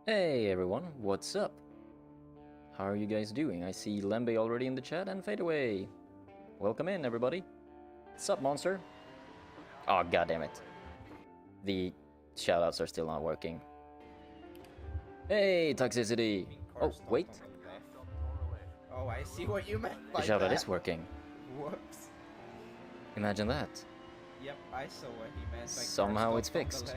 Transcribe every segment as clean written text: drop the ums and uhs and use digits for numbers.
Hey everyone, what's up? How are you guys doing? I see Lembe already in the chat and Fade Away. Welcome in, everybody. What's up, monster? Oh, goddammit. The shoutouts are still not working. Hey, Toxicity! Oh, wait. Oh, I see what you meant by The shoutout that. is working. Whoops. Imagine that. Yep, I saw what he meant. Like Somehow it's fixed.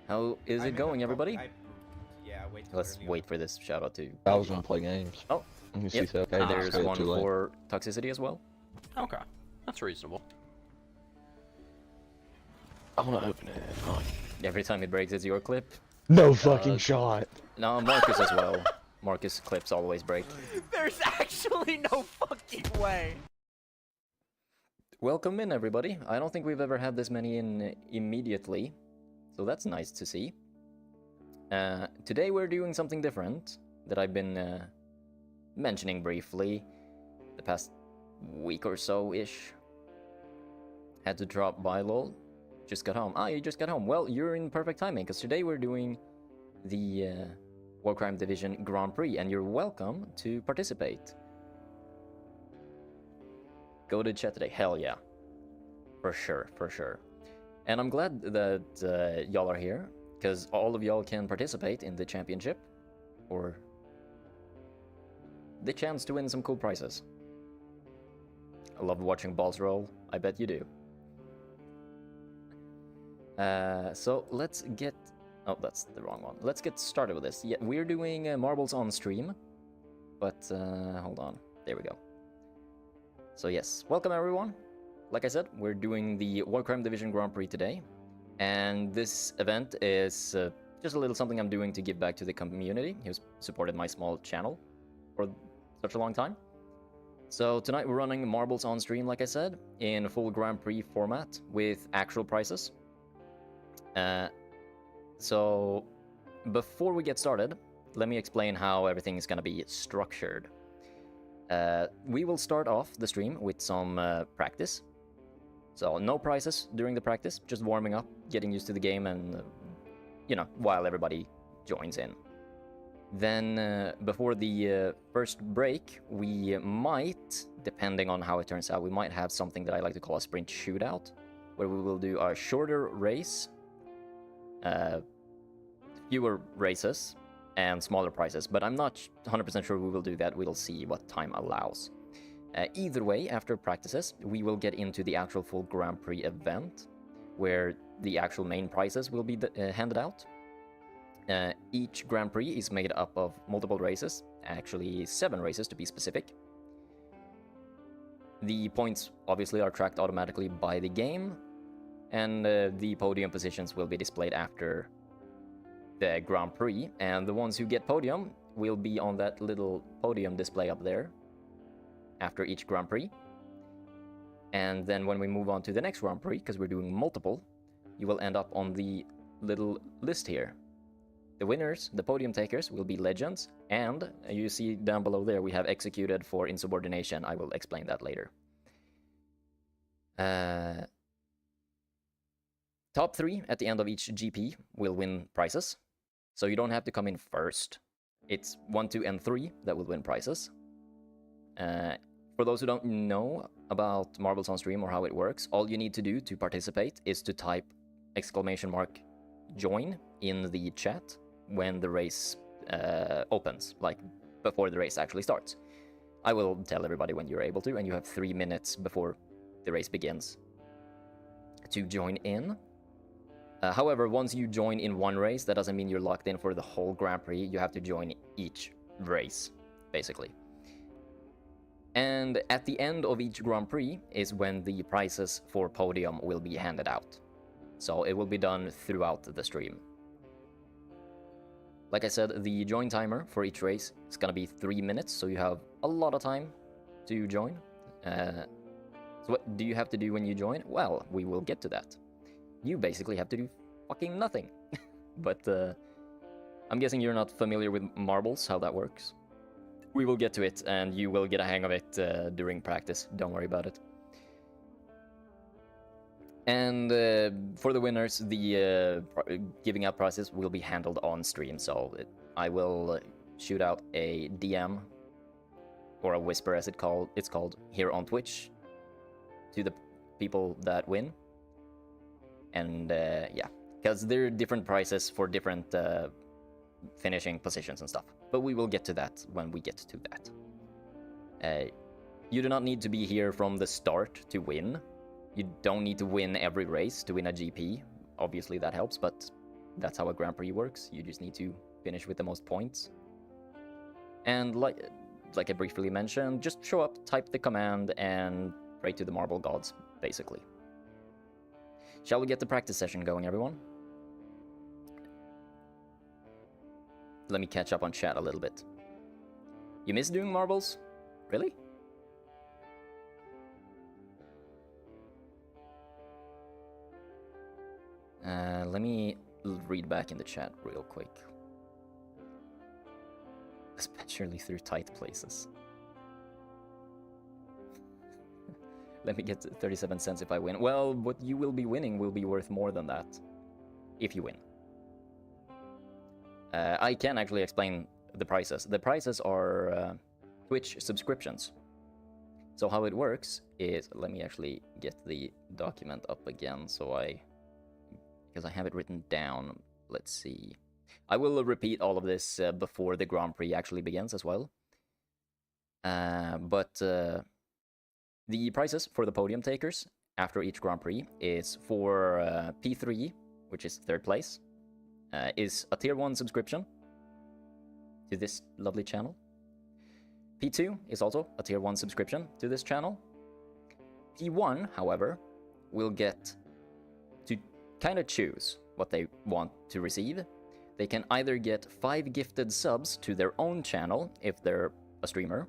How is it going, everybody? Yeah, wait. Let's wait for this shoutout to... I was gonna play games. Oh, yep. Okay, There's one for Toxicity as well. Okay, that's reasonable. I wanna open it. Oh. Every time it breaks, it's your clip. No fucking shot. No, Marcus as well. Marcus clips always break. There's actually no fucking way. Welcome in, everybody. I don't think we've ever had this many in immediately, so that's nice to see. Today we're doing something different that I've been mentioning briefly the past week or so-ish. Had to drop by, lol. Just got home. Ah, you just got home. Well, you're in perfect timing, because today we're doing the Warcrime Division Grand Prix, and you're welcome to participate. Go to chat today. Hell yeah. For sure, for sure. And I'm glad that y'all are here, because all of y'all can participate in the championship, or the chance to win some cool prizes. I love watching balls roll. I bet you do. So let's get... Oh, that's the wrong one. Let's get started with this. Yeah, we're doing marbles on stream, but hold on. There we go. So yes, welcome everyone. Like I said, we're doing the Warcrime Division Grand Prix today, and this event is just a little something I'm doing to give back to the community who's supported my small channel for such a long time. So tonight we're running marbles on stream, like I said, in full Grand Prix format with actual prizes. So before we get started, let me explain how everything is going to be structured. We will start off the stream with some practice. So no prizes during the practice, just warming up, getting used to the game, and you know, while everybody joins in. Then before the first break, we might, depending on how it turns out, we might have something that I like to call a sprint shootout, where we will do a shorter race, fewer races, and smaller prizes, but I'm not 100% sure we will do that. We'll see what time allows. Either way, after practices, we will get into the actual full Grand Prix event, where the actual main prizes will be handed out. Each Grand Prix is made up of multiple races, actually 7 races to be specific. The points obviously are tracked automatically by the game, and the podium positions will be displayed after the Grand Prix, and the ones who get podium will be on that little podium display up there after each Grand Prix. And then when we move on to the next Grand Prix, because we're doing multiple, you will end up on the little list here. The winners, the podium takers, will be legends, and you see down below there we have executed for insubordination. I will explain that later. Top 3 at the end of each GP will win prizes. So you don't have to come in first. It's 1, 2, and 3 that will win prizes. For those who don't know about Marbles on Stream or how it works, all you need to do to participate is to type !join in the chat when the race opens, like before the race actually starts. I will tell everybody when you're able to, and you have 3 minutes before the race begins to join in. However, once you join in one race, that doesn't mean you're locked in for the whole Grand Prix. You have to join each race, basically. And at the end of each Grand Prix is when the prizes for podium will be handed out. So it will be done throughout the stream. Like I said, the join timer for each race is going to be 3 minutes, so you have a lot of time to join. So what do you have to do when you join? Well, we will get to that. You basically have to do fucking nothing. But I'm guessing you're not familiar with marbles, how that works. We will get to it, and you will get a hang of it during practice. Don't worry about it. And for the winners, the giving out prizes will be handled on stream. So I will shoot out a DM or a whisper, as it's called here on Twitch, to the people that win. And yeah, because there are different prizes for different finishing positions and stuff. But we will get to that when we get to that. You do not need to be here from the start to win. You don't need to win every race to win a GP. Obviously that helps, but that's how a Grand Prix works. You just need to finish with the most points. And like I briefly mentioned, just show up, type the command, and pray to the marble gods, basically. Shall we get the practice session going, everyone? Let me catch up on chat a little bit. You miss doing marbles? Really? Let me read back in the chat real quick. Especially through tight places. Let me get 37 cents if I win. Well, what you will be winning will be worth more than that. If you win. I can actually explain the prices. The prices are Twitch subscriptions. So how it works is... Let me actually get the document up again because I have it written down. Let's see. I will repeat all of this before the Grand Prix actually begins as well. But the prices for the podium takers after each Grand Prix is for P3, which is third place, is a tier 1 subscription to this lovely channel. P2 is also a tier 1 subscription to this channel. P1, however, will get to kind of choose what they want to receive. They can either get 5 gifted subs to their own channel if they're a streamer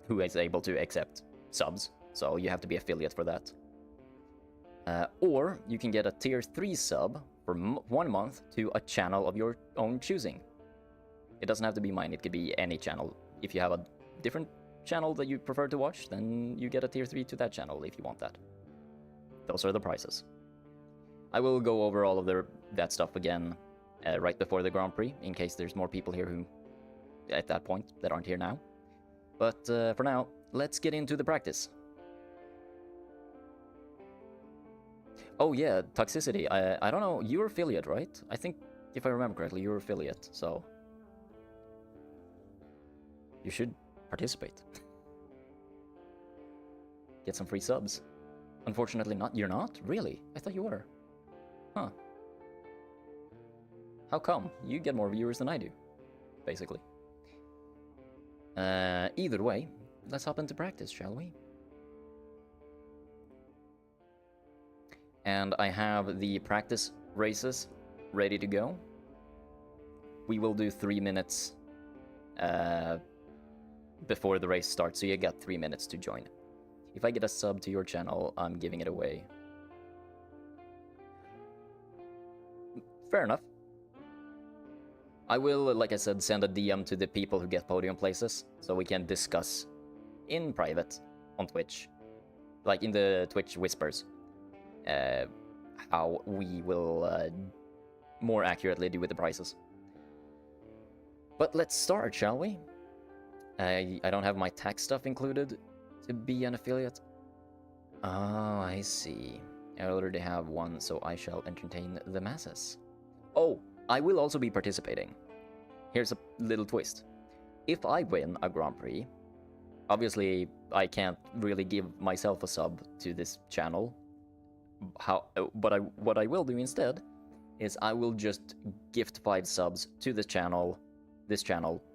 who is able to accept subs, so you have to be affiliate for that. Or you can get a tier 3 sub for 1 month to a channel of your own choosing. It doesn't have to be mine, it could be any channel. If you have a different channel that you prefer to watch, then you get a tier 3 to that channel if you want that. Those are the prices. I will go over all of that stuff again right before the Grand Prix, in case there's more people here who, at that point, that aren't here now. But for now, let's get into the practice. Oh yeah, toxicity. I don't know, you're affiliate, right? I think, if I remember correctly, you're affiliate, so... You should participate. Get some free subs. Unfortunately not. You're not? Really? I thought you were. Huh. How come? You get more viewers than I do, basically. Either way, let's hop into practice, shall we? And I have the practice races ready to go. We will do 3 minutes before the race starts, so you got 3 minutes to join. If I get a sub to your channel, I'm giving it away. Fair enough. I will, like I said, send a DM to the people who get podium places, so we can discuss in private on Twitch, like in the Twitch whispers, how we will more accurately do with the prizes. But let's start, shall we? I don't have my tax stuff included to be an affiliate. Oh, I see. I already have one, so I shall entertain the masses. Oh, I will also be participating. Here's a little twist. If I win a Grand Prix, obviously I can't really give myself a sub to this channel. But what I will do instead is I will just gift 5 subs to this channel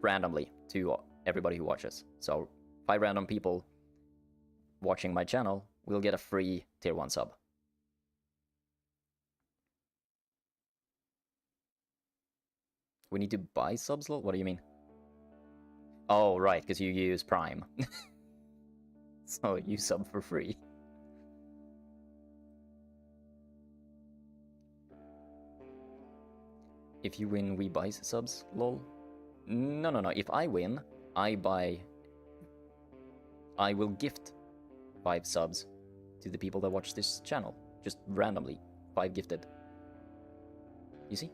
randomly to everybody who watches. So 5 random people watching my channel will get a free tier 1 sub. We need to buy subs? What do you mean? Oh, right, because you use Prime. So you sub for free. If you win, we buy subs? Lol. No. If I win, I will gift 5 subs to the people that watch this channel. Just randomly. 5 gifted. You see?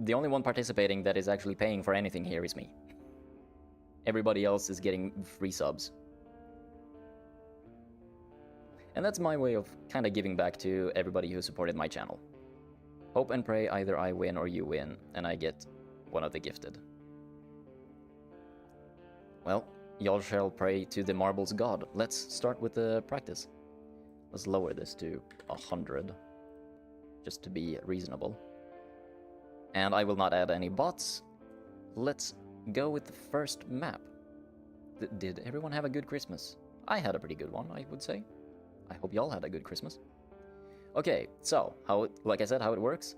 The only one participating that is actually paying for anything here is me. Everybody else is getting free subs. And that's my way of kind of giving back to everybody who supported my channel. Hope and pray either I win or you win, and I get one of the gifted. Well, y'all shall pray to the marbles god. Let's start with the practice. Let's lower this to 100, just to be reasonable. And I will not add any bots. Let's go with the first map. Did everyone have a good Christmas? I had a pretty good one, I would say. I hope y'all had a good Christmas. Okay, so, like I said, how it works.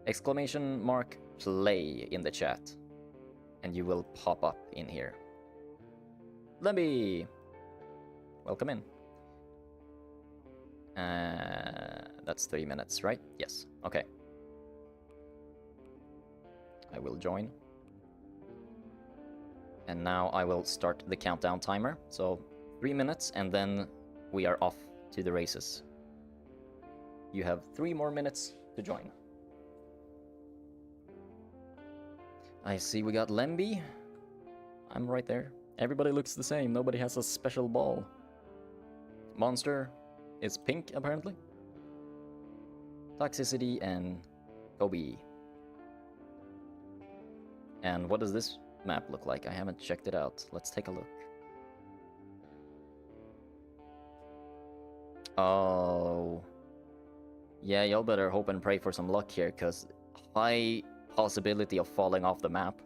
Exclamation mark play in the chat. And you will pop up in here. Lemby! Welcome in. That's 3 minutes, right? Yes, okay. I will join. And now I will start the countdown timer. So 3 minutes and then we are off to the races. You have 3 more minutes to join. I see we got Lemby. I'm right there. Everybody looks the same. Nobody has a special ball. Monster is pink, apparently. Toxicity and Kobe. And what does this map look like? I haven't checked it out. Let's take a look. Oh. Yeah, y'all better hope and pray for some luck here, because high possibility of falling off the map.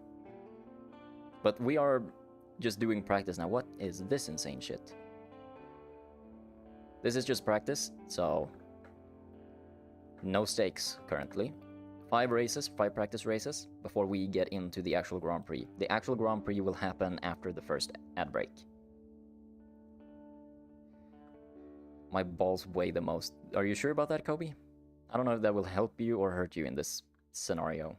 But we are just doing practice now. What is this insane shit? This is just practice, so no stakes currently. 5 races, 5 practice races, before we get into the actual Grand Prix. The actual Grand Prix will happen after the first ad break. My balls weigh the most. Are you sure about that, Kobe? I don't know if that will help you or hurt you in this scenario.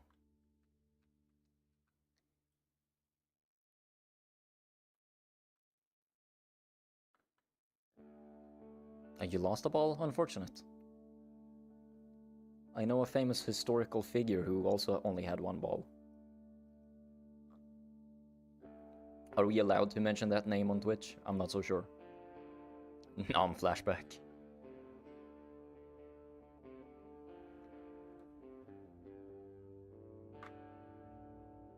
You lost a ball? Unfortunate. I know a famous historical figure who also only had 1 ball. Are we allowed to mention that name on Twitch? I'm not so sure. Nom flashback.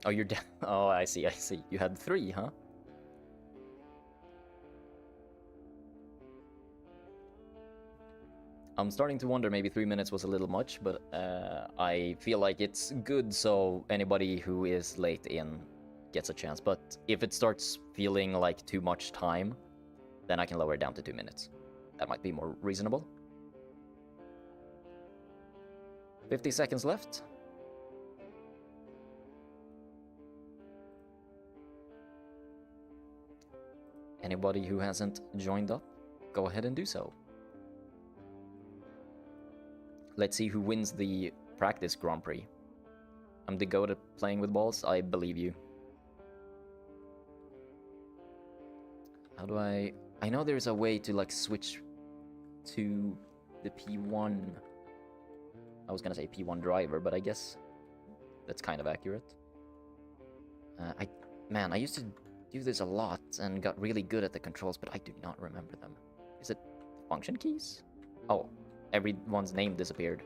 Oh, you're down. Oh, I see, I see. You had 3, huh? I'm starting to wonder maybe 3 minutes was a little much, but I feel like it's good so anybody who is late in gets a chance. But if it starts feeling like too much time, then I can lower it down to 2 minutes. That might be more reasonable. 50 seconds left. Anybody who hasn't joined up, go ahead and do so. Let's see who wins the practice Grand Prix. I'm the goat at playing with balls, I believe you. How do I know there's a way to like switch to the P1. I was gonna say P1 driver, but I guess that's kind of accurate. Man, I used to do this a lot and got really good at the controls, but I do not remember them. Is it function keys? Oh, everyone's name disappeared.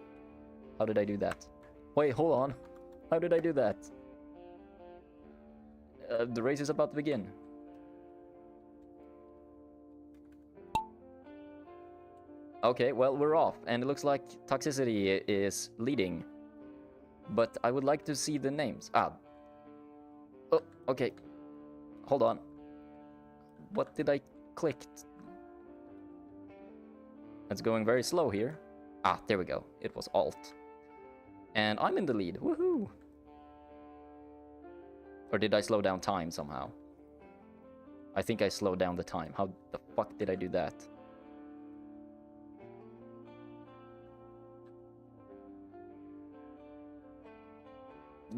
How did I do that? Wait, hold on. How did I do that? The race is about to begin. Okay, well, we're off, and it looks like Toxicity is leading. But I would like to see the names. Oh, okay. Hold on. What did I click? It's going very slow here. Ah, there we go. It was Alt. And I'm in the lead. Woohoo! Or did I slow down time somehow? I think I slowed down the time. How the fuck did I do that?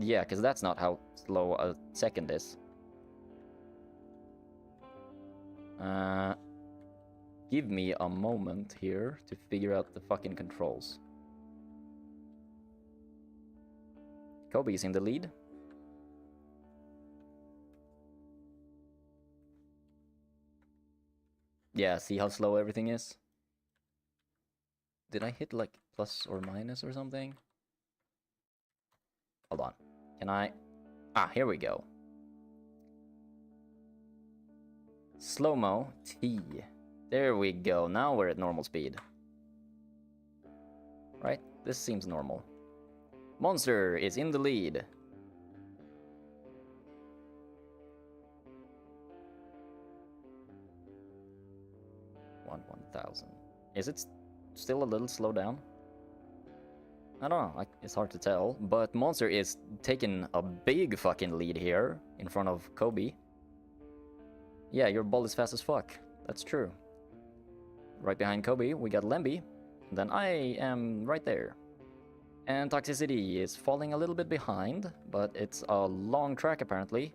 Yeah, because that's not how slow a second is. Give me a moment here to figure out the fucking controls. Kobe is in the lead. Yeah, see how slow everything is? Did I hit like plus or minus or something? Hold on. Can I... Ah, here we go. Slow-mo, T. There we go. Now we're at normal speed. Right? This seems normal. Monster is in the lead. One 1,000. Is it still a little slow down? I don't know. It's hard to tell. But Monster is taking a big fucking lead here in front of Kobe. Yeah, your ball is fast as fuck. That's true. Right behind Kobe, we got Lemby. Then I am right there. And Toxicity is falling a little bit behind, but it's a long track apparently.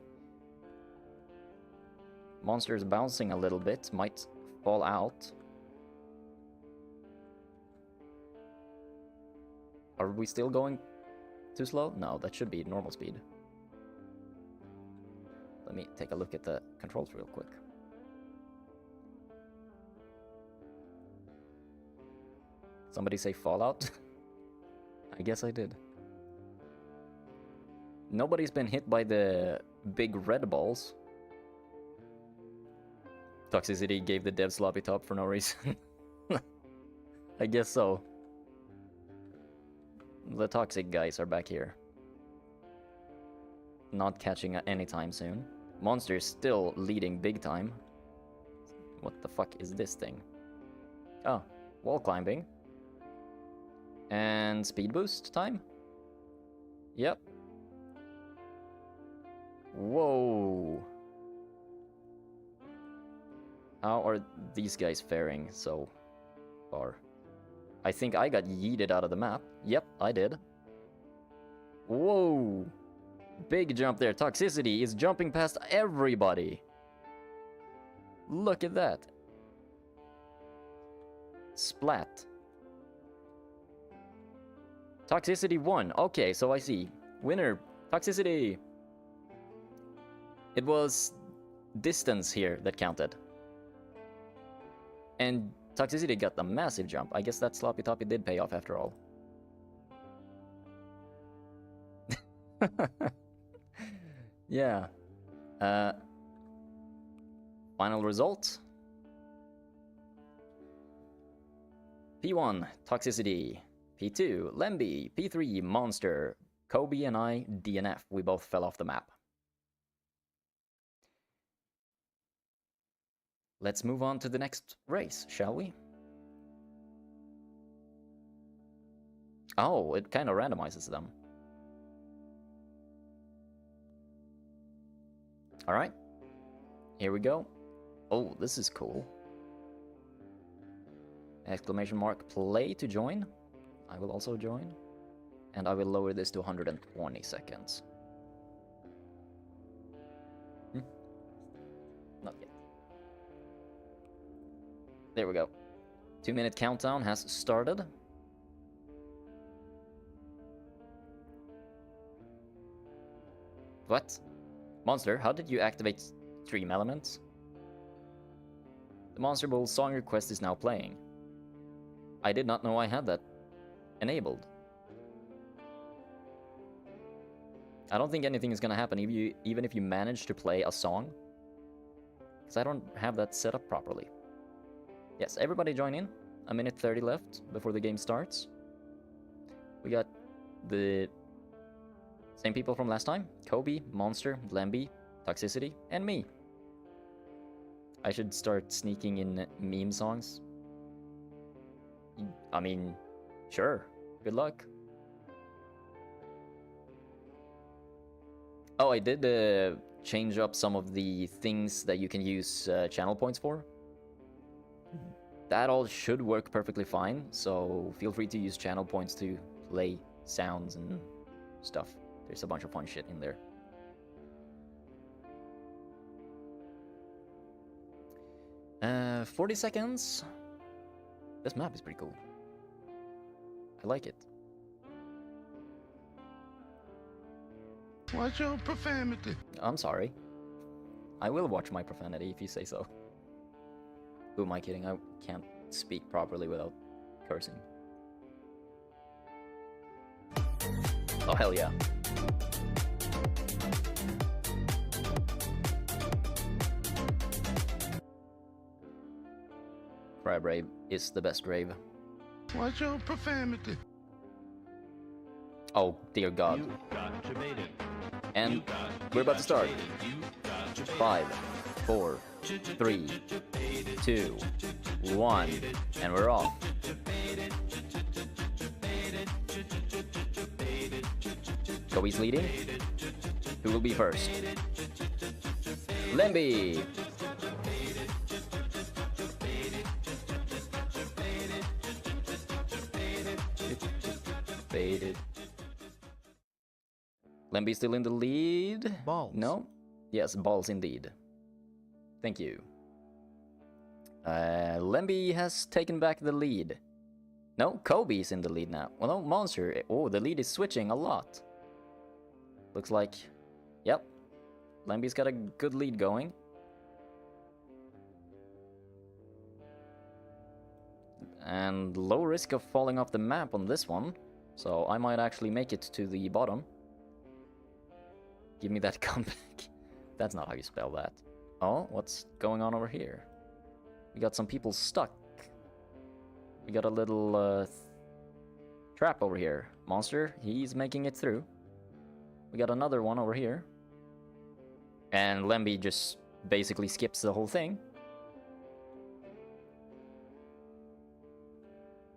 Monster is bouncing a little bit, might fall out. Are we still going too slow? No, that should be normal speed. Let me take a look at the controls real quick. Somebody say Fallout? I guess I did. Nobody's been hit by the big red balls. Toxicity gave the dev sloppy top for no reason. I guess so. The toxic guys are back here. Not catching anytime soon. Monster is still leading big time. What the fuck is this thing? Oh, wall climbing. And speed boost time? Yep. Whoa. How are these guys faring so far? I think I got yeeted out of the map. Yep, I did. Whoa. Big jump there. Toxicity is jumping past everybody. Look at that. Splat. Toxicity won. Okay, so I see. Winner. Toxicity. It was distance here that counted. And Toxicity got a massive jump. I guess that sloppy toppy did pay off after all. Yeah. Final result. P1, Toxicity. P2, Lemby. P3, Monster. Kobe and I, DNF. We both fell off the map. Let's move on to the next race, shall we? Oh, it kind of randomizes them. Alright. Here we go. Oh, this is cool. Exclamation mark play to join. I will also join. And I will lower this to 120 seconds. Not yet. There we go. 2-minute countdown has started. What? Monster, how did you activate stream elements? The Monster Bowl song request is now playing. I did not know I had that enabled. I don't think anything is gonna happen even if you manage to play a song. Because I don't have that set up properly. Yes, everybody join in. 1:30 left before the game starts. We got the same people from last time. Kobe, Monster, Lemby, Toxicity, and me. I should start sneaking in meme songs. I mean, sure. Good luck. Oh, I did change up some of the things that you can use channel points for. That all should work perfectly fine, so feel free to use channel points to play sounds and stuff. There's a bunch of fun shit in there. 40 seconds. This map is pretty cool. I like it. Watch your profanity. I'm sorry. I will watch my profanity if you say so. Who am I kidding? I can't speak properly without cursing. Oh, hell yeah. Crab rave is the best rave. Watch your profanity. Oh, dear God. And we're about to start. 5, 4, 3, 2, 1, and we're off. Kobe's leading. Who will be first? Lemby! Faded. Lemby still in the lead? Balls. No? Yes, balls indeed. Thank you. Lemby has taken back the lead. No, Kobe's in the lead now. Well, no, Monster. Oh, the lead is switching a lot. Looks like... Yep. Lemby's got a good lead going. And low risk of falling off the map on this one. So I might actually make it to the bottom. Give me that comeback. That's not how you spell that. Oh, what's going on over here? We got some people stuck. We got a little trap over here. Monster, he's making it through. We got another one over here. And Lemby just basically skips the whole thing.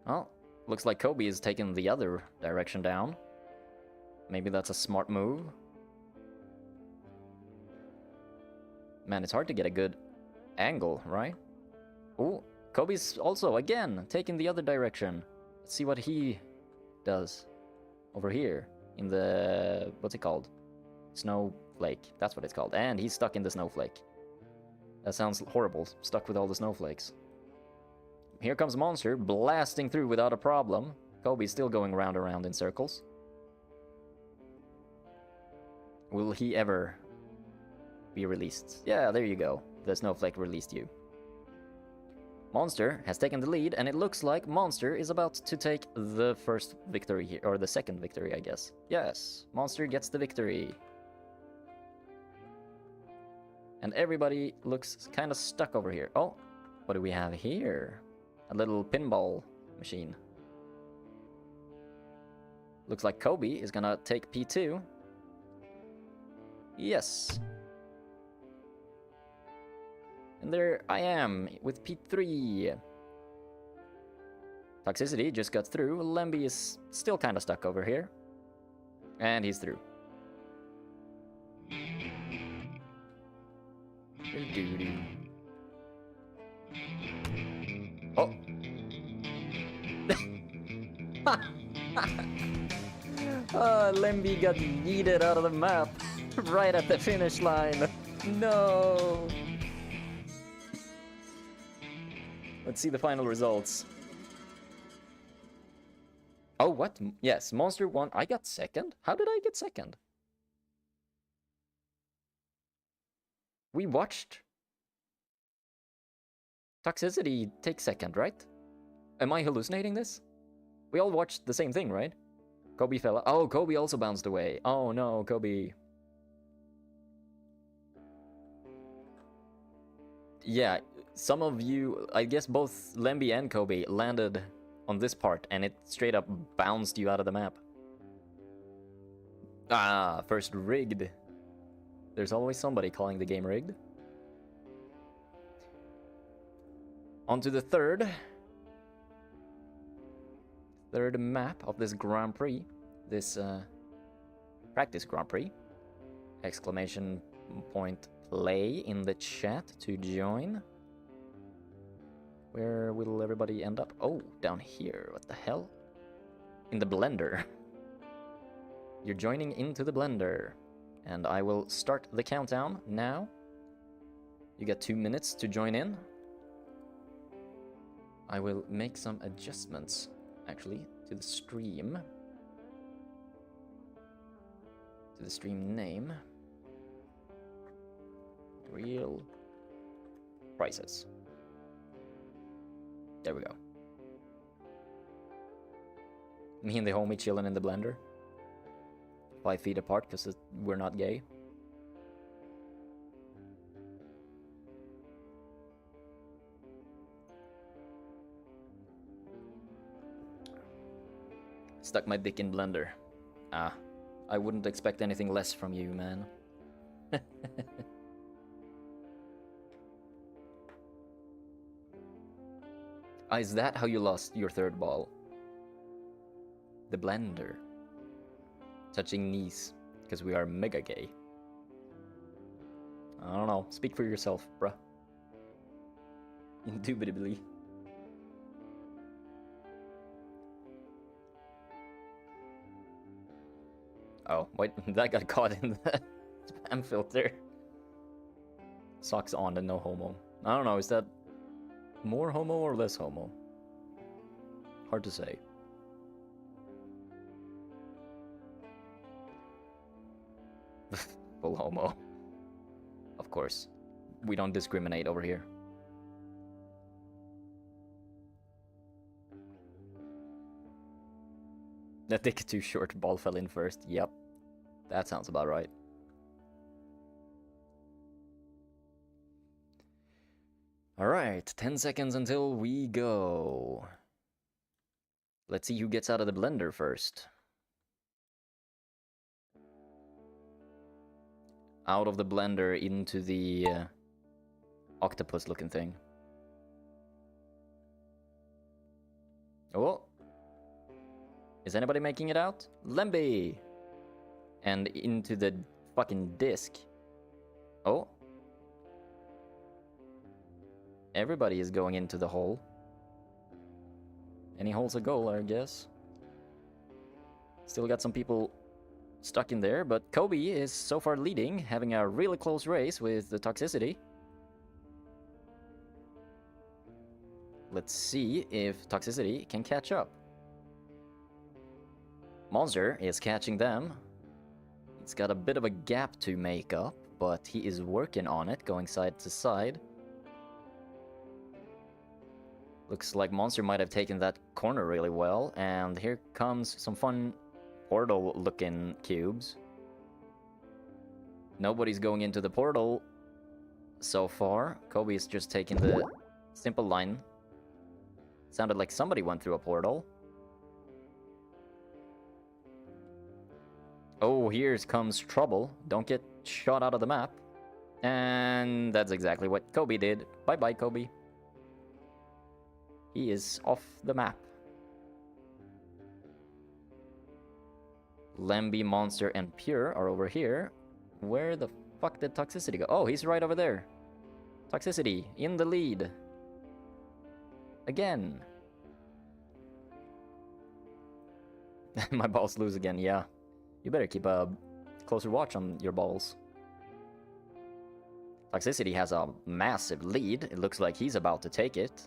Well, looks like Kobe is taking the other direction down. Maybe that's a smart move. Man, it's hard to get a good angle, right? Oh, Kobe's also, again, taking the other direction. Let's see what he does over here in the... what's it called? Snowflake. That's what it's called. And he's stuck in the snowflake. That sounds horrible. Stuck with all the snowflakes. Here comes Monster, blasting through without a problem. Kobe's still going round and round in circles. Will he ever be released? Yeah, there you go. The snowflake released you. Monster has taken the lead, and it looks like Monster is about to take the first victory here, or the second victory, I guess. Yes, Monster gets the victory. And everybody looks kind of stuck over here. Oh, what do we have here? A little pinball machine. Looks like Kobe is gonna take P2. Yes. And there I am with P3. Toxicity just got through. Lemby is still kind of stuck over here. And he's through. Oh. Lemby got yeeted out of the map right at the finish line. No. Let's see the final results. Oh, what? Yes, Monster won. I got second? How did I get second? We watched Toxicity take second, right? Am I hallucinating this? We all watched the same thing, right? Kobe fell. Oh, Kobe also bounced away. Oh no, Kobe. Yeah, some of you, I guess both Lemby and Kobe landed on this part and it straight up bounced you out of the map. Ah, first rigged. There's always somebody calling the game rigged. On to the third map of this Grand Prix. This practice Grand Prix. Exclamation point play in the chat to join. Where will everybody end up? Oh, down here. What the hell? In the blender. You're joining into the blender. And I will start the countdown now. You get 2 minutes to join in. I will make some adjustments, actually, to the stream. To the stream name. Real prices. There we go. Me and the homie chilling in the blender. 5 feet apart because we're not gay. Stuck my dick in blender. Ah, I wouldn't expect anything less from you, man. Ah, is that how you lost your third ball? The blender. Touching knees, because we are mega gay. I don't know, speak for yourself, bruh. Indubitably. Oh, wait, that got caught in the spam filter. Socks on and no homo. I don't know, is that more homo or less homo? Hard to say. Full homo. Of course. We don't discriminate over here. That dick too short, ball fell in first. Yep. That sounds about right. Alright, 10 seconds until we go. Let's see who gets out of the blender first. Out of the blender into the octopus looking thing. Oh. Is anybody making it out? Lemby! And into the fucking disc. Oh. Everybody is going into the hole. Any hole's a goal, I guess. Still got some people stuck in there, but Kobe is so far leading, having a really close race with the toxicity. Let's see if toxicity can catch up. Monster is catching them. It's got a bit of a gap to make up, but he is working on it, going side to side. Looks like Monster might have taken that corner really well, and here comes some fun portal-looking cubes. Nobody's going into the portal so far. Kobe is just taking the simple line. Sounded like somebody went through a portal. Oh, here comes trouble. Don't get shot out of the map. And that's exactly what Kobe did. Bye-bye, Kobe. He is off the map. Lemby, Monster, and Pure are over here. Where the fuck did Toxicity go? Oh, he's right over there. Toxicity, in the lead. Again. My balls lose again, yeah. You better keep a closer watch on your balls. Toxicity has a massive lead. It looks like he's about to take it.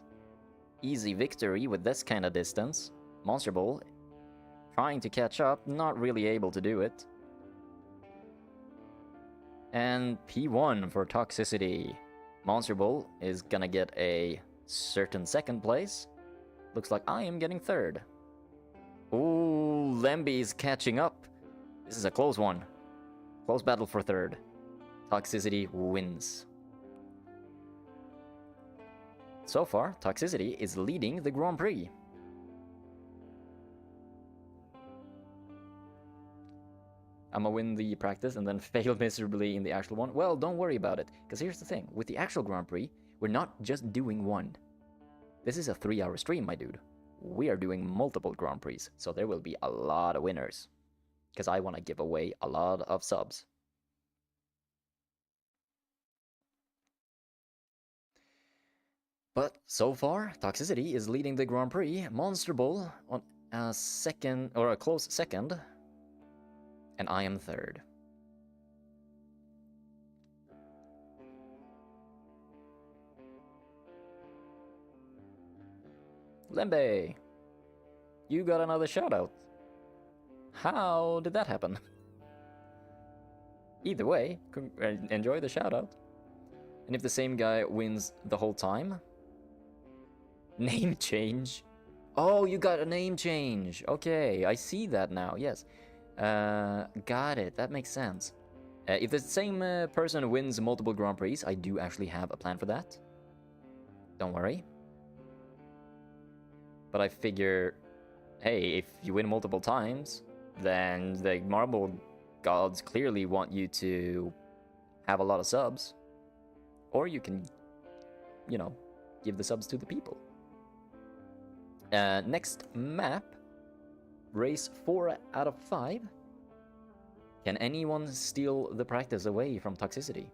Easy victory with this kind of distance. Monster Ball trying to catch up, not really able to do it. And P1 for Toxicity. Monster Ball is gonna get a certain second place. Looks like I am getting third. Ooh, Lemby's catching up. This is a close one. Close battle for third. Toxicity wins. So far, Toxicity is leading the Grand Prix. I'ma win the practice and then fail miserably in the actual one. Well, don't worry about it, because here's the thing. With the actual Grand Prix, we're not just doing one. This is a 3-hour stream, my dude. We are doing multiple Grand Prix, so there will be a lot of winners. Because I want to give away a lot of subs. But so far, Toxicity is leading the Grand Prix. Monster Ball on a second, or a close second. And I am third. Lembe, you got another shoutout. How did that happen? Either way, enjoy the shoutout. And if the same guy wins the whole time? Name change? Oh, you got a name change. Okay, I see that now, yes. Got it, that makes sense. If the same person wins multiple Grand Prix, I do actually have a plan for that. Don't worry. But I figure, hey, if you win multiple times, then the marble gods clearly want you to have a lot of subs. Or you can, you know, give the subs to the people. Next map, race 4 out of 5. Can anyone steal the practice away from toxicity?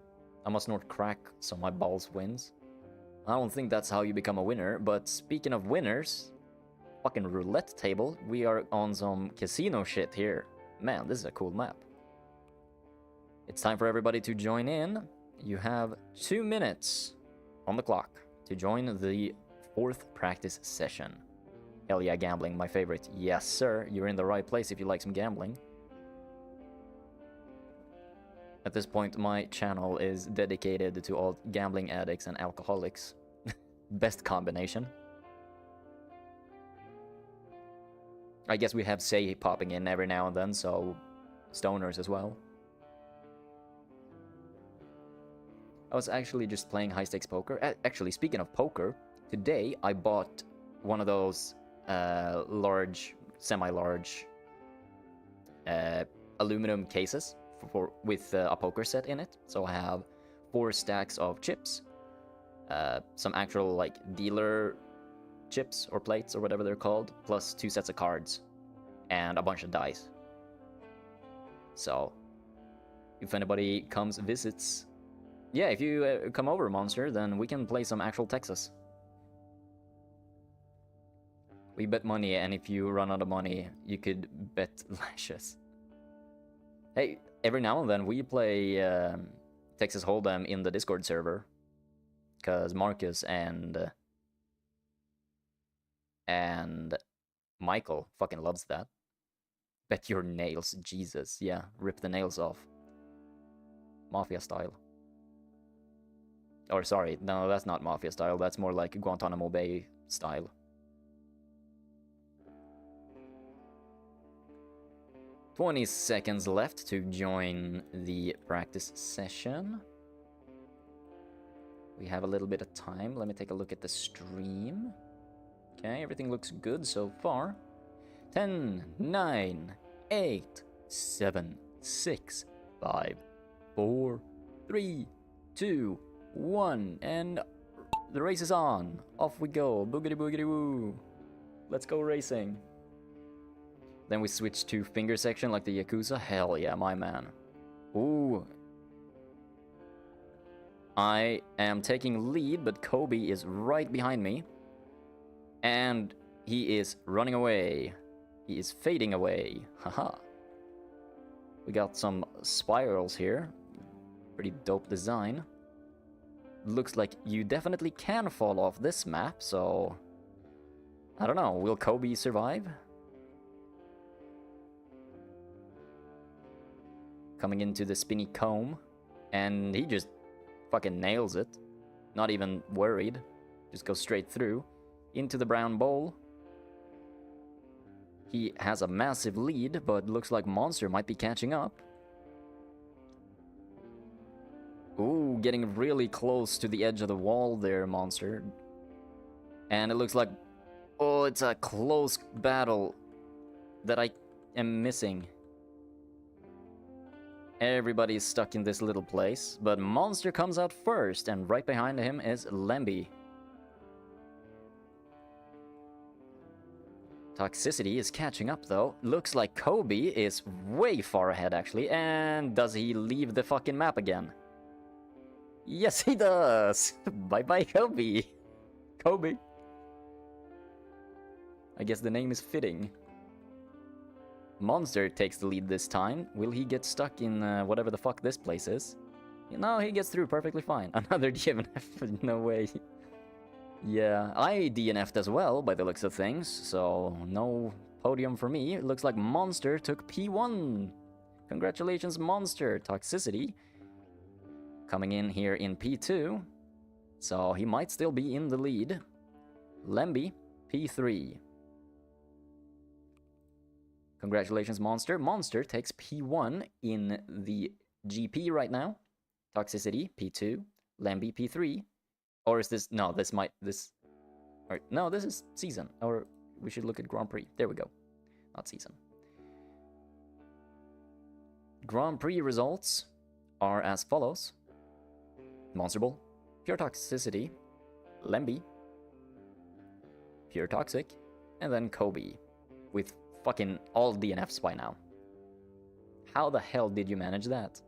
I must not crack so my balls wins. I don't think that's how you become a winner, but speaking of winners, fucking roulette table, we are on some casino shit here. Man, this is a cool map. It's time for everybody to join in. You have 2 minutes on the clock to join the 4th practice session. Hell yeah, gambling, my favorite. Yes, sir, you're in the right place if you like some gambling. At this point, my channel is dedicated to all gambling addicts and alcoholics. Best combination. I guess we have Say popping in every now and then, so stoners as well. I was actually just playing high-stakes poker. Actually, speaking of poker, today I bought one of those large, semi-large aluminum cases with a poker set in it. So I have 4 stacks of chips, some actual like dealer chips or plates or whatever they're called, plus 2 sets of cards and a bunch of dice. So if anybody comes visits, yeah, if you come over, Monster, then we can play some actual Texas. We bet money, and if you run out of money, you could bet lashes. Hey, every now and then we play Texas Hold'em in the Discord server, because Marcus and Michael fucking loves that. Bet your nails, Jesus, yeah, rip the nails off. Mafia style. Or sorry, no, that's not Mafia style, that's more like Guantanamo Bay style. "20 seconds left to join the practice session. We have a little bit of time. Let me take a look at the stream. Okay, everything looks good so far. 10, 9, 8, 7, 6, 5, 4, 3, 2, 1, and the race is on. Off we go. Boogity boogity woo. Let's go racing. Then we switch to finger section like the Yakuza. Hell yeah, my man. Ooh. I am taking lead, but Kobe is right behind me. And he is running away. He is fading away. Haha. We got some spirals here. Pretty dope design. Looks like you definitely can fall off this map, so I don't know, will Kobe survive? Coming into the spinny comb, and he just fucking nails it. Not even worried. Just goes straight through. Into the brown bowl. He has a massive lead, but looks like Monster might be catching up. Ooh, getting really close to the edge of the wall there, Monster. And it looks like, oh, it's a close battle that I am missing. Everybody's stuck in this little place, but Monster comes out first, and right behind him is Lemby. Toxicity is catching up, though. Looks like Kobe is way far ahead, actually. And does he leave the fucking map again? Yes, he does! Bye-bye, Kobe! Kobe! I guess the name is fitting. Monster takes the lead this time. Will he get stuck in whatever the fuck this place is? No, he gets through perfectly fine. Another DNF, no way. Yeah, I DNF'd as well by the looks of things, so no podium for me. It looks like Monster took P1. Congratulations, Monster. Toxicity coming in here in P2, so he might still be in the lead. Lemby, P3. Congratulations, Monster. Monster takes P1 in the GP right now. Toxicity, P2. Lemby, P3. Or is this... No, this might... This... Or, no, this is season. Or we should look at Grand Prix. There we go. Not season. Grand Prix results are as follows. Monster Ball, Pure Toxicity, Lemby, Pure Toxic, and then Kobe. With fucking all DNFs by now. How the hell did you manage that?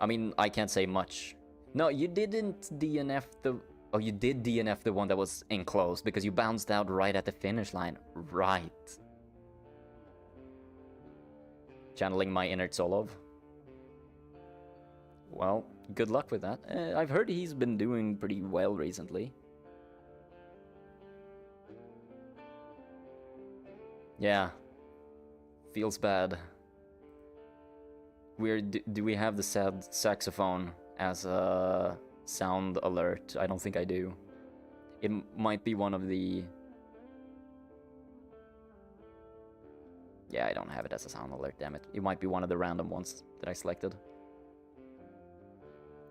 I mean, I can't say much. No, you didn't DNF the... Oh, you did DNF the one that was enclosed because you bounced out right at the finish line. Right. Channeling my inner Solov. Well, good luck with that. I've heard he's been doing pretty well recently. Yeah. Feels bad. Do we have the sad saxophone as a sound alert? I don't think I do. It might be one of the... Yeah, I don't have it as a sound alert, damn it. It might be one of the random ones that I selected.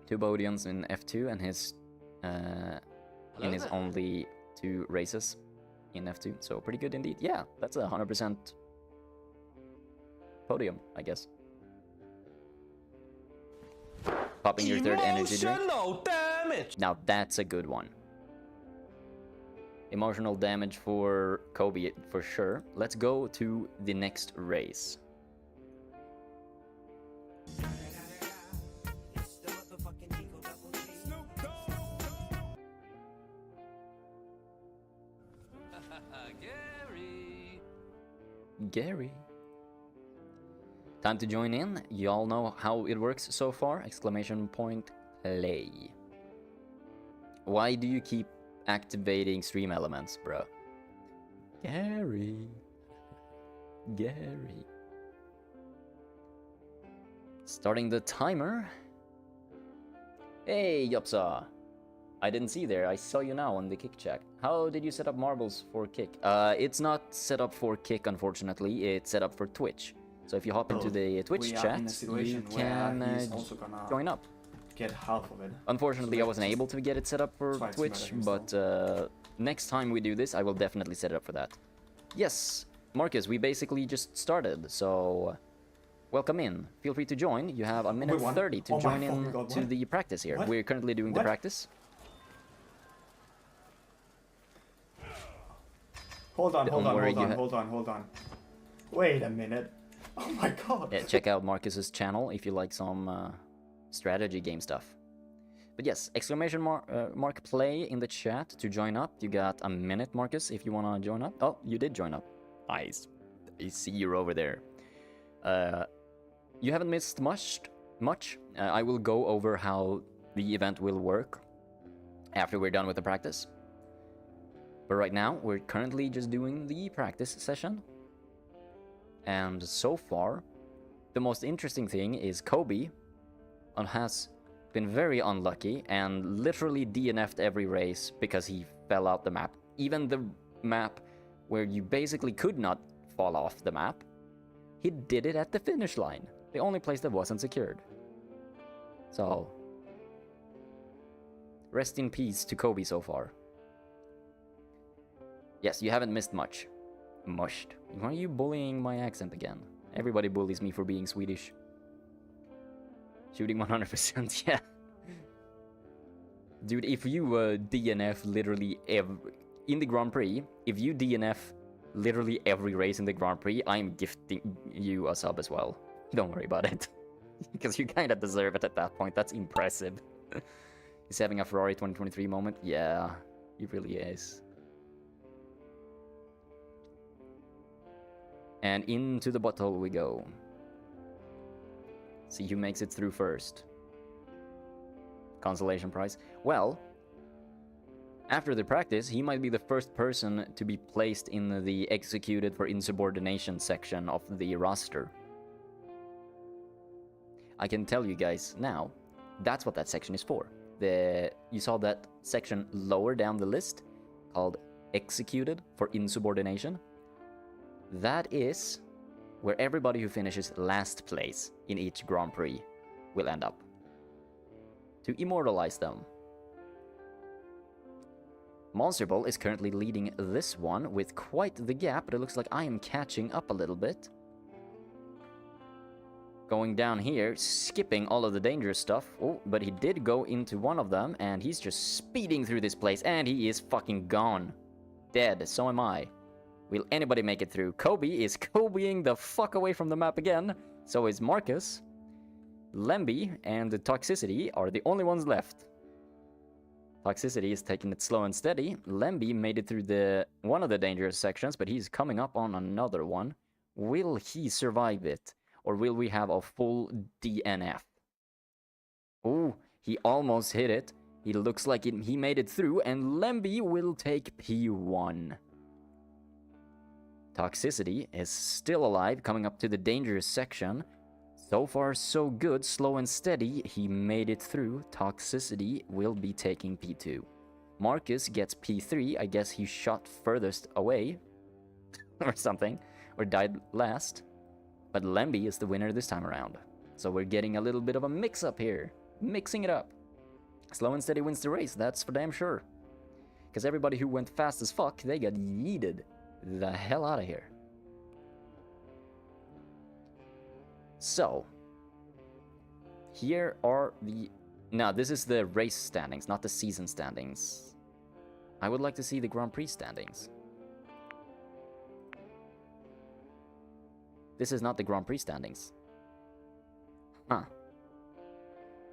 2 podiums in F2 and his... in his only 2 races in F2. So pretty good indeed. Yeah, that's a 100% podium, I guess. Popping your third energy drink. Damage. Now that's a good one. Emotional damage for Kobe for sure. Let's go to the next race. Gary. Time to join in. Y'all know how it works so far. Exclamation point play. Why do you keep activating stream elements, bro? Gary. Gary. Starting the timer. Hey, Yopsa. I didn't see there. I saw you now on the kick check. How did you set up marbles for kick? It's not set up for kick, unfortunately. It's set up for Twitch. So if you hop into the Twitch chat, you can join up. Get half of it. Unfortunately, I wasn't able to get it set up for Twitch, but next time we do this, I will definitely set it up for that. Yes, Marcus, we basically just started, so welcome in. Feel free to join. You have a minute 30 to join in to the practice here. We're currently doing the practice. Hold on. Wait a minute. Oh my god. Yeah, check out Marcus's channel if you like some strategy game stuff. But yes, exclamation mark play in the chat to join up. You got a minute, Marcus, if you want to join up. Oh, you did join up. Nice. I see you're over there. You haven't missed much. I will go over how the event will work after we're done with the practice. But right now, we're currently just doing the practice session. And so far, the most interesting thing is Kobe has been very unlucky and literally DNF'd every race because he fell out the map. Even the map where you basically could not fall off the map, he did it at the finish line. The only place that wasn't secured. So, rest in peace to Kobe so far. Yes, you haven't missed much. Mushed. Why are you bullying my accent again? Everybody bullies me for being Swedish. Shooting 100%, yeah. Dude, if you DNF literally in the Grand Prix, if you DNF literally every race in the Grand Prix, I'm gifting you a sub as well. Don't worry about it. Because you kind of deserve it at that point. That's impressive. He's having a Ferrari 2023 moment. Yeah, he really is. And into the bottle we go. See who makes it through first. consolation prize. Well, after the practice, he might be the first person to be placed in the executed for insubordination section of the roster. I can tell you guys now, that's what that section is for. You saw that section lower down the list called executed for insubordination. That is where everybody who finishes last place in each Grand Prix will end up. To immortalize them. Monster Ball is currently leading this one with quite the gap, but it looks like I am catching up a little bit. Going down here, skipping all of the dangerous stuff. Oh, but he did go into one of them, and he's just speeding through this place, and he is fucking gone. Dead, so am I. Will anybody make it through? Kobe is Kobeing the fuck away from the map again. So is Marcus. Lemby and the Toxicity are the only ones left. Toxicity is taking it slow and steady. Lemby made it through one of the dangerous sections, but he's coming up on another one. Will he survive it? Or will we have a full DNF? Oh, he almost hit it. He looks like he made it through, and Lemby will take P1. Toxicity is still alive, coming up to the dangerous section. So far, so good. Slow and steady. He made it through. Toxicity will be taking P2. Marcus gets P3. I guess he shot furthest away. or something. Or died last. But Lemby is the winner this time around. So we're getting a little bit of a mix-up here. Mixing it up. Slow and steady wins the race, that's for damn sure. Because everybody who went fast as fuck, they got yeeted the hell out of here. So, here are the... Now, this is the race standings, not the season standings. I would like to see the Grand Prix standings. This is not the Grand Prix standings. Huh.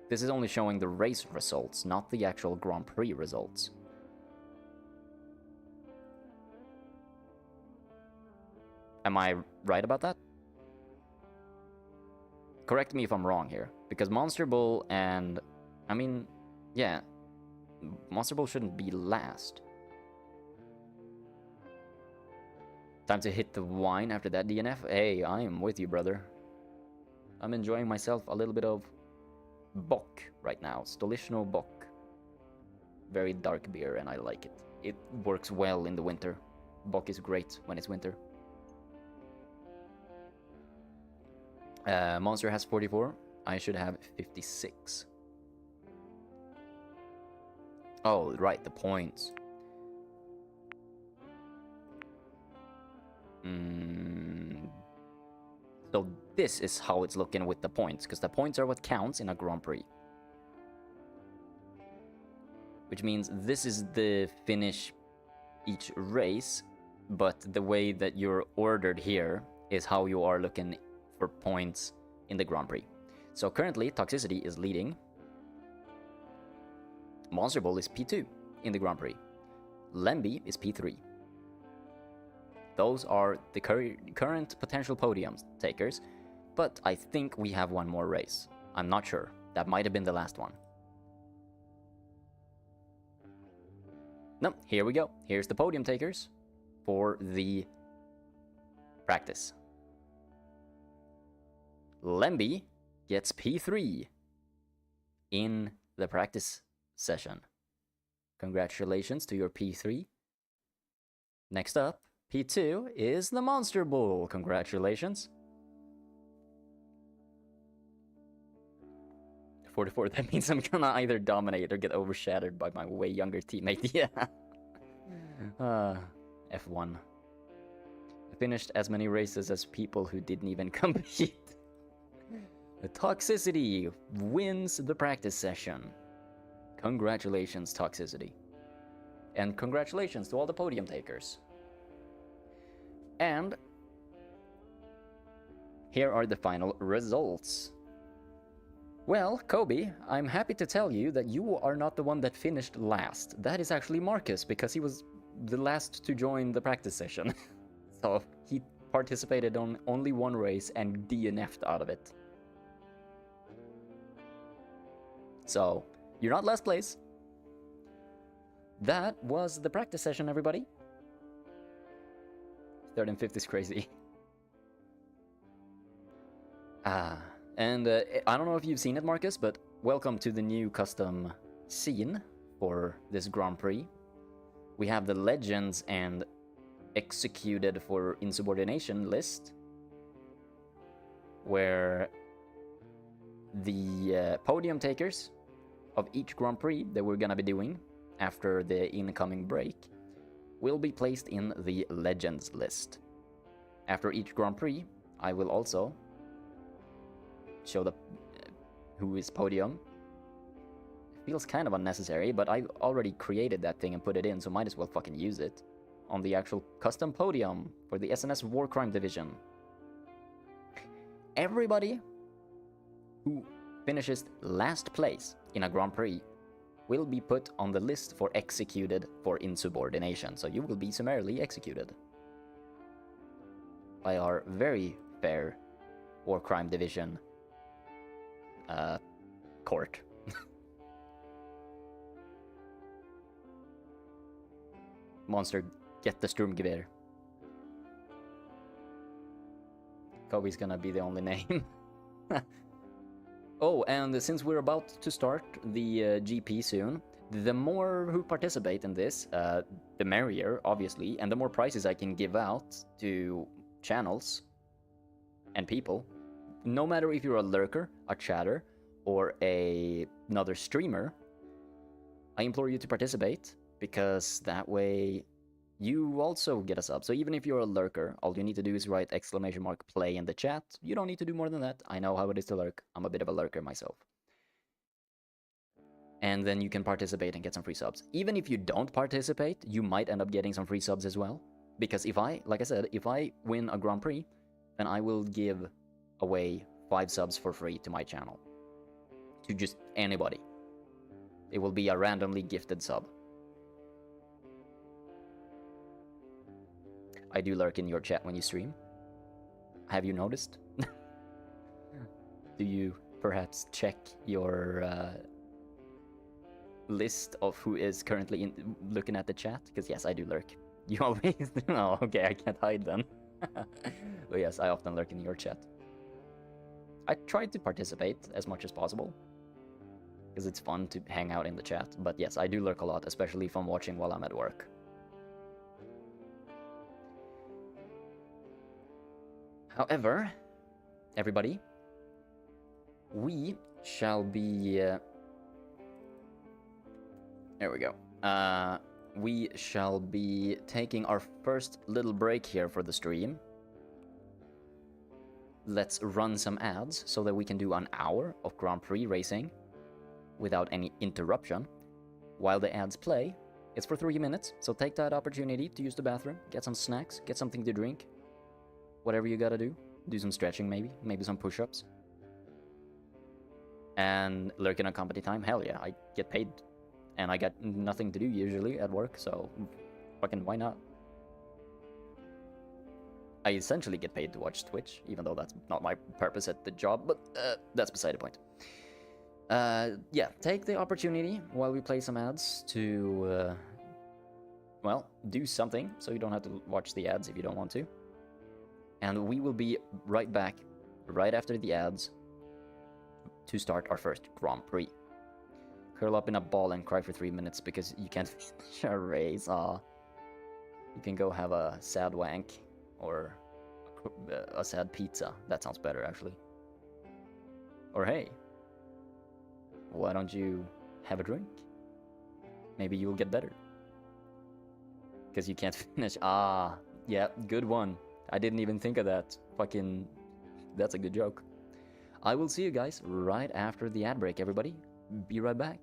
This is only showing the race results, not the actual Grand Prix results. Am I right about that? Correct me if I'm wrong here, because Monster Bull and... I mean, yeah, Monster Bull shouldn't be last. Time to hit the wine after that DNF. Hey, I am with you, brother. I'm enjoying myself a little bit of Bock right now. Stolichno Bock. Very dark beer, and I like it. It works well in the winter. Bock is great when it's winter. Monster has 44. I should have 56. Oh, right, the points. So this is how it's looking with the points, because the points are what counts in a Grand Prix. Which means this is the finish each race, but the way that you're ordered here is how you are looking for points in the Grand Prix. So currently, Toxicity is leading. Monster Ball is P2 in the Grand Prix. Lemby is P3. Those are the current potential podium takers, but I think we have one more race. I'm not sure. That might have been the last one. No, here we go. Here's the podium takers for the practice. Lemby gets P3 in the practice session. Congratulations to your P3. Next up, P2 is the Monster Bull. Congratulations. 44, that means I'm gonna either dominate or get overshadowed by my way younger teammate. Yeah. F1. I finished as many races as people who didn't even compete. The Toxicity wins the practice session. Congratulations, Toxicity. And congratulations to all the podium takers. And here are the final results. Well, Kobe, I'm happy to tell you that you are not the one that finished last. That is actually Marcus, because he was the last to join the practice session. So he participated on only one race and DNF'd out of it. So You're not last place. That was the practice session, everybody. 3rd and 5th is crazy. And I don't know if you've seen it, Marcus, but welcome to the new custom scene for this Grand Prix. We have the legends and executed for insubordination list, where the podium takers of each Grand Prix that we're gonna be doing after the incoming break will be placed in the legends list. After each Grand Prix, I will also show the who is podium. It feels kind of unnecessary, but I already created that thing and put it in, so might as well fucking use it on the actual custom podium for the SNS War Crime Division. Everybody who finishes last place in a Grand Prix will be put on the list for executed for insubordination, so you will be summarily executed by our very fair War Crime Division court. Monster, get the Sturmgewehr. Kobe's gonna be the only name. Oh, and since we're about to start the GP soon, the more who participate in this, the merrier, obviously, and the more prizes I can give out to channels and people. No matter if you're a lurker, a chatter, or another streamer, I implore you to participate, because that way you also get a sub. So even if you're a lurker, all you need to do is write !play in the chat. You don't need to do more than that. I know how it is to lurk. I'm a bit of a lurker myself. And then you can participate and get some free subs. Even if you don't participate, you might end up getting some free subs as well. Because if I, like I said, if I win a Grand Prix, then I will give away 5 subs for free to my channel. To just anybody. It will be a randomly gifted sub. I do lurk in your chat when you stream. Have you noticed? Do you perhaps check your list of who is currently looking at the chat? Because yes, I do lurk. You always do? Oh, okay, I can't hide then. But yes, I often lurk in your chat. I try to participate as much as possible, because it's fun to hang out in the chat. But yes, I do lurk a lot, especially if I'm watching while I'm at work. However, everybody, we shall be... there we go. We shall be taking our first little break here for the stream. Let's run some ads so that we can do an hour of Grand Prix racing without any interruption. While the ads play, it's for 3 minutes, so take that opportunity to use the bathroom, get some snacks, get something to drink. Whatever you gotta do. Do some stretching maybe some push-ups. And lurk in a company time, hell yeah, I get paid. And I got nothing to do usually at work, so fucking why not? I essentially get paid to watch Twitch, even though that's not my purpose at the job, but that's beside the point. Yeah, take the opportunity while we play some ads to, well, do something so you don't have to watch the ads if you don't want to. And we will be right back, right after the ads, to start our first Grand Prix. Curl up in a ball and cry for 3 minutes because you can't finish a race. Aw. You can go have a sad wank or a sad pizza. That sounds better, actually. Or hey, why don't you have a drink? Maybe you'll get better. Because you can't finish. Ah, yeah, good one. I didn't even think of that. Fucking, that's a good joke. I will see you guys right after the ad break, everybody. Be right back.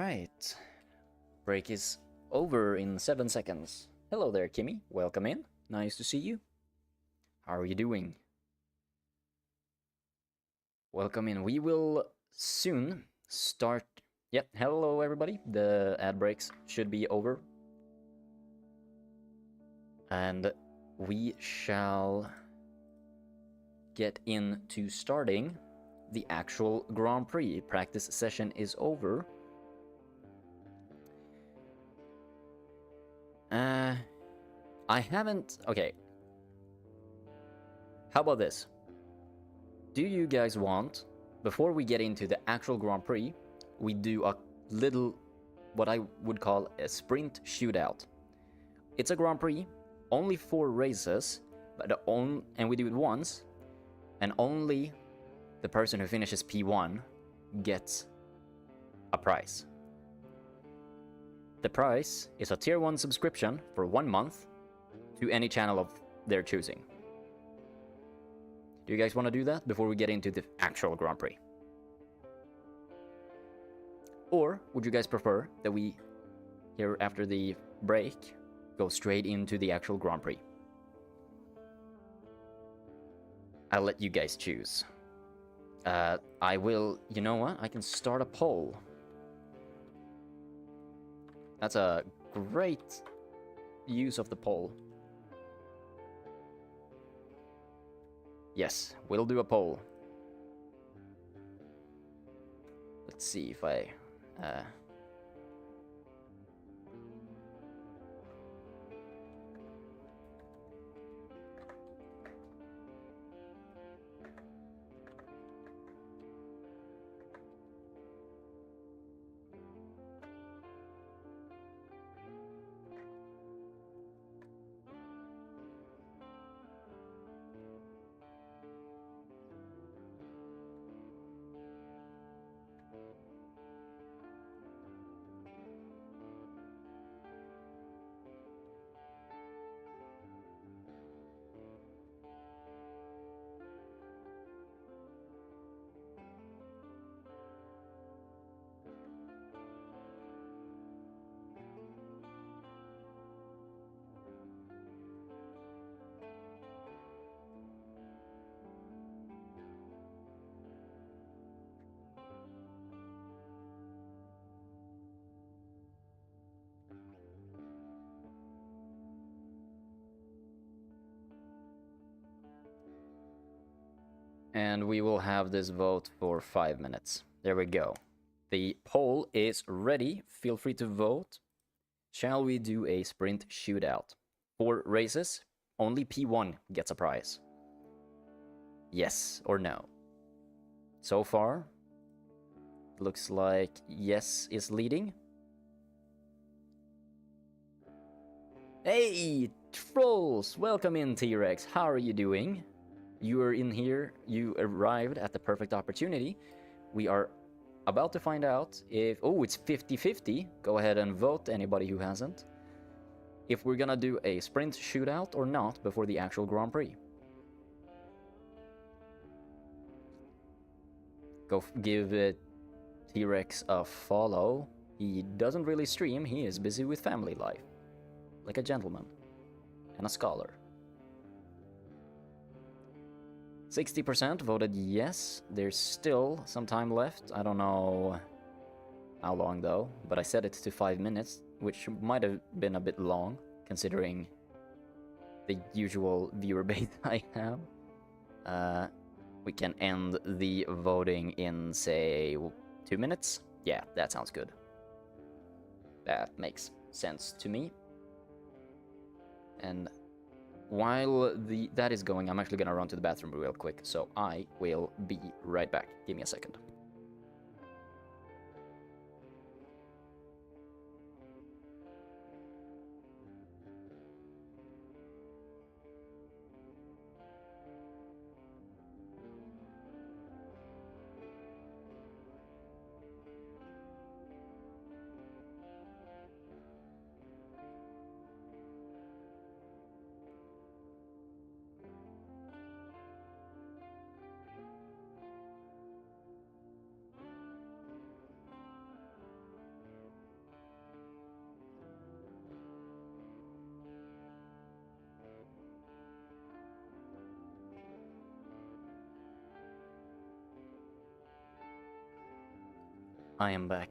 right. Break is over in 7 seconds. Hello there, Kimmy. Welcome in. Nice to see you. How are you doing? Welcome in. We will soon start. Yep, hello everybody. The ad breaks should be over. And we shall get into starting the actual Grand Prix. Practice session is over. I haven't... Okay. How about this? Do you guys want, before we get into the actual Grand Prix, we do a little, what I would call a sprint shootout. It's a Grand Prix, only 4 races, and we do it once, and only the person who finishes P1 gets a prize. The prize is a tier 1 subscription for 1 month to any channel of their choosing. Do you guys want to do that before we get into the actual Grand Prix? Or would you guys prefer that we, here after the break, go straight into the actual Grand Prix? I'll let you guys choose. I will, you know what? I can start a poll. That's a great use of the poll. Yes, we'll do a poll. Let's see if I... And we will have this vote for 5 minutes. There we go. The poll is ready. Feel free to vote. Shall we do a sprint shootout? 4 races, only P1 gets a prize. Yes or no? So far, looks like yes is leading. Hey, trolls! Welcome in, T-Rex. How are you doing? You are in here. You arrived at the perfect opportunity. We are about to find out if... Oh, it's 50-50. Go ahead and vote, anybody who hasn't. If we're gonna do a sprint shootout or not before the actual Grand Prix. Go give T-Rex a follow. He doesn't really stream. He is busy with family life. Like a gentleman. And a scholar. 60% voted yes. There's still some time left. I don't know how long though, but I set it to 5 minutes, which might have been a bit long considering the usual viewer base I have. We can end the voting in, say, 2 minutes. Yeah, that sounds good. That makes sense to me. And while that is going, I'm actually gonna run to the bathroom real quick, so I will be right back. Give me a second. I am back.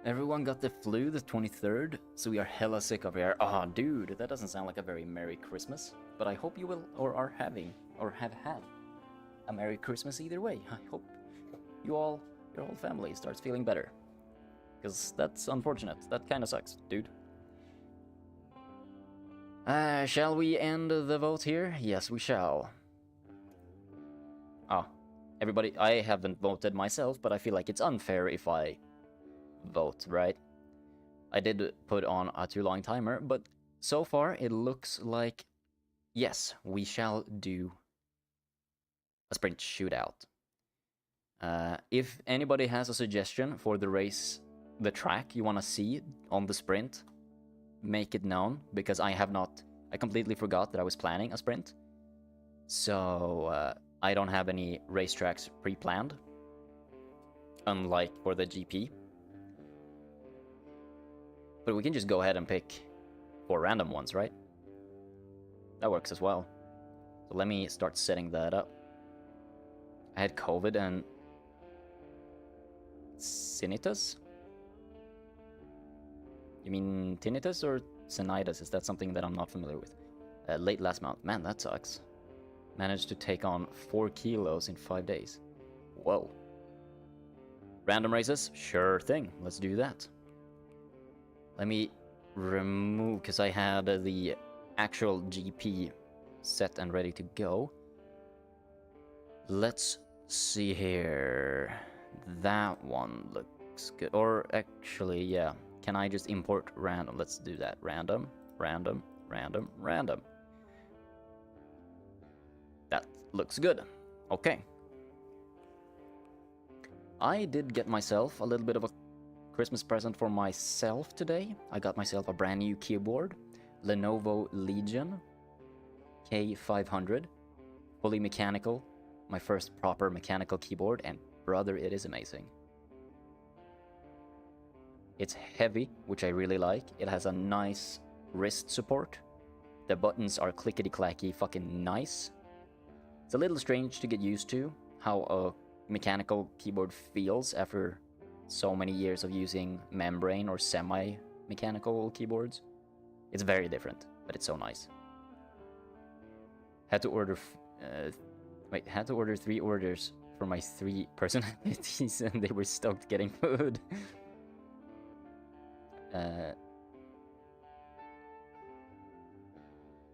Everyone got the flu the 23rd, so we are hella sick over here. Ah, dude, that doesn't sound like a very Merry Christmas. But I hope you will, or are having, or have had a Merry Christmas either way. I hope you all, your whole family starts feeling better. Because that's unfortunate. That kind of sucks, dude. Shall we end the vote here? Yes, we shall. Ah, everybody, I haven't voted myself, but I feel like it's unfair if I vote, right? I did put on a too long timer, but so far it looks like, yes, we shall do a sprint shootout. If anybody has a suggestion for the race, the track you want to see on the sprint, make it known, because I completely forgot that I was planning a sprint. So, I don't have any racetracks pre-planned, unlike for the GP. But we can just go ahead and pick 4 random ones, right? That works as well. So let me start setting that up. I had COVID and tinnitus? You mean tinnitus or tinnitus? Is that something that I'm not familiar with? Late last month. Man, that sucks. Managed to take on 4 kilos in 5 days. Whoa. Random races? Sure thing. Let's do that. Let me remove, because I had the actual GP set and ready to go. Let's see here. That one looks good. Or actually, yeah. Can I just import random? Let's do that. Random, random, random, random. That looks good. Okay. I did get myself a little bit of a Christmas present for myself today. I got myself a brand new keyboard. Lenovo Legion K500. Fully mechanical. My first proper mechanical keyboard, and brother, it is amazing. It's heavy, which I really like. It has a nice wrist support. The buttons are clickety-clacky fucking nice. It's a little strange to get used to how a mechanical keyboard feels after so many years of using membrane or semi-mechanical keyboards. It's very different, but it's so nice. Had to order 3 orders for my 3 personalities, and they were stoked getting food.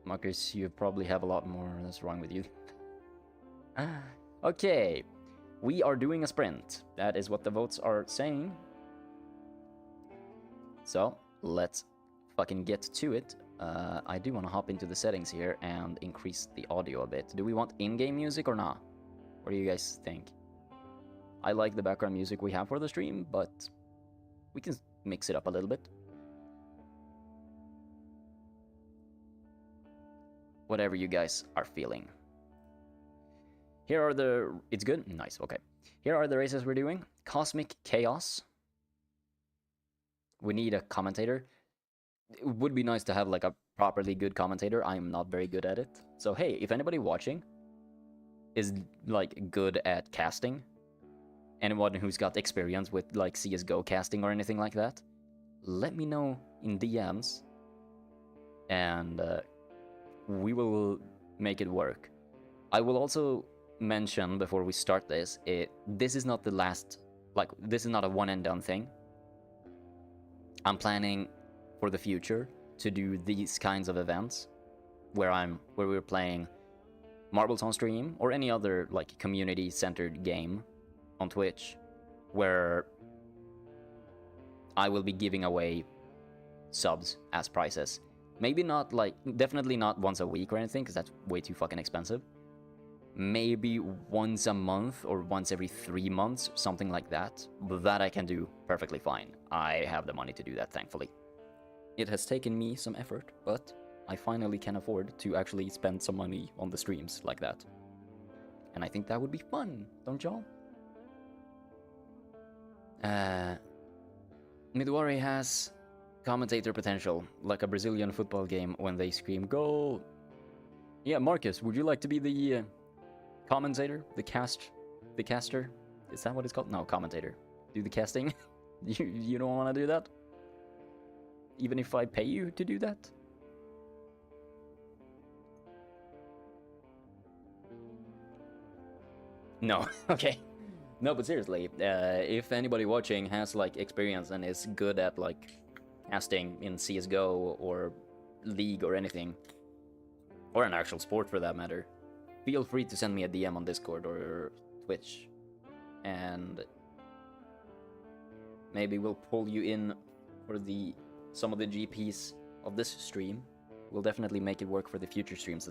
Marcus, you probably have a lot more that's wrong with you. Okay, we are doing a sprint. That is what the votes are saying. So, let's fucking get to it. I do want to hop into the settings here and increase the audio a bit. Do we want in-game music or not? What do you guys think? I like the background music we have for the stream, but we can mix it up a little bit. Whatever you guys are feeling. Here are the... It's good? Nice, okay. Here are the races we're doing. Cosmic Chaos. We need a commentator. It would be nice to have like a properly good commentator. I am not very good at it. So hey, if anybody watching is like good at casting, anyone who's got experience with like CSGO casting or anything like that, let me know in DMs, and we will make it work. I will also mention before we start this, this is not the last, like, this is not a one and done thing. I'm planning for the future to do these kinds of events where we're playing Marbles on stream or any other like community centered game on Twitch, where I will be giving away subs as prizes. Maybe not like, definitely not once a week or anything, because that's way too fucking expensive. Maybe once a month or once every 3 months, something like that. But that I can do perfectly fine. I have the money to do that, thankfully. It has taken me some effort, but I finally can afford to actually spend some money on the streams like that. And I think that would be fun, don't y'all? Midwari has commentator potential, like a Brazilian football game when they scream, "Goal!" Yeah, Marcus, would you like to be the commentator? The caster? Is that what it's called? No, commentator. Do the casting. You don't want to do that? Even if I pay you to do that? No, okay. No, but seriously, if anybody watching has like experience and is good at like casting in CSGO or League or anything, or an actual sport for that matter, feel free to send me a DM on Discord or Twitch, and maybe we'll pull you in for some of the GPs of this stream. We'll definitely make it work for the future streams,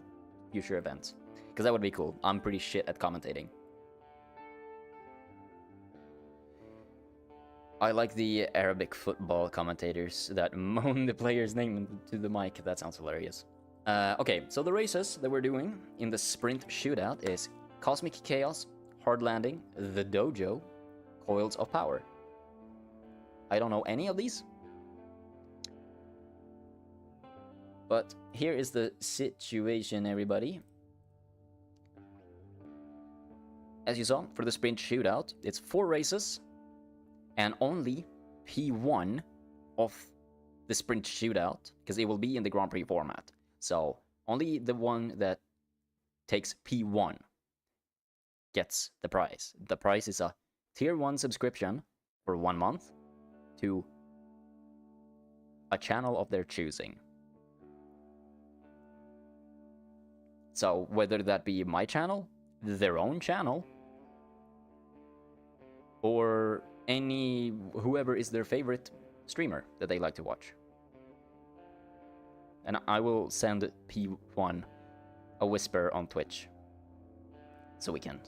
future events, because that would be cool. I'm pretty shit at commentating. I like the Arabic football commentators that moan the player's name to the mic. That sounds hilarious. Okay, so the races that we're doing in the sprint shootout is Cosmic Chaos, Hard Landing, The Dojo, Coils of Power. I don't know any of these. But here is the situation, everybody. As you saw, for the sprint shootout, it's 4 races. And only P1 of the sprint shootout, because it will be in the Grand Prix format. So only the one that takes P1 gets the prize. The prize is a tier 1 subscription for 1 month to a channel of their choosing. So whether that be my channel, their own channel, or whoever is their favorite streamer that they like to watch. And I will send P1 a whisper on Twitch so we can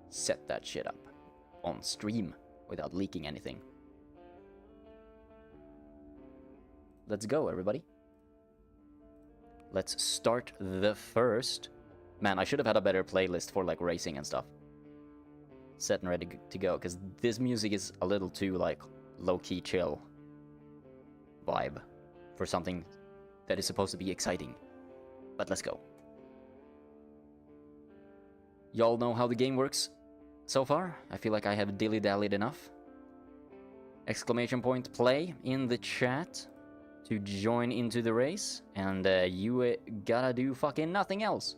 set that shit up on stream without leaking anything. Let's go, everybody. Let's start the first. Man, I should have had a better playlist for like racing and stuff. Set and ready to go, because this music is a little too like low-key chill vibe for something that is supposed to be exciting. But let's go. Y'all know how the game works so far? I feel like I have dilly-dallied enough. Exclamation point play in the chat to join into the race, and you gotta do fucking nothing else.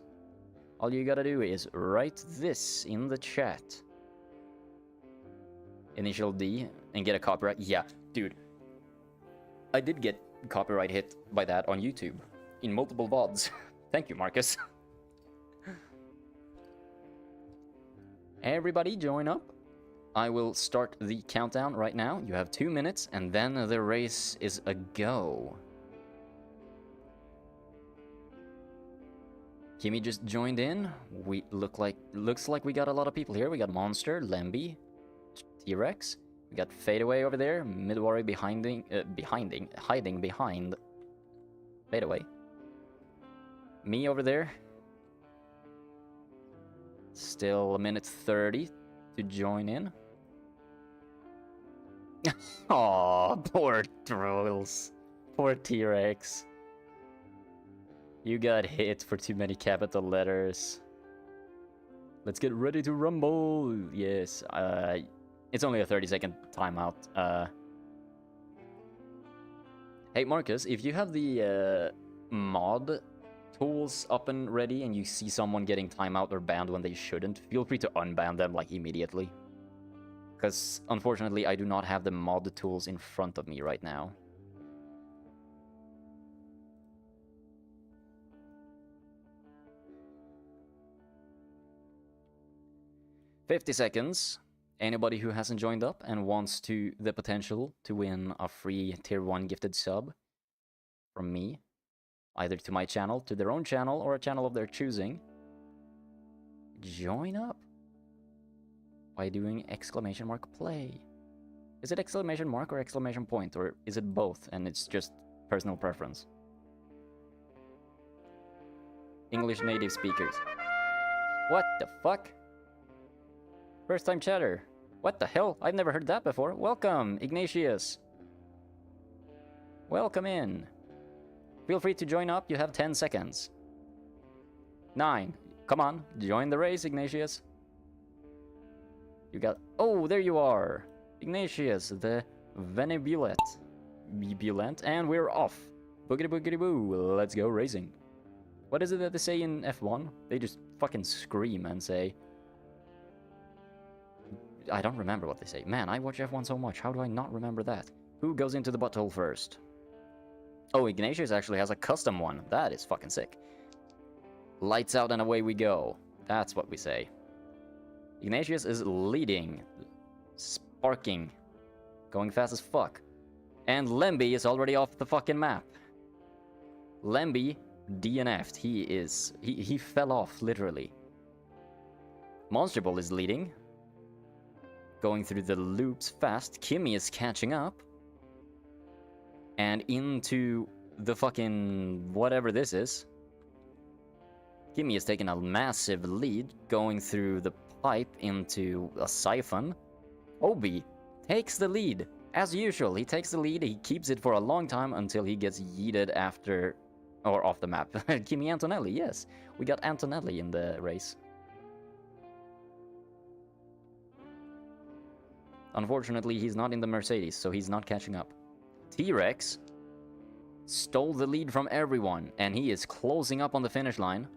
All you gotta do is write this in the chat. Initial D and get a copyright. Yeah, dude. I did get copyright hit by that on YouTube in multiple VODs. Thank you, Marcus. Everybody join up. I will start the countdown right now. You have 2 minutes and then the race is a go. Kimmy just joined in. Looks like we got a lot of people here. We got Monster, Lemby, T-Rex. We got Fadeaway over there. Midwari hiding behind Fadeaway. Me over there. Still a minute 30 to join in. Aw, poor trolls. Poor T-Rex. You got hit for too many capital letters. Let's get ready to rumble. Yes, it's only a 30-second timeout. Hey, Marcus, if you have the mod tools up and ready and you see someone getting timeout or banned when they shouldn't, feel free to unban them, like, immediately. Because, unfortunately, I do not have the mod tools in front of me right now. $50 seconds. Anybody who hasn't joined up and wants the potential to win a free tier 1 gifted sub from me, either to my channel, to their own channel, or a channel of their choosing, join up by doing exclamation mark play. Is it exclamation mark or exclamation point, or is it both and it's just personal preference? English native speakers. What the fuck? First time chatter. What the hell? I've never heard that before. Welcome, Ignatius. Welcome in. Feel free to join up. You have 10 seconds. 9. Come on, join the race, Ignatius. You got Oh, there you are! Ignatius, the Venebulet. And we're off. Boogity boogity boo, let's go racing. What is it that they say in F1? They just fucking scream and say... I don't remember what they say. Man, I watch F1 so much, how do I not remember that? Who goes into the butthole first? Oh, Ignatius actually has a custom one. That is fucking sick. Lights out and away we go. That's what we say. Ignatius is leading. Sparking. Going fast as fuck. And Lemby is already off the fucking map. Lemby DNF'd. He fell off, literally. Monster Ball is leading. Going through the loops fast. Kimmy is catching up. And into the fucking whatever this is. Kimmy is taking a massive lead. Going through the pipe into a siphon. Obi takes the lead. As usual, he takes the lead, he keeps it for a long time until he gets yeeted after... or off the map. Kimi Antonelli, yes. We got Antonelli in the race. Unfortunately, he's not in the Mercedes, so he's not catching up. T-Rex stole the lead from everyone, and he is closing up on the finish line.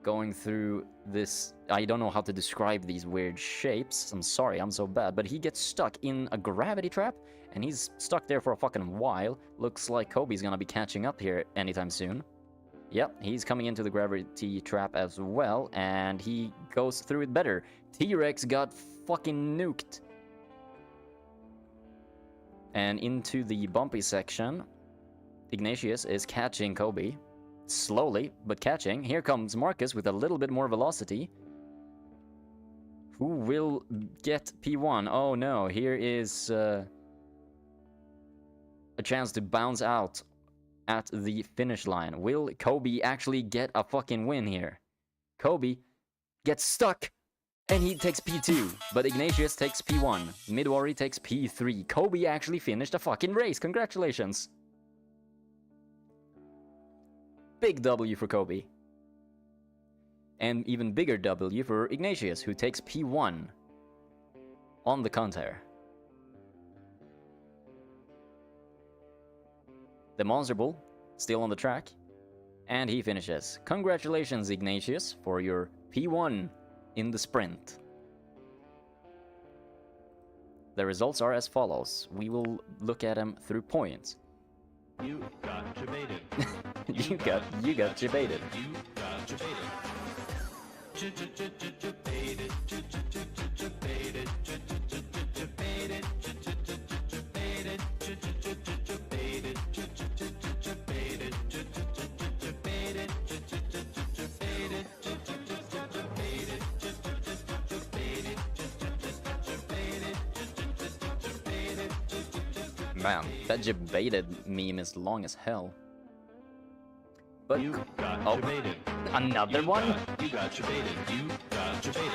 Going through this... I don't know how to describe these weird shapes. I'm sorry, I'm so bad. But he gets stuck in a gravity trap, and he's stuck there for a fucking while. Looks like Kobe's gonna be catching up here anytime soon. Yep, he's coming into the gravity trap as well, and he goes through it better. T-Rex got fucking nuked. And into the bumpy section, Ignatius is catching Kobe. Slowly, but catching. Here comes Marcus with a little bit more velocity. Who will get P1? Oh no, here is a chance to bounce out at the finish line. Will Kobe actually get a fucking win here? Kobe gets stuck, and he takes P2. But Ignatius takes P1. Midori takes P3. Kobe actually finished a fucking race. Congratulations. Big W for Kobe. And even bigger W for Ignatius, who takes P1 on the counter. The Monster Bull, still on the track, and he finishes. Congratulations, Ignatius, for your P1 in the sprint. The results are as follows. We will look at them through points. You got debated. you got debated. You got debated. Man, that debated meme is long as hell. But You got oh, debated. another one? You got debated. You got debated.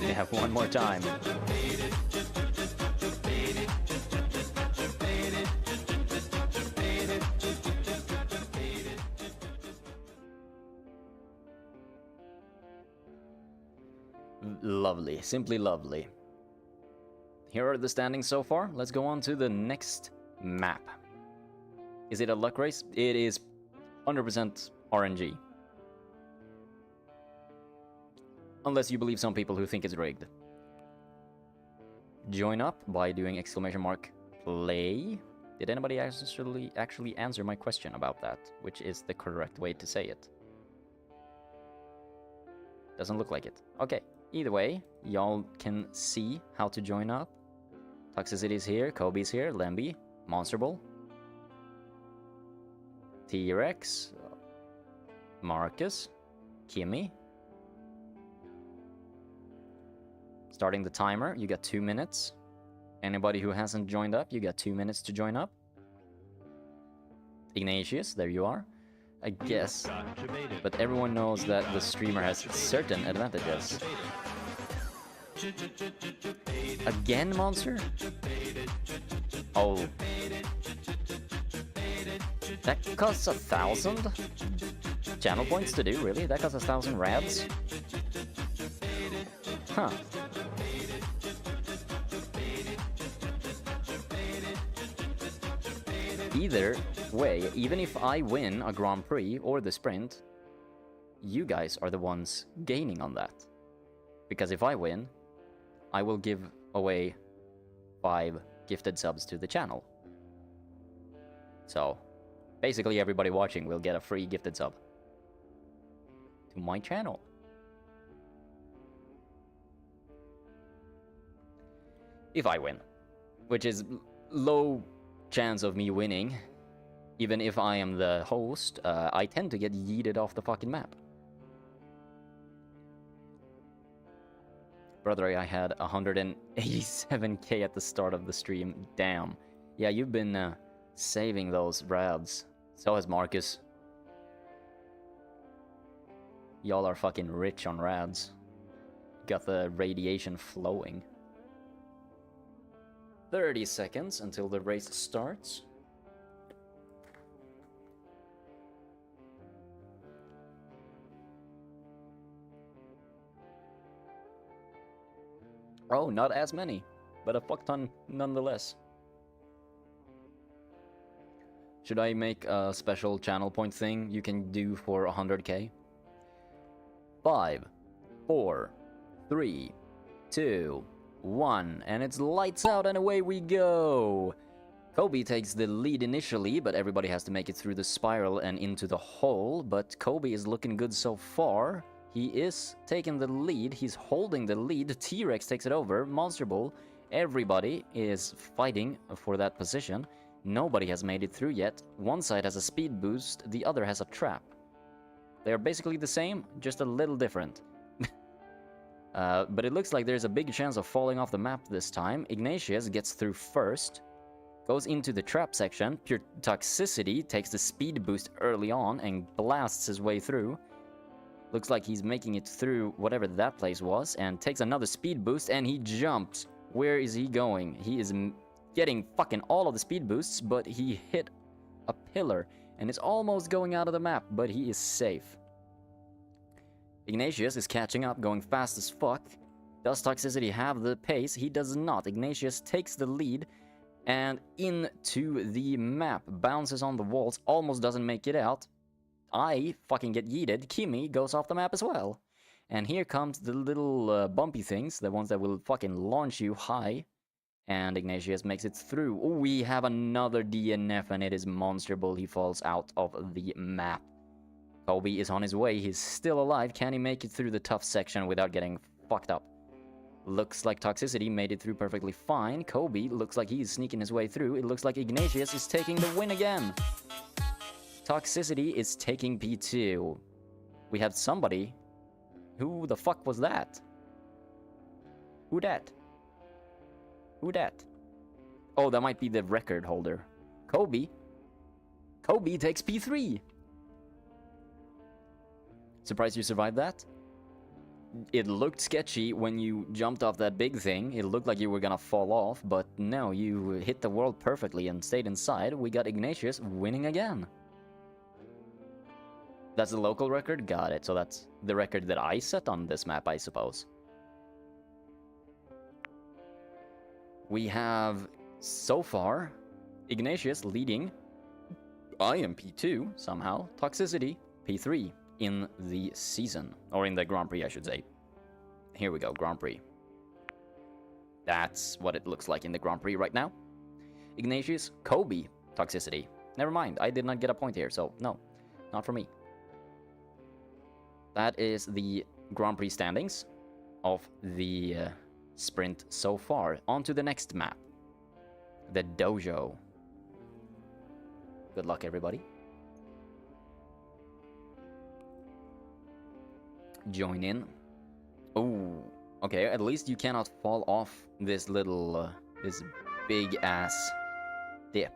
They have one more time. Lovely, simply lovely. Here are the standings so far. Let's go on to the next map. Is it a luck race? It is 100% RNG. Unless you believe some people who think it's rigged. Join up by doing !play. Did anybody actually answer my question about that? Which is the correct way to say it? Doesn't look like it. Okay. Either way, y'all can see how to join up. Toxicity's here, Kobe's here, Lemby, Monster Ball, T-Rex, Marcus, Kimmy. Starting the timer, you got 2 minutes. Anybody who hasn't joined up, you got 2 minutes to join up. Ignatius, there you are. I guess, but everyone knows that the streamer has certain advantages. Again, monster? Oh. That costs 1,000 channel points to do, really? That costs 1,000 rads? Huh. Either way, even if I win a Grand Prix or the sprint, you guys are the ones gaining on that. Because if I win, I will give away 5 gifted subs to the channel. So, basically everybody watching will get a free gifted sub to my channel. If I win, which is low chance of me winning. Even if I am the host, I tend to get yeeted off the fucking map. Brother, I had 187k at the start of the stream. Damn. Yeah, you've been saving those rads. So has Marcus. Y'all are fucking rich on rads. Got the radiation flowing. 30 seconds until the race starts. Oh, not as many, but a fuck ton nonetheless. Should I make a special channel point thing you can do for 100k? 5, 4, 3, 2, 1, and it's lights out and away we go! Kobe takes the lead initially, but everybody has to make it through the spiral and into the hole, but Kobe is looking good so far. He is taking the lead, he's holding the lead, T-Rex takes it over, Monster Bull, everybody is fighting for that position. Nobody has made it through yet. One side has a speed boost, the other has a trap. They are basically the same, just a little different. But it looks like there's a big chance of falling off the map this time. Ignatius gets through first, goes into the trap section. Pure Toxicity takes the speed boost early on and blasts his way through. Looks like he's making it through whatever that place was and takes another speed boost and he jumps. Where is he going? He is getting fucking all of the speed boosts, but he hit a pillar and is almost going out of the map, but he is safe. Ignatius is catching up, going fast as fuck. Does Toxicity have the pace? He does not. Ignatius takes the lead and into the map, bounces on the walls, almost doesn't make it out. I fucking get yeeted. Kimi goes off the map as well. And here comes the little bumpy things, the ones that will fucking launch you high. And Ignatius makes it through. Ooh, we have another DNF and it is Monster Bull. He falls out of the map. Kobe is on his way. He's still alive. Can he make it through the tough section without getting fucked up? Looks like Toxicity made it through perfectly fine. Kobe looks like he's sneaking his way through. It looks like Ignatius is taking the win again. Toxicity is taking P2. We have somebody. Who the fuck was that? Who that? Who that? Oh, that might be the record holder. Kobe. Kobe takes P3. Surprised you survived that? It looked sketchy when you jumped off that big thing. It looked like you were gonna fall off, but no, you hit the world perfectly and stayed inside. We got Ignatius winning again. That's the local record? Got it. So that's the record that I set on this map, I suppose. We have, so far, Ignatius leading. I am P2, somehow. Toxicity, P3 in the season. Or in the Grand Prix, I should say. Here we go, Grand Prix. That's what it looks like in the Grand Prix right now. Ignatius, Kobe, Toxicity. Never mind, I did not get a point here, so no, not for me. That is the Grand Prix standings of the sprint so far. On to the next map. The Dojo. Good luck, everybody. Join in. Oh, okay, at least you cannot fall off this little, this big-ass dip.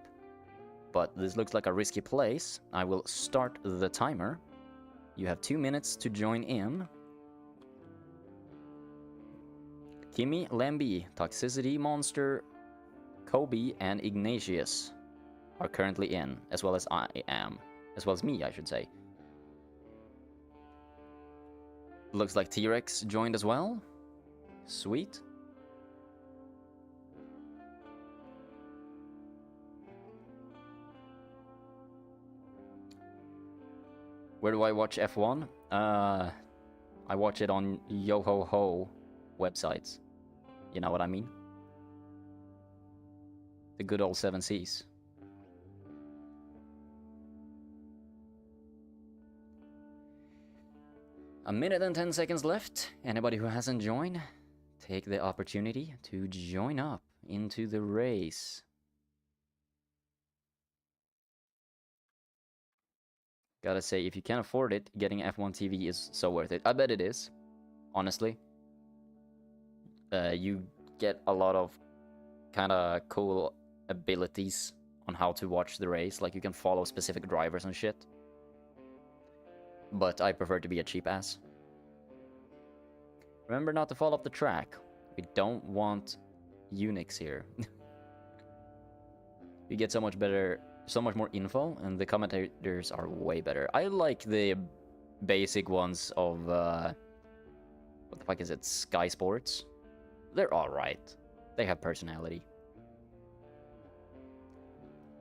But this looks like a risky place. I will start the timer. You have 2 minutes to join in. Kimi, Lemby, Toxicity Monster, Kobe, and Ignatius are currently in, as well as I am. As well as me, I should say. Looks like T-Rex joined as well. Sweet. Where do I watch F1? I watch it on Yo-Ho-Ho websites. You know what I mean? The good old 7 Seas. A minute and 10 seconds left. Anybody who hasn't joined, take the opportunity to join up into the race. Gotta say, if you can't afford it, getting F1 TV is so worth it. I bet it is, honestly. You get a lot of kind of cool abilities on how to watch the race. Like, you can follow specific drivers and shit. But I prefer to be a cheap ass. Remember not to fall off the track. We don't want Unix here. You get so much better, so much more info, and the commentators are way better. I like the basic ones of, what the fuck is it, Sky Sports? They're alright. They have personality.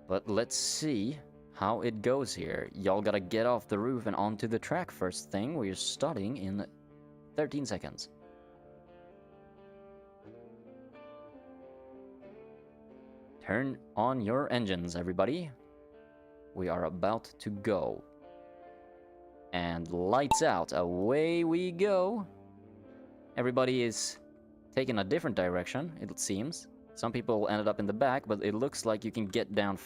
But let's see how it goes here. Y'all gotta get off the roof and onto the track first thing. We're starting in 13 seconds. Turn on your engines, everybody. We are about to go. And lights out. Away we go. Everybody is taking a different direction, it seems. Some people ended up in the back, but it looks like you can get down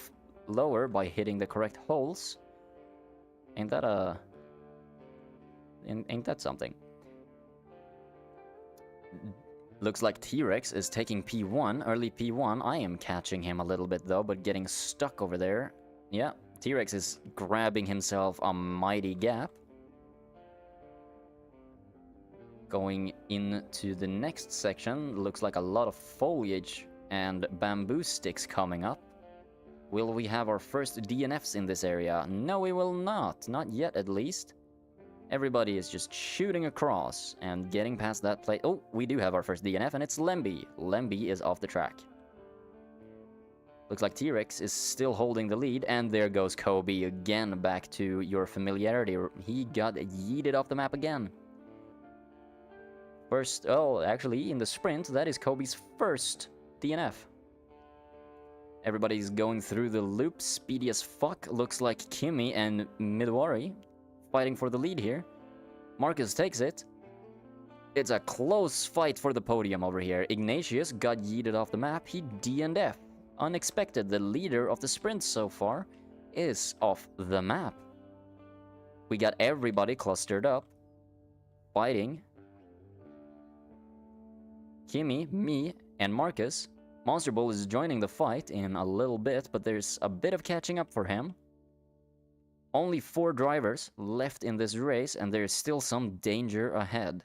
lower by hitting the correct holes. Ain't that something? Looks like T-Rex is taking P1, early P1. I am catching him a little bit though, but getting stuck over there. Yeah, T-Rex is grabbing himself a mighty gap. Going into the next section, looks like a lot of foliage and bamboo sticks coming up. Will we have our first DNFs in this area? No, we will not. Not yet, at least. Everybody is just shooting across and getting past that plate. Oh, we do have our first DNF, and it's Lemby. Lemby is off the track. Looks like T-Rex is still holding the lead, and there goes Kobe again, back to your familiarity. He got yeeted off the map again. First, oh, actually, in the sprint, that is Kobe's first DNF. Everybody's going through the loop, speedy as fuck. Looks like Kimi and Midwari fighting for the lead here. Marcus takes it. It's a close fight for the podium over here. Ignatius got yeeted off the map. He DNF. Unexpected. The leader of the sprint so far is off the map. We got everybody clustered up, fighting. Kimi, me, and Marcus. Monster Bull is joining the fight in a little bit, but there's a bit of catching up for him. Only 4 drivers left in this race, and there's still some danger ahead.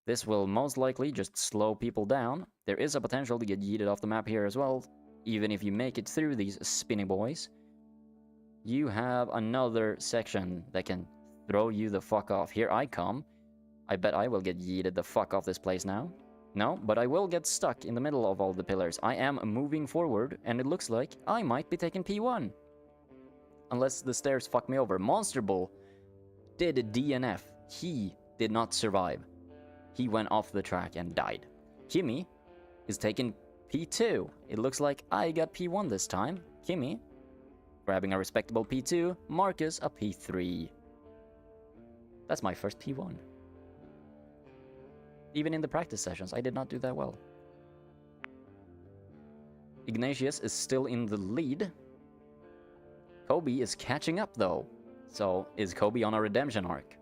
This will most likely just slow people down. There is a potential to get yeeted off the map here as well, even if you make it through these spinning boys. You have another section that can throw you the fuck off. Here I come. I bet I will get yeeted the fuck off this place now. No, but I will get stuck in the middle of all the pillars. I am moving forward, and it looks like I might be taking P1. Unless the stairs fuck me over. Monster Bull did a DNF. He did not survive. He went off the track and died. Kimi is taking P2. It looks like I got P1 this time. Kimi grabbing a respectable P2. Marcus a P3. That's my first P1. Even in the practice sessions, I did not do that well. Ignatius is still in the lead. Kobe is catching up though. So, is Kobe on a redemption arc?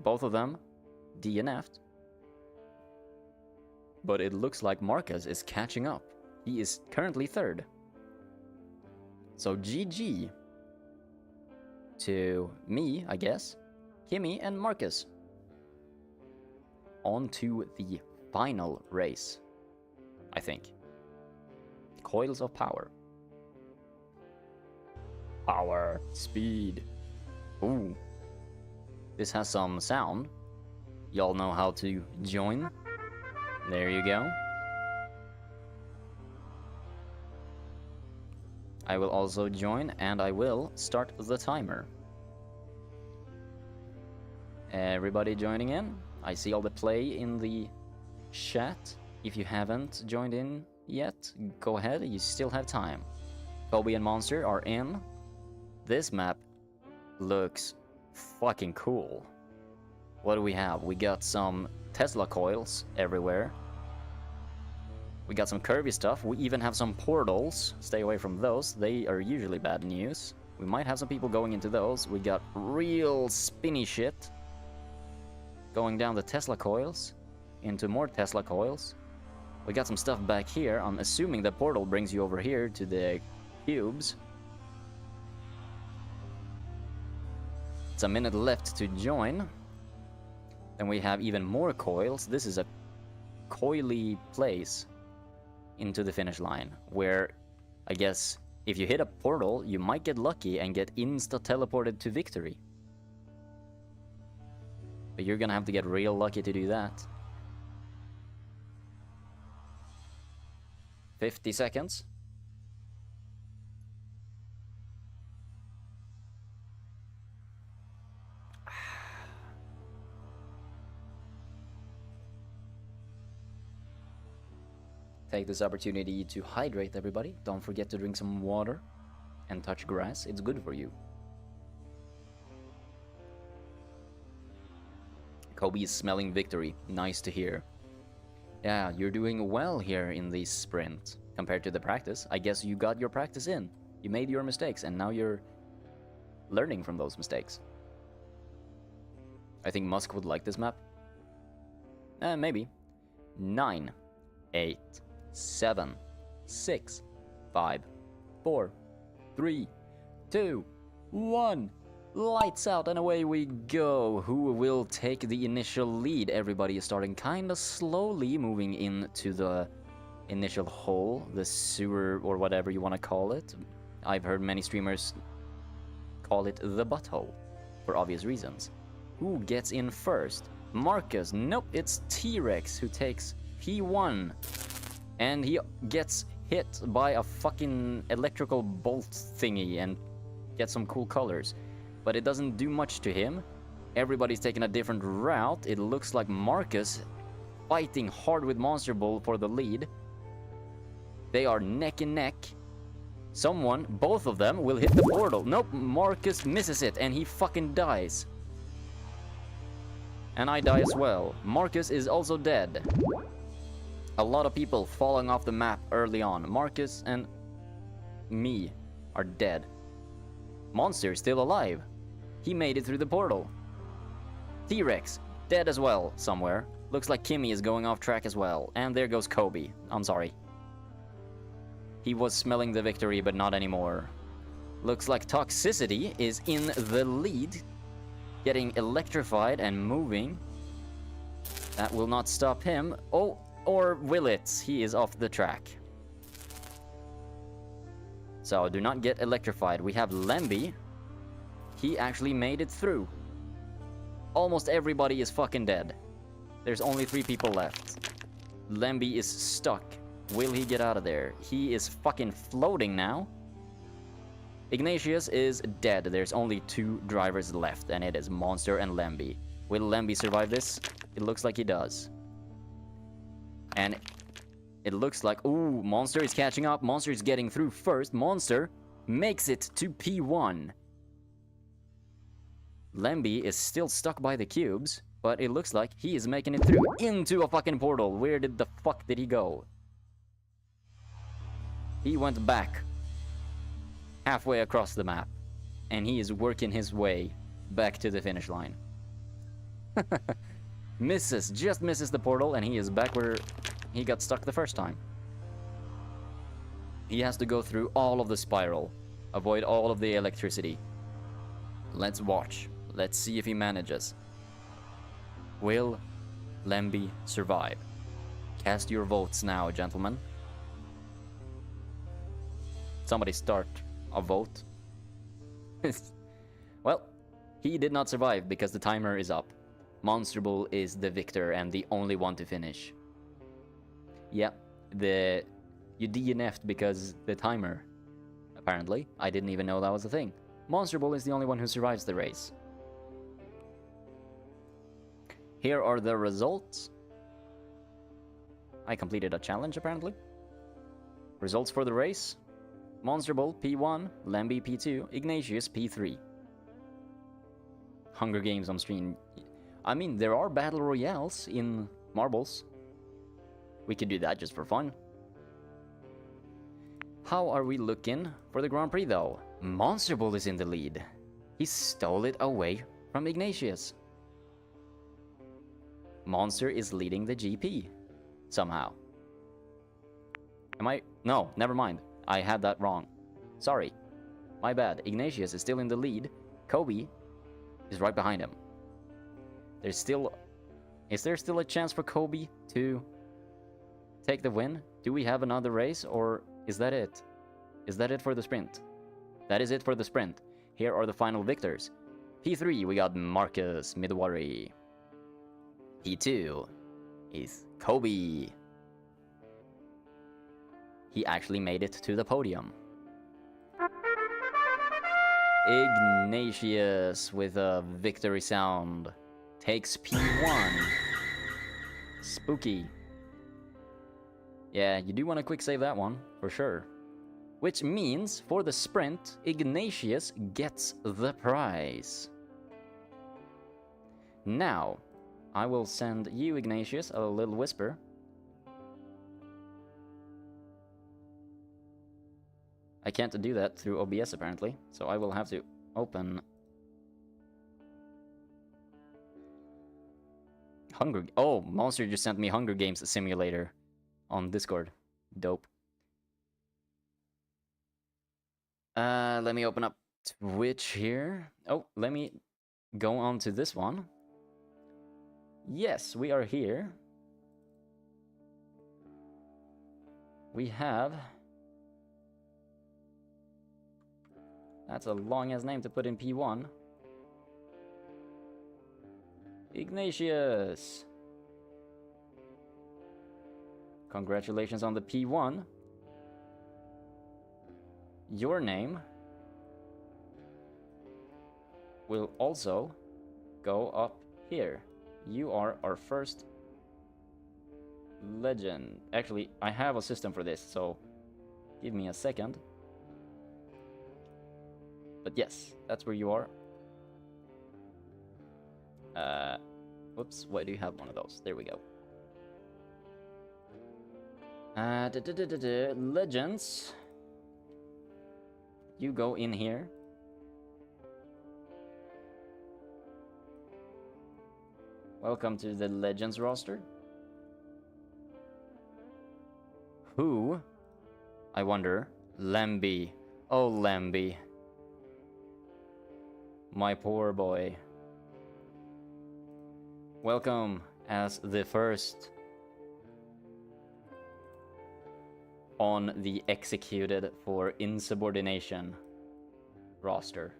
Both of them DNF'd. But it looks like Marcus is catching up. He is currently 3rd. So GG to me, I guess, Kimi and Marcus. On to the final race, I think. Coils of power. Power. Speed. Ooh. This has some sound. Y'all know how to join. There you go. I will also join, and I will start the timer. Everybody joining in. I see all the play in the chat. If you haven't joined in yet, go ahead, you still have time. Kobe and Monster are in. This map looks fucking cool. What do we have? We got some Tesla coils everywhere. We got some curvy stuff. We even have some portals. Stay away from those. They are usually bad news. We might have some people going into those. We got real spinny shit going down the Tesla coils into more Tesla coils. We got some stuff back here. I'm assuming the portal brings you over here to the cubes. It's a minute left to join. Then we have even more coils. This is a coily place into the finish line, where I guess if you hit a portal, you might get lucky and get insta-teleported to victory. But you're gonna have to get real lucky to do that. 50 seconds. Take this opportunity to hydrate everybody. Don't forget to drink some water and touch grass. It's good for you. Kobe is smelling victory. Nice to hear. Yeah, you're doing well here in the sprint compared to the practice. I guess you got your practice in. You made your mistakes and now you're learning from those mistakes. I think Musk would like this map. Maybe. 9, 8, 7, 6, 5, 4, 3, 2, 1. Lights out and away we go. Who will take the initial lead? Everybody is starting kinda slowly moving into the initial hole, the sewer or whatever you want to call it. I've heard many streamers call it the butthole for obvious reasons. Who gets in first? Marcus. Nope, it's T-Rex who takes P1. And he gets hit by a fucking electrical bolt thingy and gets some cool colors. But it doesn't do much to him. Everybody's taking a different route. It looks like Marcus fighting hard with Monster Bull for the lead. They are neck and neck. Someone, both of them, will hit the portal. Nope, Marcus misses it and he fucking dies. And I die as well. Marcus is also dead. A lot of people falling off the map early on. Marcus and me are dead. Monster is still alive. He made it through the portal. T-Rex, dead as well somewhere. Looks like Kimmy is going off track as well. And there goes Kobe. I'm sorry. He was smelling the victory, but not anymore. Looks like Toxicity is in the lead. Getting electrified and moving. That will not stop him. Oh, or will it? He is off the track. So do not get electrified. We have Lemby. He actually made it through. Almost everybody is fucking dead. There's only 3 people left. Lemby is stuck. Will he get out of there? He is fucking floating now. Ignatius is dead. There's only 2 drivers left, and it is Monster and Lemby. Will Lemby survive this? It looks like he does. And it looks like... Ooh, Monster is catching up. Monster is getting through first. Monster makes it to P1. Lemby is still stuck by the cubes, but it looks like he is making it through into a fucking portal. Where did the fuck did he go? He went back halfway across the map, and he is working his way back to the finish line. Just misses the portal, and he is back where he got stuck the first time. He has to go through all of the spiral, avoid all of the electricity. Let's watch. Let's see if he manages. Will Lemby survive? Cast your votes now, gentlemen. Somebody start a vote. Well, he did not survive because the timer is up. Monster Bull is the victor and the only one to finish. Yeah, you DNF'd because the timer. Apparently, I didn't even know that was a thing. Monster Bull is the only one who survives the race. Here are the results. I completed a challenge, apparently. Results for the race. Monster Bull, P1. Lemby, P2. Ignatius, P3. Hunger Games on stream. I mean, there are battle royales in Marbles. We could do that just for fun. How are we looking for the Grand Prix, though? Monster Bull is in the lead. He stole it away from Ignatius. Monster is leading the GP. Somehow. No, never mind. I had that wrong. Sorry. My bad. Ignatius is still in the lead. Kobe is right behind him. Is there still a chance for Kobe to take the win? Do we have another race, or is that it? Is that it for the sprint? That is it for the sprint. Here are the final victors. P3, we got Marcus Midwari. P2 is Kobe. He actually made it to the podium. Ignatius with a victory sound takes P1. Spooky. Yeah, you do want to quick save that one, for sure. Which means, for the sprint, Ignatius gets the prize. Now, I will send you, Ignatius, a little whisper. I can't do that through OBS, apparently, so I will have to open Oh, Monster just sent me Hunger Games Simulator on Discord. Dope. Let me open up Twitch here. Oh, let me go on to this one. Yes, we are here. We have... That's a long-ass name to put in P1. Ignatius! Congratulations on the P1. Your name will also go up here. You are our first legend. Actually, I have a system for this, so give me a second. But yes, that's where you are. Whoops, why do you have one of those? There we go. Legends. You go in here. Welcome to the Legends roster. Who? I wonder. Lemby. Oh, Lemby. My poor boy. Welcome as the first on the executed for insubordination roster.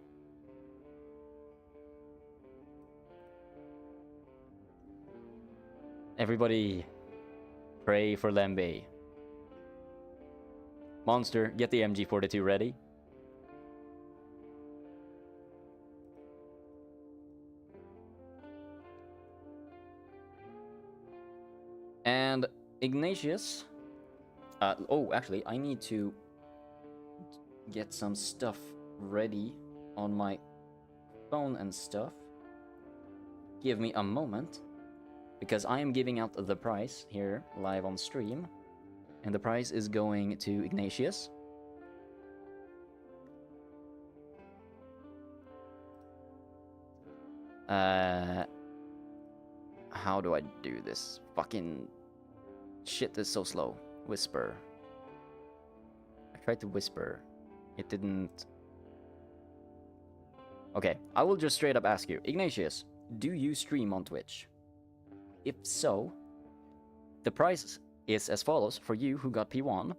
Everybody pray for Lembe. Monster, get the MG42 ready. And Ignatius. Oh, actually, I need to get some stuff ready on my phone and stuff. Give me a moment, because I am giving out the prize here live on stream, and the prize is going to Ignatius. How do I do this? Fucking shit is so slow. Whisper. I tried to whisper. It didn't... Okay, I will just straight up ask you. Ignatius, do you stream on Twitch? If so, the prize is as follows. For you who got P1,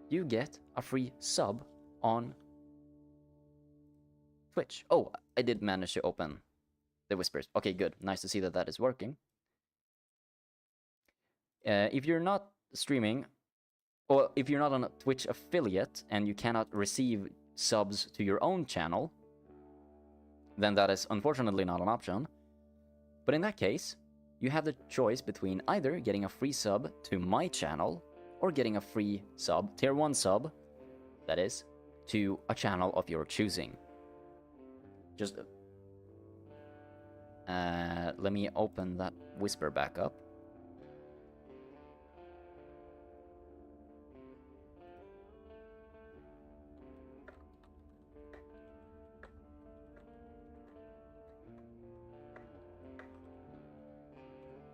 you get a free sub on Twitch. Oh, I did manage to open the whispers. Okay, good. Nice to see that that is working. If you're not streaming, or if you're not on a Twitch affiliate and you cannot receive subs to your own channel, then that is unfortunately not an option. But in that case, you have the choice between either getting a free sub to my channel or getting a free sub, tier 1 sub, that is, to a channel of your choosing. Just let me open that whisper back up.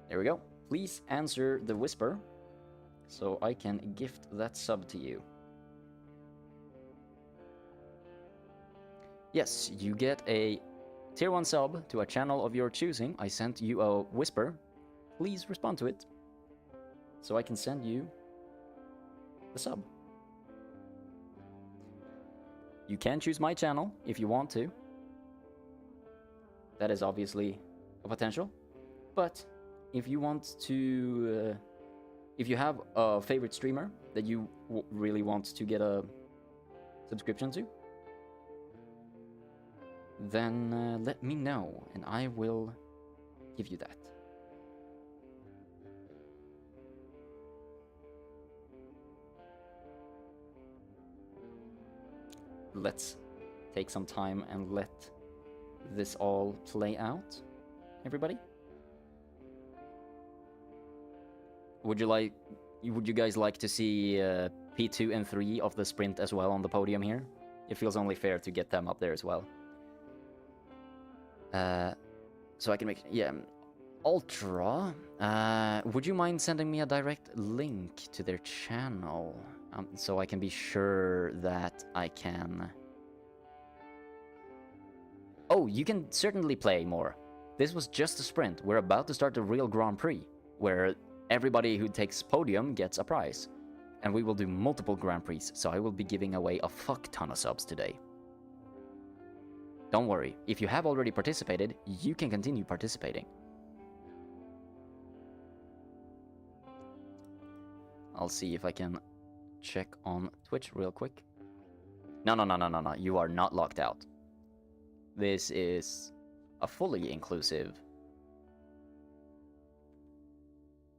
There we go. Please answer the whisper so I can gift that sub to you. Yes, you get a tier 1 sub to a channel of your choosing. I sent you a whisper. Please respond to it so I can send you the sub. You can choose my channel if you want to. That is obviously a potential. But if you want to, if you have a favorite streamer that you really want to get a subscription to, then let me know and I will give you that. Let's take some time and let this all play out, everybody. Would you guys like to see P2 and 3 of the sprint as well on the podium here? It feels only fair to get them up there as well. So I can make, yeah, Ultra. Would you mind sending me a direct link to their channel so I can be sure that I can... Oh, you can certainly play more. This was just a sprint. We're about to start the real Grand Prix, where everybody who takes podium gets a prize. And we will do multiple Grand Prix, so I will be giving away a fuck ton of subs today. Don't worry, if you have already participated, you can continue participating. I'll see if I can check on Twitch real quick. No, you are not locked out. This is a fully inclusive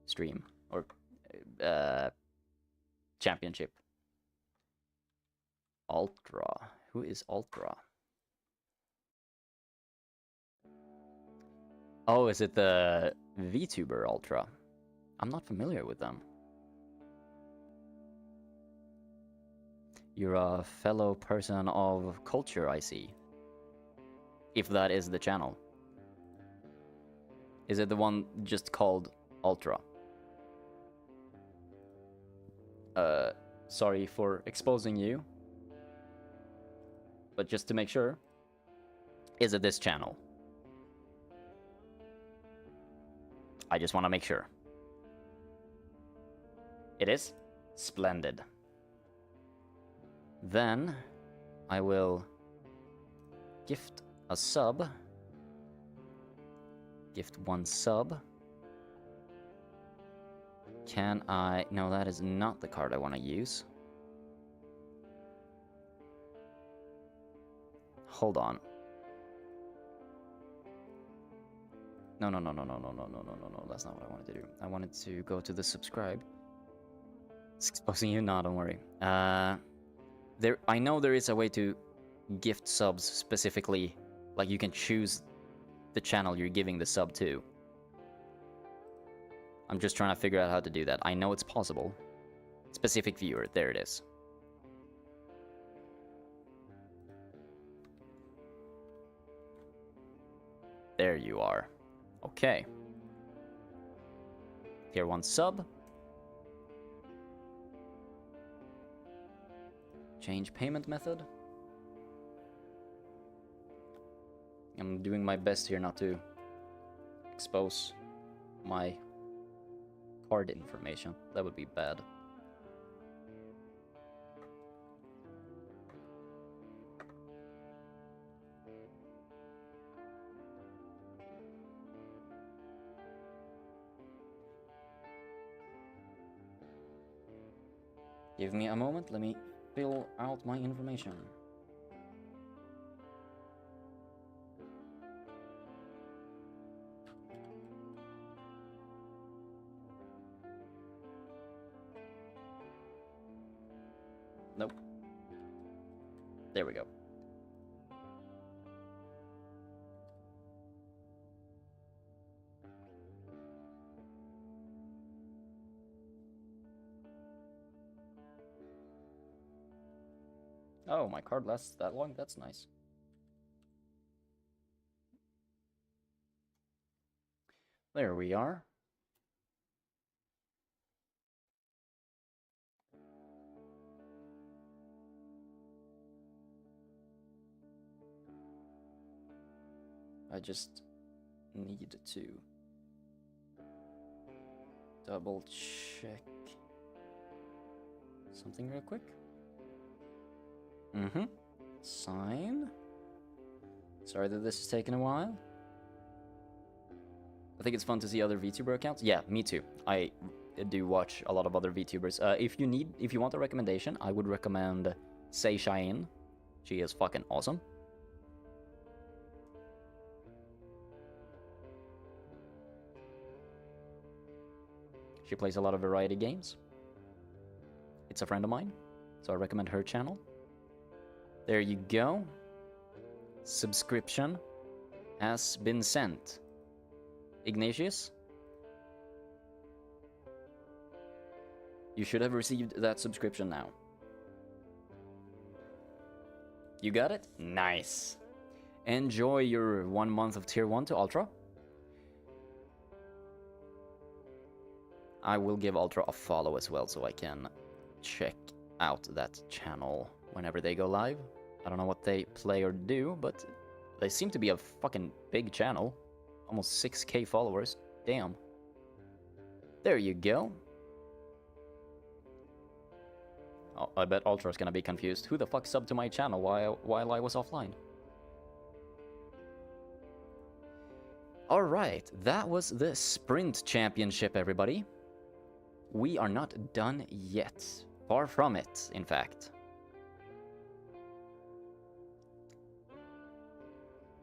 stream, or championship. Ultra. Who is Ultra? Oh, is it the VTuber Ultra? I'm not familiar with them. You're a fellow person of culture, I see. If that is the channel. Is it the one just called Ultra? Sorry for exposing you. But just to make sure, is it this channel? I just want to make sure. It is? Splendid. Then I will gift a sub. Gift 1 sub. Can I... No, that is not the card I want to use. Hold on. No, that's not what I wanted to do. I wanted to go to the subscribe. It's exposing you? No, don't worry. I know there is a way to gift subs specifically. Like, you can choose the channel you're giving the sub to. I'm just trying to figure out how to do that. I know it's possible. Specific viewer, there it is. There you are. Okay. Tier 1 sub. Change payment method. I'm doing my best here not to expose my card information. That would be bad. Give me a moment, let me fill out my information. Nope. There we go. Oh, my card lasts that long? That's nice. There we are. I just need to double check something real quick. Sign. Sorry that this is taking a while. I think it's fun to see other VTuber accounts. Yeah, me too. I do watch a lot of other VTubers. If you want a recommendation, I would recommend Say Cheyenne. She is fucking awesome. She plays a lot of variety games. It's a friend of mine, so I recommend her channel. There you go. Subscription has been sent. Ignatius? You should have received that subscription now. You got it? Nice. Enjoy your 1 month of Tier 1 to Ultra. I will give Ultra a follow as well so I can check out that channel whenever they go live. I don't know what they play or do, but they seem to be a fucking big channel. Almost 6K followers. Damn. There you go. Oh, I bet Ultra's gonna be confused. Who the fuck subbed to my channel while I was offline? Alright, that was the Sprint Championship, everybody. We are not done yet. Far from it, in fact.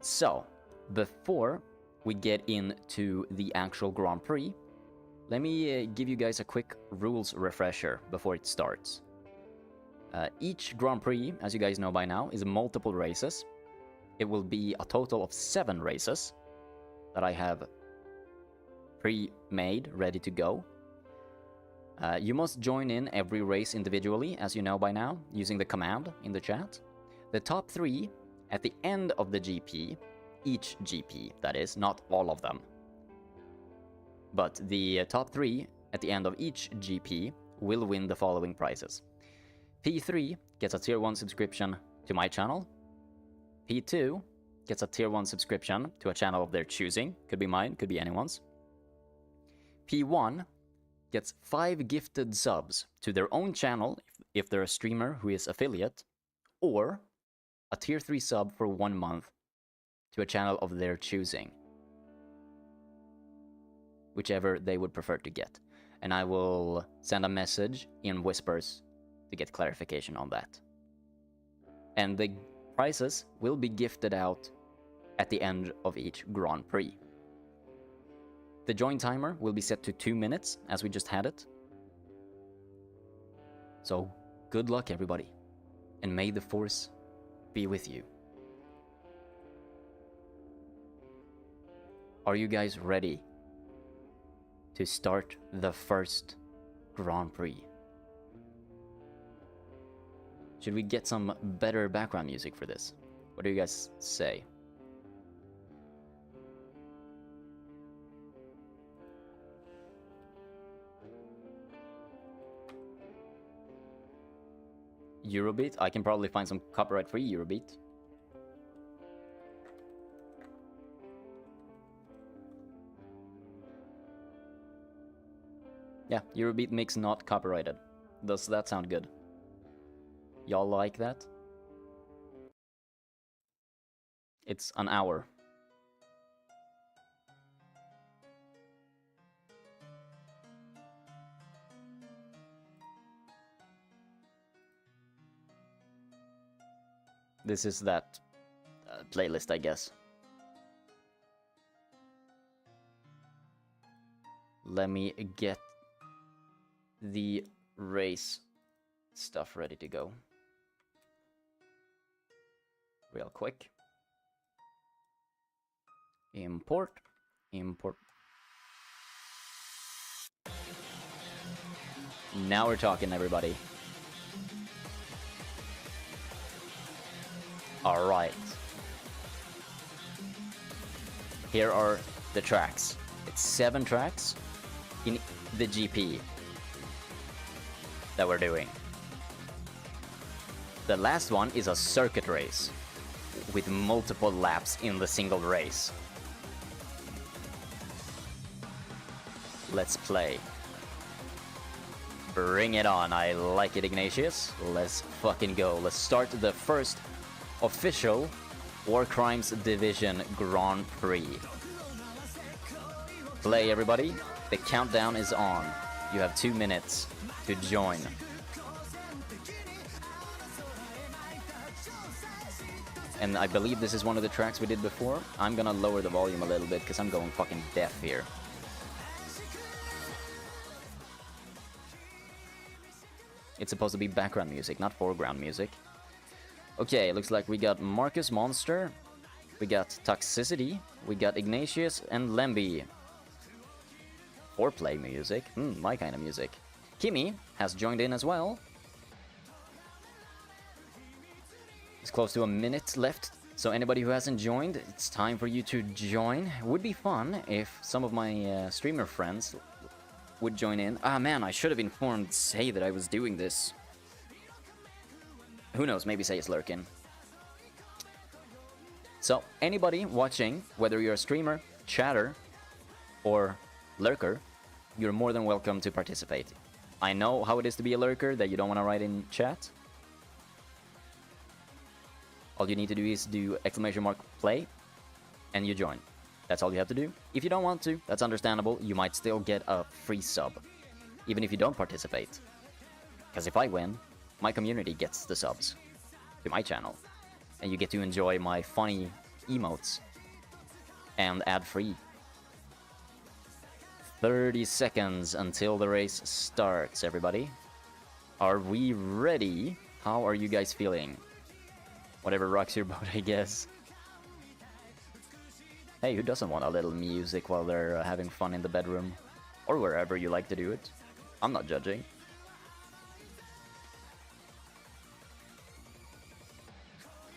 So, before we get into the actual Grand Prix, let me give you guys a quick rules refresher before it starts. Each Grand Prix, as you guys know by now, is multiple races. It will be a total of 7 races that I have pre-made, ready to go. You must join in every race individually, as you know by now, using the command in the chat. The top 3 at the end of the GP, each GP, that is, not all of them. But the top 3 at the end of each GP will win the following prizes. P3 gets a Tier 1 subscription to my channel. P2 gets a Tier 1 subscription to a channel of their choosing. Could be mine, could be anyone's. P1 gets 5 gifted subs to their own channel if they're a streamer who is affiliate, or a Tier 3 sub for 1 month to a channel of their choosing. Whichever they would prefer to get. And I will send a message in whispers to get clarification on that. And the prizes will be gifted out at the end of each Grand Prix. The join timer will be set to 2 minutes, as we just had it. So, good luck everybody, and may the Force be with you. Are you guys ready to start the first Grand Prix? Should we get some better background music for this? What do you guys say? Eurobeat? I can probably find some copyright-free Eurobeat. Yeah, Eurobeat mix not copyrighted. Does that sound good? Y'all like that? It's an hour. This is that playlist, I guess. Let me get the race stuff ready to go. Real quick. Import. Import. Now we're talking, everybody. All right. Here are the tracks. It's 7 tracks in the GP that we're doing. The last one is a circuit race with multiple laps in the single race. Let's play. Bring it on. I like it, Ignatius. Let's fucking go. Let's start the first official War Crimes Division Grand Prix. Play, everybody. The countdown is on. You have 2 minutes to join. And I believe this is one of the tracks we did before. I'm gonna lower the volume a little bit because I'm going fucking deaf here. It's supposed to be background music, not foreground music. Okay, looks like we got Marcus Monster, we got Toxicity, we got Ignatius and Lemby. Foreplay music, my kind of music. Kimmy has joined in as well. It's close to a minute left, so anybody who hasn't joined, it's time for you to join. It would be fun if some of my streamer friends would join in. Ah man, I should have informed Say that I was doing this. Who knows, maybe Say is lurking. So, anybody watching, whether you're a streamer, chatter, or lurker, you're more than welcome to participate. I know how it is to be a lurker, that you don't want to write in chat. All you need to do is do !play, and you join. That's all you have to do. If you don't want to, that's understandable. You might still get a free sub, even if you don't participate. Because if I win, my community gets the subs to my channel. And you get to enjoy my funny emotes and ad-free. 30 seconds until the race starts, everybody. Are we ready? How are you guys feeling? Whatever rocks your boat, I guess. Hey, who doesn't want a little music while they're having fun in the bedroom? Or wherever you like to do it. I'm not judging.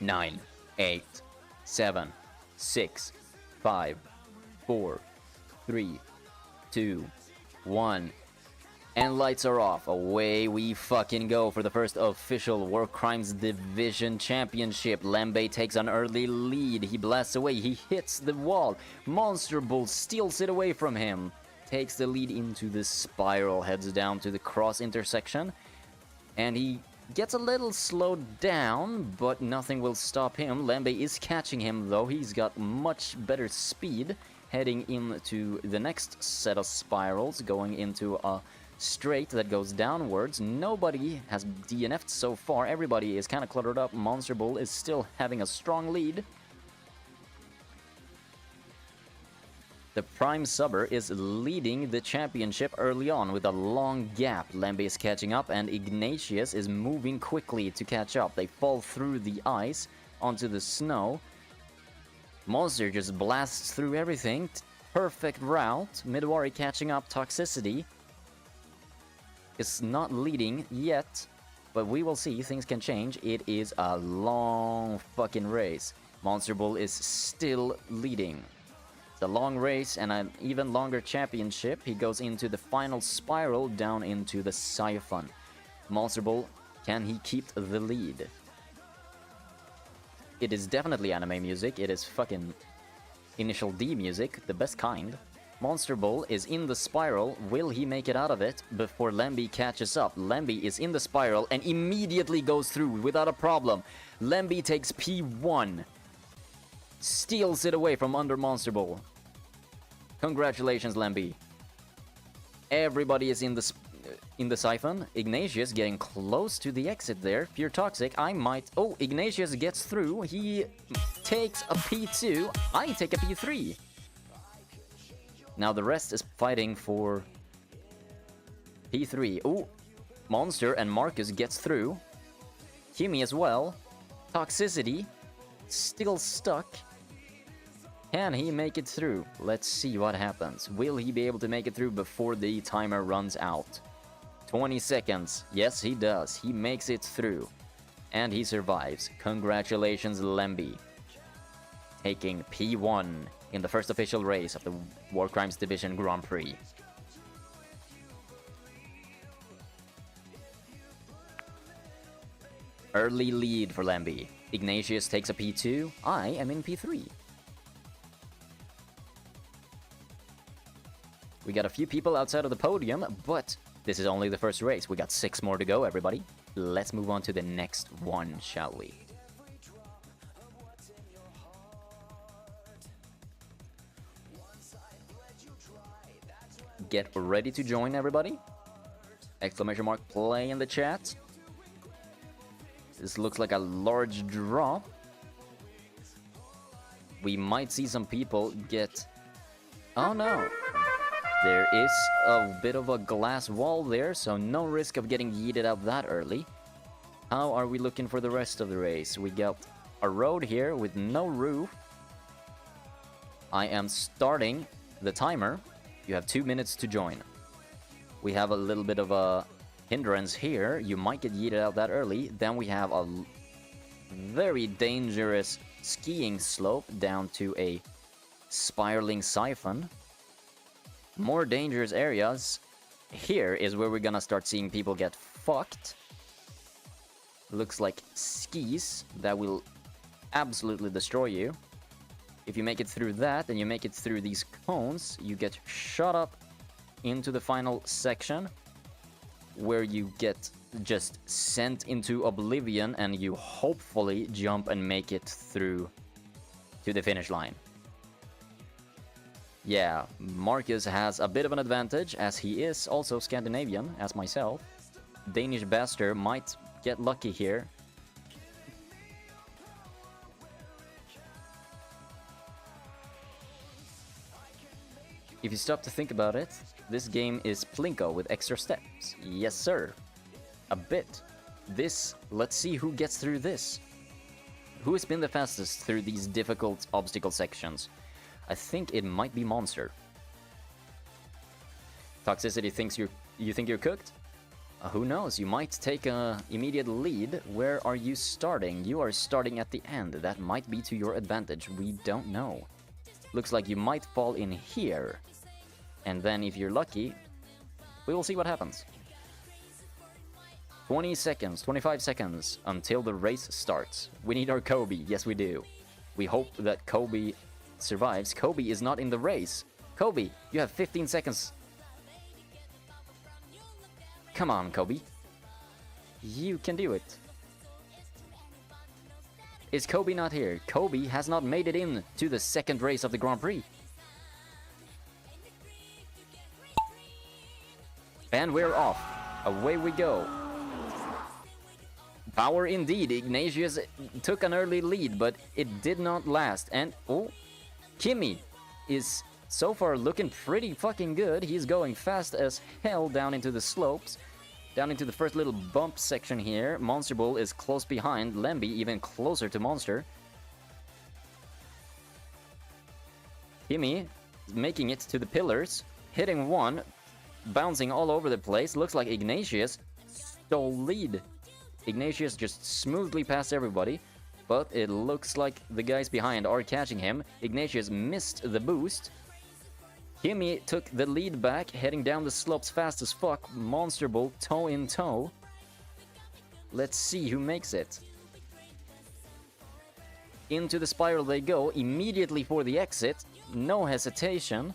Nine, 8, 7, 6, 5, 4, 3, 2, 1. And lights are off. Away we fucking go for the first official War Crimes Division Championship. Lembe takes an early lead. He blasts away. He hits the wall. Monster Bull steals it away from him. Takes the lead into the spiral. Heads down to the cross intersection. And he gets a little slowed down, but nothing will stop him. Lembe is catching him, though. He's got much better speed. Heading into the next set of spirals. Going into a straight that goes downwards. Nobody has DNF'd so far. Everybody is kind of cluttered up. Monster Bull is still having a strong lead. The Prime Subber is leading the championship early on with a long gap. Lembe is catching up and Ignatius is moving quickly to catch up. They fall through the ice onto the snow. Monster just blasts through everything. Perfect route. Midwari catching up. Toxicity is not leading yet, but we will see. Things can change. It is a long fucking race. Monster Bull is still leading. It's a long race and an even longer championship. He goes into the final spiral down into the siphon. Monster Bull, can he keep the lead? It is definitely anime music. It is fucking Initial D music, the best kind. Monster Ball is in the spiral. Will he make it out of it before Lemby catches up? Lemby is in the spiral and immediately goes through without a problem. Lemby takes P1. Steals it away from under Monster Ball. Congratulations, Lemby. Everybody is in the siphon. Ignatius getting close to the exit there. Pure Toxic. I might... Oh, Ignatius gets through. He takes a P2. I take a P3. Now the rest is fighting for P3. Oh, Monster and Marcus gets through. Kimmy as well. Toxicity. Still stuck. Can he make it through? Let's see what happens. Will he be able to make it through before the timer runs out? 20 seconds. Yes, he does. He makes it through. And he survives. Congratulations, Lemby. Taking P1 in the first official race of the War Crimes Division Grand Prix. Early lead for Lemby. Ignatius takes a P2. I am in P3. We got a few people outside of the podium, but this is only the first race. We got 6 more to go, everybody. Let's move on to the next one, shall we? Get ready to join, everybody. Exclamation mark play in the chat. This looks like a large draw. We might see some people get... Oh no! There is a bit of a glass wall there, so no risk of getting yeeted out that early. How are we looking for the rest of the race? We got a road here with no roof. I am starting the timer. You have 2 minutes to join. We have a little bit of a hindrance here. You might get yeeted out that early. Then we have a very dangerous skiing slope down to a spiraling siphon. More dangerous areas. Here is where we're gonna start seeing people get fucked. Looks like skis that will absolutely destroy you. If you make it through that and you make it through these cones, you get shot up into the final section where you get just sent into oblivion and you hopefully jump and make it through to the finish line. Yeah, Marcus has a bit of an advantage as he is also Scandinavian as myself. Danish Bastard might get lucky here. If you stop to think about it, this game is Plinko with extra steps. Yes, sir. A bit. This, let's see who gets through this. Who has been the fastest through these difficult obstacle sections? I think it might be Monster. Toxicity thinks you think you're cooked? Who knows? You might take a immediate lead. Where are you starting? You are starting at the end. That might be to your advantage. We don't know. Looks like you might fall in here. And then if you're lucky, we will see what happens. 20 seconds, 25 seconds until the race starts. We need our Kobe. Yes, we do. We hope that Kobe survives. Kobe is not in the race. Kobe, you have 15 seconds. Come on, Kobe. You can do it. Is Kobe not here? Kobe has not made it in to the second race of the Grand Prix. And we're off. Away we go. Power indeed. Ignatius took an early lead, but it did not last. And, oh, Kimmy is so far looking pretty fucking good. He's going fast as hell down into the slopes. Down into the first little bump section here. Monster Bull is close behind. Lemby even closer to Monster. Kimmy is making it to the pillars. Hitting one. Bouncing all over the place. Looks like Ignatius stole lead. Ignatius just smoothly passed everybody. But it looks like the guys behind are catching him. Ignatius missed the boost. Kimmy took the lead back, heading down the slopes fast as fuck. Monster Bull toe in toe. Let's see who makes it. Into the spiral they go, immediately for the exit. No hesitation.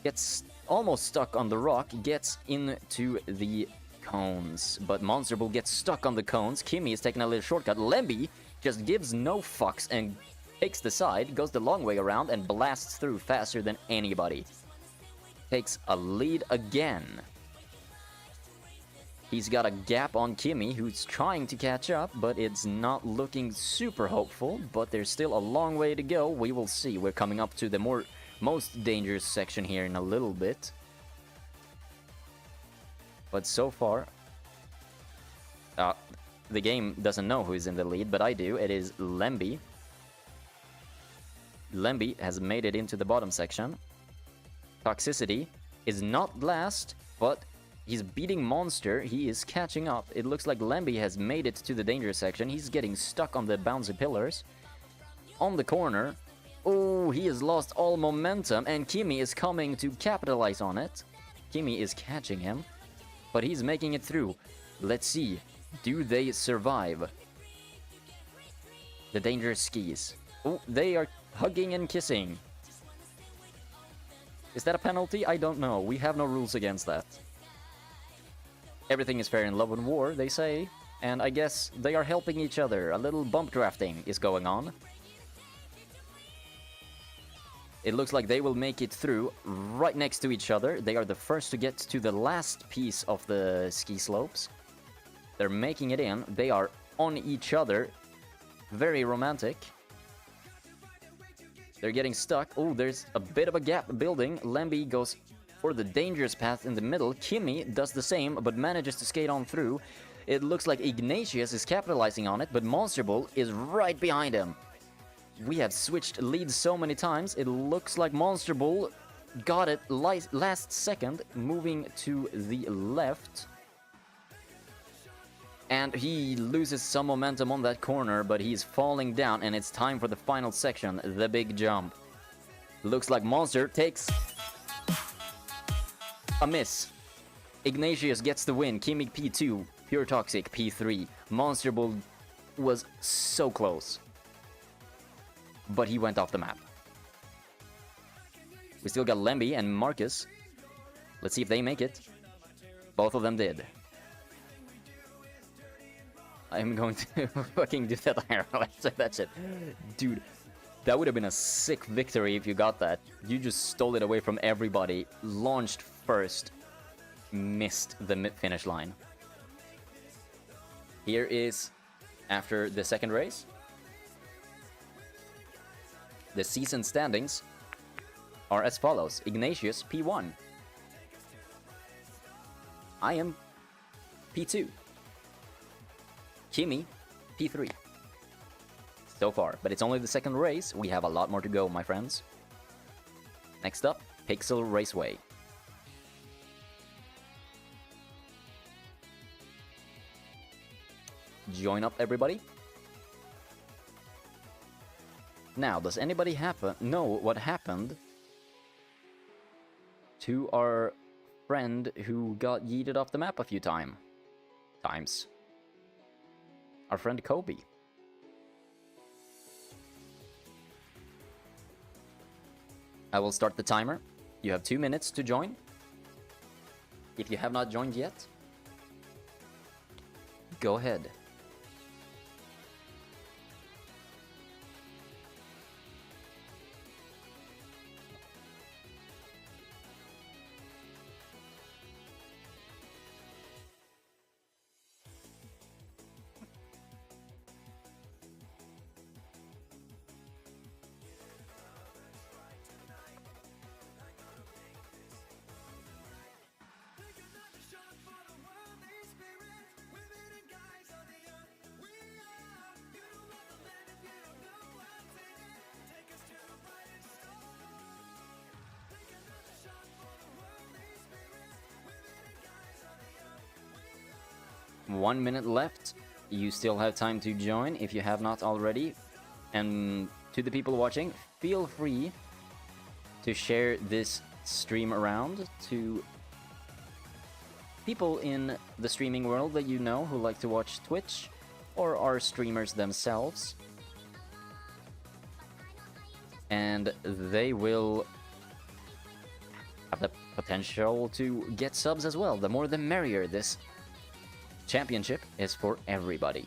gets almost stuck on the rock, gets into the cones. But Monster Bull gets stuck on the cones. Kimmy is taking a little shortcut. Lemby just gives no fucks and takes the side, goes the long way around, and blasts through faster than anybody. Takes a lead again. He's got a gap on Kimmy, who's trying to catch up, but it's not looking super hopeful. But there's still a long way to go. We will see. We're coming up to the most dangerous section here in a little bit. But so far, the game doesn't know who's in the lead, but I do. It is Lemby. Lemby has made it into the bottom section. Toxicity is not last, but he's beating Monster. He is catching up. It looks like Lemby has made it to the dangerous section. He's getting stuck on the bouncy pillars. On the corner. Oh, he has lost all momentum, and Kimmy is coming to capitalize on it. Kimmy is catching him, but he's making it through. Let's see. Do they survive the dangerous skis? Oh, they are hugging and kissing. Is that a penalty? I don't know. We have no rules against that. Everything is fair in love and war, they say. And I guess they are helping each other. A little bump drafting is going on. It looks like they will make it through right next to each other. They are the first to get to the last piece of the ski slopes. They're making it in. They are on each other. Very romantic. They're getting stuck. Oh, there's a bit of a gap building. Lemby goes for the dangerous path in the middle. Kimmy does the same, but manages to skate on through. It looks like Ignatius is capitalizing on it, but Monster Bull is right behind him. We have switched leads so many times. It looks like Monster Bull got it last second, moving to the left. And he loses some momentum on that corner, but he's falling down, and it's time for the final section, the big jump. Looks like Monster takes a miss. Ignatius gets the win. Kimmy P2, Pure Toxic P3. Monster Bull was so close, but he went off the map. We still got Lemby and Marcus. Let's see if they make it. Both of them did. I'm going to fucking do that after that shit. Dude, that would have been a sick victory if you got that. You just stole it away from everybody. Launched first. Missed the finish line. Here is, after the second race, the season standings are as follows. Ignatius, P1. I am P2. Kimmy, P3. So far, but it's only the second race. We have a lot more to go, my friends. Next up, Pixel Raceway. Join up, everybody. Now, does anybody know what happened to our friend who got yeeted off the map a few times? Our friend Kobe. I will start the timer. You have 2 minutes to join. If you have not joined yet, go ahead. One minute left. You still have time to join if you have not already. And to the people watching, feel free to share this stream around to people in the streaming world that you know who like to watch Twitch or are streamers themselves. And they will potential to get subs as well. The more the merrier. This championship is for everybody.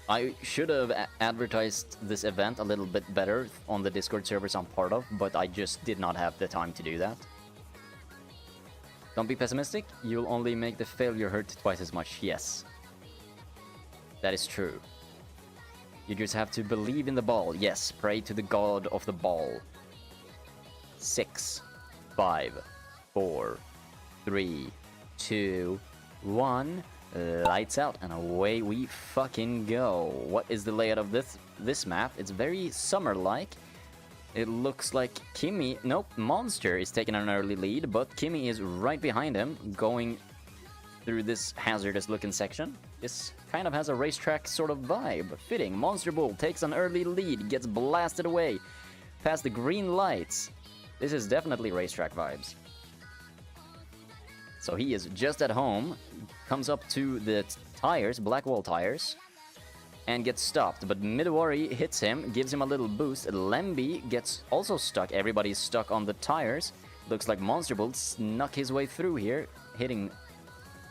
I should have advertised this event a little bit better on the Discord servers I'm part of, but I just did not have the time to do that. Don't be pessimistic, you'll only make the failure hurt twice as much. Yes. That is true. You just have to believe in the ball. Yes, pray to the god of the ball. 6, 5, 4, 3, 2, 1. Lights out, and away we fucking go. What is the layout of this map? It's very summer-like. It looks like Kimmy... Nope, Monster is taking an early lead, but Kimmy is right behind him, going through this hazardous-looking section. This kind of has a racetrack sort of vibe. Fitting. Monster Bull takes an early lead, gets blasted away past the green lights. This is definitely racetrack vibes. So he is just at home, comes up to the tires, black wall tires, and gets stopped. But Midori hits him, gives him a little boost. Lemby gets also stuck. Everybody's stuck on the tires. Looks like Monster Bull snuck his way through here, hitting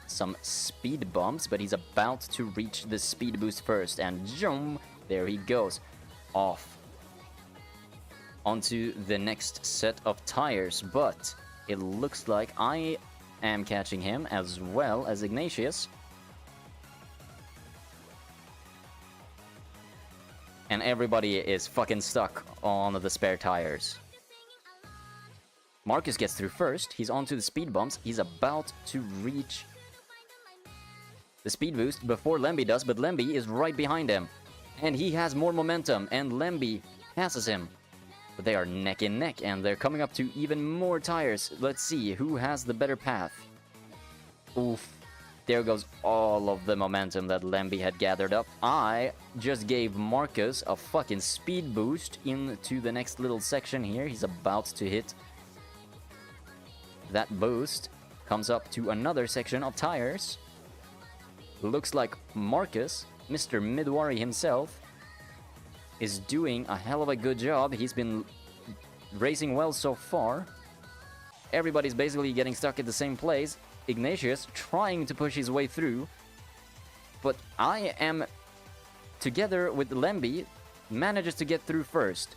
some speed bumps, but he's about to reach the speed boost first. And zoom, there he goes, off onto the next set of tires. But it looks like I am catching him as well as Ignatius. And everybody is fucking stuck on the spare tires. Marcus gets through first. He's onto the speed bumps. He's about to reach the speed boost before Lemby does, but Lemby is right behind him. And he has more momentum, and Lemby passes him. But they are neck and neck, and they're coming up to even more tires. Let's see who has the better path. Oof. There goes all of the momentum that Lemby had gathered up. I just gave Marcus a fucking speed boost into the next little section here. He's about to hit that boost. Comes up to another section of tires. Looks like Marcus, Mr. Midwari himself, is doing a hell of a good job. He's been racing well so far. Everybody's basically getting stuck at the same place. Ignatius trying to push his way through, but I am, together with Lemby, manages to get through first.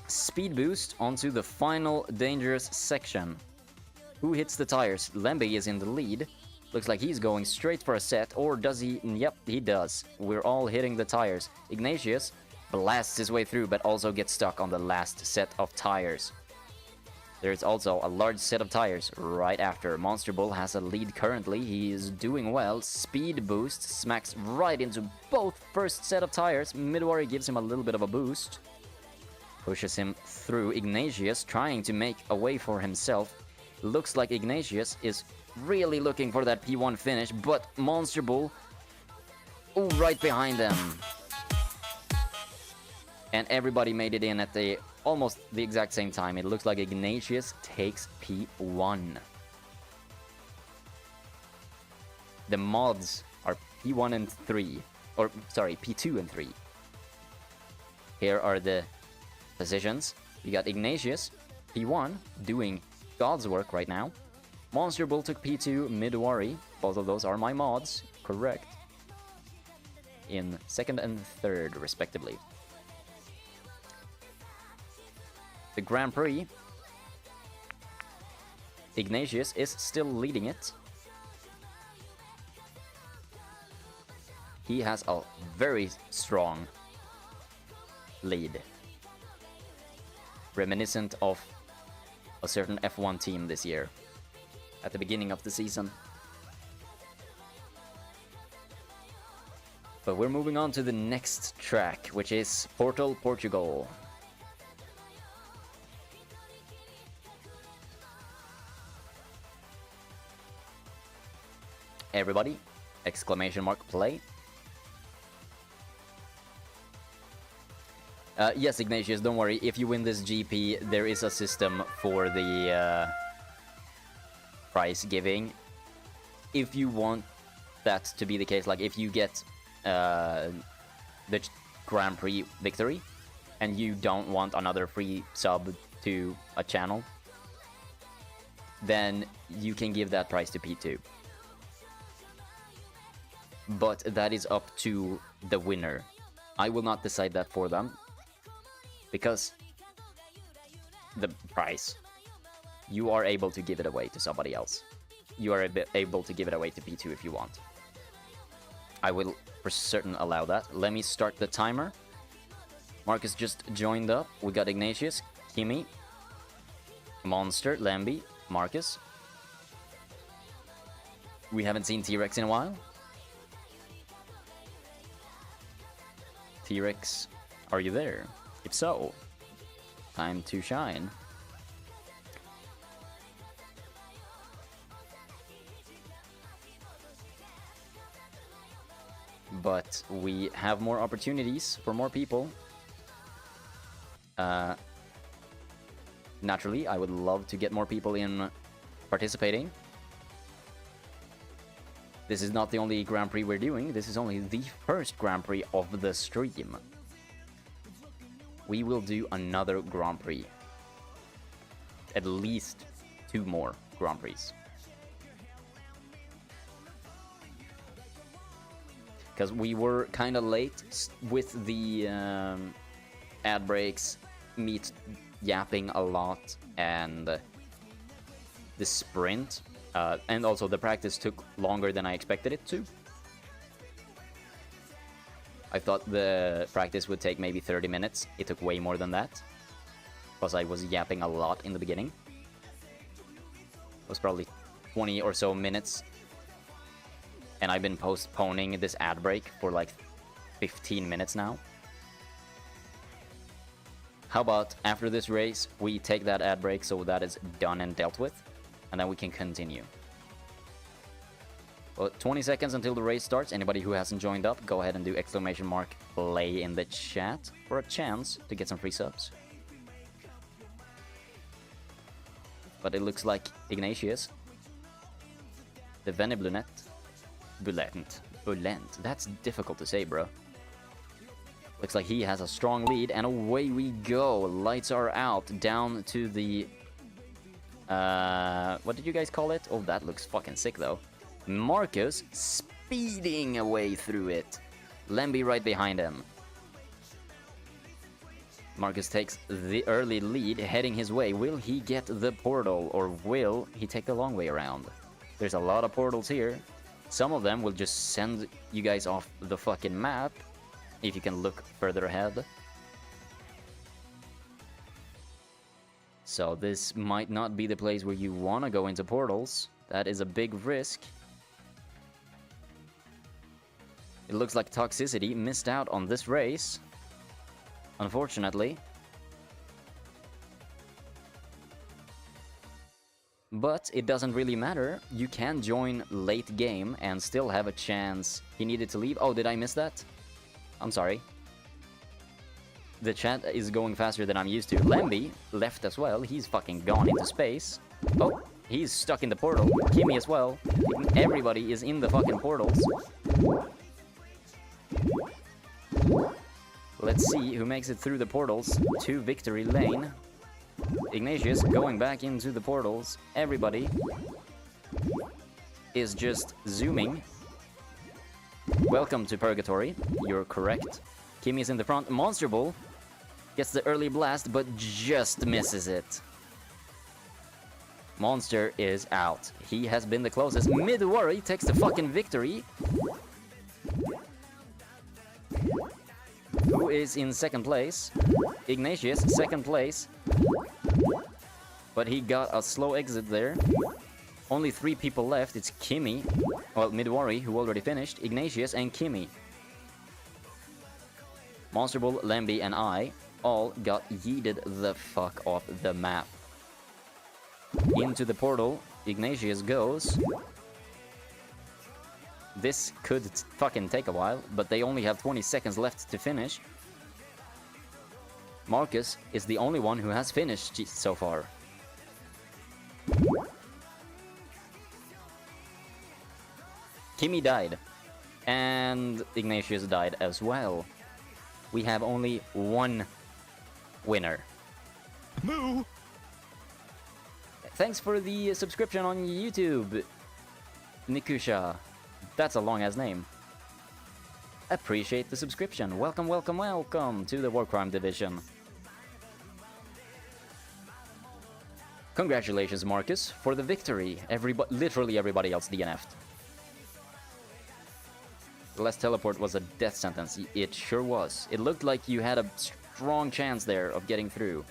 Speed boost onto the final dangerous section. Who hits the tires? Lemby is in the lead. Looks like he's going straight for a set, or does he? Yep, he does. We're all hitting the tires. Ignatius blasts his way through, but also gets stuck on the last set of tires. There's also a large set of tires right after. Monster Bull has a lead currently. He is doing well. Speed boost smacks right into both first set of tires. Midori gives him a little bit of a boost. Pushes him through. Ignatius trying to make a way for himself. Looks like Ignatius is really looking for that P1 finish, but Monster Bull, ooh, right behind them. And everybody made it in at the almost the exact same time. It looks like Ignatius takes P1. The mods are P1 and 3. Or, sorry, P2 and 3. Here are the positions. We got Ignatius, P1, doing God's work right now. Monster Bull took P2, Midwari. Both of those are my mods, correct. In second and third, respectively. The Grand Prix, Ignatius is still leading it. He has a very strong lead, reminiscent of a certain F1 team this year, at the beginning of the season. But we're moving on to the next track, which is Portal, Portugal. Everybody, exclamation mark, play. Yes, Ignatius, don't worry. If you win this GP, there is a system for the prize giving. If you want that to be the case. Like if you get the Grand Prix victory and you don't want another free sub to a channel, then you can give that prize to P2. But that is up to the winner. I will not decide that for them, because the prize, you are able to give it away to somebody else. You are able to give it away to P2 if you want. I will for certain allow that. Let me start the timer. Marcus just joined up. We got Ignatius, Kimi, Monster, Lambi, Marcus. We haven't seen T-Rex in a while. T-Rex, are you there? If so, time to shine. But we have more opportunities for more people. Naturally, I would love to get more people in participating. This is not the only Grand Prix we're doing. This is only the first Grand Prix of the stream. We will do another Grand Prix. At least 2 more Grand Prix. Because we were kind of late with the ad breaks, meat yapping a lot, and the sprint. And also the practice took longer than I expected it to. I thought the practice would take maybe 30 minutes. It took way more than that, because I was yapping a lot in the beginning. It was probably 20 or so minutes. And I've been postponing this ad break for like 15 minutes now. How about after this race, we take that ad break so that is done and dealt with, and then we can continue. Well, 20 seconds until the race starts. Anybody who hasn't joined up, go ahead and do !play in the chat for a chance to get some free subs. But it looks like Ignatius, the Veniblunet, Bulent. That's difficult to say, bro. Looks like he has a strong lead, and away we go. Lights are out, down to the... what did you guys call it? Oh, that looks fucking sick, though. Marcus speeding away through it. Lemby right behind him. Marcus takes the early lead, heading his way. Will he get the portal, or will he take the long way around? There's a lot of portals here. Some of them will just send you guys off the fucking map, if you can look further ahead. So this might not be the place where you want to go into portals. That is a big risk. It looks like Toxicity missed out on this race, unfortunately. But it doesn't really matter. You can join late game and still have a chance. He needed to leave. Oh, did I miss that? I'm sorry. The chat is going faster than I'm used to. Lemby left as well. He's fucking gone into space. Oh, he's stuck in the portal. Kimmy as well. Everybody is in the fucking portals. Let's see who makes it through the portals to victory lane. Ignatius going back into the portals. Everybody is just zooming. Welcome to Purgatory. You're correct. Kimmy's in the front. Monster Bull gets the early blast, but just misses it. Monster is out. He has been the closest. Midworry takes the fucking victory. Who is in second place? Ignatius, second place. But he got a slow exit there. Only 3 people left. It's Kimmy, well, Midworry, who already finished, Ignatius, and Kimmy. Monster Bull, Lemby, and I all got yeeted the fuck off the map. Into the portal, Ignatius goes. This could fucking take a while, but they only have 20 seconds left to finish. Marcus is the only one who has finished so far. Kimi died. And Ignatius died as well. We have only one winner. Moo! Thanks for the subscription on YouTube, Nikusha. That's a long-ass name. Appreciate the subscription. Welcome, welcome, welcome to the War Crime Division. Congratulations, Marcus, for the victory. Literally everybody else DNF'd. The last teleport was a death sentence. It sure was. It looked like you had a strong chance there of getting through.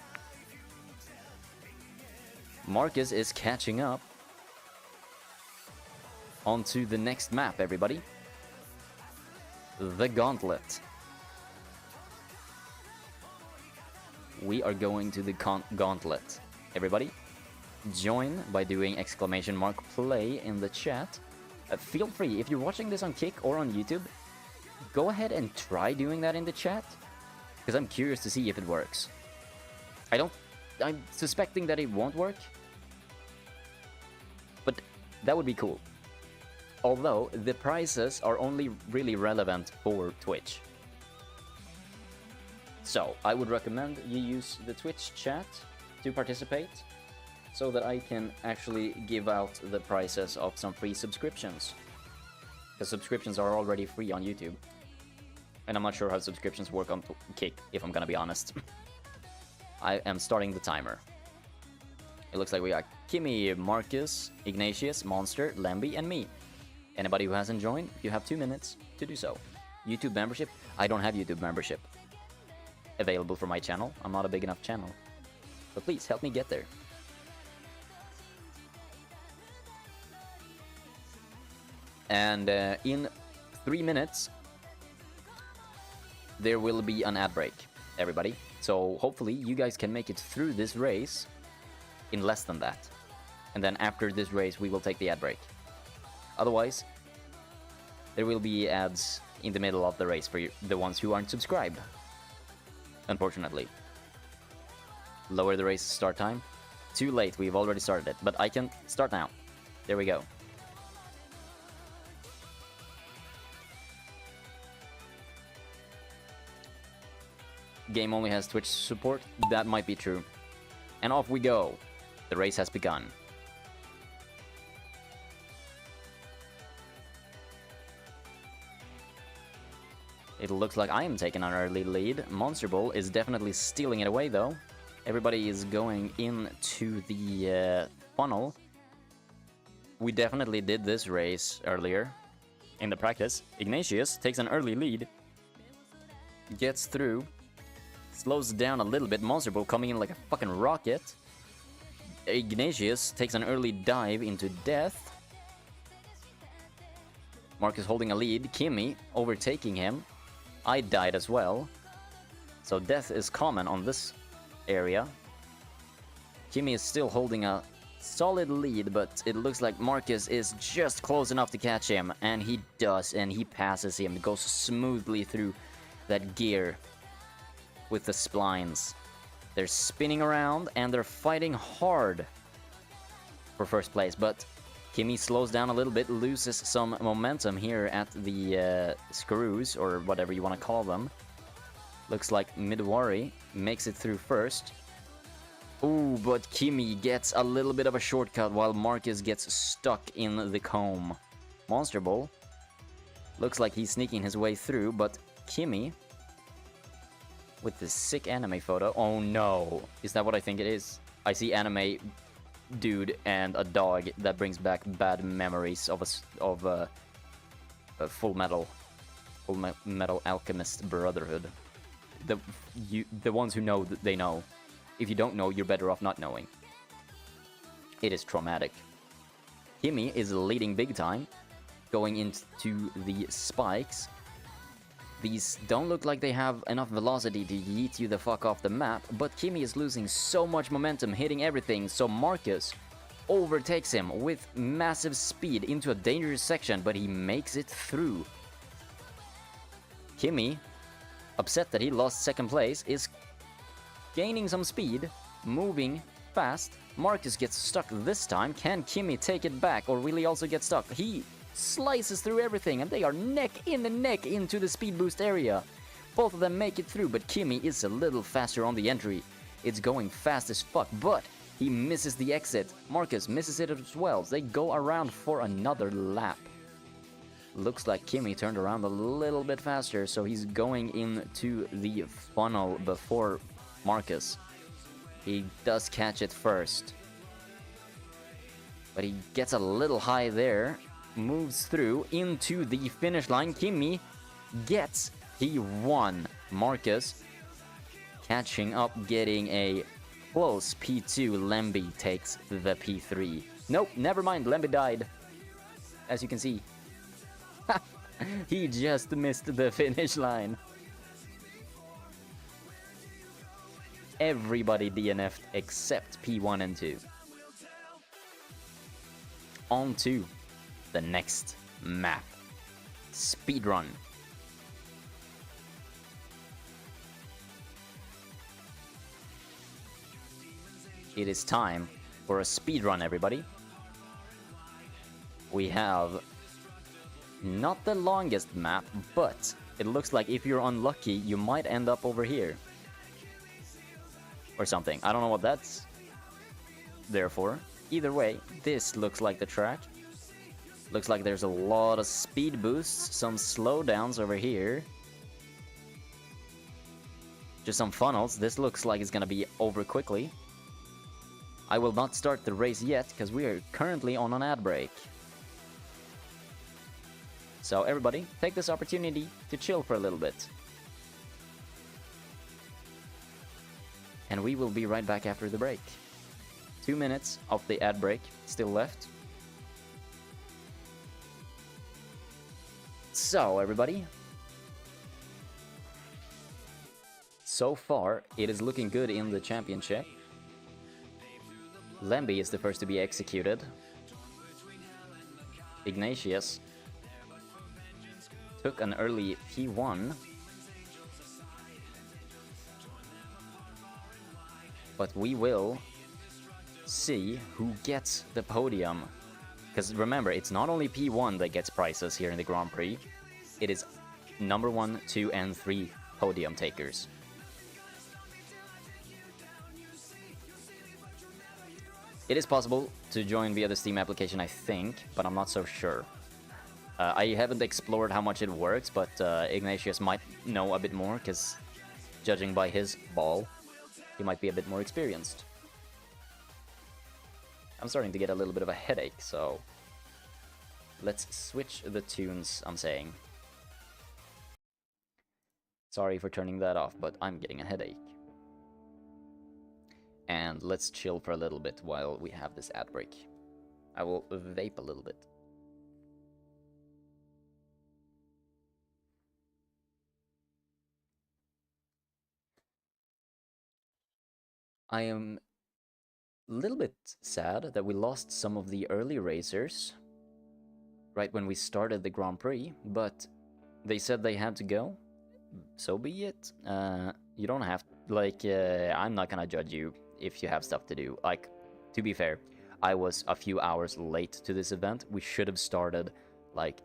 Marcus is catching up. On to the next map, everybody. The Gauntlet. We are going to the Gauntlet. Everybody, join by doing !play in the chat. Feel free, if you're watching this on Kick or on YouTube, go ahead and try doing that in the chat, because I'm curious to see if it works. I'm suspecting that it won't work, but that would be cool. Although, the prizes are only really relevant for Twitch. So, I would recommend you use the Twitch chat to participate, so that I can actually give out the prizes of some free subscriptions. Because subscriptions are already free on YouTube. And I'm not sure how subscriptions work on Kick, if I'm gonna be honest. I am starting the timer. It looks like we got Kimi, Marcus, Ignatius, Monster, Lemby, and me. Anybody who hasn't joined, you have 2 minutes to do so. YouTube membership? I don't have YouTube membership available for my channel. I'm not a big enough channel. But please, help me get there. And in 3 minutes, there will be an ad break, everybody. So hopefully you guys can make it through this race in less than that. And then after this race, we will take the ad break. Otherwise, there will be ads in the middle of the race for the ones who aren't subscribed. Unfortunately. Lower the race start time. Too late, we've already started it. But I can start now. There we go. Game only has Twitch support. That might be true. And off we go. The race has begun. It looks like I am taking an early lead. Monster Ball is definitely stealing it away, though. Everybody is going into the funnel. We definitely did this race earlier in the practice. Ignatius takes an early lead. Gets through. Slows down a little bit. Monster Ball coming in like a fucking rocket. Ignatius takes an early dive into death. Marcus holding a lead. Kimi overtaking him. I died as well. So death is common on this area. Kimi is still holding a solid lead, but it looks like Marcus is just close enough to catch him. And he does, and he passes him. Goes smoothly through that gear with the splines. They're spinning around, and they're fighting hard for first place, but Kimi slows down a little bit, loses some momentum here at the screws, or whatever you want to call them. Looks like Midwari makes it through first. Ooh, but Kimi gets a little bit of a shortcut while Marcus gets stuck in the comb. Monster Ball looks like he's sneaking his way through, but Kimi with this sick anime photo. Oh no, is that what I think it is? I see anime dude and a dog that brings back bad memories of a Full Metal Alchemist Brotherhood. The ones who know, they know. If you don't know, you're better off not knowing. It is traumatic. Kimi is leading big time, going into the spikes. These don't look like they have enough velocity to yeet you the fuck off the map, but Kimi is losing so much momentum, hitting everything, so Marcus overtakes him with massive speed into a dangerous section, but he makes it through. Kimi, upset that he lost second place, is gaining some speed, moving fast. Marcus gets stuck this time. Can Kimi take it back, or will he also get stuck? He slices through everything, and they are neck in the neck into the speed boost area. Both of them make it through, but Kimi is a little faster on the entry. It's going fast as fuck, but he misses the exit. Marcus misses it as well. They go around for another lap. Looks like Kimi turned around a little bit faster, so he's going into the funnel before Marcus. He does catch it first, but he gets a little high there, moves through into the finish line. Kimi gets P1. Marcus catching up, getting a close P2. Lemby takes the P3. Nope, never mind, Lemby died. As you can see. He just missed the finish line. Everybody DNF'd except P1 and 2. On to the next map. Speedrun. It is time for a speedrun, everybody. We have not the longest map, but it looks like if you're unlucky, you might end up over here. Or something. I don't know what that's there for. Either way, this looks like the track. Looks like there's a lot of speed boosts, some slowdowns over here. Just some funnels. This looks like it's gonna be over quickly. I will not start the race yet, because we are currently on an ad break. So everybody, take this opportunity to chill for a little bit. And we will be right back after the break. 2 minutes of the ad break still left. So everybody, so far it is looking good in the championship. Lemby is the first to be executed. Ignatius took an early P1. But we will see who gets the podium. Because remember, it's not only P1 that gets prizes here in the Grand Prix. It is number 1, 2, and 3 podium takers. It is possible to join via the Steam application, I think, but I'm not so sure. I haven't explored how much it works, but Ignatius might know a bit more, because judging by his ball, he might be a bit more experienced. I'm starting to get a little bit of a headache, so let's switch the tunes, I'm saying. Sorry for turning that off, but I'm getting a headache. And let's chill for a little bit while we have this ad break. I will vape a little bit. I am a little bit sad that we lost some of the early racers right when we started the Grand Prix, but they said they had to go, so be it. You don't have, like, I'm not gonna judge you if you have stuff to do. Like, to be fair, I was a few hours late to this event. We should have started, like,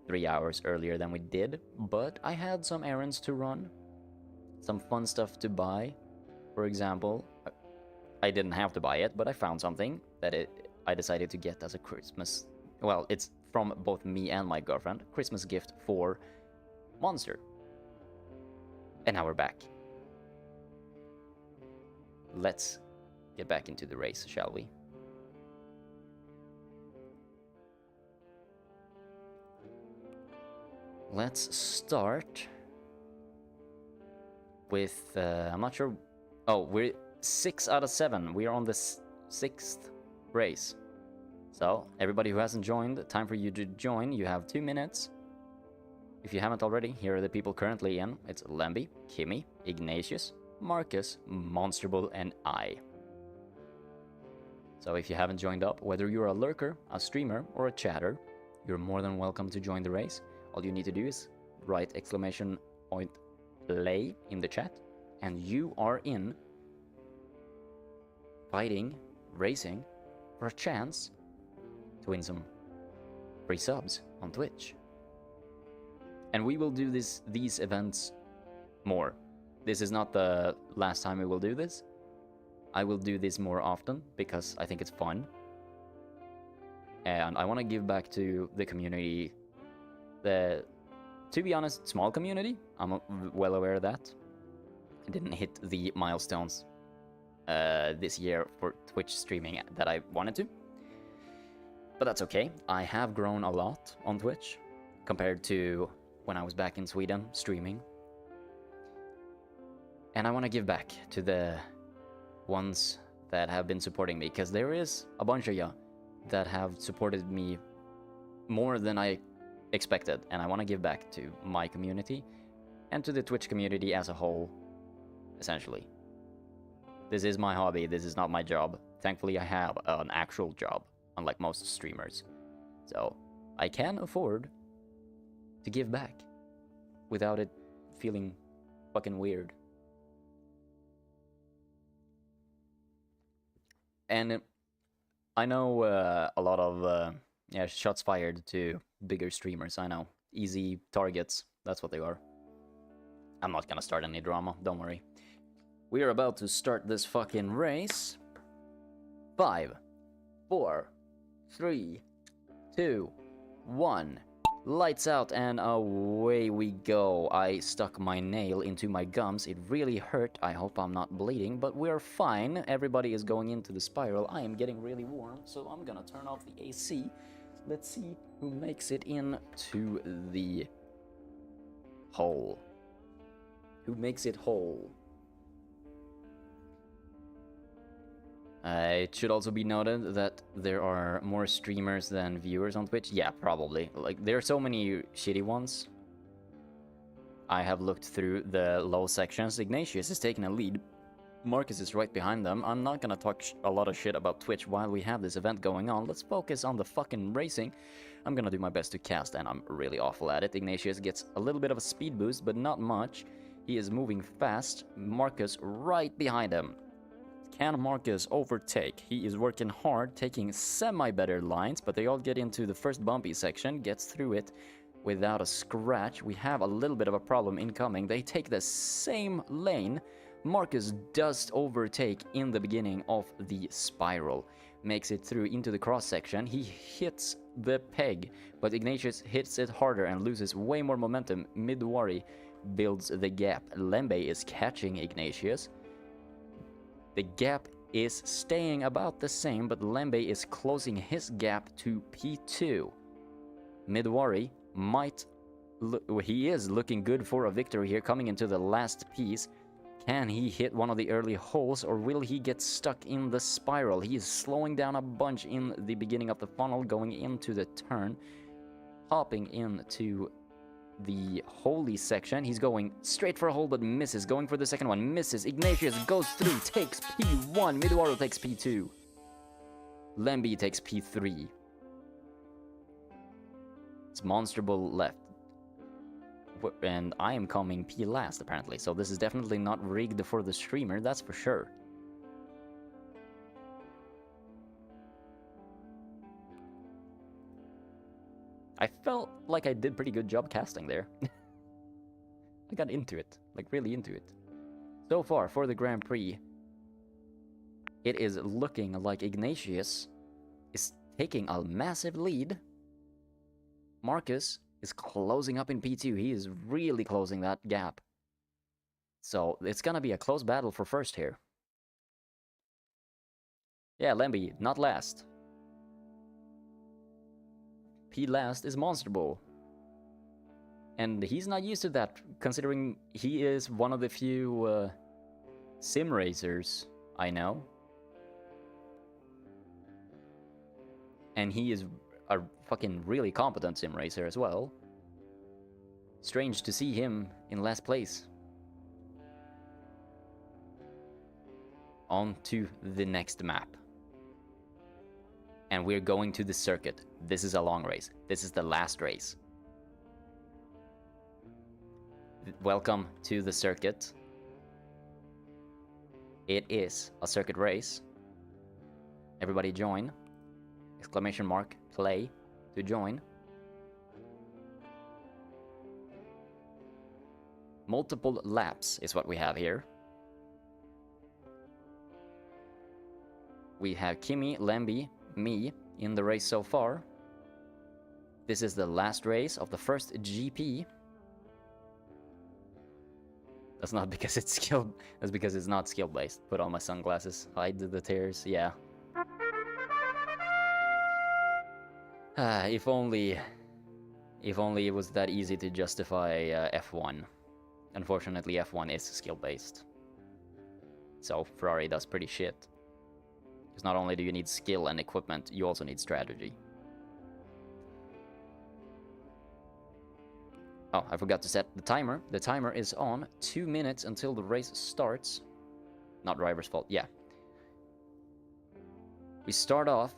3 hours earlier than we did, but I had some errands to run, some fun stuff to buy. For example, I didn't have to buy it, but I found something that I decided to get as a Christmas... Well, it's from both me and my girlfriend. Christmas gift for Monster. And now we're back. Let's get back into the race, shall we? Let's start with... I'm not sure... Oh, we're 6 out of 7. We are on the 6th race. So, everybody who hasn't joined, time for you to join. You have 2 minutes. If you haven't already, here are the people currently in. It's Lemby, Kimi, Ignatius, Marcus, Monsterbull, and I. So if you haven't joined up, whether you're a lurker, a streamer, or a chatter, you're more than welcome to join the race. All you need to do is write !play in the chat, and you are in fighting, racing, for a chance to win some free subs on Twitch. And we will do these events more. This is not the last time we will do this. I will do this more often because I think it's fun. And I want to give back to the community. To be honest, small community. I'm well aware of that. I didn't hit the milestones this year for Twitch streaming that I wanted to. But that's okay. I have grown a lot on Twitch compared to when I was back in Sweden streaming. And I want to give back to the ones that have been supporting me, because there is a bunch of you that have supported me more than I expected, and I want to give back to my community and to the Twitch community as a whole, essentially. This is my hobby, this is not my job. Thankfully I have an actual job, unlike most streamers. So I can afford to give back without it feeling fucking weird. And I know a lot of shots fired to bigger streamers, I know. Easy targets, that's what they are. I'm not gonna start any drama, don't worry. We are about to start this fucking race. 5, 4, 3, 2, 1. Lights out and away we go. I stuck my nail into my gums. It really hurt. I hope I'm not bleeding, but we're fine. Everybody is going into the spiral. I am getting really warm, so I'm gonna turn off the AC. Let's see who makes it into the hole. Who makes it whole? It should also be noted that there are more streamers than viewers on Twitch. Yeah, probably. Like, there are so many shitty ones. I have looked through the low sections. Ignatius is taking a lead. Marcus is right behind them. I'm not gonna talk a lot of shit about Twitch while we have this event going on. Let's focus on the fucking racing. I'm gonna do my best to cast, and I'm really awful at it. Ignatius gets a little bit of a speed boost, but not much. He is moving fast. Marcus right behind him. Can Marcus overtake? He is working hard, taking semi-better lines, but they all get into the first bumpy section, gets through it without a scratch. We have a little bit of a problem incoming. They take the same lane. Marcus does overtake in the beginning of the spiral. Makes it through into the cross section. He hits the peg, but Ignatius hits it harder and loses way more momentum. Midwari builds the gap. Lembe is catching Ignatius. The gap is staying about the same, but Lembe is closing his gap to P2. Midwari might... he is looking good for a victory here, coming into the last piece. Can he hit one of the early holes, or will he get stuck in the spiral? He is slowing down a bunch in the beginning of the funnel, going into the turn. Hopping into the holy section. He's going straight for a hole, but misses. Going for the second one, misses. Ignatius goes through, takes P1. Midwaro takes P2. Lembe takes P3. It's Monster Bull left. And I am coming P last, apparently. So this is definitely not rigged for the streamer, that's for sure. I felt like I did pretty good job casting there. I got into it, like really into it. So far for the Grand Prix, it is looking like Ignatius is taking a massive lead. Marcus is closing up in P2. He is really closing that gap. So it's gonna be a close battle for first here. Yeah, Lembe, not last. P last is Monster Bull. And he's not used to that, considering he is one of the few sim racers I know. And he is a fucking really competent sim racer as well. Strange to see him in last place. On to the next map. And we're going to the circuit. This is a long race. This is the last race. Welcome to the circuit. It is a circuit race. Everybody join. Exclamation mark, play to join. Multiple laps is what we have here. We have Kimi, Lemby, me in the race so far. This is the last race of the first GP. That's not because it's skill. That's because it's not skill based. Put on my sunglasses. Hide the tears. Yeah. If only it was that easy to justify F1. Unfortunately, F1 is skill based. So Ferrari does pretty shit. Because not only do you need skill and equipment, you also need strategy. Oh, I forgot to set the timer. The timer is on. 2 minutes until the race starts. Not driver's fault, yeah. We start off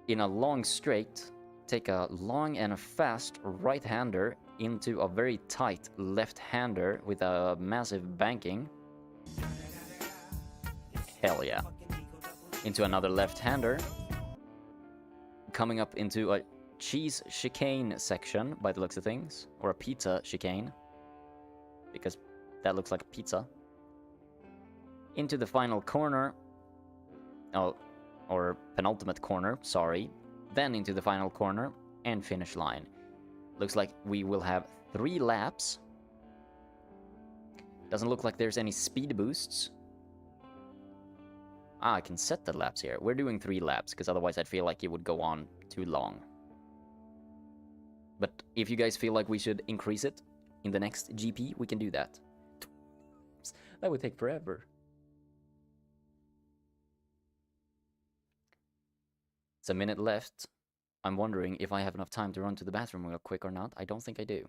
in a long straight, take a long and a fast right-hander into a very tight left-hander with a massive banking. Hell yeah. Into another left-hander. Coming up into a cheese chicane section, by the looks of things. Or a pizza chicane. Because that looks like a pizza. Into the final corner. Oh, or penultimate corner, sorry. Then into the final corner and finish line. Looks like we will have 3 laps. Doesn't look like there's any speed boosts. Ah, I can set the laps here. We're doing 3 laps, because otherwise I'd feel like it would go on too long. But if you guys feel like we should increase it in the next GP, we can do that. That would take forever. It's a minute left. I'm wondering if I have enough time to run to the bathroom real quick or not. I don't think I do.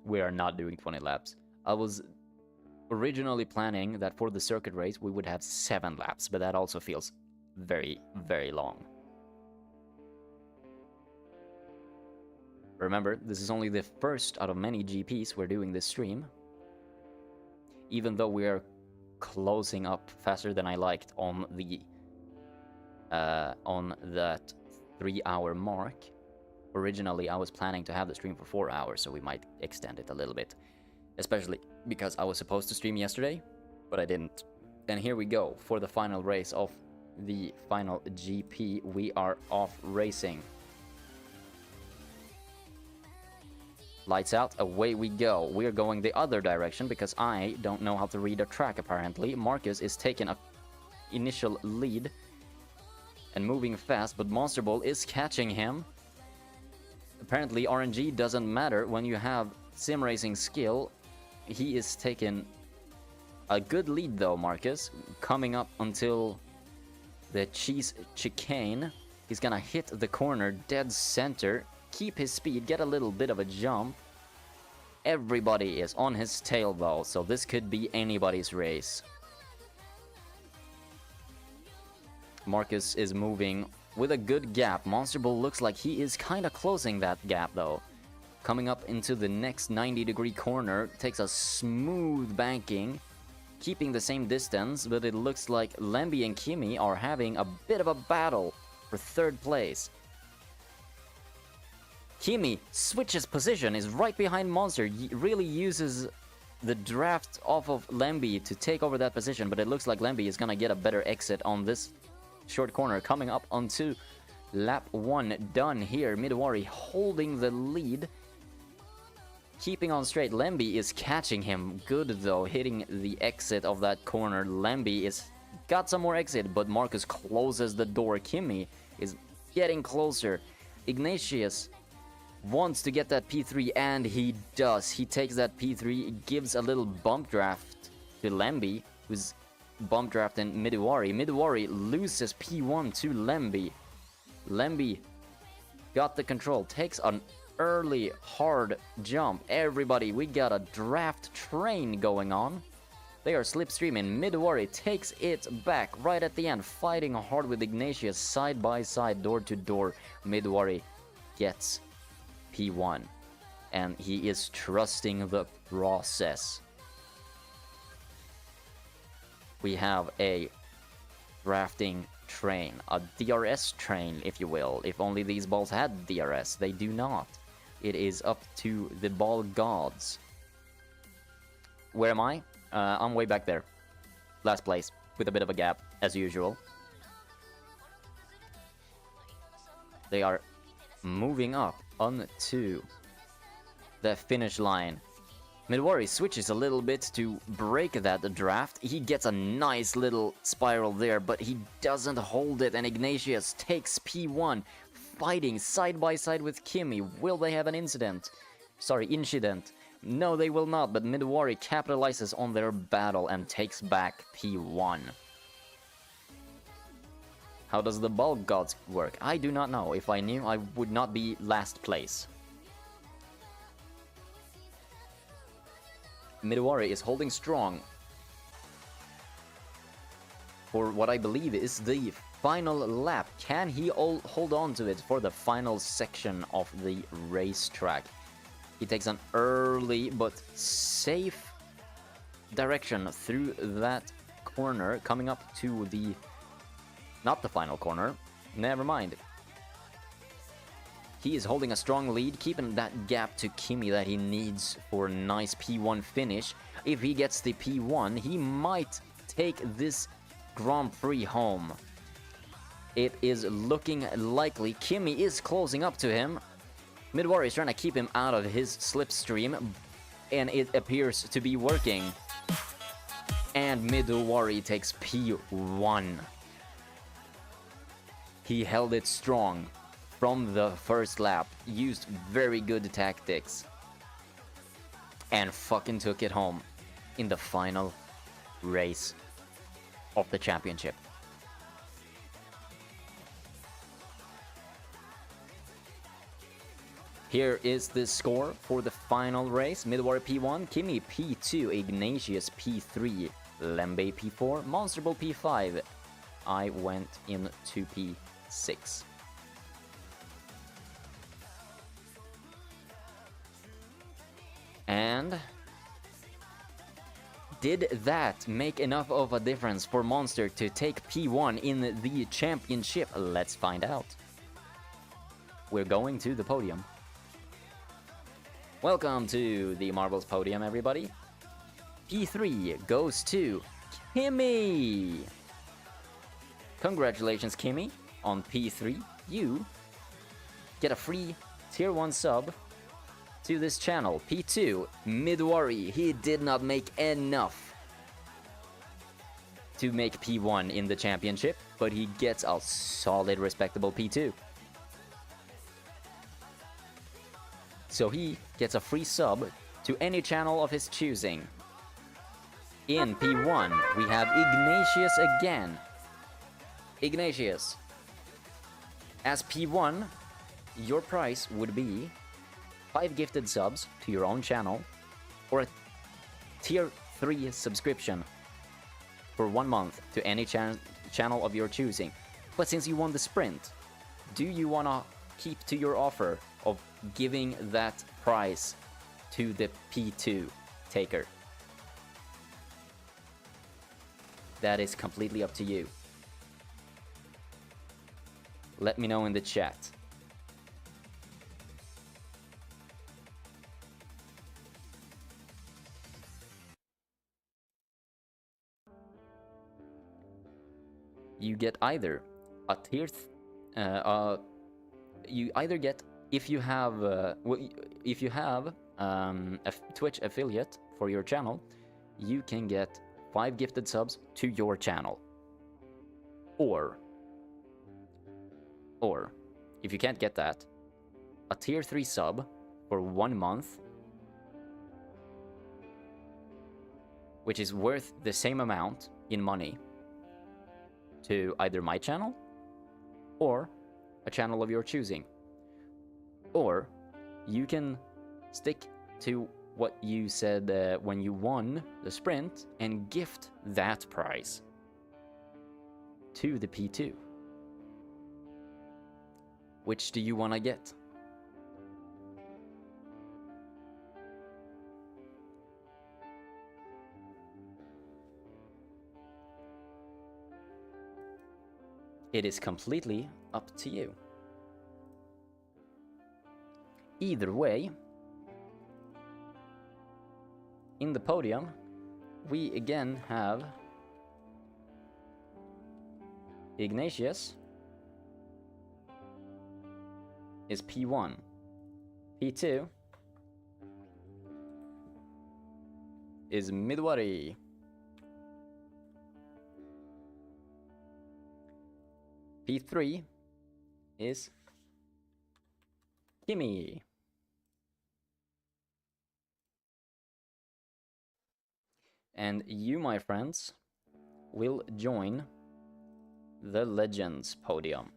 We are not doing 20 laps. I was originally planning that for the circuit race we would have 7 laps, but that also feels very, very long. Remember, this is only the first out of many GPs we're doing this stream. Even though we are closing up faster than I liked on that 3-hour mark. Originally, I was planning to have the stream for 4 hours, so we might extend it a little bit. Especially because I was supposed to stream yesterday, but I didn't. And here we go for the final race of the final GP. We are off racing. Lights out, away we go. We're going the other direction because I don't know how to read a track apparently. Marcus is taking a initial lead and moving fast, but Monster Ball is catching him. Apparently RNG doesn't matter when you have sim racing skill. He is taking a good lead though, Marcus. Coming up until the cheese chicane. He's gonna hit the corner dead center. Keep his speed, get a little bit of a jump. Everybody is on his tail though, so this could be anybody's race. Marcus is moving with a good gap. Monster Bull looks like he is kind of closing that gap though. Coming up into the next 90-degree corner, takes a smooth banking, keeping the same distance, but it looks like Lemby and Kimi are having a bit of a battle for 3rd place. Kimi switches position, is right behind Monster, really uses the draft off of Lemby to take over that position, but it looks like Lemby is gonna get a better exit on this short corner. Coming up onto lap 1 done here. Midwari holding the lead. Keeping on straight, Lemby is catching him good though, hitting the exit of that corner. Lemby is got some more exit, but Marcus closes the door. Kimi is getting closer. Ignatius wants to get that P3, and he does. He takes that P3, gives a little bump draft to Lemby, who's bump drafting Midwari. Midwari loses P1 to Lemby. Lemby got the control, takes an early hard jump. Everybody, we got a draft train going on. They are slipstreaming. Midwari takes it back right at the end, fighting hard with Ignatius side by side, door to door. Midwari gets P1, and he is trusting the process. We have a drafting train, a DRS train, if you will. If only these balls had DRS, they do not. It is up to the ball gods. Where am I? I'm way back there. Last place, with a bit of a gap, as usual. They are moving up onto the finish line. Midwari switches a little bit to break that draft. He gets a nice little spiral there, but he doesn't hold it, and Ignatius takes P1, fighting side by side with Kimmy. Will they have an incident? No, they will not, but Midwari capitalizes on their battle and takes back P1. How does the bulk gods work? I do not know. If I knew, I would not be last place. Midwari is holding strong for what I believe is the final lap. Can he hold on to it for the final section of the racetrack? He takes an early but safe direction through that corner, coming up to the... not the final corner. Never mind. He is holding a strong lead, keeping that gap to Kimmy that he needs for a nice P1 finish. If he gets the P1, he might take this Grand Prix home. It is looking likely. Kimmy is closing up to him. Midwari is trying to keep him out of his slipstream, and it appears to be working. And Midwari takes P1. He held it strong from the first lap, used very good tactics, and fucking took it home in the final race of the championship. Here is the score for the final race. Midwari P1, Kimmy P2, Ignatius P3, Lembe P4, Monsterball P5. I went into P6. And did that make enough of a difference for Monster to take P1 in the championship? Let's find out. We're going to the podium. Welcome to the Marbles podium, everybody. P3 goes to Kimmy. Congratulations, Kimmy, on P3. You get a free tier 1 sub to this channel. P2, Midwari. He did not make enough to make P1 in the championship, but he gets a solid, respectable P2. So he gets a free sub to any channel of his choosing. In P1, we have Ignatius again. Ignatius, as P1, your price would be 5 gifted subs to your own channel, or a tier 3 subscription for 1 month to any channel of your choosing. But since you won the sprint, do you want to keep to your offer of giving that prize to the P2 taker? That is completely up to you. Let me know in the chat. You get either a tier you either get, if you have a Twitch affiliate for your channel, you can get 5 gifted subs to your channel. Or if you can't get that, a tier 3 sub for 1 month, which is worth the same amount in money to either my channel or a channel of your choosing. Or you can stick to what you said when you won the sprint and gift that prize to the P2. Which do you want to get? It is completely up to you. either way, in the podium, we again have Ignatius is P1. P2 is Midwari. P3 is Kimi. And you, my friends, will join the Legends podium.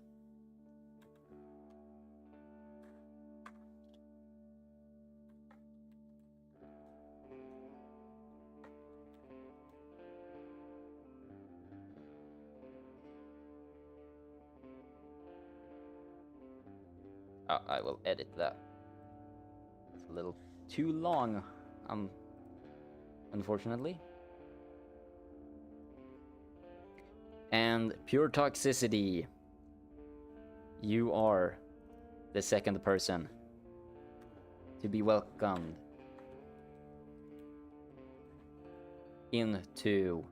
I will edit that. It's a little too long, unfortunately. And Pure Toxicity. You are the second person to be welcomed into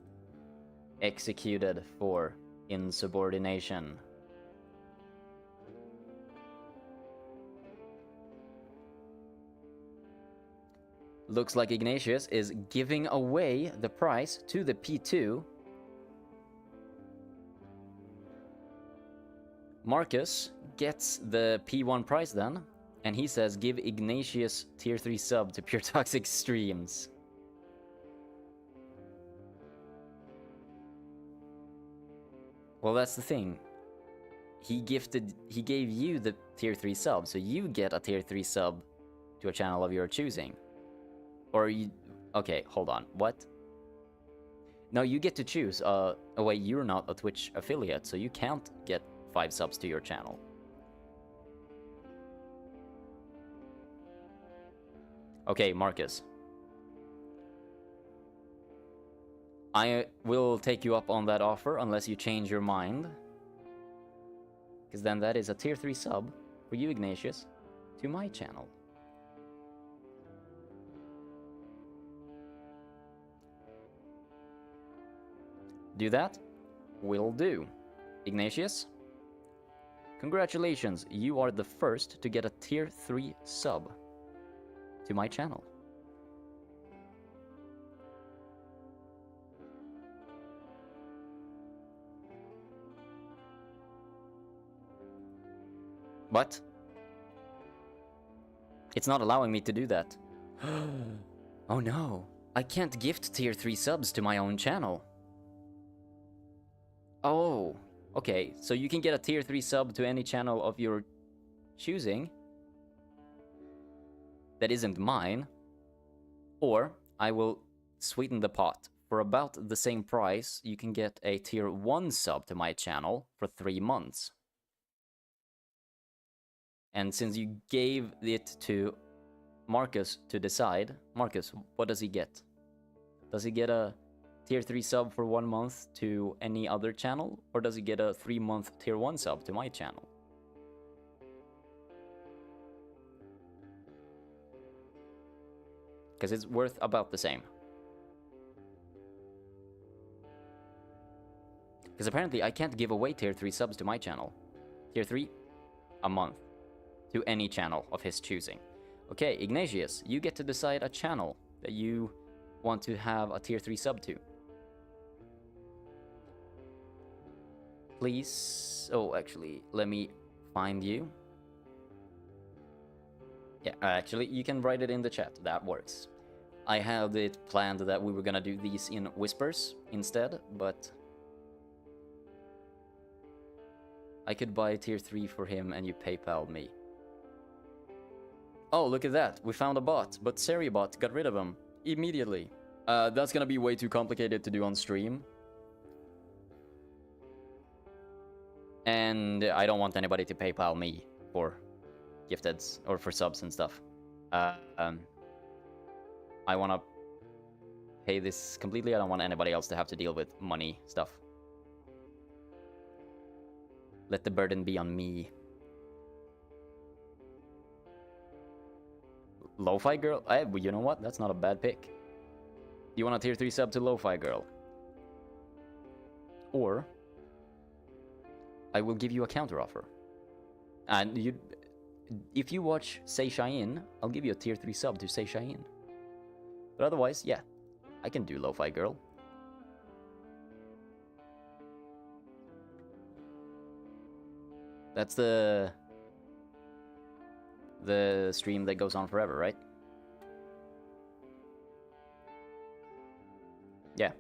Executed for Insubordination. Looks like Ignatius is giving away the prize to the P2. Marcus gets the P1 prize then, and he says give Ignatius tier 3 sub to Pure Toxic Streams. Well, that's the thing. He gave you the tier 3 sub, so you get a tier 3 sub to a channel of your choosing. Or you... Okay, hold on. What? No, you get to choose. Oh wait, you're not a Twitch affiliate, so you can't get 5 subs to your channel. Okay, Marcus. I will take you up on that offer unless you change your mind. Because then that is a tier 3 sub for you, Ignatius, to my channel. Do that? Will do. Ignatius, congratulations, you are the first to get a tier 3 sub to my channel. What? It's not allowing me to do that. Oh no, I can't gift tier 3 subs to my own channel. Oh, okay, so you can get a tier 3 sub to any channel of your choosing that isn't mine, or I will sweeten the pot. For about the same price, you can get a tier 1 sub to my channel for 3 months. And since you gave it to Marcus to decide, Marcus, what does he get? Does he get a tier 3 sub for 1 month to any other channel, or does he get a 3-month tier 1 sub to my channel? Because it's worth about the same. Because apparently I can't give away tier 3 subs to my channel. Tier 3, a month. To any channel of his choosing. Okay, Ignatius, you get to decide a channel that you want to have a tier 3 sub to. Please... Oh, actually, let me find you. Yeah, actually, you can write it in the chat. That works. I had it planned that we were gonna do these in whispers instead, but... I could buy tier 3 for him and you PayPal me. Oh, look at that. We found a bot, but Seriebot got rid of him immediately. That's gonna be way too complicated to do on stream. And I don't want anybody to PayPal me for gifteds or for subs and stuff. I wanna pay this completely. I don't want anybody else to have to deal with money stuff. Let the burden be on me. Lo-Fi Girl? Well, you know what? That's not a bad pick. You want a tier 3 sub to Lo-Fi Girl? Or I will give you a counter offer. And if you watch Say Cheyenne, I'll give you a tier 3 sub to Say Cheyenne. But otherwise, yeah, I can do Lo-Fi Girl. That's the stream that goes on forever, right? Yeah.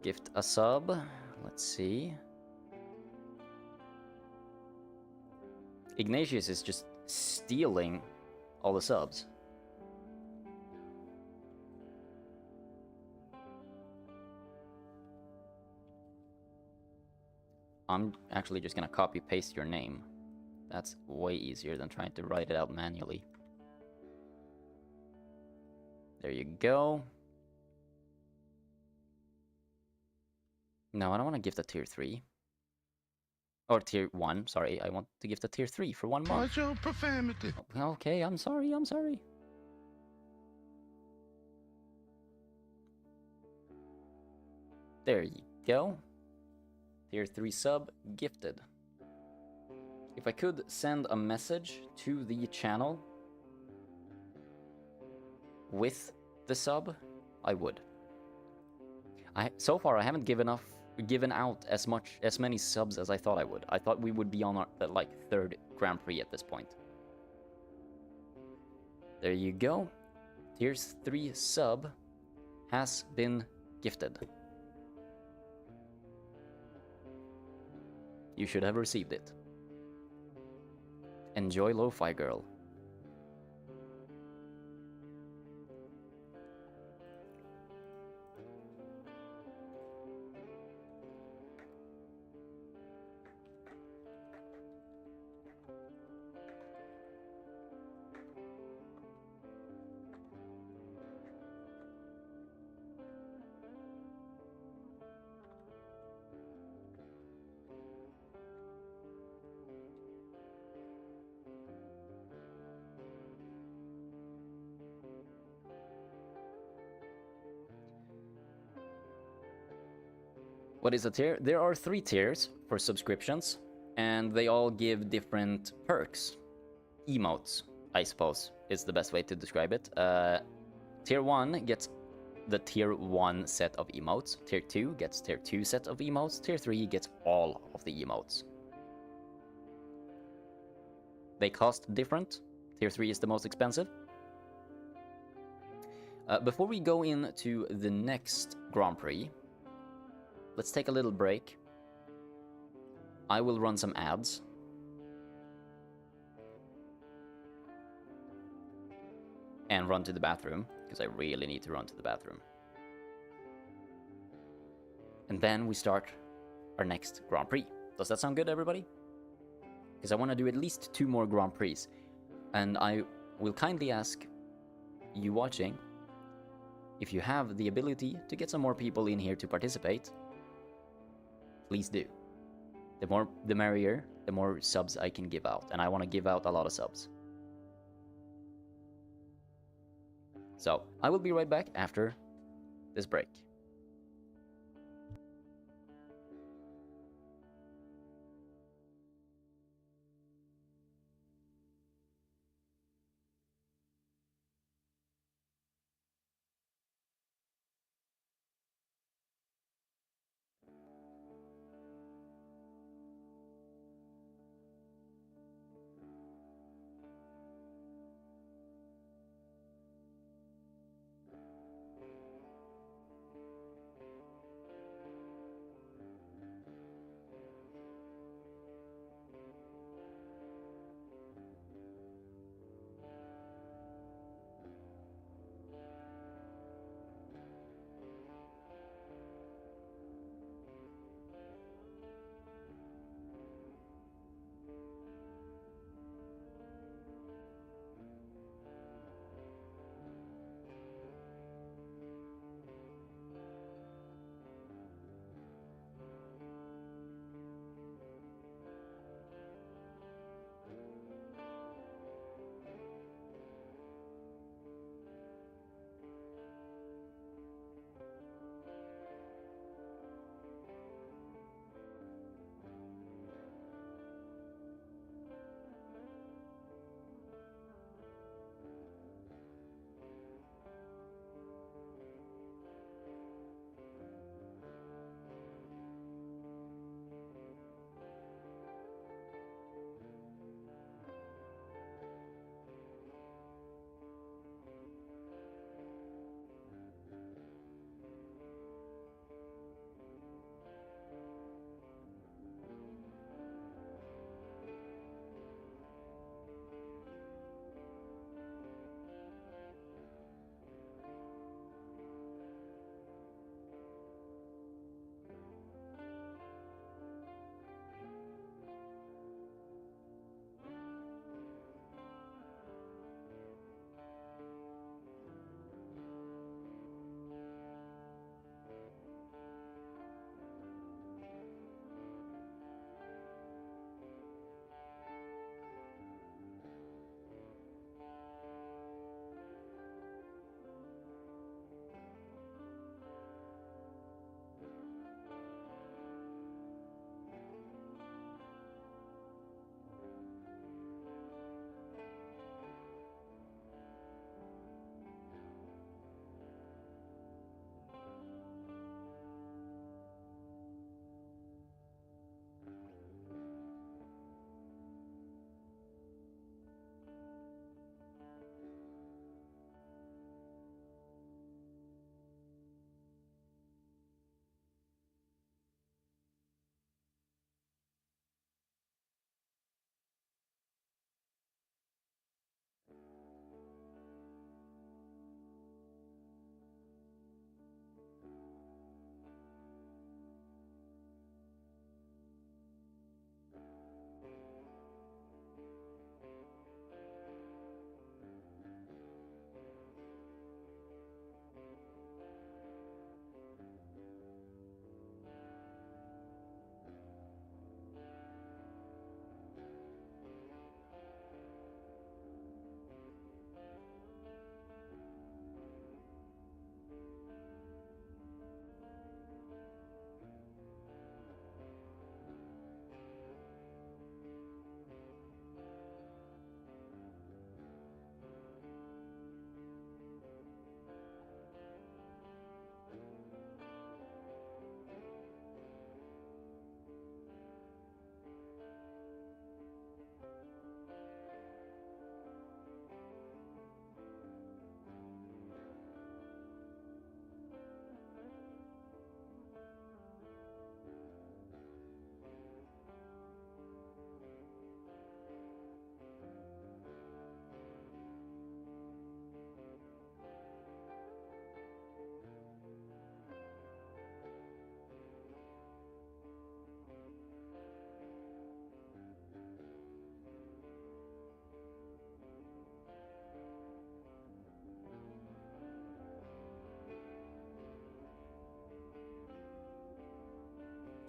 Gift a sub. Let's see. Ignatius is just stealing all the subs. I'm actually just gonna copy paste your name. That's way easier than trying to write it out manually. There you go. No, I don't want to gift a tier 3. Or tier 1, sorry. I want to gift a tier 3 for 1 month. Watch your profanity. Okay, I'm sorry, I'm sorry. There you go. Tier 3 sub gifted. If I could send a message to the channel with the sub, I would. So far I haven't given out as many subs as I thought I would. I thought we would be on our like 3rd Grand Prix at this point. There you go. Tier 3 sub has been gifted. You should have received it. Enjoy Lo-Fi Girl. What is a tier? There are 3 tiers for subscriptions, and they all give different perks. Emotes, I suppose, is the best way to describe it. Tier 1 gets the tier 1 set of emotes. Tier 2 gets tier 2 set of emotes. Tier 3 gets all of the emotes. They cost different. Tier 3 is the most expensive. Before we go into the next Grand Prix, let's take a little break. I will run some ads. And run to the bathroom, because I really need to run to the bathroom. And then we start our next Grand Prix. Does that sound good, everybody? Because I want to do at least 2 more Grand Prix. And I will kindly ask you watching, if you have the ability to get some more people in here to participate, please do. The more the merrier, the more subs I can give out. And I want to give out a lot of subs. So, I will be right back after this break.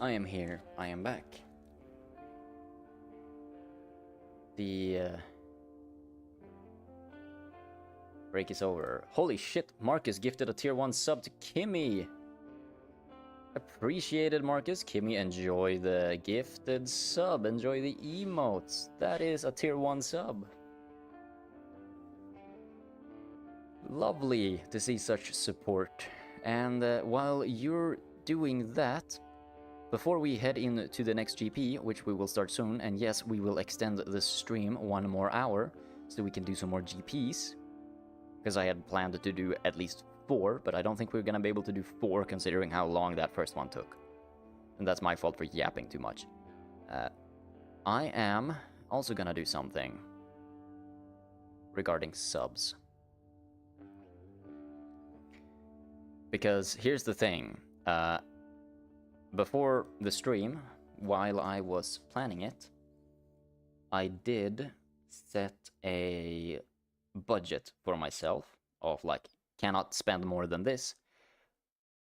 I am here. I am back. The break is over. Holy shit, Marcus gifted a tier 1 sub to Kimmy. Appreciated, Marcus. Kimmy, enjoy the gifted sub. Enjoy the emotes. That is a tier 1 sub. Lovely to see such support. And while you're doing that, before we head into the next GP, which we will start soon, and yes, we will extend the stream 1 more hour so we can do some more GPs. Because I had planned to do at least 4, but I don't think we're gonna be able to do 4 considering how long that first one took. And that's my fault for yapping too much. I am also gonna do something regarding subs. Because here's the thing. Before the stream, while I was planning it, I did set a budget for myself of like, cannot spend more than this.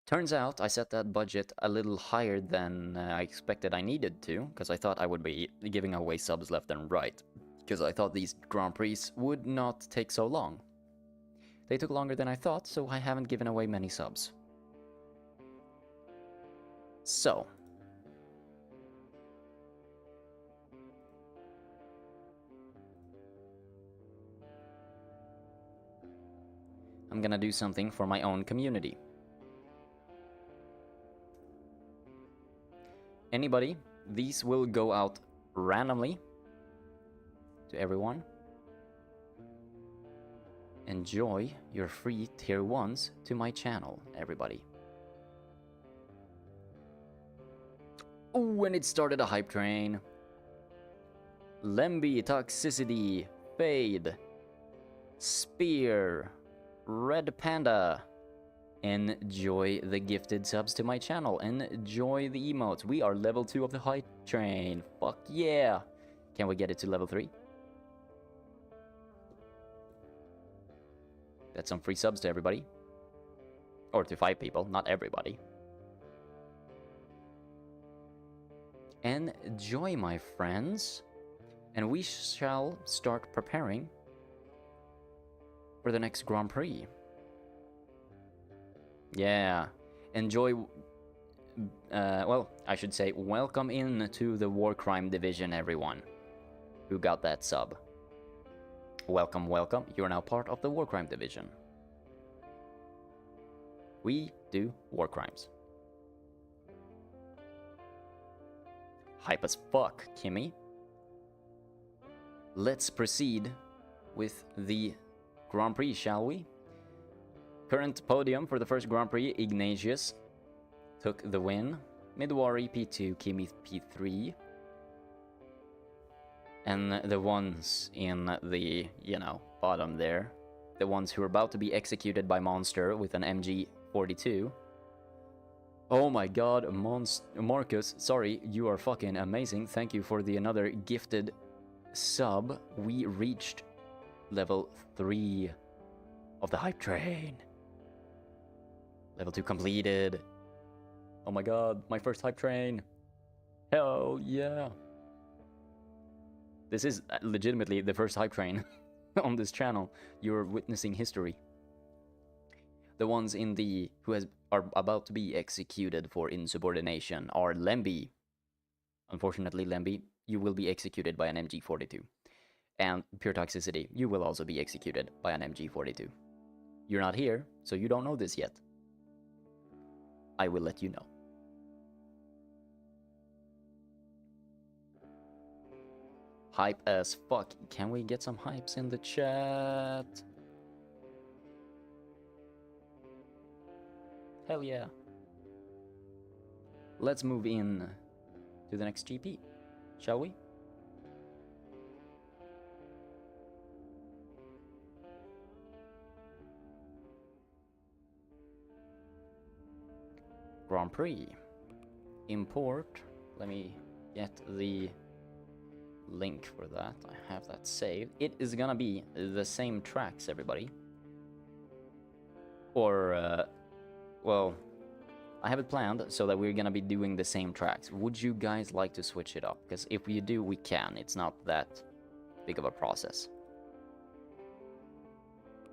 Turns out I set that budget a little higher than I expected I needed to, because I thought I would be giving away subs left and right, because I thought these Grand Prix would not take so long. They took longer than I thought, so I haven't given away many subs. So, I'm gonna do something for my own community. Anybody, these will go out randomly to everyone. Enjoy your free tier 1s to my channel, everybody. Oh, and it started a hype train. Lemby, Toxicity, Fade, Spear, Red Panda. Enjoy the gifted subs to my channel. Enjoy the emotes. We are level 2 of the hype train. Fuck yeah. Can we get it to level 3? That's some free subs to everybody. Or to 5 people, not everybody. Enjoy, my friends. And we shall start preparing for the next Grand Prix. Yeah. Enjoy... well, I should say, welcome in to the War Crime Division, everyone who got that sub. Welcome, welcome. You're now part of the War Crime Division. We do war crimes. Hype as fuck, Kimmy. Let's proceed with the Grand Prix, shall we? Current podium for the first Grand Prix, Ignatius took the win. Midwari P2, Kimmy P3. And the ones in the, you know, bottom there, the ones who are about to be executed by Monster with an MG42. Oh my god, Marcus, sorry, you are fucking amazing. Thank you for the another gifted sub. We reached level 3 of the hype train. Level 2 completed. Oh my god, my first hype train. Hell yeah. This is legitimately the first hype train on this channel. You're witnessing history. The ones in the are about to be executed for insubordination are Lemby. Unfortunately, Lemby, you will be executed by an MG42. And Pure Toxicity, you will also be executed by an MG42. You're not here, so you don't know this yet. I will let you know. Hype as fuck. Can we get some hypes in the chat? Hell yeah. Let's move in to the next GP, shall we? Grand Prix. Import. Let me get the link for that. I have that saved. It is gonna be the same tracks, everybody. Or, well, I have it planned so that we're gonna be doing the same tracks. Would you guys like to switch it up? Because if we do, we can. It's not that big of a process.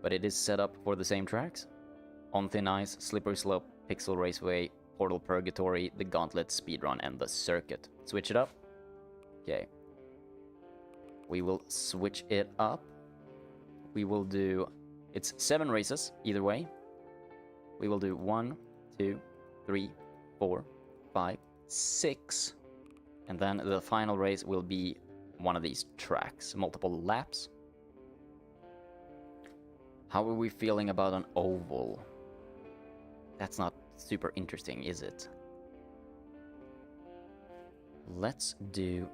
But it is set up for the same tracks. On Thin Ice, Slippery Slope, Pixel Raceway, Portal Purgatory, the Gauntlet, Speedrun, and the Circuit. Switch it up? Okay. We will switch it up. We will do... It's 7 races, either way. We will do 1, 2, 3, 4, 5, 6. And then the final race will be one of these tracks. Multiple laps. How are we feeling about an oval? That's not super interesting, is it? Let's do...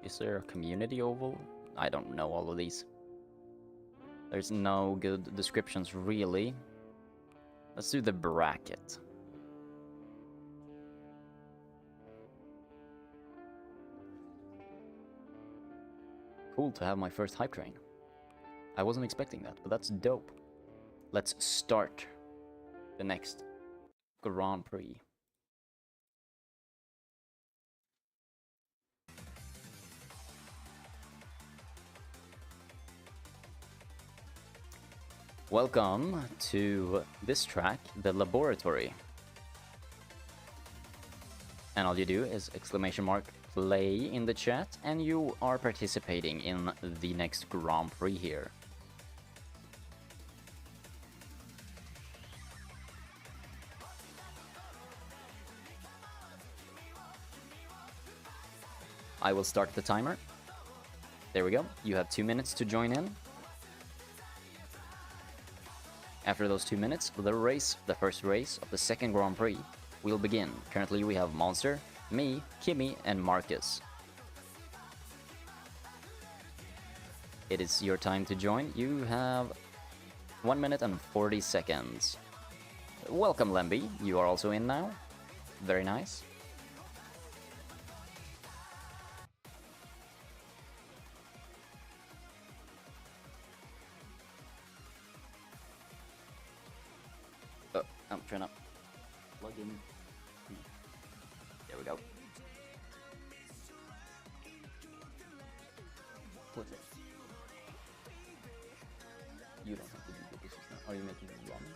Is there a community oval? I don't know all of these. There's no good descriptions, really. Let's do the bracket. Cool to have my first hype train. I wasn't expecting that, but that's dope. Let's start the next Grand Prix. Welcome to this track, the Laboratory. And all you do is !play in the chat, and you are participating in the next Grand Prix here. I will start the timer. There we go. You have 2 minutes to join in. After those 2 minutes, the first race of the second Grand Prix, will begin. Currently we have Monster, me, Kimmy, and Marcus. It is your time to join. You have 1 minute and 40 seconds. Welcome, Lemby. You are also in now. Very nice. I'm trying to plug in. There we go. What's it? You don't have to do the dishes now. Are you making ramen?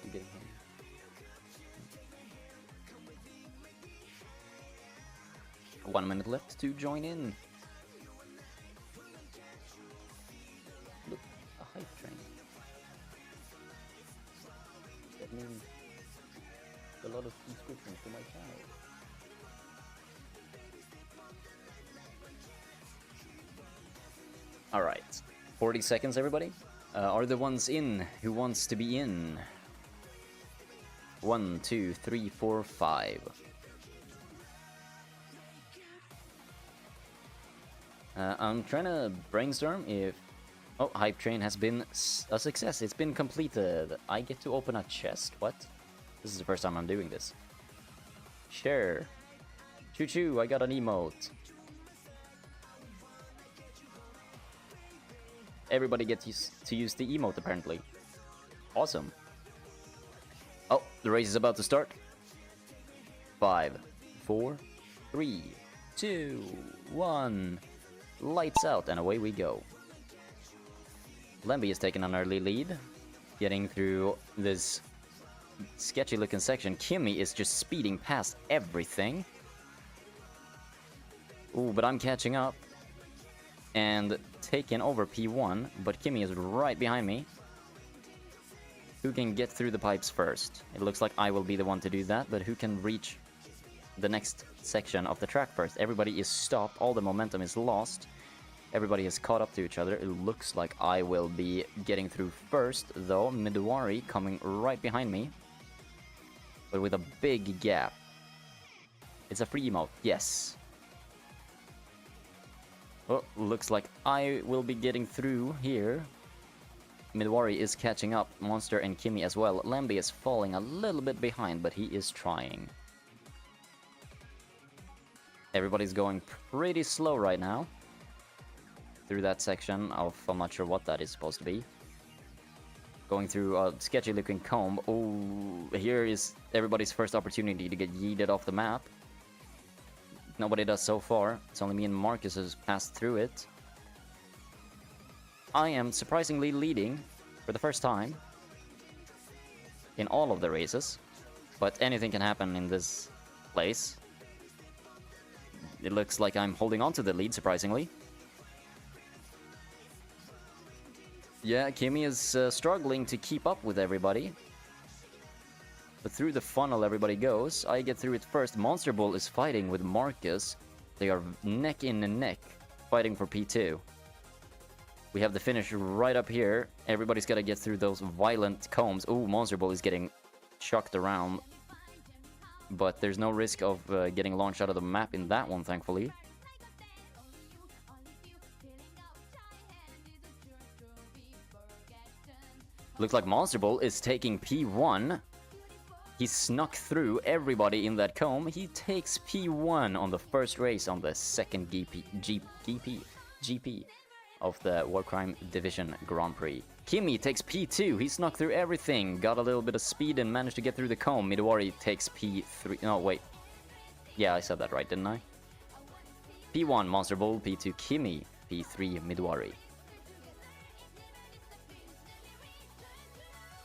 You getting home? 1 minute left to join in. Look, a hype train. That means a lot of subscriptions to my channel. Alright, 40 seconds everybody. Are the ones in who wants to be in? 1, 2, 3, 4, 5. I'm trying to brainstorm if... Oh, Hype Train has been a success. It's been completed. I get to open a chest. What? This is the first time I'm doing this. Sure. Choo choo, I got an emote. Everybody gets to use the emote apparently. Awesome. Oh, the race is about to start. 5, 4, 3, 2, 1. Lights out, and away we go. Lemby is taking an early lead, getting through this sketchy looking section. Kimmy is just speeding past everything. Ooh, but I'm catching up and taking over P1, but Kimmy is right behind me. Who can get through the pipes first? It looks like I will be the one to do that, but who can reach the next section of the track first? Everybody is stopped, all the momentum is lost. Everybody has caught up to each other. It looks like I will be getting through first, though. Midwari coming right behind me, but with a big gap. It's a free emote, yes. Oh, looks like I will be getting through here. Midwari is catching up, Monster and Kimmy as well. Lemby is falling a little bit behind, but he is trying. Everybody's going pretty slow right now. through that section of I'm not sure what that is supposed to be. Going through a sketchy looking comb. Oh, here is everybody's first opportunity to get yeeted off the map. Nobody does so far. It's only me and Marcus has passed through it. I am surprisingly leading for the first time in all of the races, but anything can happen in this place. It looks like I'm holding on to the lead, surprisingly. Yeah, Kimmy is struggling to keep up with everybody. But through the funnel everybody goes. I get through it first. Monster Bull is fighting with Marcus. They are neck in neck, fighting for P2. We have the finish right up here. Everybody's got to get through those violent combs. Ooh, Monster Bull is getting chucked around. But there's no risk of getting launched out of the map in that one, thankfully. Looks like Monster Bull is taking P1. He snuck through everybody in that comb. He takes P1 on the first race on the second GP of the Warcrime Division Grand Prix. Kimmy takes P2. He snuck through everything, got a little bit of speed and managed to get through the comb. Midori takes P3. No, wait. Yeah, I said that right, didn't I? P1 Monster Bull, P2 Kimmy, P3 Midori.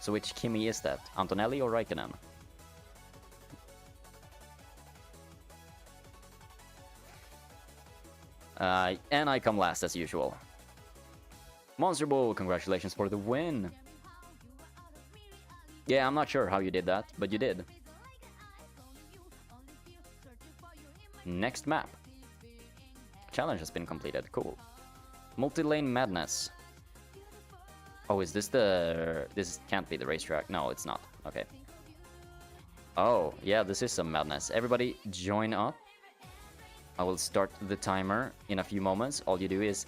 So which Kimmy is that? Antonelli or Raikkonen? And I come last as usual. Monster Bull, congratulations for the win. Yeah, I'm not sure how you did that, but you did. Next map. Challenge has been completed, cool. Multi-lane madness. Oh, is this the... This can't be the racetrack. No, it's not. Okay. Oh, yeah, this is some madness. Everybody join up. I will start the timer in a few moments. All you do is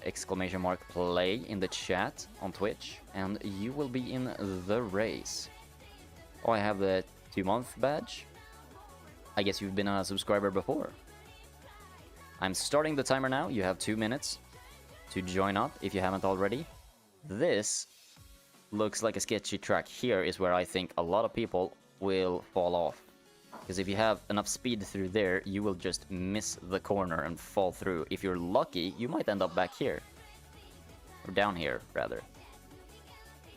!play in the chat on Twitch, and you will be in the race. Oh, I have the 2-month badge. I guess you've been a subscriber before. I'm starting the timer now. You have 2 minutes to join up if you haven't already. This looks like a sketchy track. Here is where I think a lot of people will fall off. Because if you have enough speed through there, you will just miss the corner and fall through. If you're lucky, you might end up back here. Or down here, rather.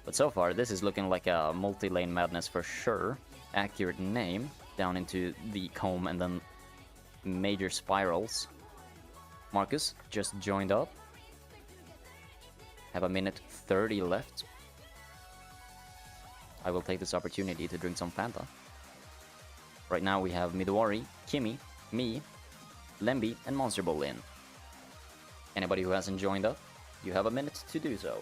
But so far, this is looking like a multi-lane madness for sure. Accurate name. Down into the comb and then major spirals. Marcus just joined up. Have a minute 30 left. I will take this opportunity to drink some Fanta. Right now we have Midori, Kimmy, me, Lemby, and Monster Bull in. Anybody who hasn't joined up, you have a minute to do so.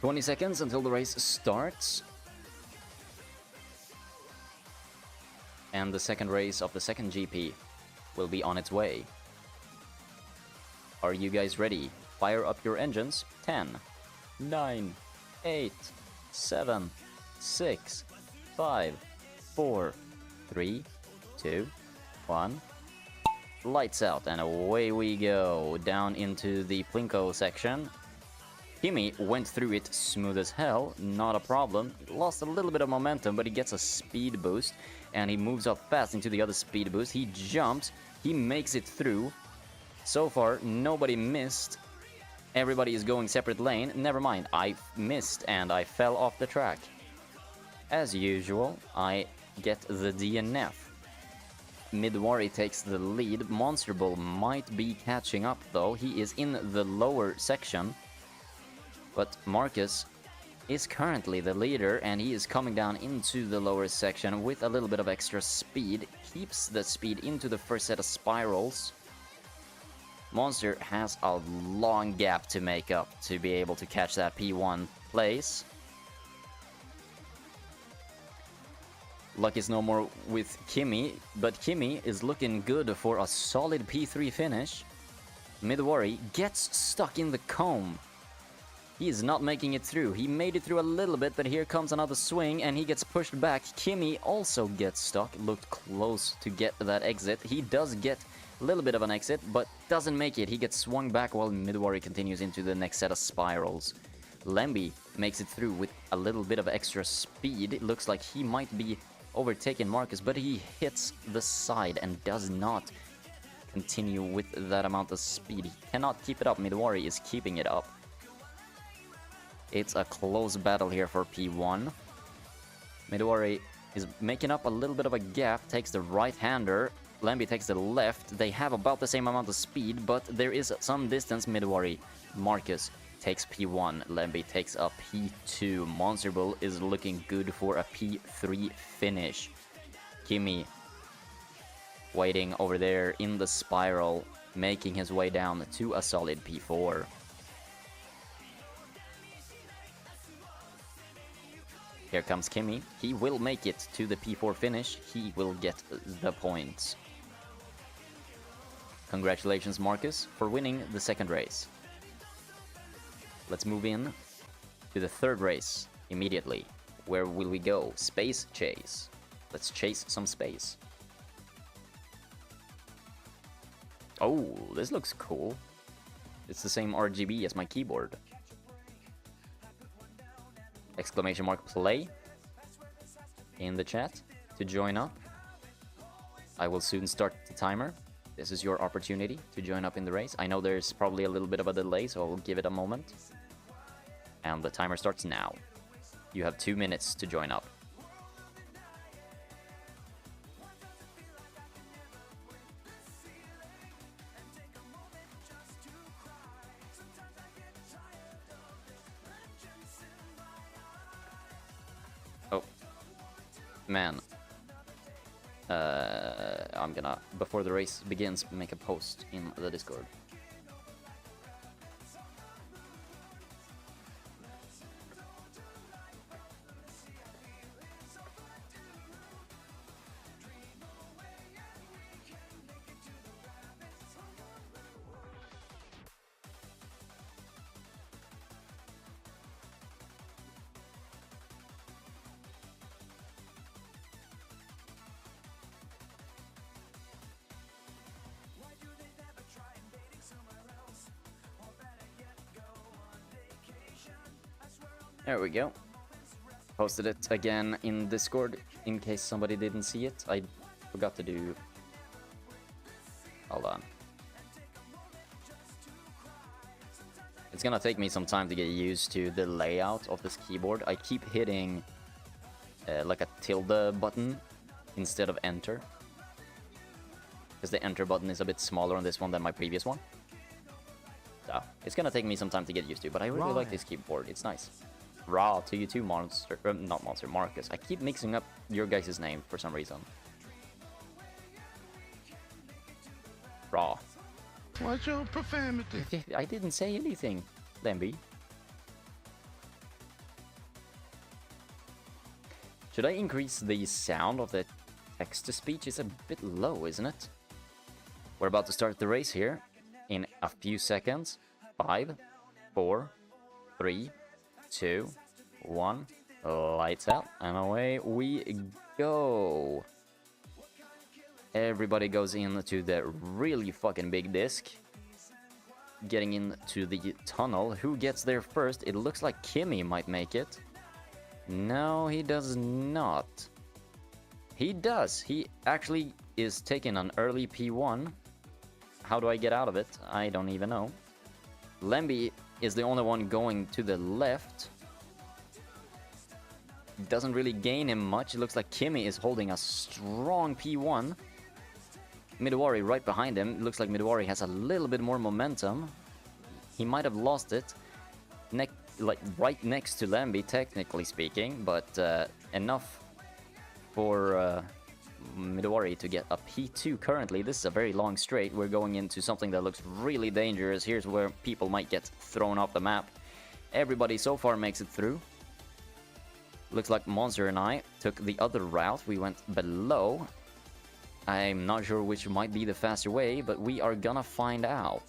$20 seconds until the race starts. And the second race of the second GP will be on its way. Are you guys ready? Fire up your engines. 10, 9, 8, 7, 6, 5, 4, 3, 2, 1. Lights out, and away we go. Down into the Plinko section. Kimmy went through it smooth as hell, not a problem. Lost a little bit of momentum, but he gets a speed boost, and he moves up fast into the other speed boost. He jumps, he makes it through. So far, nobody missed. Everybody is going separate lane. Never mind, I missed and I fell off the track. As usual, I get the DNF. Midwari takes the lead. Monster Bull might be catching up though. He is in the lower section. But Marcus is currently the leader, and he is coming down into the lower section with a little bit of extra speed. Keeps the speed into the first set of spirals. Monster has a long gap to make up to be able to catch that P1 place. Luck is no more with Kimmy, but Kimmy is looking good for a solid P3 finish. Midwari gets stuck in the comb. He is not making it through. He made it through a little bit, but here comes another swing, and he gets pushed back. Kimmy also gets stuck. Looked close to get that exit. He does get a little bit of an exit, but doesn't make it. He gets swung back while Midwari continues into the next set of spirals. Lemby makes it through with a little bit of extra speed. It looks like he might be overtaking Marcus, but he hits the side and does not continue with that amount of speed. He cannot keep it up. Midwari is keeping it up. It's a close battle here for P1. Midwari is making up a little bit of a gap, takes the right-hander. Lemby takes the left. They have about the same amount of speed, but there is some distance. Midwari, Marcus takes P1. Lemby takes a P2. Monster Bull is looking good for a P3 finish. Kimmy waiting over there in the spiral, making his way down to a solid P4. Here comes Kimmy. He will make it to the P4 finish. He will get the points. Congratulations, Marcus, for winning the second race. Let's move in to the third race immediately. Where will we go? Space chase. Let's chase some space. Oh, this looks cool. It's the same RGB as my keyboard. Exclamation mark play in the chat to join up. I will soon start the timer. This is your opportunity to join up in the race. I know there's probably a little bit of a delay, so I'll give it a moment. And the timer starts now. You have 2 minutes to join up. Oh. Man. I'm gonna, before the race begins, make a post in the Discord. There we go. Posted it again in Discord in case somebody didn't see it. I forgot to do... Hold on. It's gonna take me some time to get used to the layout of this keyboard. I keep hitting like a tilde button instead of enter. Because the enter button is a bit smaller on this one than my previous one. So, it's gonna take me some time to get used to, but I really like this keyboard. It's nice. Raw to you too, Monster. Not Monster, Marcus. I keep mixing up your guys' name for some reason. Raw. What's your profanity? I didn't say anything, Lemby. Should I increase the sound of the text-to-speech? It's a bit low, isn't it? We're about to start the race here in a few seconds. 5, 4, 3, 2, 1, lights out, and away we go. Everybody goes into the really fucking big disc. Getting into the tunnel. Who gets there first? It looks like Kimmy might make it. No, he does not. He does. He actually is taking an early P1. How do I get out of it? I don't even know. Lemby is the only one going to the left. Doesn't really gain him much. It looks like Kimmy is holding a strong P1. Midori right behind him. It looks like Midori has a little bit more momentum. He might have lost it. Like right next to Lambi, technically speaking, but enough for Midori to get a P2 currently. This is a very long straight. We're going into something that looks really dangerous. Here's where people might get thrown off the map. Everybody so far makes it through. Looks like Monster and I took the other route. We went below. I'm not sure which might be the faster way, but we are gonna find out.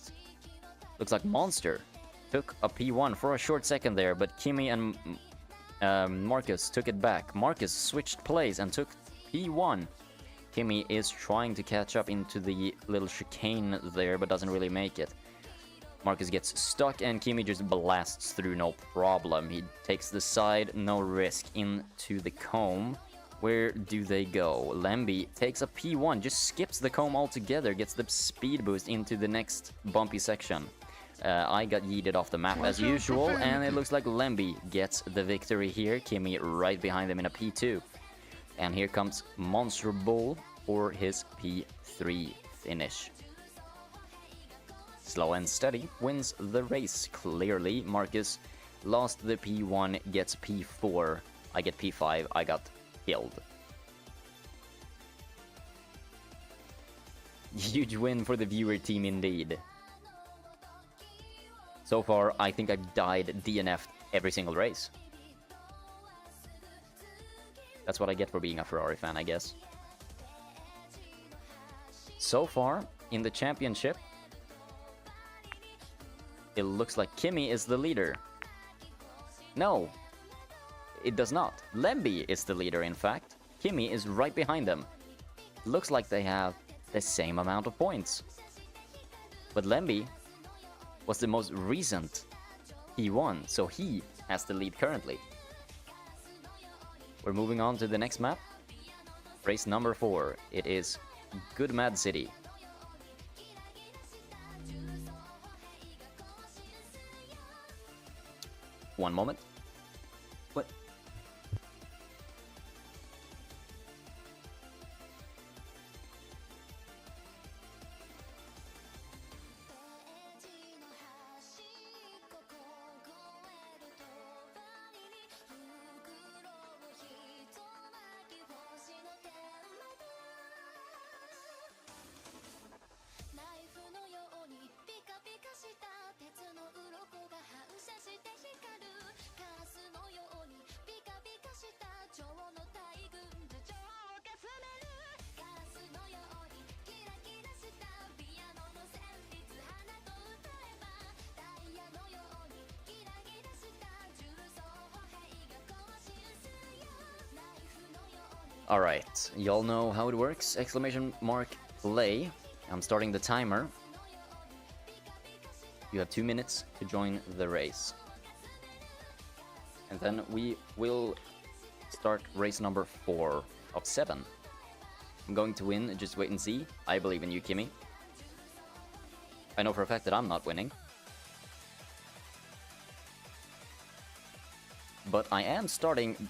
Looks like Monster took a P1 for a short second there, but Kimmy and Marcus took it back. Marcus switched place and took P1. Kimmy is trying to catch up into the little chicane there, but doesn't really make it. Marcus gets stuck and Kimmy just blasts through, no problem. He takes the side, no risk, into the comb. Where do they go? Lambi takes a P1, just skips the comb altogether, gets the speed boost into the next bumpy section. I got yeeted off the map as usual, and it looks like Lambi gets the victory here. Kimmy right behind him in a P2. And here comes Monster Bull for his P3 finish. Slow and Steady wins the race clearly. Marcus lost the P1, gets P4. I get P5, I got killed. Huge win for the viewer team indeed. So far, I think I've died DNF'd every single race. That's what I get for being a Ferrari fan, I guess. So far, in the championship, it looks like Kimmy is the leader. No, it does not. Lambi is the leader, in fact. Kimmy is right behind them. Looks like they have the same amount of points. But Lambi was the most recent P1, so he has the lead currently. We're moving on to the next map. Race number 4. It is Good Mad City. One moment. What? Alright, y'all know how it works. Exclamation mark play. I'm starting the timer. You have 2 minutes to join the race. And then we will start race number 4 of 7. I'm going to win, just wait and see. I believe in you, Kimmy. I know for a fact that I'm not winning. But I am starting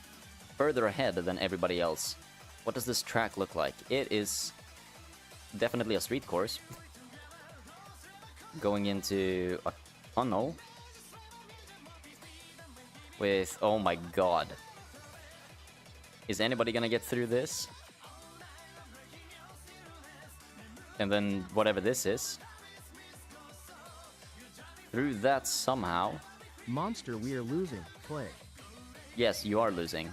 further ahead than everybody else. What does this track look like? It is definitely a street course. Going into a tunnel. With, oh my god. Is anybody gonna get through this? And then whatever this is. Through that somehow. Monster, we are losing. Play. Yes, you are losing.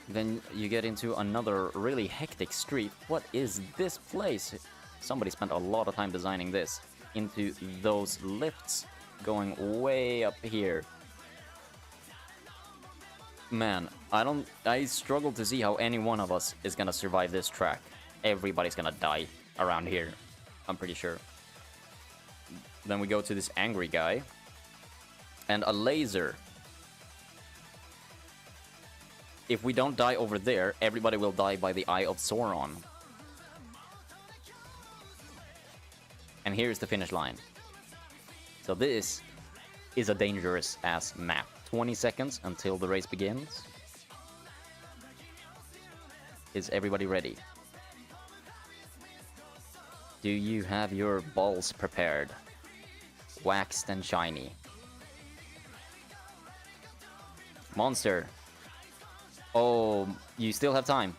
Then you get into another really hectic street. What is this place? Somebody spent a lot of time designing this. Into those lifts going way up here. Man, I struggle to see how any one of us is gonna survive this track. Everybody's gonna die around here, I'm pretty sure. Then we go to this angry guy. And a laser. If we don't die over there, everybody will die by the Eye of Sauron. And here's the finish line. So this is a dangerous-ass map. 20 seconds until the race begins. Is everybody ready? Do you have your balls prepared? Waxed and shiny. Monster. Oh, you still have time.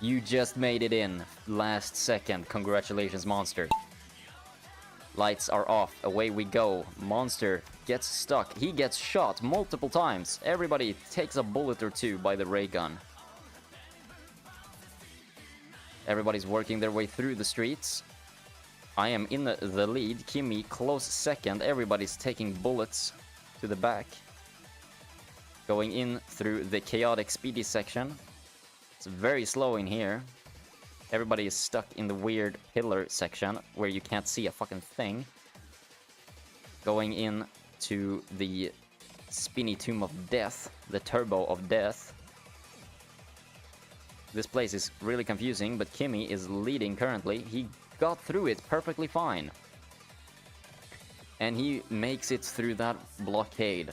You just made it in. Last second. Congratulations, Monster. Lights are off. Away we go. Monster gets stuck. He gets shot multiple times. Everybody takes a bullet or two by the ray gun. Everybody's working their way through the streets. I am in the lead. Kimmy close second. Everybody's taking bullets to the back. Going in through the chaotic speedy section. It's very slow in here. Everybody is stuck in the weird pillar section where you can't see a fucking thing. Going in to the spinny tomb of death, the turbo of death. This place is really confusing, but Kimmy is leading currently. He got through it perfectly fine. And he makes it through that blockade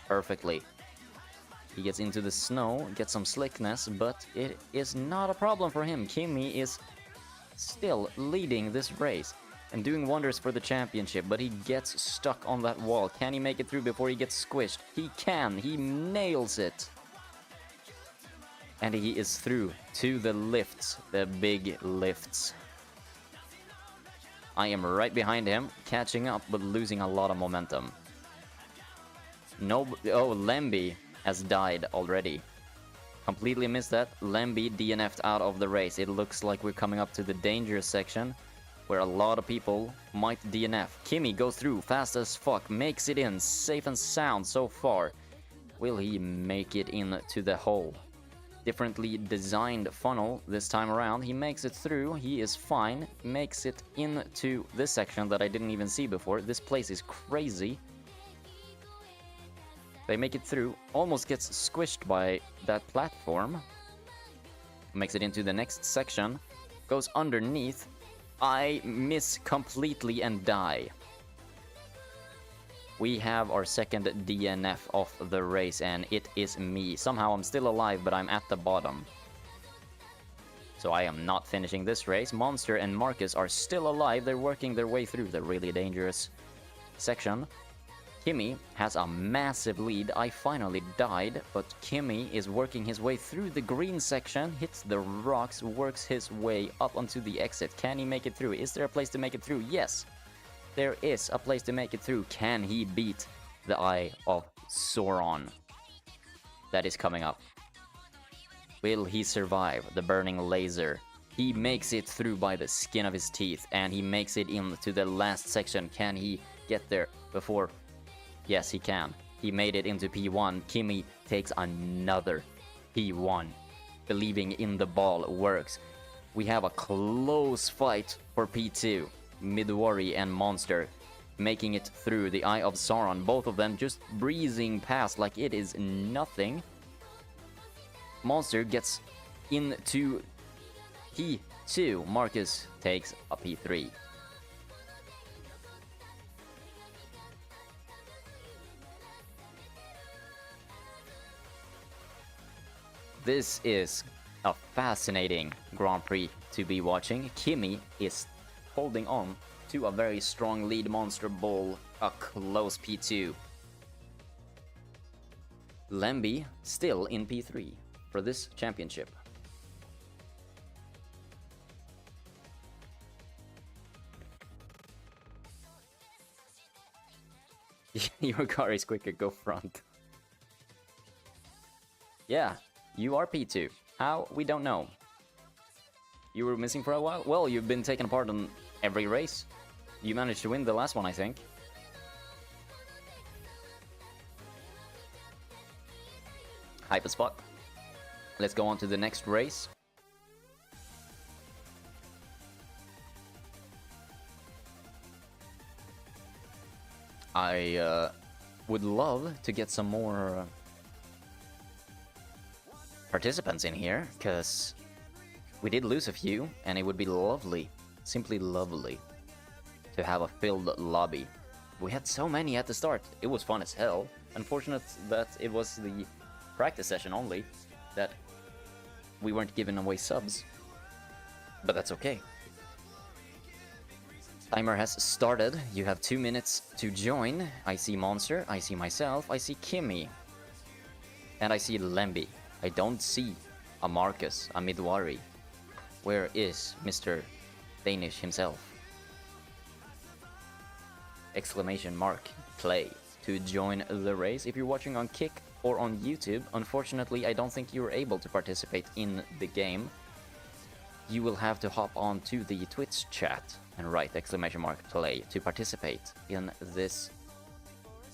perfectly. He gets into the snow, gets some slickness, but it is not a problem for him. Kimmy is still leading this race and doing wonders for the championship, but he gets stuck on that wall. Can he make it through before he gets squished? He can. He nails it. And he is through to the lifts, the big lifts. I am right behind him, catching up, but losing a lot of momentum. No, oh, Lemby has died already. Completely missed that. Lemby DNF'd out of the race. It looks like we're coming up to the dangerous section where a lot of people might DNF. Kimmy goes through fast as fuck, makes it in, safe and sound so far. Will he make it into the hole? Differently designed funnel this time around. He makes it through. He is fine. Makes it into this section that I didn't even see before. This place is crazy. They make it through, almost gets squished by that platform. Makes it into the next section, goes underneath. I miss completely and die. We have our second DNF of the race, and it is me. Somehow I'm still alive, but I'm at the bottom. So I am not finishing this race. Monster and Marcus are still alive. They're working their way through the really dangerous section. Kimmy has a massive lead. I finally died, but Kimmy is working his way through the green section, hits the rocks, works his way up onto the exit. Can he make it through? Is there a place to make it through? Yes, there is a place to make it through. Can he beat the Eye of Sauron that is coming up? Will he survive the burning laser? He makes it through by the skin of his teeth, and he makes it into the last section. Can he get there before? Yes, he can. He made it into P1. Kimmy takes another P1. Believing in the ball works. We have a close fight for P2. Midori and Monster making it through the Eye of Sauron. Both of them just breezing past like it is nothing. Monster gets into P2. Marcus takes a P3. This is a fascinating Grand Prix to be watching. Kimmy is holding on to a very strong lead. Monster Ball, a close P2. Lemby still in P3 for this championship. Your car is quicker, go front. Yeah. You are P2. How? We don't know. You were missing for a while? Well, you've been taking part in every race. You managed to win the last one, I think. Hype as fuck. Let's go on to the next race. I would love to get some more participants in here, because we did lose a few, and it would be lovely, simply lovely, to have a filled lobby. We had so many at the start. It was fun as hell. Unfortunate that it was the practice session only, that we weren't giving away subs. But that's okay. Timer has started. You have 2 minutes to join. I see Monster, I see myself, I see Kimmy. And I see Lemby. I don't see a Marcus, a Midwari. Where is Mr. Danish himself? Exclamation mark, play to join the race. If you're watching on Kick or on YouTube, unfortunately I don't think you're able to participate in the game. You will have to hop on to the Twitch chat and write exclamation mark play to participate in this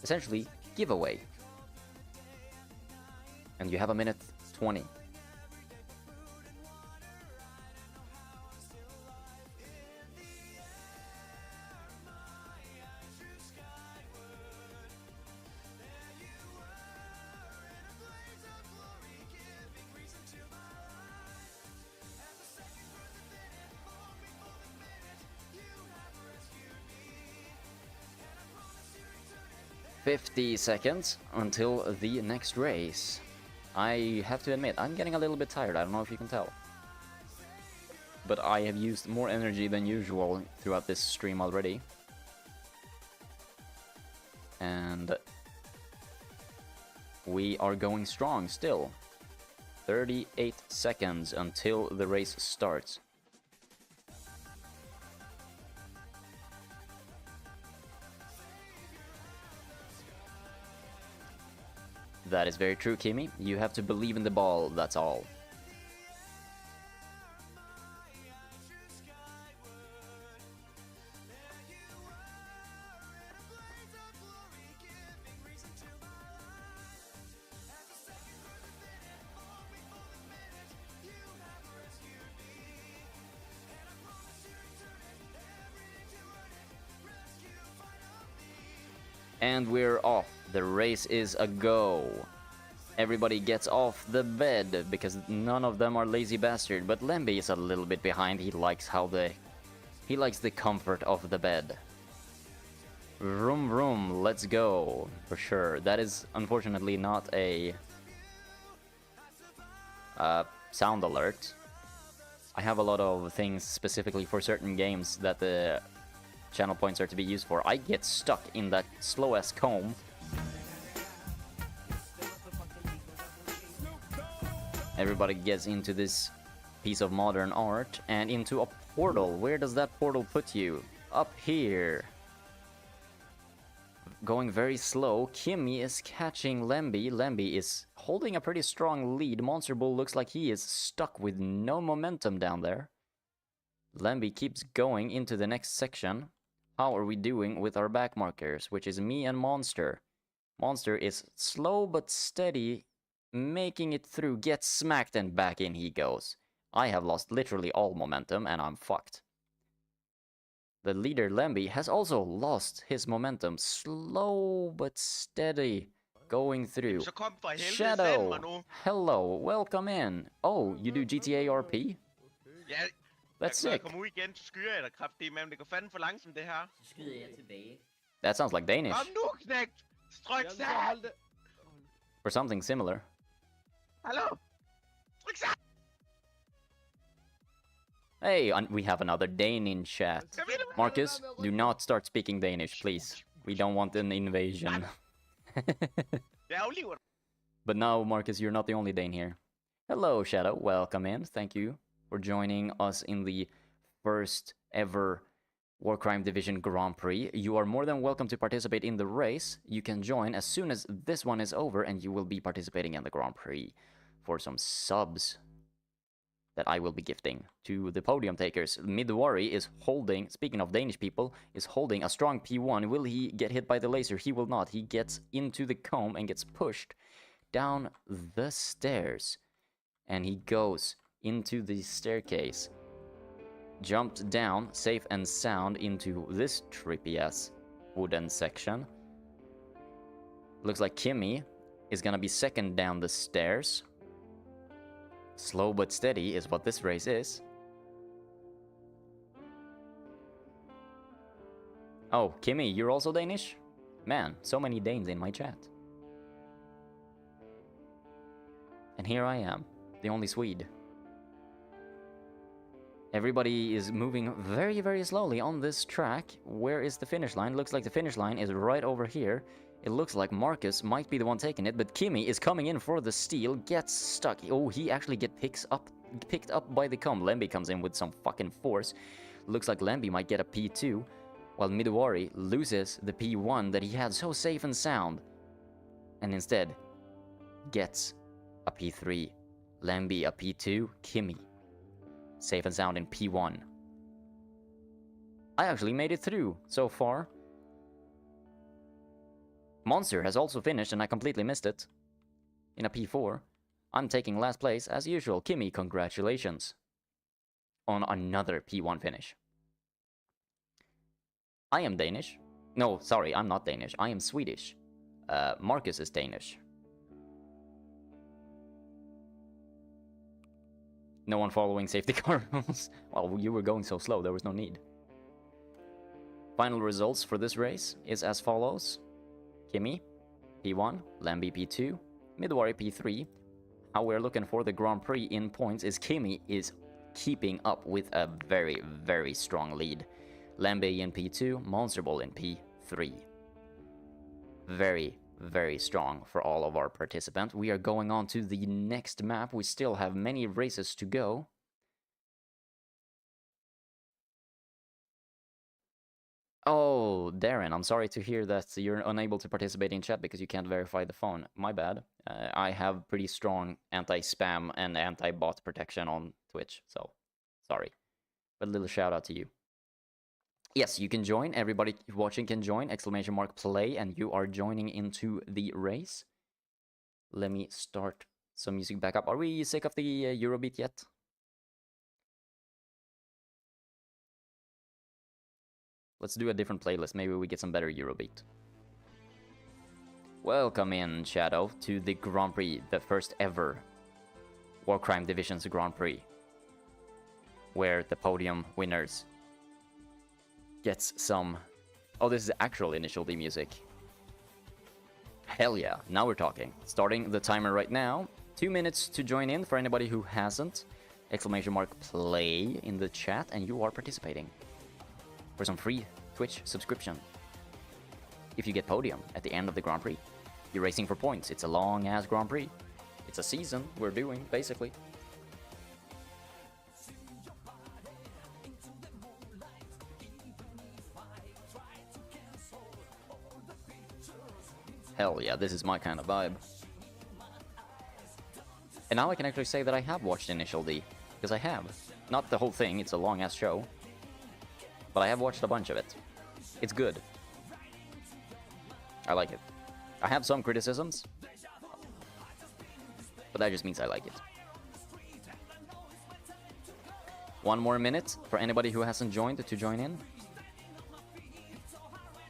essentially giveaway. And you have 1:20. $50 seconds until the next race. I have to admit, I'm getting a little bit tired. I don't know if you can tell. But I have used more energy than usual throughout this stream already. And we are going strong still. 38 seconds until the race starts. That is very true, Kimmy. You have to believe in the ball, that's all. And we're off. The race is a go. Everybody gets off the bed because none of them are lazy bastard. But Lemby is a little bit behind. He likes the comfort of the bed. Vroom vroom, let's go for sure. That is unfortunately not a sound alert. I have a lot of things specifically for certain games that the channel points are to be used for. I get stuck in that slow-ass comb. Everybody gets into this piece of modern art and into a portal. Where does that portal put you? Up here. Going very slow. Kimmy is catching Lemby. Lemby is holding a pretty strong lead. Monster Bull looks like he is stuck with no momentum down there. Lemby keeps going into the next section. How are we doing with our back markers, which is me and Monster? Monster is slow but steady, making it through, gets smacked, and back in he goes. I have lost literally all momentum and I'm fucked. The leader Lemby has also lost his momentum, slow but steady, going through. Shadow, hello, welcome in. Oh, you do GTA RP? That's sick. That sounds like Danish. Or something similar. Hey, we have another Dane in chat. Marcus, do not start speaking Danish, please. We don't want an invasion. But now, Marcus, you're not the only Dane here. Hello, Shadow. Welcome in. Thank you for joining us in the first ever Warcrime Division Grand Prix. You are more than welcome to participate in the race. You can join as soon as this one is over and you will be participating in the Grand Prix for some subs that I will be gifting to the podium takers. Midwari is holding, speaking of Danish people, is holding a strong P1. Will he get hit by the laser? He will not. He gets into the comb and gets pushed down the stairs. And he goes into the staircase. Jumped down, safe and sound, into this trippy-ass wooden section. Looks like Kimmy is gonna be second down the stairs. Slow but steady is what this race is. Oh, Kimmy, you're also Danish? Man, so many Danes in my chat. And here I am, the only Swede. Everybody is moving very, very slowly on this track. Where is the finish line? Looks like the finish line is right over here. It looks like Marcus might be the one taking it, but Kimmy is coming in for the steal, gets stuck. Oh, he actually picked up by the comb. Lemby comes in with some fucking force. Looks like Lemby might get a P2, while Midori loses the P1 that he had so safe and sound, and instead gets a P3. Lemby a P2, Kimmy safe and sound in P1. I actually made it through so far. Monster has also finished and I completely missed it. In a P4. I'm taking last place as usual. Kimmy, congratulations on another P1 finish. I am Danish. No, sorry, I'm not Danish. I am Swedish. Marcus is Danish. No one following safety car rules. Well, you were going so slow, there was no need. Final results for this race is as follows. Kimmy, P1, Lemby P2, Midori P3. How we're looking for the Grand Prix in points is Kimmy is keeping up with a very, very strong lead. Lemby in P2, Monster Ball in P3. Very, very strong for all of our participants. We are going on to the next map. We still have many races to go. Oh, Darren, I'm sorry to hear that you're unable to participate in chat because you can't verify the phone. My bad. I have pretty strong anti-spam and anti-bot protection on Twitch, so sorry. But a little shout out to you. Yes, you can join. Everybody watching can join. !play, and you are joining into the race. Let me start some music back up. Are we sick of the Eurobeat yet? Let's do a different playlist. Maybe we get some better Eurobeat. Welcome in, Shadow, to the Grand Prix, the first ever Warcrime Divisions Grand Prix, where the podium winners gets some... Oh, this is actual Initial D music. Hell yeah, now we're talking. Starting the timer right now. 2 minutes to join in for anybody who hasn't. !play in the chat, and you are participating for some free Twitch subscription. If you get podium at the end of the Grand Prix, you're racing for points. It's a long-ass Grand Prix. It's a season we're doing, basically. Hell yeah, this is my kind of vibe. And now I can actually say that I have watched Initial D, because I have. Not the whole thing, it's a long-ass show. But I have watched a bunch of it. It's good. I like it. I have some criticisms, but that just means I like it. 1 more minute for anybody who hasn't joined to join in.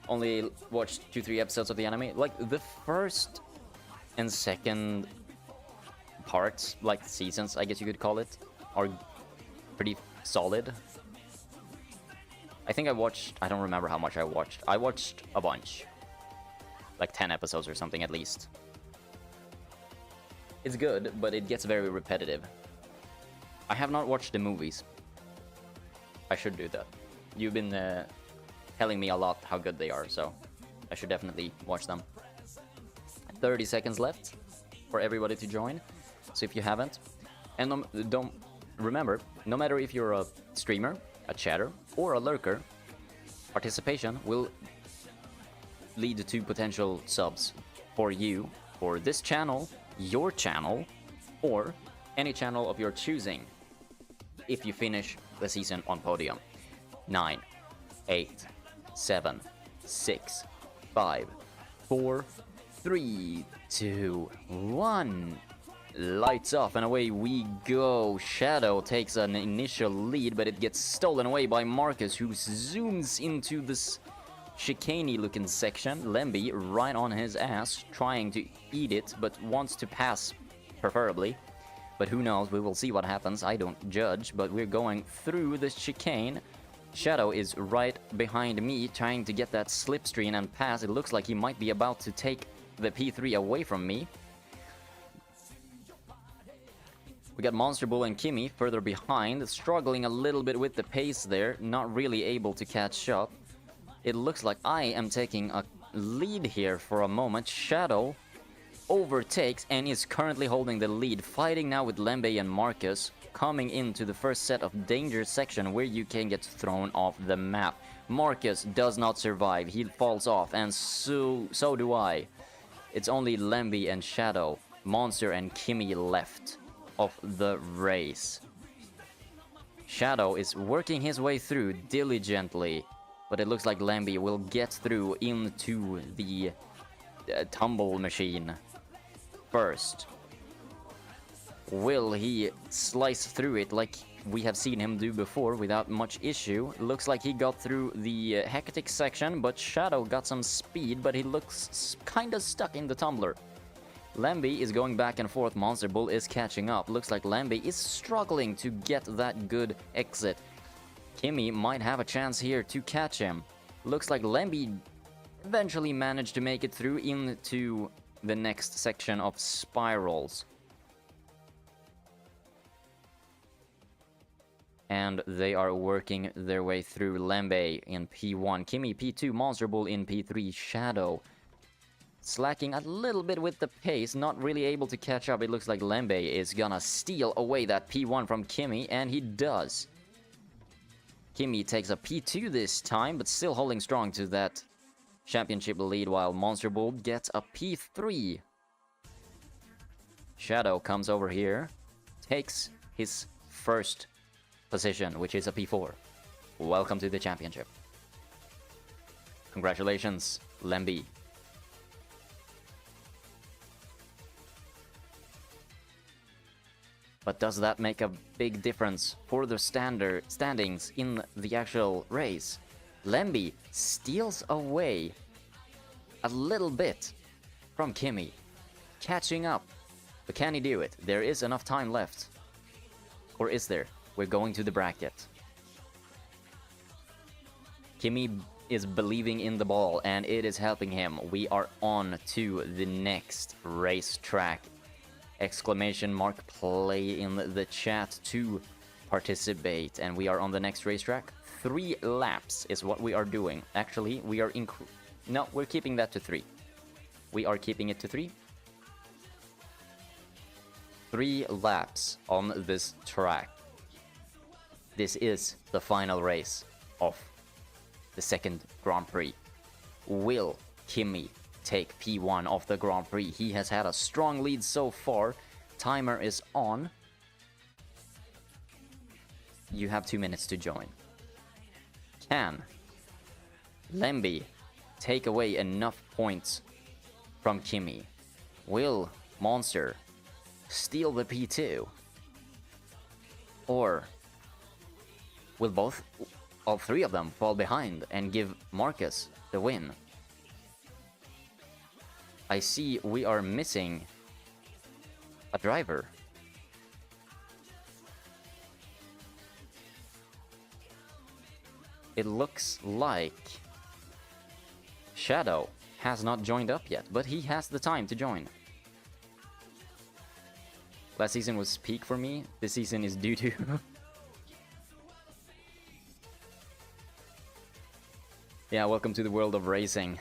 Only watched 2-3 episodes of the anime. Like, the first and second parts, like seasons, I guess you could call it, are pretty solid. I think I watched... I don't remember how much I watched. I watched a bunch. Like 10 episodes or something at least. It's good, but it gets very repetitive. I have not watched the movies. I should do that. You've been telling me a lot how good they are, so I should definitely watch them. 30 seconds left for everybody to join, so if you haven't. And don't remember, no matter if you're a streamer, a chatter, or a lurker, participation will lead to potential subs for you, for this channel, your channel, or any channel of your choosing, if you finish the season on podium. 9, 8, 7, 6, 5, 4, 3, 2, 1. Lights off and away we go. Shadow takes an initial lead, but it gets stolen away by Marcus, who zooms into this chicane looking section. Lemby right on his ass, trying to eat it, but wants to pass preferably. But who knows, we will see what happens. I don't judge, but we're going through this chicane. Shadow is right behind me, trying to get that slipstream and pass. It looks like he might be about to take the P3 away from me. We got Monster Bull and Kimmy further behind, struggling a little bit with the pace there, not really able to catch up. It looks like I am taking a lead here for a moment. Shadow overtakes and is currently holding the lead, fighting now with Lembe and Marcus, coming into the first set of danger section where you can get thrown off the map. Marcus does not survive, he falls off, and so do I. It's only Lembe and Shadow, Monster and Kimmy left of the race. Shadow is working his way through diligently, but it looks like Lembe will get through into the tumble machine first. Will he slice through it like we have seen him do before without much issue? Looks like he got through the hectic section, but Shadow got some speed, but he looks kinda stuck in the tumbler. Lembe is going back and forth, Monster Bull is catching up. Looks like Lembe is struggling to get that good exit. Kimmy might have a chance here to catch him. Looks like Lembe eventually managed to make it through into the next section of spirals. And they are working their way through. Lembe in P1, Kimmy P2, Monster Bull in P3, Shadow slacking a little bit with the pace, not really able to catch up. It looks like Lembe is gonna steal away that P1 from Kimmy, and he does. Kimmy takes a P2 this time, but still holding strong to that championship lead, while Monster Bull gets a P3. Shadow comes over here, takes his first position, which is a P4. Welcome to the championship. Congratulations, Lembe. But does that make a big difference for the standings in the actual race? Lembe steals away a little bit from Kimmy, catching up. But can he do it? There is enough time left. Or is there? We're going to the bracket. Kimmy is believing in the ball, and it is helping him. We are on to the next racetrack. Exclamation mark play in the chat to participate, and we are on the next racetrack. 3 laps is what we are doing. Actually, we are no, we're keeping that to 3. We are keeping it to 3. 3 laps on this track. This is the final race of the second Grand Prix. Will Kimmy take P1 of the Grand Prix? He has had a strong lead so far. Timer is on. You have 2 minutes to join. Can Lembe take away enough points from Kimmy? Will Monster steal the P2? Or will all 3 of them fall behind and give Marcus the win? I see we are missing a driver. It looks like Shadow has not joined up yet, but he has the time to join. Last season was peak for me. This season is due to yeah, welcome to the world of racing.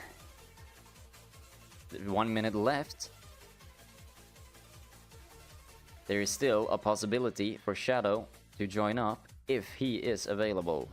1 minute left. There is still a possibility for Shadow to join up if he is available.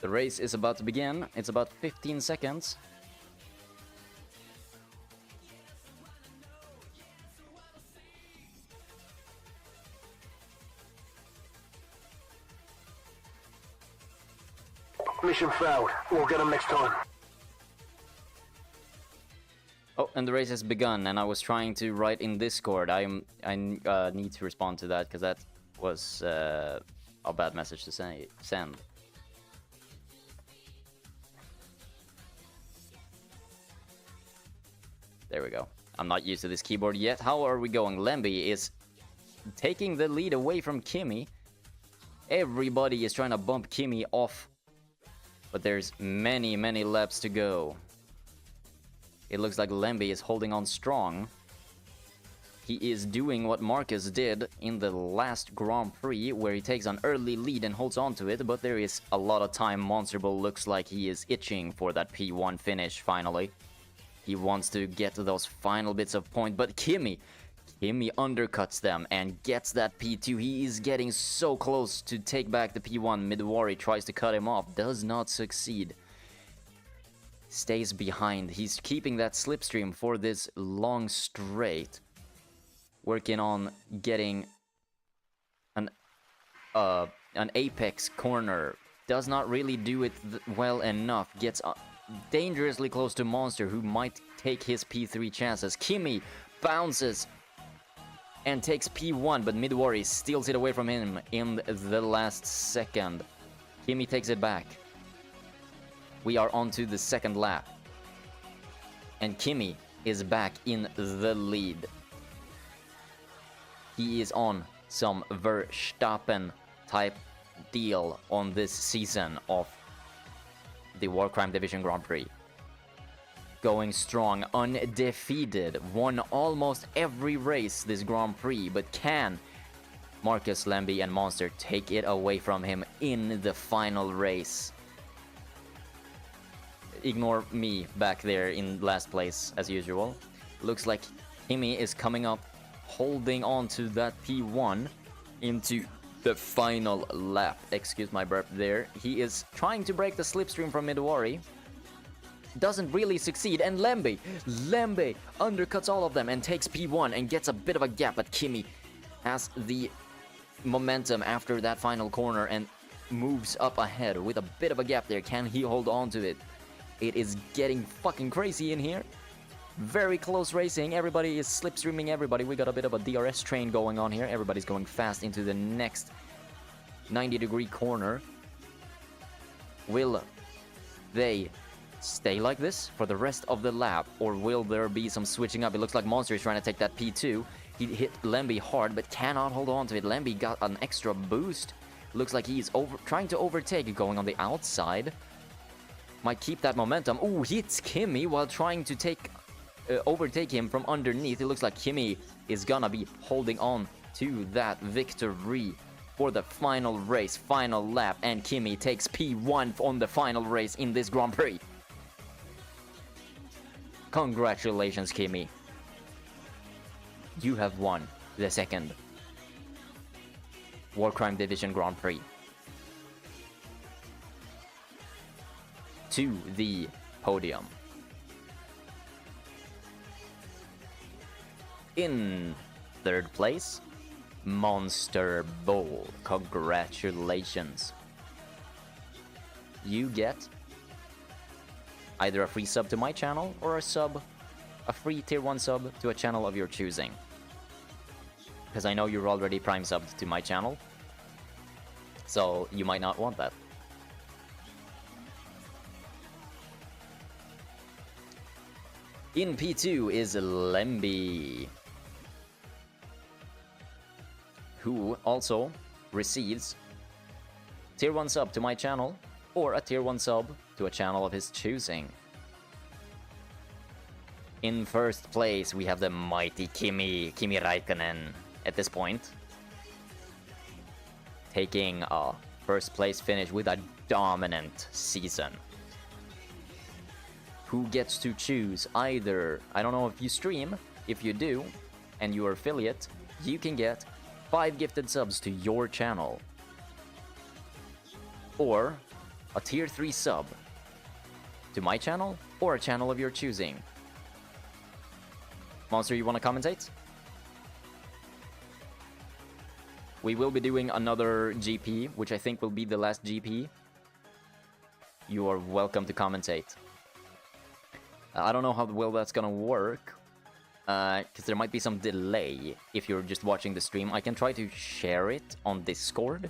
The race is about to begin. It's about 15 seconds. Mission failed. We'll get them next time. and the race has begun, and I was trying to write in Discord. I need to respond to that because that was a bad message to send. There we go. I'm not used to this keyboard yet. How are we going? Lemby is taking the lead away from Kimmy. Everybody is trying to bump Kimmy off, but there's many laps to go. It looks like Lemby is holding on strong. He is doing what Marcus did in the last Grand Prix, where he takes an early lead and holds on to it, but there is a lot of time. Monster Bull looks like he is itching for that P1 finish finally. He wants to get to those final bits of point, but Kimmy undercuts them and gets that P2. He is getting so close to take back the P1. Midori tries to cut him off, does not succeed. Stays behind. He's keeping that slipstream for this long straight. Working on getting an apex corner. Does not really do it well enough. Gets dangerously close to Monster, who might take his P3 chances. Kimmy bounces and takes P1, but Midori steals it away from him in the last second. Kimmy takes it back. We are on to the second lap. And Kimmy is back in the lead. He is on some Verstappen type deal on this season of the War Crime Division Grand Prix. Going strong, undefeated, won almost every race this Grand Prix, but can Marcus, Lemby, and Monster take it away from him in the final race? Ignore me back there in last place, as usual. Looks like Kimmy is coming up, holding on to that P1 into the final lap. Excuse my burp there. He is trying to break the slipstream from Midori. Doesn't really succeed, and Lemby undercuts all of them and takes P1 and gets a bit of a gap, but Kimmy has the momentum after that final corner and moves up ahead with a bit of a gap there. Can he hold on to it? It is getting fucking crazy in here. Very close racing. Everybody is slipstreaming everybody. We got a bit of a DRS train going on here. Everybody's going fast into the next 90-degree corner. Will they stay like this for the rest of the lap, or will there be some switching up? It looks like Monster is trying to take that P2. He hit Lemby hard, but cannot hold on to it. Lemby got an extra boost. Looks like he's trying to overtake, going on the outside. Might keep that momentum. Ooh, hits Kimmy while trying to overtake him from underneath. It looks like Kimmy is gonna be holding on to that victory for the final race, final lap, and Kimmy takes P1 on the final race in this Grand Prix. Congratulations, Kimmy. You have won the second War Crime Division Grand Prix. To the podium. In third place, Monster Bull. Congratulations. You get either a free sub to my channel or a free tier 1 sub to a channel of your choosing. Because I know you're already prime subbed to my channel, so you might not want that. In P2 is Lemby, who also receives tier 1 sub to my channel or a tier 1 sub to a channel of his choosing. In first place, we have the mighty Kimi Räikkönen at this point, taking a first place finish with a dominant season. Who gets to choose either, I don't know if you stream, if you do, and you are affiliate, you can get 5 gifted subs to your channel. Or a tier 3 sub to my channel or a channel of your choosing. Monster, you want to commentate? We will be doing another GP, which I think will be the last GP. You are welcome to commentate. I don't know how well that's gonna work, because there might be some delay if you're just watching the stream. I can try to share it on Discord.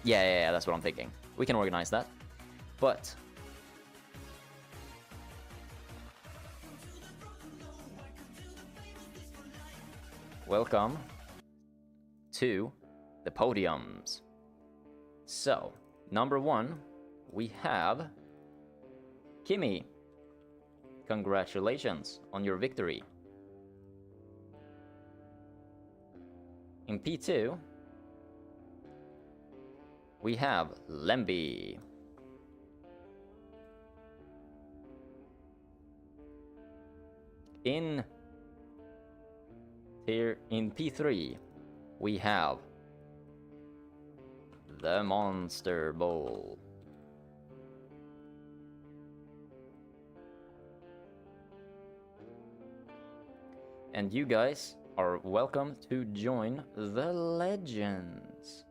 Yeah, that's what I'm thinking. We can organize that. But welcome to the podiums. So, number 1, we have Kimmy. Congratulations on your victory. In P2, we have Lemby. In P3, we have the Monster Bowl. And you guys are welcome to join the Legends.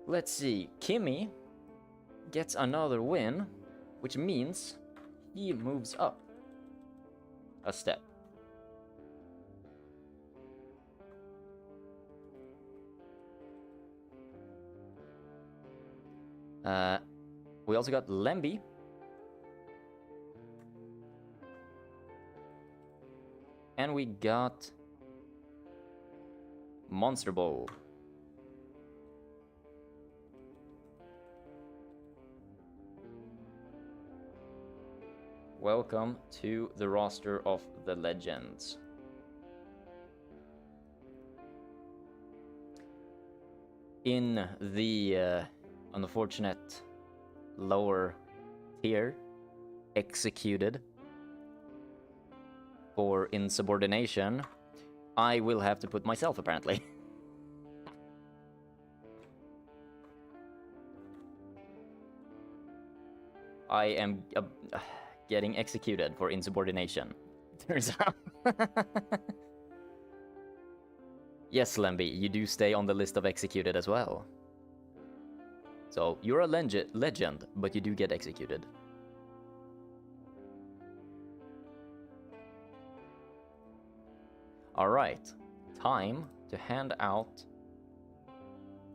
Let's see, Kimmy gets another win, which means he moves up a step. We also got Lemby. And we got Monster Bowl. Welcome to the roster of the Legends. In the unfortunate lower tier, executed for insubordination, I will have to put myself, apparently. I am getting executed for insubordination, turns out. Yes, Lemby, you do stay on the list of executed as well. So, you're a legend, but you do get executed. Alright, time to hand out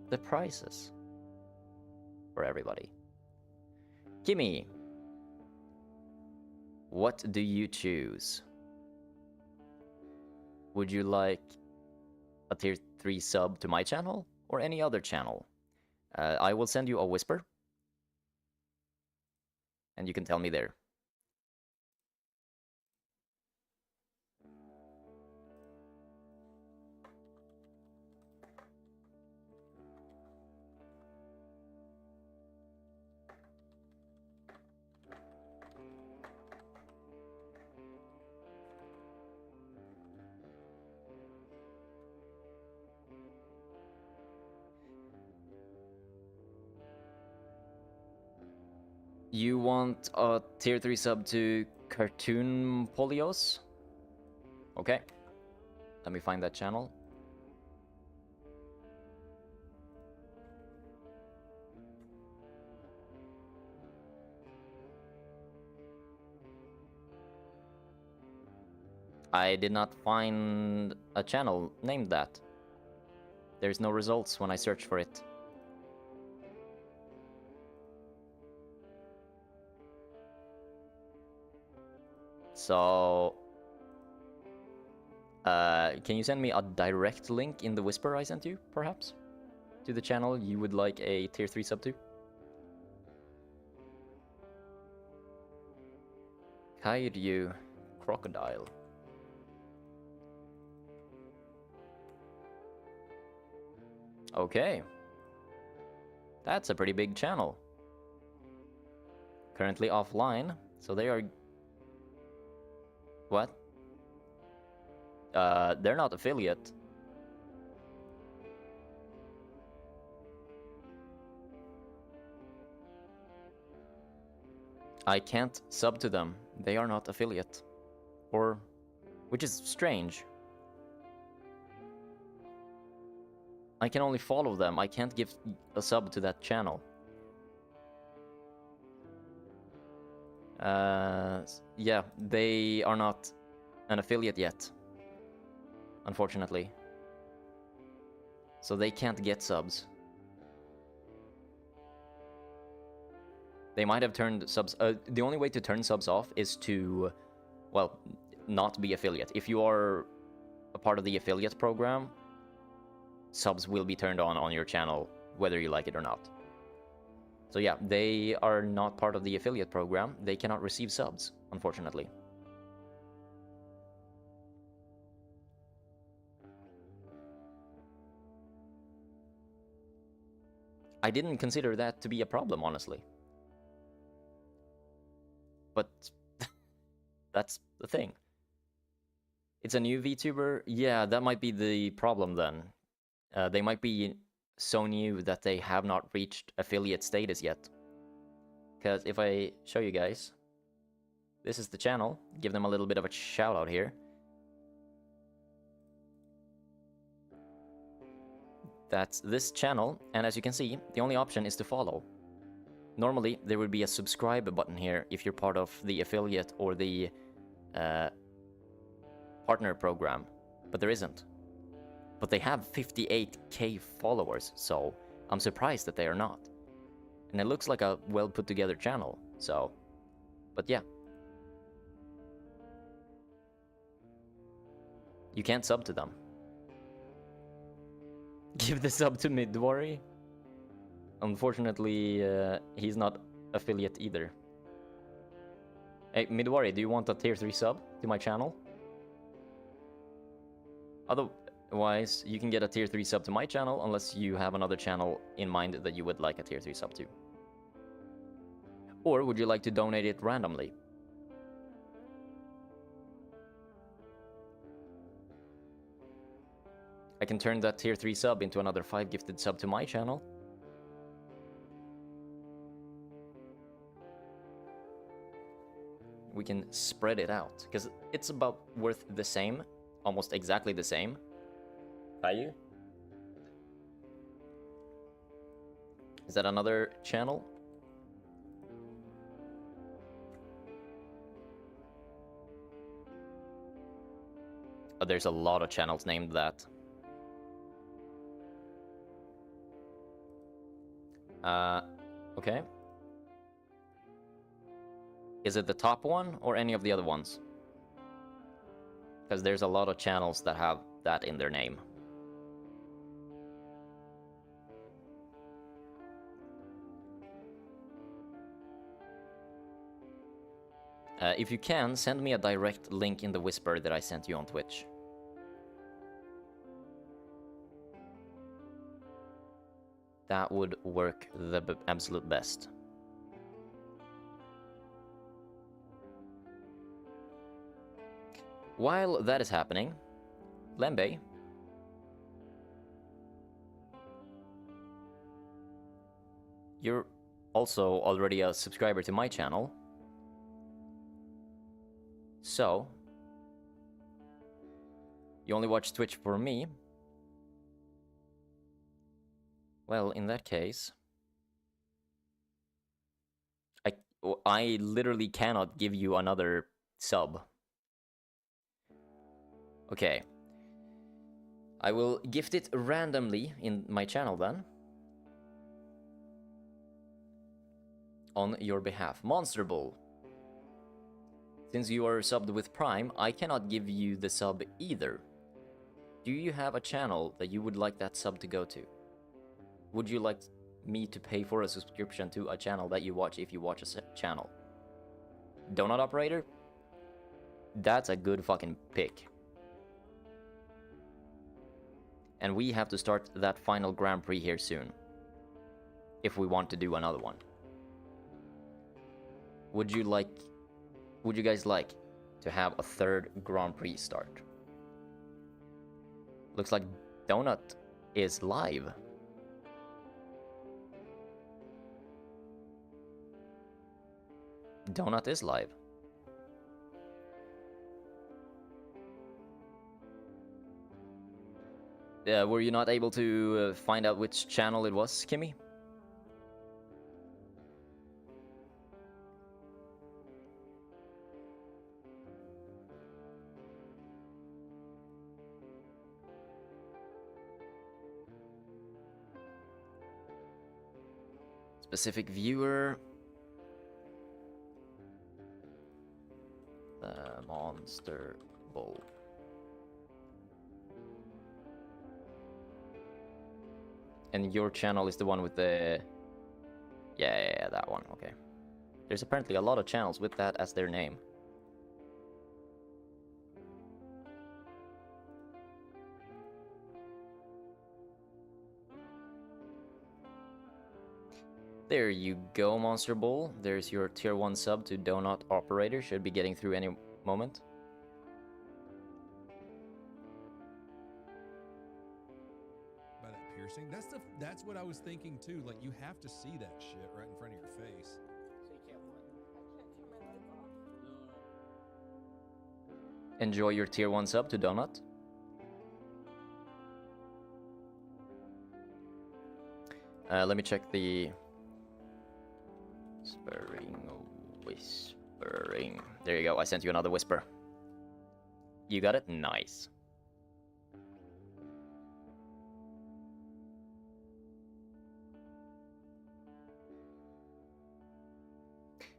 the prizes for everybody. Kimmy, what do you choose? Would you like a tier 3 sub to my channel or any other channel? I will send you a whisper, and you can tell me there. You want a tier 3 sub to Cartoon Polios? Okay. Let me find that channel. I did not find a channel named that. There's no results when I search for it. So, can you send me a direct link in the whisper I sent you, perhaps? To the channel you would like a tier 3 sub to? Kairyu Crocodile. Okay. That's a pretty big channel. Currently offline, so they are... What? They're not affiliate. I can't sub to them. They are not affiliate. Or... which is strange. I can only follow them. I can't give a sub to that channel. Yeah, they are not an affiliate yet, unfortunately. So they can't get subs. They might have turned subs... the only way to turn subs off is to, well, not be affiliate. If you are a part of the affiliate program, subs will be turned on your channel, whether you like it or not. So yeah, they are not part of the affiliate program. They cannot receive subs, unfortunately. I didn't consider that to be a problem, honestly. But that's the thing. It's a new VTuber? Yeah, that might be the problem then. They might be so new that they have not reached affiliate status yet. Because if I show you guys, this is the channel. Give them a little bit of a shout out here. That's this channel, and as you can see, the only option is to follow. Normally, there would be a subscribe button here if you're part of the affiliate or the partner program, but there isn't. But they have 58k followers, so I'm surprised that they are not. And it looks like a well put together channel, so... But yeah. You can't sub to them. Give the sub to Midwari? Unfortunately, he's not affiliate either. Hey, Midwari, do you want a tier 3 sub to my channel? Otherwise, you can get a tier 3 sub to my channel unless you have another channel in mind that you would like a tier 3 sub to. Or would you like to donate it randomly? I can turn that tier 3 sub into another 5 gifted sub to my channel. We can spread it out, because it's about worth the same, almost exactly the same value. Is that another channel? Oh, there's a lot of channels named that. Okay. Is it the top one or any of the other ones? Because there's a lot of channels that have that in their name. If you can, send me a direct link in the Whisper that I sent you on Twitch. That would work the absolute best. While that is happening, Lembe, you're also already a subscriber to my channel. So, you only watch Twitch for me? Well, in that case, I literally cannot give you another sub. Okay. I will gift it randomly in my channel then. On your behalf. Monster Bull. Since you are subbed with Prime, I cannot give you the sub either. Do you have a channel that you would like that sub to go to? Would you like me to pay for a subscription to a channel that you watch if you watch a channel? Donut Operator? That's a good fucking pick. And we have to start that final Grand Prix here soon. If we want to do another one. Would you guys like to have a third Grand Prix start? Looks like Donut is live. Donut is live. Were you not able to find out which channel it was, Kimmy? Specific viewer. The Monster Bull. And your channel is the one with the... Yeah, that one, okay. There's apparently a lot of channels with that as their name. There you go, Monster Bull. There's your tier 1 sub to Donut Operator. Should be getting through any moment. By that piercing, that's what I was thinking too. Like you have to see that shit right in front of your face. Enjoy your tier 1 sub to Donut. Let me check the... Whispering. There you go, I sent you another whisper. You got it? Nice.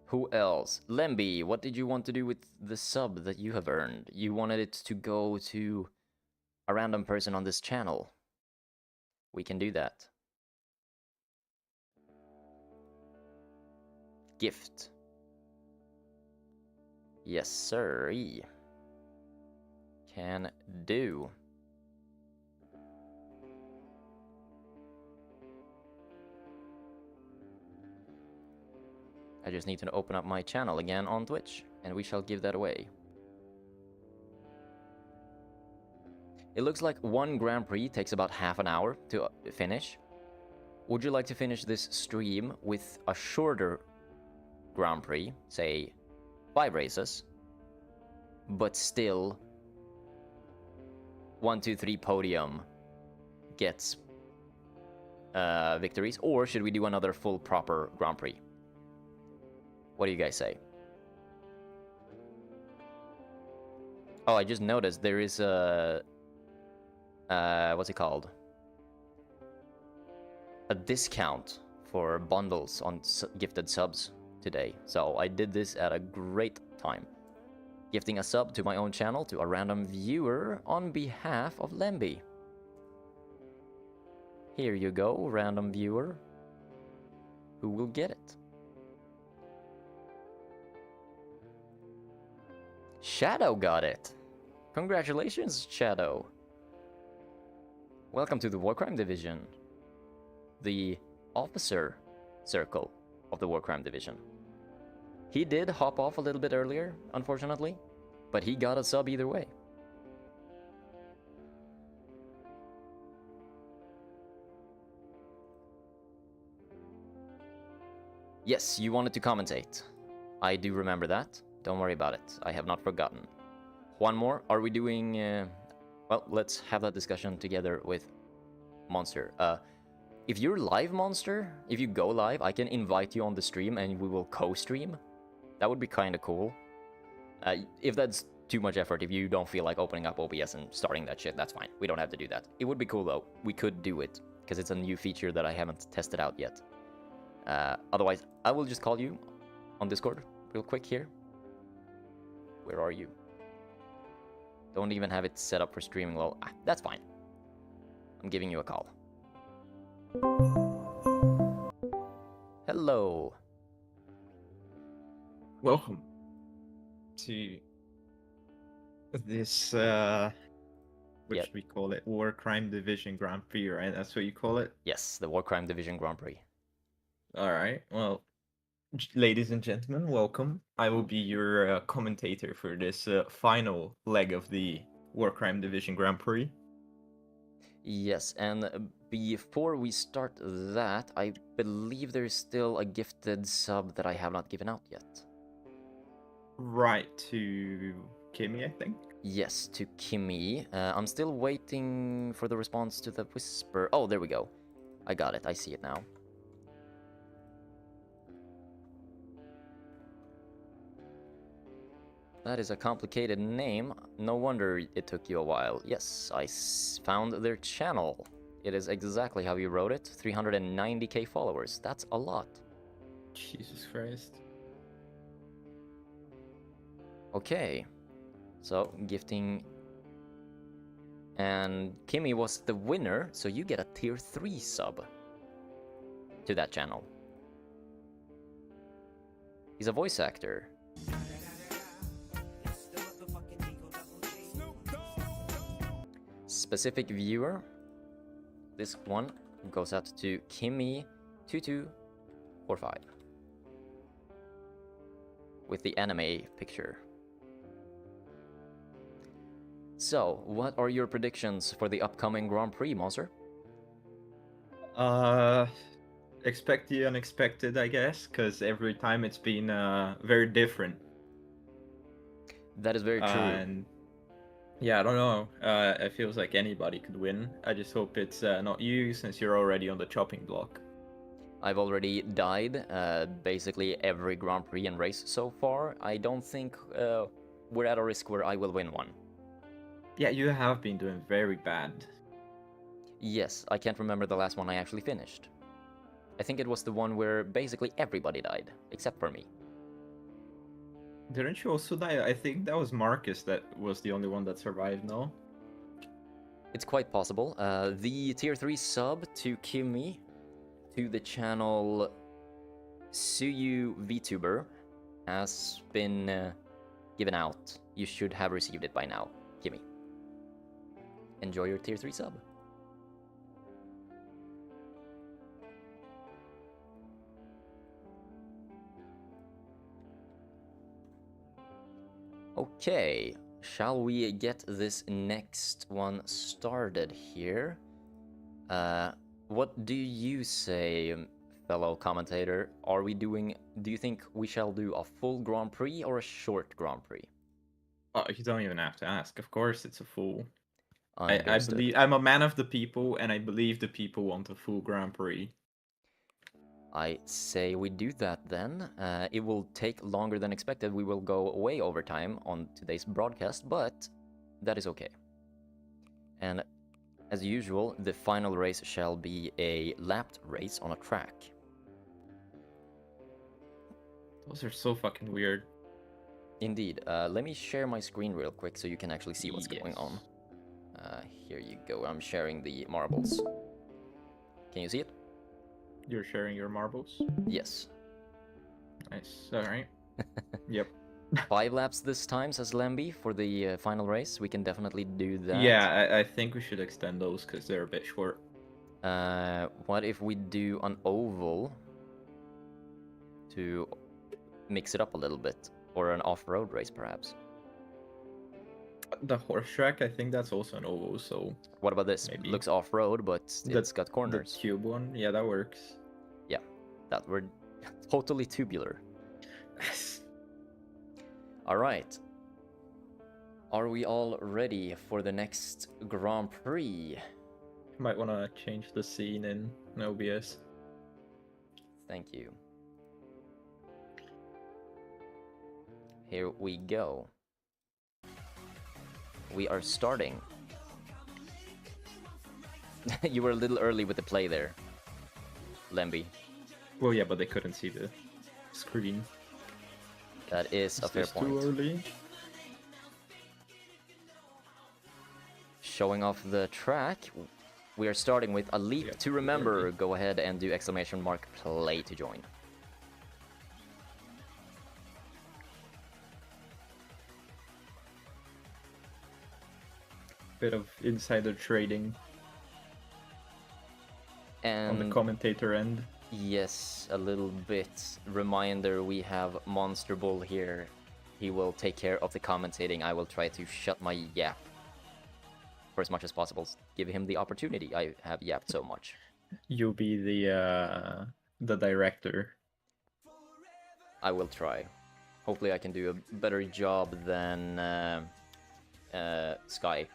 Who else? Lemby, what did you want to do with the sub that you have earned? You wanted it to go to a random person on this channel. We can do that. Gift. Yes, sir. Can do. I just need to open up my channel again on Twitch, and we shall give that away. It looks like one Grand Prix takes about half an hour to finish. Would you like to finish this stream with a shorter Grand Prix, say 5 races, but still 1, 2, 3 podium gets victories, or should we do another full proper Grand Prix? What do you guys say? Oh, I just noticed there is a what's it called? A discount for bundles on gifted subs today. So I did this at a great time. Gifting a sub to my own channel to a random viewer on behalf of Lemby. Here you go, random viewer. Who will get it? Shadow got it. Congratulations, Shadow. Welcome to the War Crime Division. The officer circle of the War Crime Division. He did hop off a little bit earlier, unfortunately, but he got a sub either way. Yes, you wanted to commentate. I do remember that. Don't worry about it. I have not forgotten. One more. Are we doing... well, let's have that discussion together with Monster. If you're live, Monster, if you go live, I can invite you on the stream and we will co-stream. That would be kind of cool. If that's too much effort, if you don't feel like opening up OBS and starting that shit, that's fine. We don't have to do that. It would be cool, though. We could do it, because it's a new feature that I haven't tested out yet. Otherwise, I will just call you on Discord real quick here. Where are you? Don't even have it set up for streaming. Well, that's fine. I'm giving you a call. Hello. Welcome to this, which we call it War Crime Division Grand Prix, right? That's what you call it? Yes, the War Crime Division Grand Prix. Alright, well, ladies and gentlemen, welcome. I will be your commentator for this final leg of the War Crime Division Grand Prix. Yes, and before we start that, I believe there's still a gifted sub that I have not given out yet. Right, to Kimmy, I think? Yes, to Kimmy. I'm still waiting for the response to the whisper. Oh, there we go. I got it. I see it now. That is a complicated name. No wonder it took you a while. Yes, I found their channel. It is exactly how you wrote it. 390k followers. That's a lot. Jesus Christ. Okay. So, gifting. And Kimmy was the winner, so you get a tier 3 sub to that channel. He's a voice actor. Specific viewer. This one goes out to Kimmy2245 with the anime picture. So, what are your predictions for the upcoming Grand Prix, Monster? Expect the unexpected, I guess, because every time it's been very different. That is very true. And yeah, I don't know. It feels like anybody could win. I just hope it's not you, since you're already on the chopping block. I've already died basically every Grand Prix and race so far. I don't think we're at a risk where I will win one. Yeah, you have been doing very bad. Yes, I can't remember the last one I actually finished. I think it was the one where basically everybody died, except for me. Didn't you also die? I think that was Marcus that was the only one that survived, no? It's quite possible. The tier 3 sub to Kimmy to the channel Suyu VTuber has been given out. You should have received it by now, Kimmy. Enjoy your tier 3 sub. Okay, shall we get this next one started here? What do you say, fellow commentator? Do you think we shall do a full Grand Prix or a short Grand Prix? Oh, you don't even have to ask. Of course it's a full. I Understood. believe I'm a man of the people, and I believe the people want a full Grand Prix. I say we do that then. It will take longer than expected. We will go way over time on today's broadcast, but that is okay. And as usual, the final race shall be a lapped race on a track. Those are so fucking weird. Indeed. Let me share my screen real quick so you can actually see what's going on. Here you go. I'm sharing the marbles. Can you see it? You're sharing your marbles? Yes. Nice. Alright. Yep. 5 laps this time, says Lemby, for the final race. We can definitely do that. Yeah, I think we should extend those because they're a bit short. What if we do an oval to mix it up a little bit? Or an off-road race, perhaps? The horse track, I think that's also an oval, so... What about this? Maybe. Looks off-road, but it's got corners. The tube one? Yeah, that works. Yeah, that we're totally tubular. Alright. Are we all ready for the next Grand Prix? Might want to change the scene in OBS. Thank you. Here we go. We are starting. You were a little early with the play there, Lemby. Well, yeah, but they couldn't see the screen. That is a fair point. Too early? Showing off the track, we are starting with a leap to remember. Go ahead and do exclamation mark play to join. Bit of insider trading And on the commentator end. yes, a little bit. Reminder, we have Monster Bull here. He will take care of the commentating. I will try to shut my yap for as much as possible. Give him the opportunity. I have yapped so much. You'll be the director. I will try. Hopefully I can do a better job than Sky.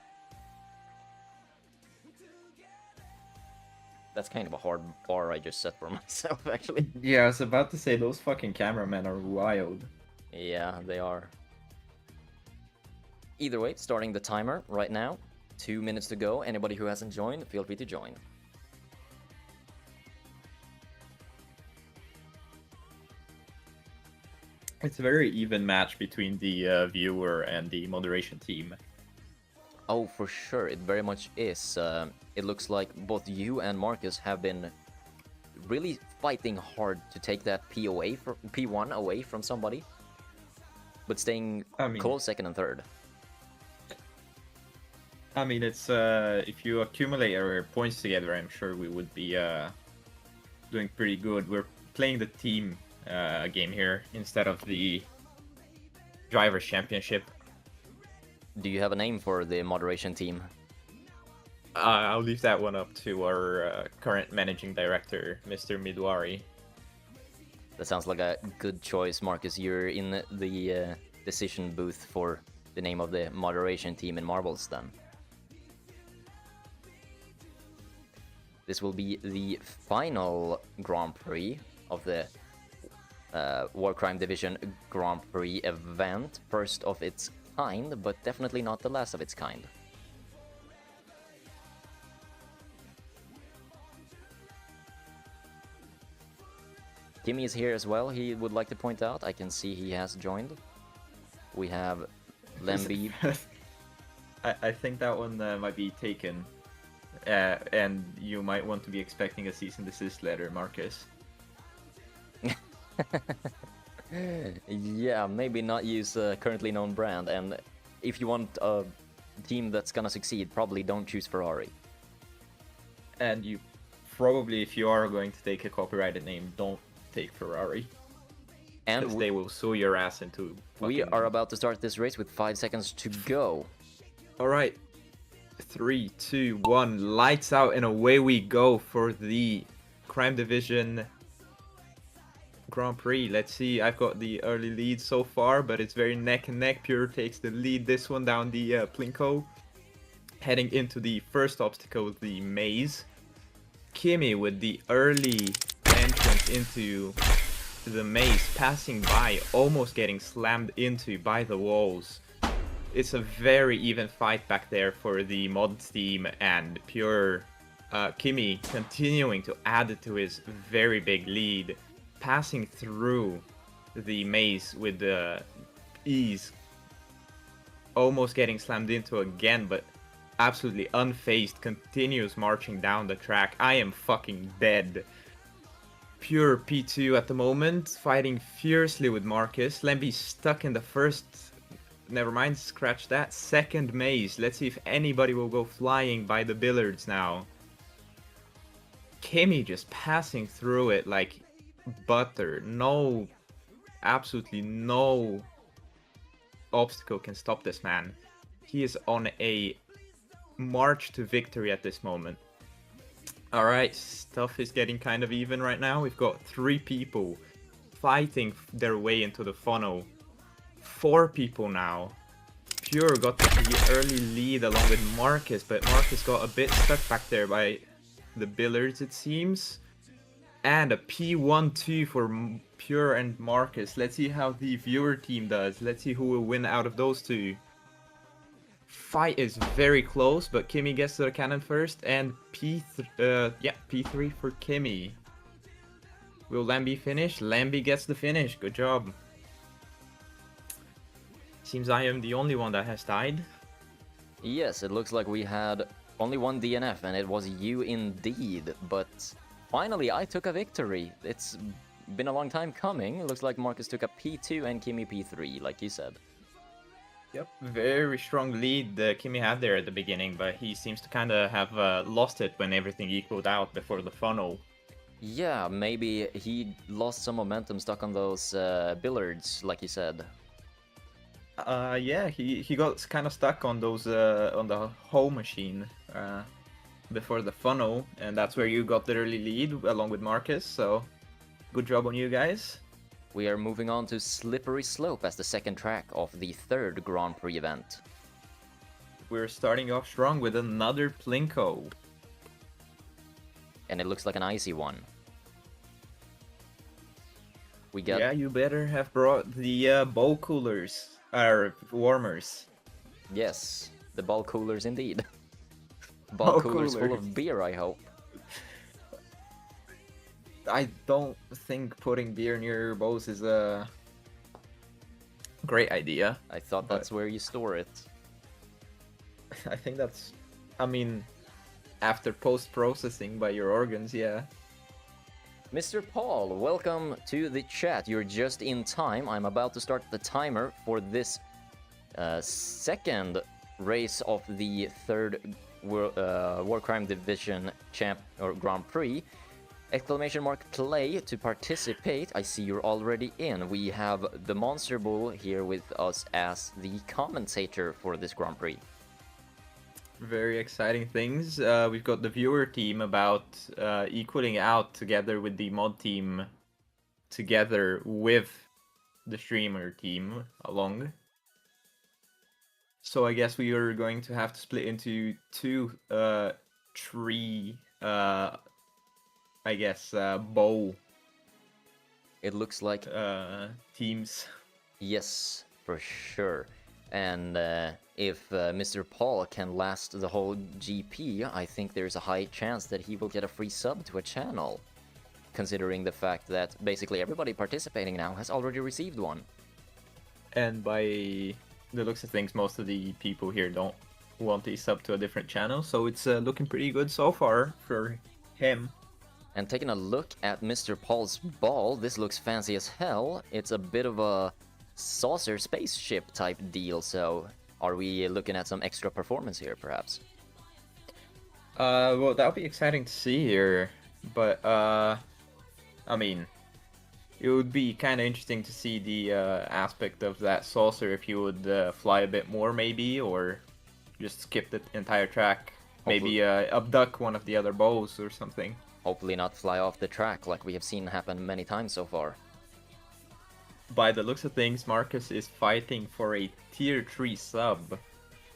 That's kind of a hard bar I just set for myself, actually. Yeah, I was about to say, those fucking cameramen are wild. Yeah, they are. Either way, starting the timer right now. 2 minutes to go. Anybody who hasn't joined, feel free to join. It's a very even match between the viewer and the moderation team. Oh, for sure, it very much is. It looks like both you and Marcus have been really fighting hard to take that P1 away from somebody, but staying close second and third. I mean, it's if you accumulate our points together, I'm sure we would be doing pretty good. We're playing the team game here instead of the Drivers' Championship. Do you have a name for the moderation team? I'll leave that one up to our current managing director, Mr. Midwari. That sounds like a good choice, Marcus. You're in the decision booth for the name of the moderation team in Marbles, then. This will be the final Grand Prix of the Warcrime Division Grand Prix event. First of its kind, but definitely not the last of its kind. Kimmy is here as well, he would like to point out. I can see he has joined. We have Lemby. I think that one might be taken. And you might want to be expecting a cease and desist letter, Marcus. Yeah, maybe not use a currently known brand, and if you want a team that's gonna succeed, probably don't choose Ferrari. And you probably, if you are going to take a copyrighted name, don't take Ferrari. And they will sue your ass into... We are about to start this race with 5 seconds to go. Alright. 3, 2, 1, lights out, and away we go for the Crime Division Grand Prix. Let's see, I've got the early lead so far, but it's very neck and neck. Pure takes the lead this one down the Plinko. Heading into the first obstacle, the maze. Kimmy with the early entrance into the maze, passing by, almost getting slammed into by the walls. It's a very even fight back there for the mod team, and Pure Kimmy continuing to add to his very big lead, passing through the maze with ease, almost getting slammed into again, but absolutely unfazed, continues marching down the track. I am fucking dead. Pure P2 at the moment, fighting fiercely with Marcus. Lemby stuck in the first... Never mind, scratch that. Second maze. Let's see if anybody will go flying by the billiards now. Kimmy just passing through it like butter. No, absolutely no obstacle can stop this man. He is on a march to victory at this moment. Alright, stuff is getting kind of even right now. We've got 3 people fighting their way into the funnel. 4 people now. Pure got the early lead along with Marcus, but Marcus got a bit stuck back there by the billiards, it seems. And a P1-2 for Pure and Marcus. Let's see how the viewer team does. Let's see who will win out of those 2. Fight is very close, but Kimmy gets to the cannon first, and P3 for Kimmy. Will Lamby finish? Lamby gets the finish. Good job. Seems I am the only one that has died. Yes, it looks like we had only one DNF, and it was you indeed, but finally I took a victory. It's been a long time coming. It looks like Marcus took a P2 and Kimmy P3, like you said. Yep, very strong lead Kimmy had there at the beginning, but he seems to kind of have lost it when everything equaled out before the funnel. Yeah, maybe he lost some momentum stuck on those billiards, like you said. Yeah, he got kind of stuck on those on the hole machine before the funnel, and that's where you got the early lead along with Marcus. So, good job on you guys. We are moving on to Slippery Slope as the second track of the third Grand Prix event. We're starting off strong with another Plinko. And it looks like an icy one. We got... Yeah, you better have brought the bowl coolers, or warmers. Yes, the ball coolers indeed. Ball coolers full of beer, I hope. I don't think putting beer near your bows is a great idea. I thought But- that's where you store it. I think that's, I mean, after post-processing by your organs, yeah. Mr. Paul, welcome to the chat. You're just in time. I'm about to start the timer for this second race of the third War Crime Division Champ or Grand Prix. Exclamation mark play to participate. I see you're already in. We have the Monster Bull here with us as the commentator for this Grand Prix. Very exciting things. We've got the viewer team about equaling out together with the mod team, together with the streamer team along. So I guess we are going to have to split into two tree, I guess, bow. It looks like teams. Yes, for sure. And if Mr. Paul can last the whole GP, I think there's a high chance that he will get a free sub to a channel, considering the fact that basically everybody participating now has already received one. And by the looks of things, most of the people here don't want a sub to a different channel, so it's looking pretty good so far for him. And taking a look at Mr. Paul's ball, this looks fancy as hell. It's a bit of a saucer spaceship type deal, so are we looking at some extra performance here, perhaps? Well, that'll be exciting to see here, but I mean, it would be kind of interesting to see the aspect of that saucer if you would fly a bit more, maybe, or just skip the entire track. Maybe abduct one of the other bows or something. Hopefully not fly off the track like we have seen happen many times so far. By the looks of things, Marcus is fighting for a tier 3 sub.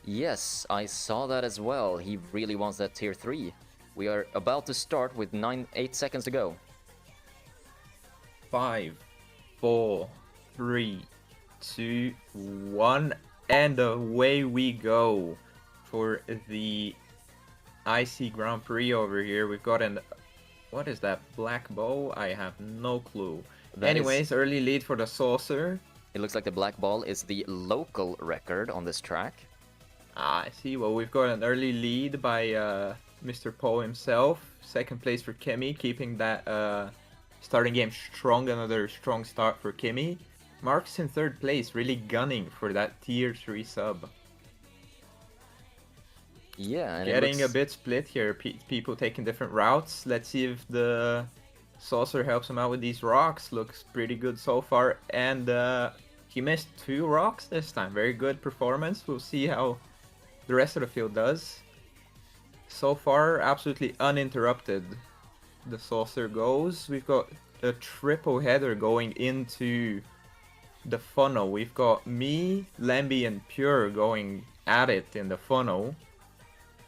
Yes, I saw that as well. He really wants that tier 3. We are about to start with 8 seconds to go. 5, 4, 3, 2, 1, and away we go for the IC Grand Prix over here. We've got an... What is that? Black bow? I have no clue. Anyways, early lead for the saucer. It looks like the black ball is the local record on this track. Ah, I see. Well, we've got an early lead by Mr. Poe himself. Second place for Kimmy, keeping that starting game strong. Another strong start for Kimmy. Mark's in third place, really gunning for that tier 3 sub. Yeah, and getting a bit split here. People taking different routes. Let's see if the saucer helps him out with these rocks. Looks pretty good so far, and he missed 2 rocks this time. Very good performance. We'll see how the rest of the field does. So far, absolutely uninterrupted. The saucer goes. We've got a triple header going into the funnel. We've got me, Lemby, and Pure going at it in the funnel.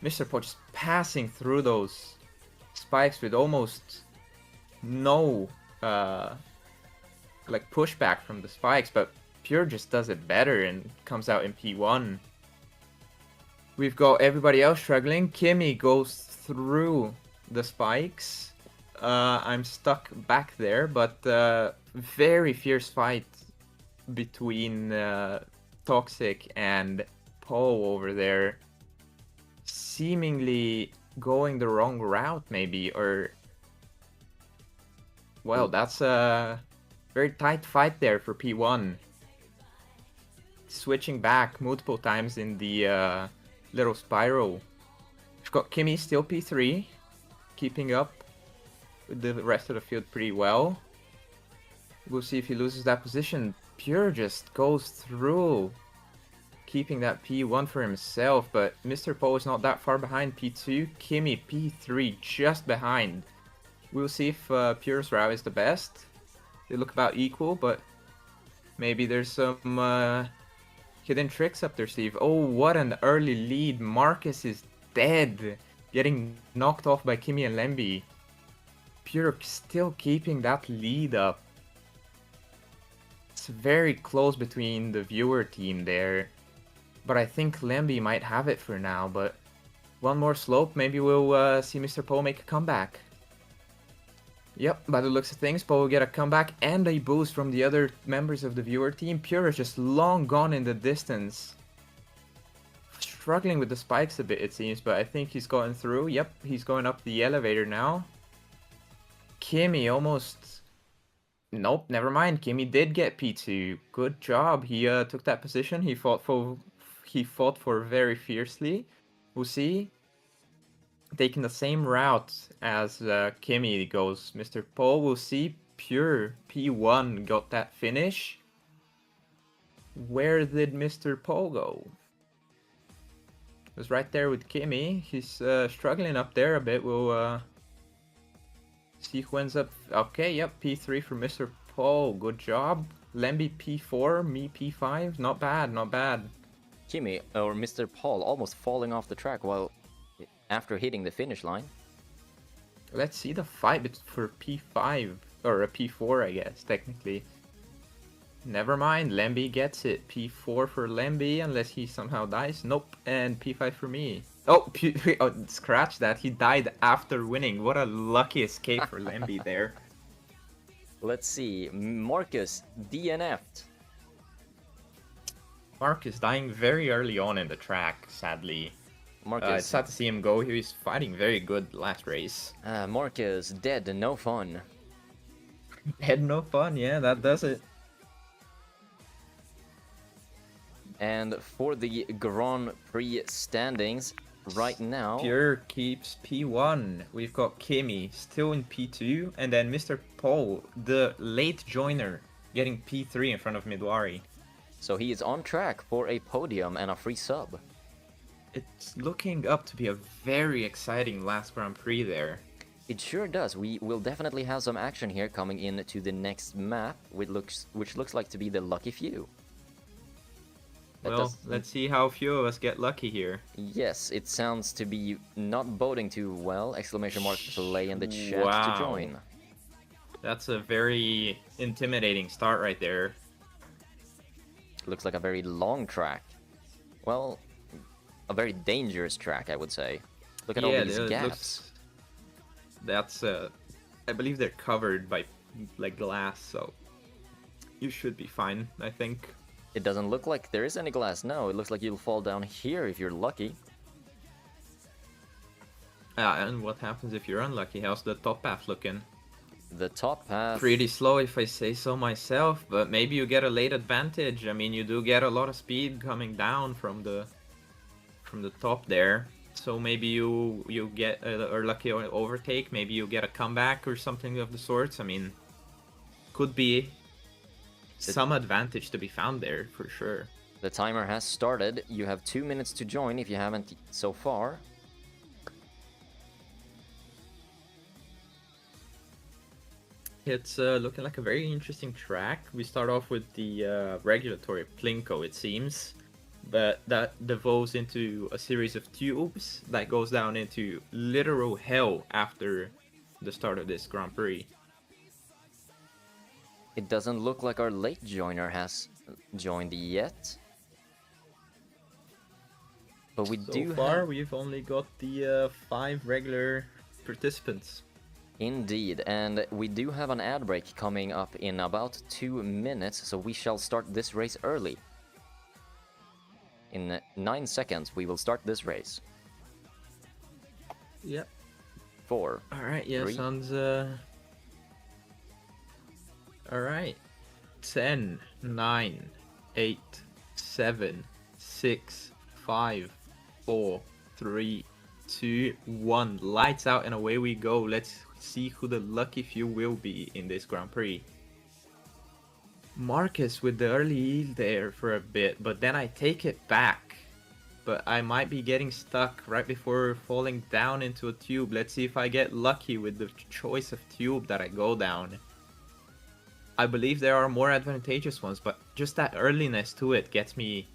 Mr. Poe just passing through those spikes with almost no like pushback from the spikes, but Pure just does it better and comes out in P1. We've got everybody else struggling. Kimmy goes through the spikes. I'm stuck back there, but very fierce fight between Toxic and Poe over there. Seemingly going the wrong route, maybe, or... Well, that's a very tight fight there for P1. Switching back multiple times in the little spiral. We've got Kimmy still P3, keeping up with the rest of the field pretty well. We'll see if he loses that position. Pure just goes through, keeping that P1 for himself, but Mr. Poe is not that far behind P2. Kimmy P3 just behind. We'll see if Pure's route is the best. They look about equal, but maybe there's some hidden tricks up their sleeve. Oh, what an early lead. Marcus is dead, getting knocked off by Kimmy and Lemby. Pure still keeping that lead up. It's very close between the viewer team there. But I think Lemby might have it for now, but one more slope, maybe we'll see Mr. Poe make a comeback. Yep, by the looks of things, Paul will get a comeback and a boost from the other members of the viewer team. Pure is just long gone in the distance. Struggling with the spikes a bit, it seems, but I think he's gotten through. Yep, he's going up the elevator now. Kimmy almost... Nope, never mind. Kimmy did get P2. Good job. He took that position. He fought for very fiercely. We'll see. Taking the same route as Kimmy goes. Mr. Paul will see. Pure P1 got that finish. Where did Mr. Paul go? It was right there with Kimmy. He's struggling up there a bit. We'll see who ends up. Okay, yep, P3 for Mr. Paul. Good job. Lemby P4, me P5. Not bad, not bad. Kimmy, or Mr. Paul, almost falling off the track while after hitting the finish line. Let's see the fight for P5, or a P4, I guess, technically. Never mind, Lemby gets it. P4 for Lemby, unless he somehow dies. Nope, and P5 for me. Oh, oh, scratch that. He died after winning. What a lucky escape for Lemby there. Let's see. Marcus DNF'd. Marcus dying very early on in the track, sadly. Marcus. It's sad to see him go. He was fighting very good last race. Marcus dead, no fun. Had no fun, yeah, that does it. And for the Grand Prix standings, right now... Pure keeps P1. We've got Kimmy still in P2. And then Mr. Paul, the late joiner, getting P3 in front of Midwari. So he is on track for a podium and a free sub. It's looking up to be a very exciting last Grand Prix there. It sure does. We will definitely have some action here coming into the next map, which looks like to be the lucky few. Well, let's see how few of us get lucky here. Yes, it sounds to be not boding too well. Exclamation mark play in the chat Wow. to join. That's a very intimidating start right there. Looks like a very long track. Well, a very dangerous track, I would say. Look at all these gaps. That's I believe they're covered by like glass, so you should be fine, I think. It doesn't look like there is any glass. No, it looks like you'll fall down here if you're lucky. And what happens if you're unlucky? How's the top path looking? The top path... Pretty slow if I say so myself, but maybe you get a late advantage. I mean, you do get a lot of speed coming down from the top there. So maybe you get a lucky overtake, maybe you get a comeback or something of the sorts. I mean, could be some advantage to be found there, for sure. The timer has started. You have 2 minutes to join if you haven't so far. It's looking like a very interesting track. We start off with the regulatory Plinko, it seems. But that devolves into a series of tubes that goes down into literal hell after the start of this Grand Prix. It doesn't look like our late joiner has joined yet. But we do so far, we've only got the 5 regular participants. Indeed, and we do have an ad break coming up in about 2 minutes, so we shall start this race early. In 9 seconds, we will start this race. Yep. 4. Alright, yeah, 3. sounds Alright. 10, 9, 8, 7, 6, 5, 4, 3, 2, 1. Lights out and away we go. Let's see who the lucky few will be in this Grand Prix. Marcus with the early lead there for a bit, but then I take it back. But I might be getting stuck right before falling down into a tube. Let's see if I get lucky with the choice of tube that I go down. I believe there are more advantageous ones, but just that earliness to it gets me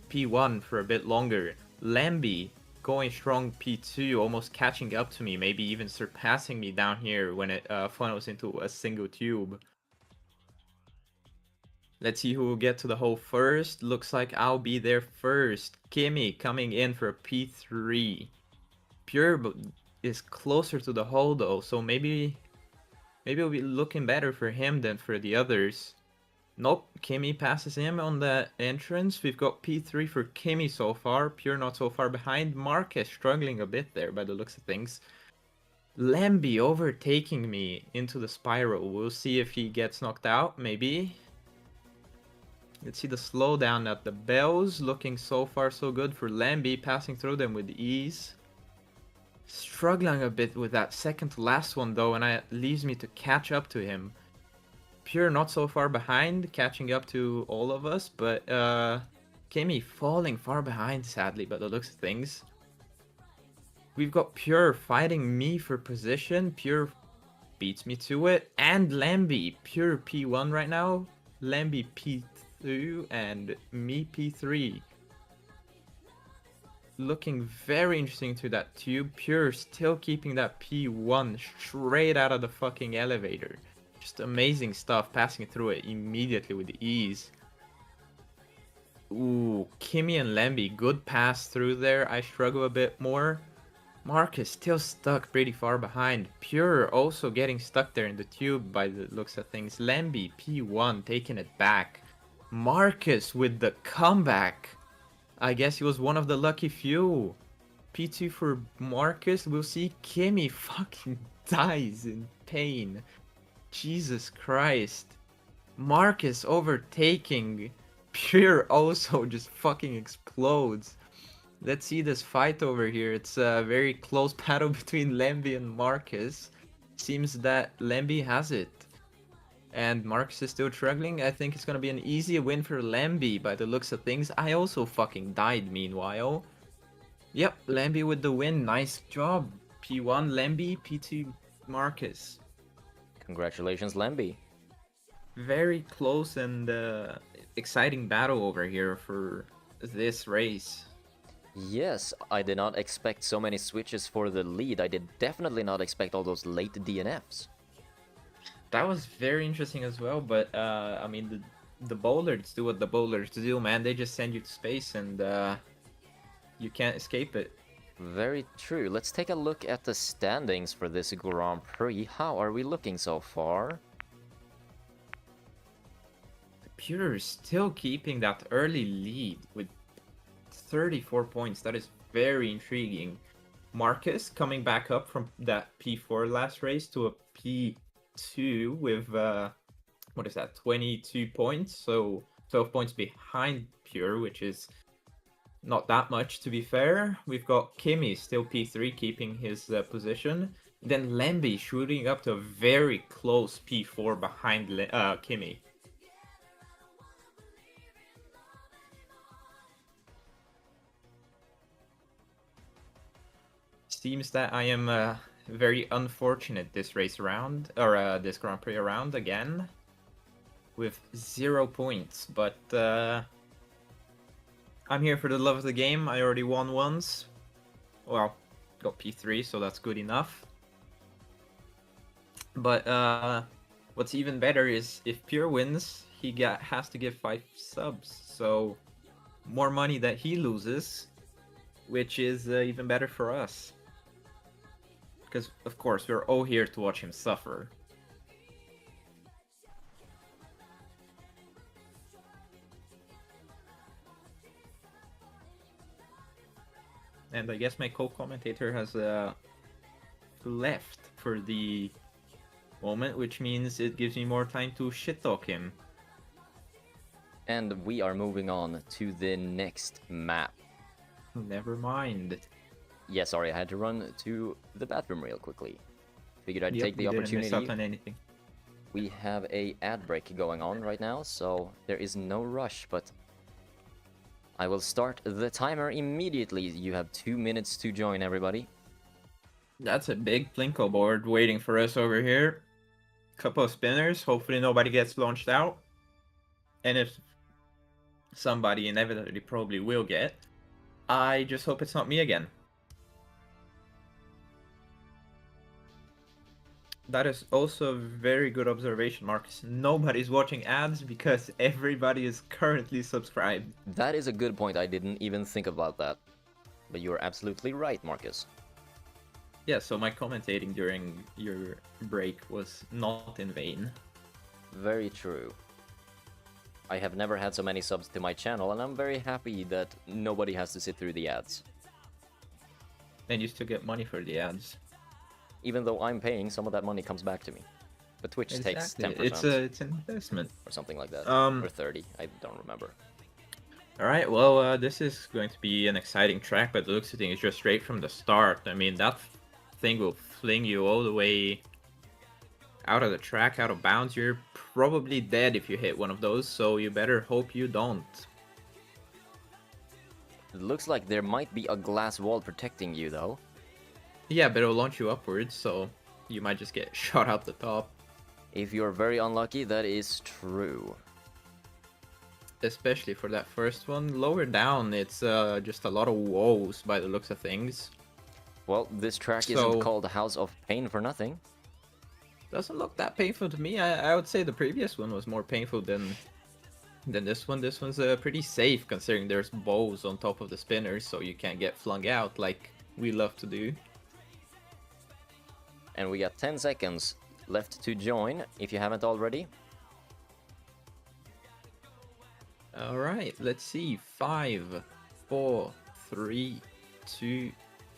P1 for a bit longer. Lemby going strong P2, almost catching up to me, maybe even surpassing me down here when it funnels into a single tube. Let's see who will get to the hole first. Looks like I'll be there first. Kimmy coming in for a P3. Pure is closer to the hole though, so maybe Maybe it'll be looking better for him than for the others. Nope, Kimi passes him on the entrance. We've got P3 for Kimi so far. Pure not so far behind. Marquez struggling a bit there by the looks of things. Lamby overtaking me into the spiral. We'll see if he gets knocked out, maybe. Let's see the slowdown at the bells. Looking so far so good for Lamby, passing through them with ease. Struggling a bit with that second to last one though, and it leaves me to catch up to him. Pure not so far behind, catching up to all of us, but Kimi falling far behind sadly by the looks of things. We've got Pure fighting me for position. Pure beats me to it, and Lamby, Pure P1 right now. Lamby P2 and me P3. Looking very interesting to that tube. Pure still keeping that P1 straight out of the fucking elevator. Just amazing stuff, passing through it immediately with ease. Ooh, Kimi and Lamby, good pass through there. I struggle a bit more. Marcus still stuck pretty far behind. Pure also getting stuck there in the tube by the looks of things. Lamby P1 taking it back. Marcus with the comeback. I guess he was one of the lucky few. P2 for Marcus. We'll see Kimi fucking dies in pain. Jesus Christ. Marcus overtaking. Pure also just fucking explodes. Let's see this fight over here. It's a very close battle between Lamby and Marcus. Seems that Lamby has it. And Marcus is still struggling. I think it's gonna be an easy win for Lamby by the looks of things. I also fucking died meanwhile. Yep, Lamby with the win. Nice job. P1 Lamby, P2 Marcus. Congratulations, Lamby. Very close and exciting battle over here for this race. Yes, I did not expect so many switches for the lead. I did definitely not expect all those late DNFs. That was very interesting as well, but I mean, the bowlers do what the bowlers do, man. They just send you to space and you can't escape it. Very true. Let's take a look at the standings for this Grand Prix. How are we looking so far? Pure is still keeping that early lead with 34 points. That is very intriguing. Marcus coming back up from that P4 last race to a P2 with, what is that, 22 points? So 12 points behind Pure, which is not that much to be fair. We've got Kimi still P3 keeping his position. Then Lamby shooting up to a very close P4 behind Kimi. Seems that I am very unfortunate this race around, or this Grand Prix around again, with 0 points, but I'm here for the love of the game. I already won once. Well, got P3, so that's good enough. But what's even better is if Pure wins, he has to give 5 subs, so more money that he loses, which is even better for us. Because, of course, we're all here to watch him suffer. And I guess my co-commentator has left for the moment, which means it gives me more time to shit-talk him. And we are moving on to the next map. Never mind. Yeah, sorry, I had to run to the bathroom real quickly. Figured I'd Yep, take the we didn't miss out opportunity. on anything. We have a ad break going on right now, so there is no rush, but I will start the timer immediately. You have 2 minutes to join, everybody. That's a big Plinko board waiting for us over here. Couple of spinners. Hopefully nobody gets launched out. And if somebody inevitably probably will get, I just hope it's not me again. That is also a very good observation, Marcus. Nobody's watching ads because everybody is currently subscribed. That is a good point. I didn't even think about that. But you're absolutely right, Marcus. Yeah, so my commentating during your break was not in vain. Very true. I have never had so many subs to my channel, and I'm very happy that nobody has to sit through the ads. And you still get money for the ads. Even though I'm paying, some of that money comes back to me. But Twitch takes 10%. It's an investment. Or something like that. Um, Or 30, I don't remember. Alright, well, this is going to be an exciting track, but the looks of things just straight from the start. I mean, that thing will fling you all the way out of the track, out of bounds. You're probably dead if you hit one of those, so you better hope you don't. It looks like there might be a glass wall protecting you, though. Yeah, but it'll launch you upwards, so you might just get shot out the top. If you're very unlucky, that is true. Especially for that first one. Lower down, it's just a lot of woes by the looks of things. Well, this track isn't called House of Pain for nothing. Doesn't look that painful to me. I would say the previous one was more painful than this one. This one's pretty safe considering there's bows on top of the spinners, so you can't get flung out like we love to do. And we got 10 seconds left to join, if you haven't already. Alright, let's see. 5, 4, 3, 2,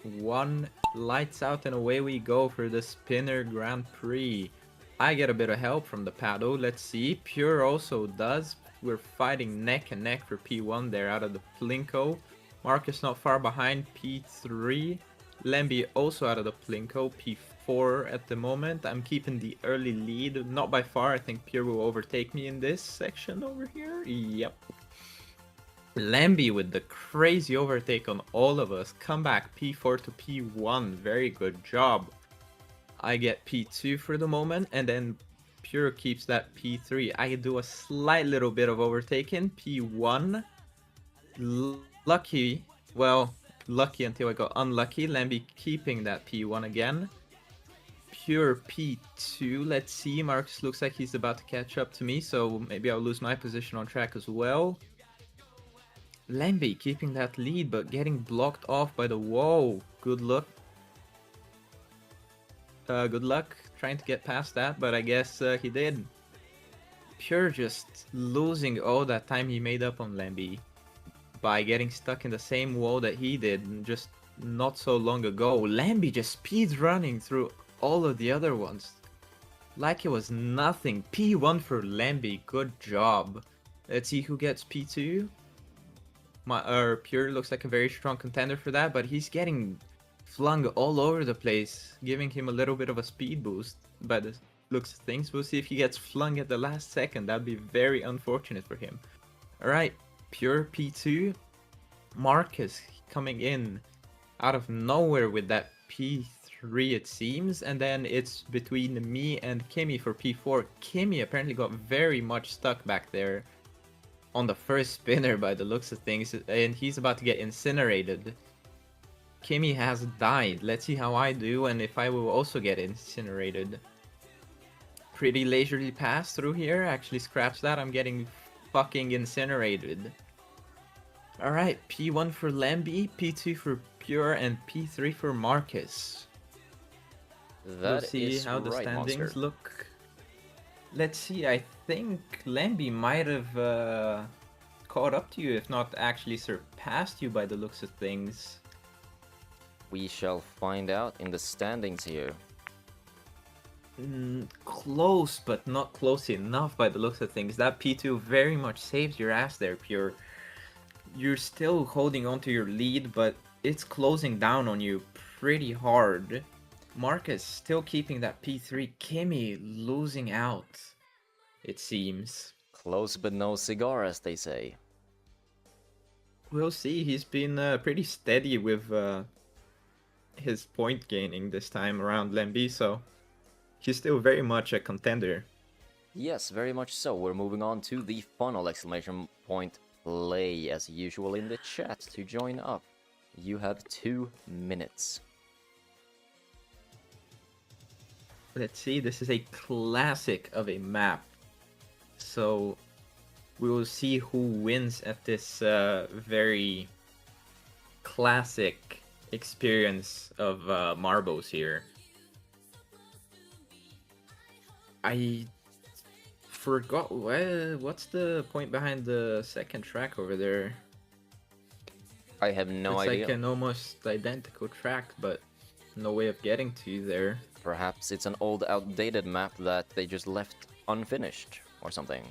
1. Lights out and away we go for the Spinner Grand Prix. I get a bit of help from the paddle. Let's see. Pure also does. We're fighting neck and neck for P1 there out of the Plinko. Marcus not far behind, P3. Lemby also out of the Plinko, P4 at the moment. I'm keeping the early lead. Not by far. I think Pure will overtake me in this section over here. Yep. Lemby with the crazy overtake on all of us. Comeback P4 to P1. Very good job. I get P2 for the moment, and then Pure keeps that P3. I do a slight little bit of overtaking. P1. Lucky. Well, lucky until I got unlucky. Lemby keeping that P1 again. Pure P2. Let's see. Marcus looks like he's about to catch up to me, so maybe I'll lose my position on track as well. Lemby keeping that lead, but getting blocked off by the wall. Good luck. Good luck trying to get past that, but I guess he did. Pure just losing all that time he made up on Lemby by getting stuck in the same wall that he did just not so long ago. Lemby just speed running through all of the other ones like it was nothing. P1 for Lemby, good job. Let's see who gets P2. Pure looks like a very strong contender for that, but he's getting flung all over the place, giving him a little bit of a speed boost by the looks of things. We'll see if he gets flung at the last second. That'd be very unfortunate for him. Alright, Pure P2. Marcus coming in out of nowhere with that P3 it seems, and then it's between me and Kimmy for P4. Kimmy apparently got very much stuck back there on the first spinner by the looks of things, and he's about to get incinerated. Kimmy has died. Let's see how I do and if I will also get incinerated. Pretty leisurely pass through here. Actually, scratch that. I'm getting fucking incinerated. Alright, P1 for Lemby, P2 for Pure, and P3 for Marcus. We'll see how the standings look. Let's see, I think Lemby might have caught up to you, if not actually surpassed you by the looks of things. We shall find out in the standings here. Close, but not close enough by the looks of things. That P2 very much saves your ass there, Pure. You're still holding on to your lead, but it's closing down on you pretty hard. Marcus still keeping that P3. Kimmy losing out, it seems. Close but no cigar, as they say. We'll see. He's been pretty steady with his point gaining this time around, Lemby, so he's still very much a contender. Yes, very much so. We're moving on to the funnel exclamation point play as usual in the chat to join up. You have 2 minutes. Let's see, this is a classic of a map. So we will see who wins at this very classic experience of marbles here. I forgot what's the point behind the second track over there. I have no It's idea. like an almost identical track, but no way of getting to there. Perhaps it's an old, outdated map that they just left unfinished or something.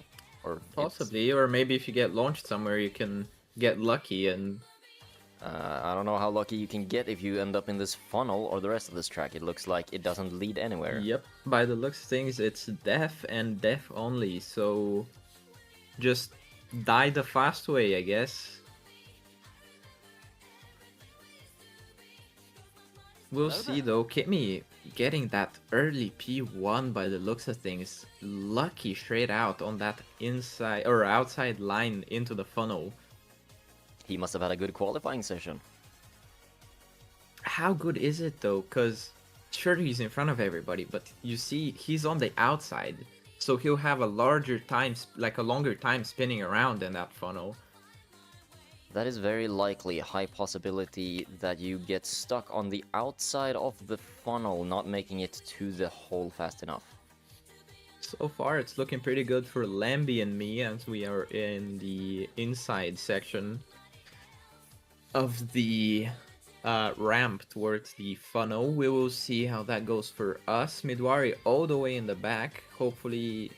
Or possibly, or maybe if you get launched somewhere, you can get lucky and... I don't know how lucky you can get if you end up in this funnel or the rest of this track. It looks like it doesn't lead anywhere. Yep, by the looks of things, it's death and death only, so just die the fast way, I guess. We'll see though. Kimmy getting that early P1 by the looks of things. Lucky straight out on that inside or outside line into the funnel. He must have had a good qualifying session. How good is it though? Because sure, he's in front of everybody, but you see he's on the outside. So he'll have a longer time spinning around in that funnel. That is very likely a high possibility that you get stuck on the outside of the funnel, not making it to the hole fast enough. So far, it's looking pretty good for Lamby and me as we are in the inside section of the ramp towards the funnel. We will see how that goes for us. Midwari all the way in the back. Hopefully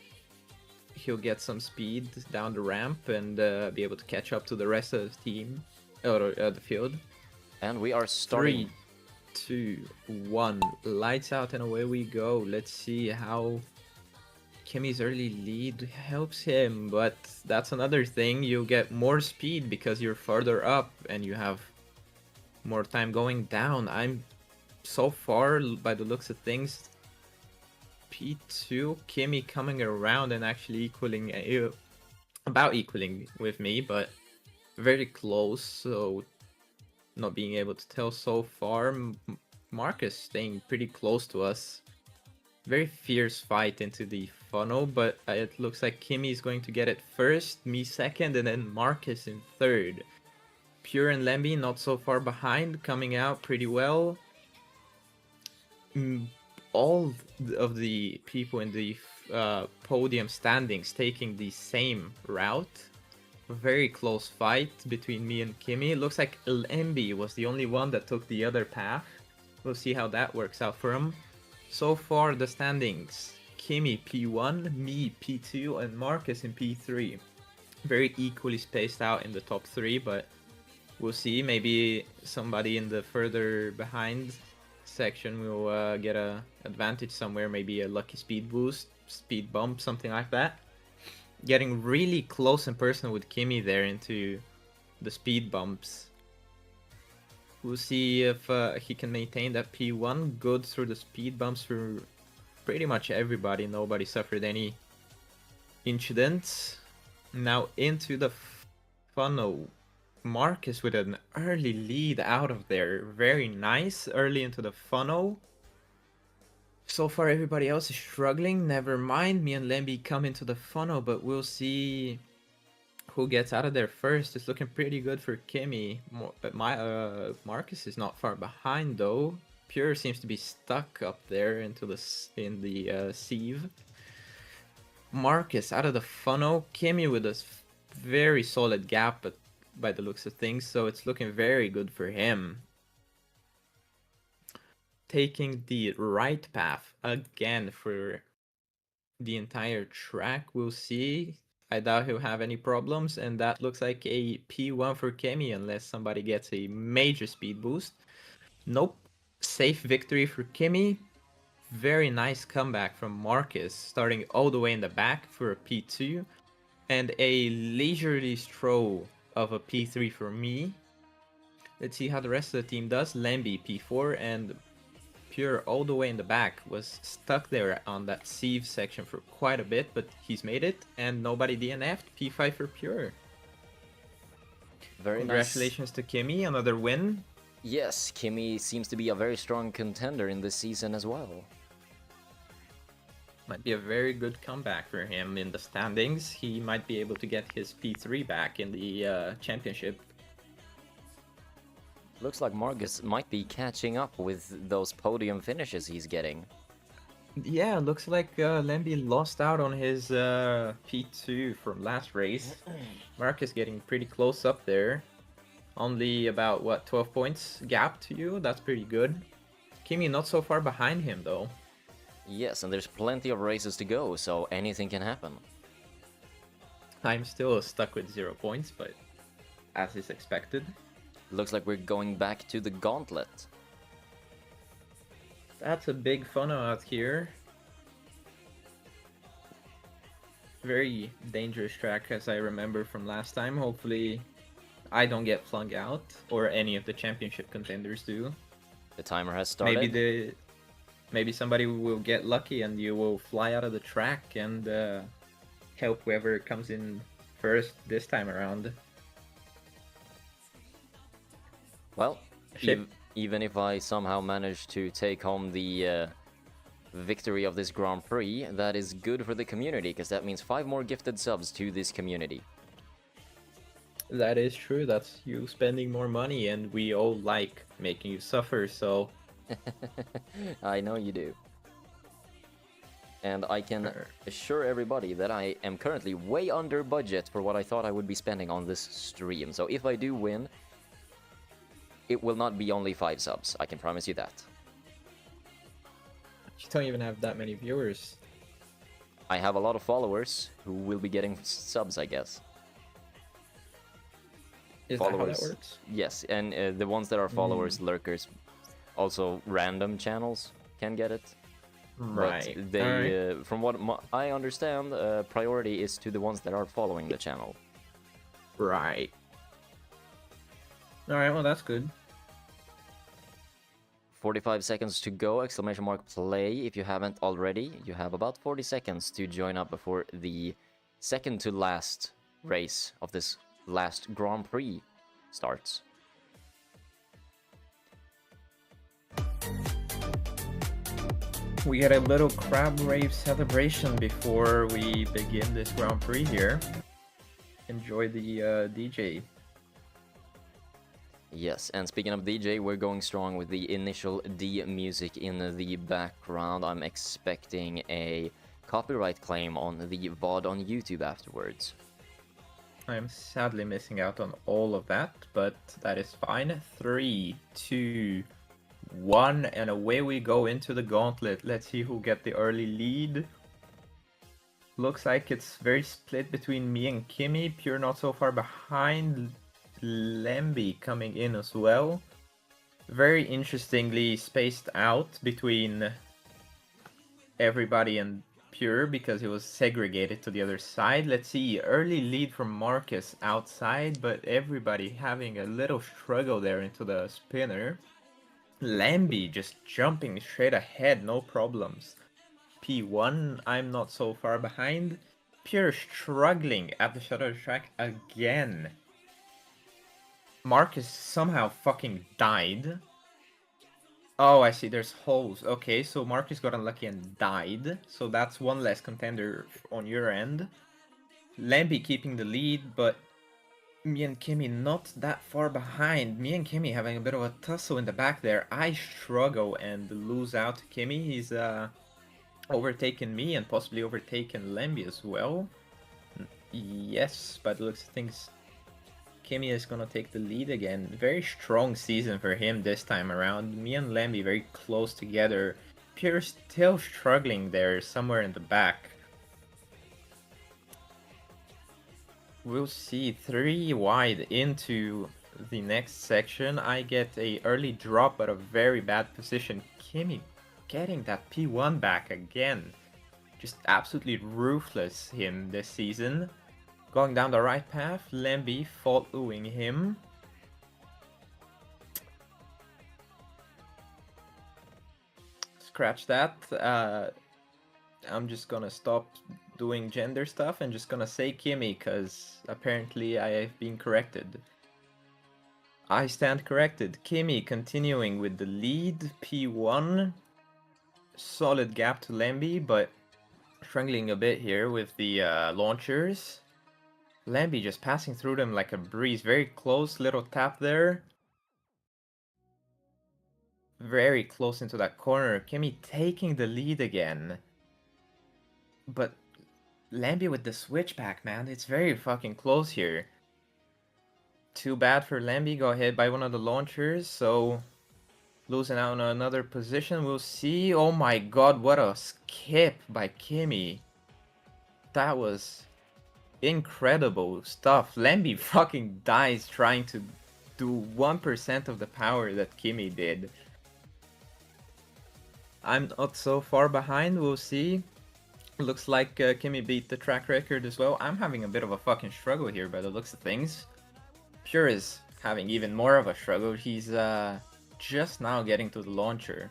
he'll get some speed down the ramp and be able to catch up to the rest of the team or the field. And we are starting. 3, 2, 1, lights out and away we go. Let's see how Kimmy's early lead helps him, but that's another thing. You get more speed because you're further up and you have more time going down. I'm so far, by the looks of things, P2, Kimmy coming around and actually equaling, about equaling with me, but very close, so not being able to tell so far. Marcus staying pretty close to us. Very fierce fight into the funnel, but it looks like Kimmy is going to get it first, me second, and then Marcus in third. Pure and Lemby not so far behind, coming out pretty well. All of the people in the podium standings taking the same route. A very close fight between me and Kimmy. It looks like Lemby was the only one that took the other path. We'll see how that works out for him. So far, the standings. Kimmy P1, me P2, and Marcus in P3. Very equally spaced out in the top 3, but we'll see. Maybe somebody in the further behind section will get a advantage somewhere. Maybe a lucky speed boost, speed bump, something like that. Getting really close and personal with Kimmy there into the speed bumps. We'll see if he can maintain that P1 good through the speed bumps for pretty much everybody. Nobody suffered any incidents. Now into the funnel. Marcus with an early lead out of there. Very nice. Early into the funnel. So far everybody else is struggling. Never mind. Me and Lemby come into the funnel, but we'll see who gets out of there first. It's looking pretty good for Kimmy. Marcus is not far behind though. Pure seems to be stuck up there in the sieve. Marcus out of the funnel. Kimmy with a very solid gap, but by the looks of things, so it's looking very good for him. Taking the right path again for the entire track. We'll see. I doubt he'll have any problems, and that looks like a P1 for Kimmy unless somebody gets a major speed boost. Nope. Safe victory for Kimmy. Very nice comeback from Marcus, starting all the way in the back for a P2, and a leisurely stroll of a P3 for me. Let's see how the rest of the team does. Lemby P4 and Pure all the way in the back was stuck there on that sieve section for quite a bit, but he's made it and nobody DNF'd. P5 for Pure. Very Congratulations to Kimmy, another win. Yes, Kimmy seems to be a very strong contender in this season as well. Might be a very good comeback for him in the standings. He might be able to get his P3 back in the championship. Looks like Marcus might be catching up with those podium finishes he's getting. Yeah, looks like Lemby lost out on his P2 from last race. Marcus getting pretty close up there. Only about, what, 12 points gap to you? That's pretty good. Kimi not so far behind him, though. Yes, and there's plenty of races to go, so anything can happen. I'm still stuck with 0 points, but as is expected. Looks like we're going back to the gauntlet. That's a big funnel out here. Very dangerous track, as I remember from last time. Hopefully I don't get flung out, or any of the championship contenders do. The timer has started. Maybe somebody will get lucky and you will fly out of the track and help whoever comes in first this time around. Well, even if I somehow manage to take home the victory of this Grand Prix, that is good for the community, because that means 5 more gifted subs to this community. That is true, that's you spending more money, and we all like making you suffer, so... I know you do. And I can assure everybody that I am currently way under budget for what I thought I would be spending on this stream. So if I do win, it will not be only 5 subs, I can promise you that. You don't even have that many viewers. I have a lot of followers who will be getting subs, I guess. Is followers, that how that works? Yes, and the ones that are followers, lurkers, also random channels can get it. Right. But they, from what I understand, priority is to the ones that are following the channel. Right. Alright, well that's good. 45 seconds to go, exclamation mark play if you haven't already. You have about 40 seconds to join up before the second to last race of this last Grand Prix starts. We get a little crab rave celebration before we begin this Grand Prix here. Enjoy the DJ. Yes, and speaking of DJ, we're going strong with the initial D music in the background. I'm expecting a copyright claim on the VOD on YouTube afterwards. I'm sadly missing out on all of that, but that is fine. 3, 2, 1, and away we go into the gauntlet. Let's see who get the early lead. Looks like it's very split between me and Kimi. Pure not so far behind. Lemby coming in as well. Very interestingly spaced out between everybody and Pure because it was segregated to the other side. Let's see, early lead from Marcus outside, but everybody having a little struggle there into the spinner. Lemby just jumping straight ahead, no problems. P1, I'm not so far behind. Pure struggling at the shuttle track again. Marcus somehow fucking died. Oh, I see, there's holes. Okay, so Marcus got unlucky and died. So that's one less contender on your end. Lemby keeping the lead, but me and Kimi not that far behind. Me and Kimi having a bit of a tussle in the back there. I struggle and lose out to Kimi. He's overtaken me and possibly overtaken Lemby as well. Yes, by the looks of things, Kimi is gonna take the lead again. Very strong season for him this time around. Me and Lemby very close together. Pure still struggling there somewhere in the back. We'll see 3 wide into the next section. I get a early drop at a very bad position. Kimi getting that P1 back again. Just absolutely ruthless him this season. Going down the right path, Lemby following him. Scratch that. I'm just gonna stop doing gender stuff and just gonna say Kimi, because apparently I have been corrected. I stand corrected. Kimi continuing with the lead, P1. Solid gap to Lemby, but struggling a bit here with the launchers. Lemby just passing through them like a breeze. Very close little tap there. very close into that corner. Kimi taking the lead again. But Lambi with the switchback, man. It's very fucking close here. Too bad for Lambi. Got hit by one of the launchers, so losing out on another position. We'll see. Oh my god, what a skip by Kimi. That was incredible stuff. Lambi fucking dies trying to do 1% of the power that Kimi did. I'm not so far behind, we'll see. Looks like Kimi beat the track record as well. I'm having a bit of a fucking struggle here by the looks of things. Pure is having even more of a struggle. He's just now getting to the launcher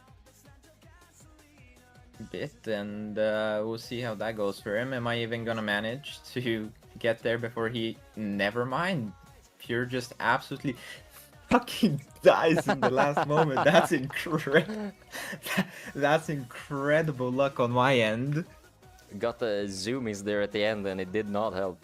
bit, and we'll see how that goes for him. Am I even gonna manage to get there before he... Never mind. Pure just absolutely fucking dies in the last moment. That's incredible. That's incredible luck on my end. Got the zoomies there at the end and it did not help.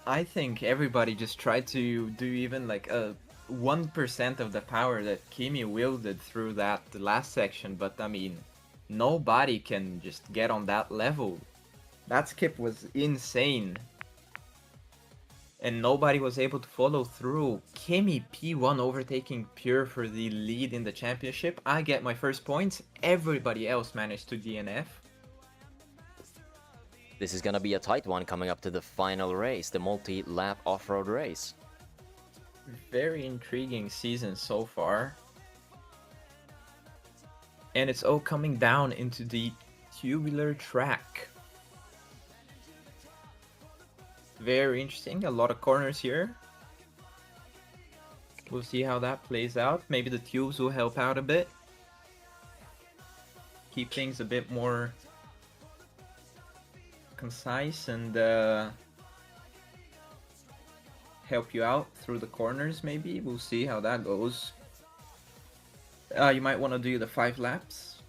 I think everybody just tried to do even like a 1% of the power that Kimi wielded through that last section, but I mean, nobody can just get on that level. That skip was insane. And nobody was able to follow through. Kimi P1 overtaking Pure for the lead in the championship. I get my first points. Everybody else managed to DNF. This is gonna be a tight one coming up to the final race, the multi-lap off-road race. Very intriguing season so far. And it's all coming down into the tubular track. Very interesting, a lot of corners here. We'll see how that plays out. Maybe the tubes will help out a bit. Keep things a bit more concise and help you out through the corners maybe. We'll see how that goes. You might want to do the 5 laps.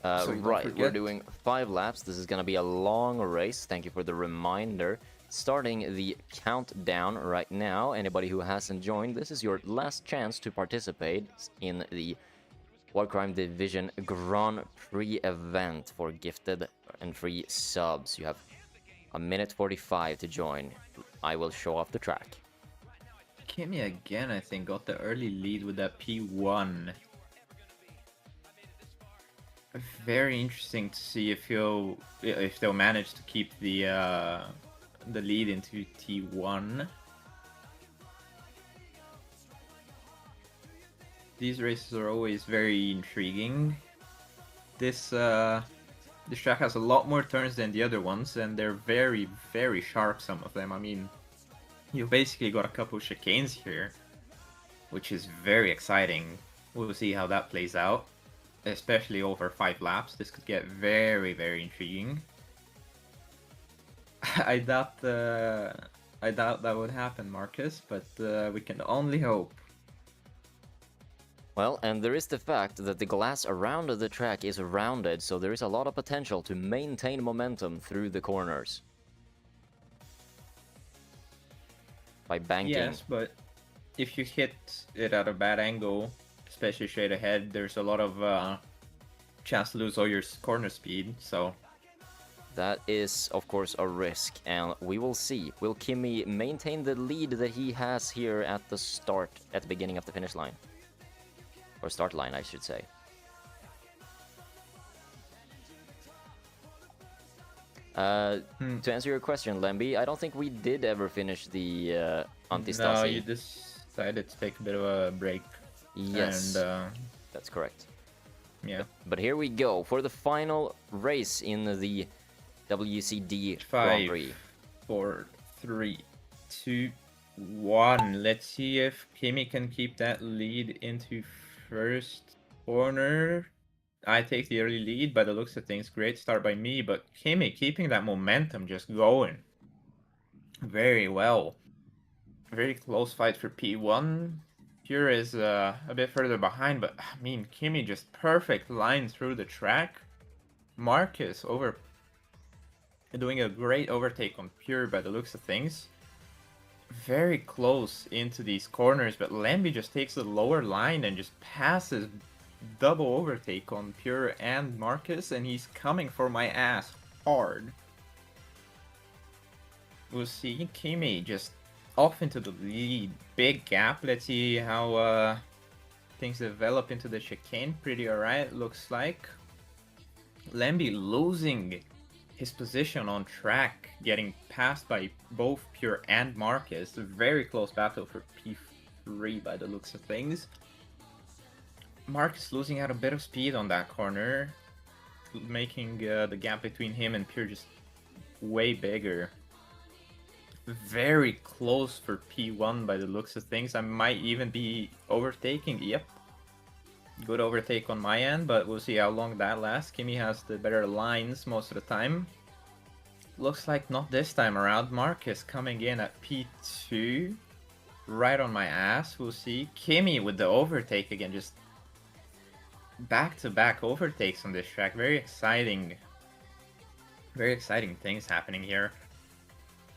Right, we're doing 5 laps. This is gonna be a long race. Thank you for the reminder. Starting the countdown right now. Anybody who hasn't joined, this is your last chance to participate in the Warcrime Division Grand Prix event for gifted and free subs. You have a minute 45 to join. I will show off the track. Kimi again, I think, got the early lead with that P1. Very interesting to see if they'll manage to keep the lead into T1. These races are always very intriguing. This track has a lot more turns than the other ones, and they're very, very sharp, some of them. I mean, you basically got a couple chicanes here, which is very exciting. We'll see how that plays out, especially over 5 laps. This could get very, very intriguing. I doubt that would happen, Marcus, but we can only hope. Well, and there is the fact that the glass around the track is rounded, so there is a lot of potential to maintain momentum through the corners. By banking. Yes, but if you hit it at a bad angle, especially straight ahead, there's a lot of chance to lose all your corner speed, so... That is, of course, a risk, and we will see. Will Kimi maintain the lead that he has here at the start, at the beginning of the finish line? Or start line, I should say. To answer your question, Lemby, I don't think we did ever finish the Antistasi. No, you decided to take a bit of a break. Yes, and, that's correct. Yeah. But here we go for the final race in the WCD Grand Prix. 5, 4, 3, 2, 1. Let's see if Kimi can keep that lead into first corner. I take the early lead by the looks of things. Great start by me, but Kimi keeping that momentum just going. Very well. Very close fight for P1. Pure is a bit further behind, but I mean, Kimi just perfect line through the track. Marcus doing a great overtake on Pure by the looks of things. Very close into these corners, but Lambi just takes the lower line and just passes double overtake on Pure and Marcus, and he's coming for my ass hard. We'll see. Kimi just off into the lead. Big gap. Let's see how things develop into the chicane. Pretty alright, looks like. Lemby losing his position on track, getting passed by both Pure and Marcus. A very close battle for P3 by the looks of things. Marcus losing out a bit of speed on that corner, making the gap between him and Pure just way bigger. Very close for P1 by the looks of things. I might even be overtaking. Yep. Good overtake on my end, but we'll see how long that lasts. Kimi has the better lines most of the time. Looks like not this time around. Marcus coming in at P2. Right on my ass. We'll see. Kimi with the overtake again. Just back-to-back overtakes on this track. Very exciting. Very exciting things happening here.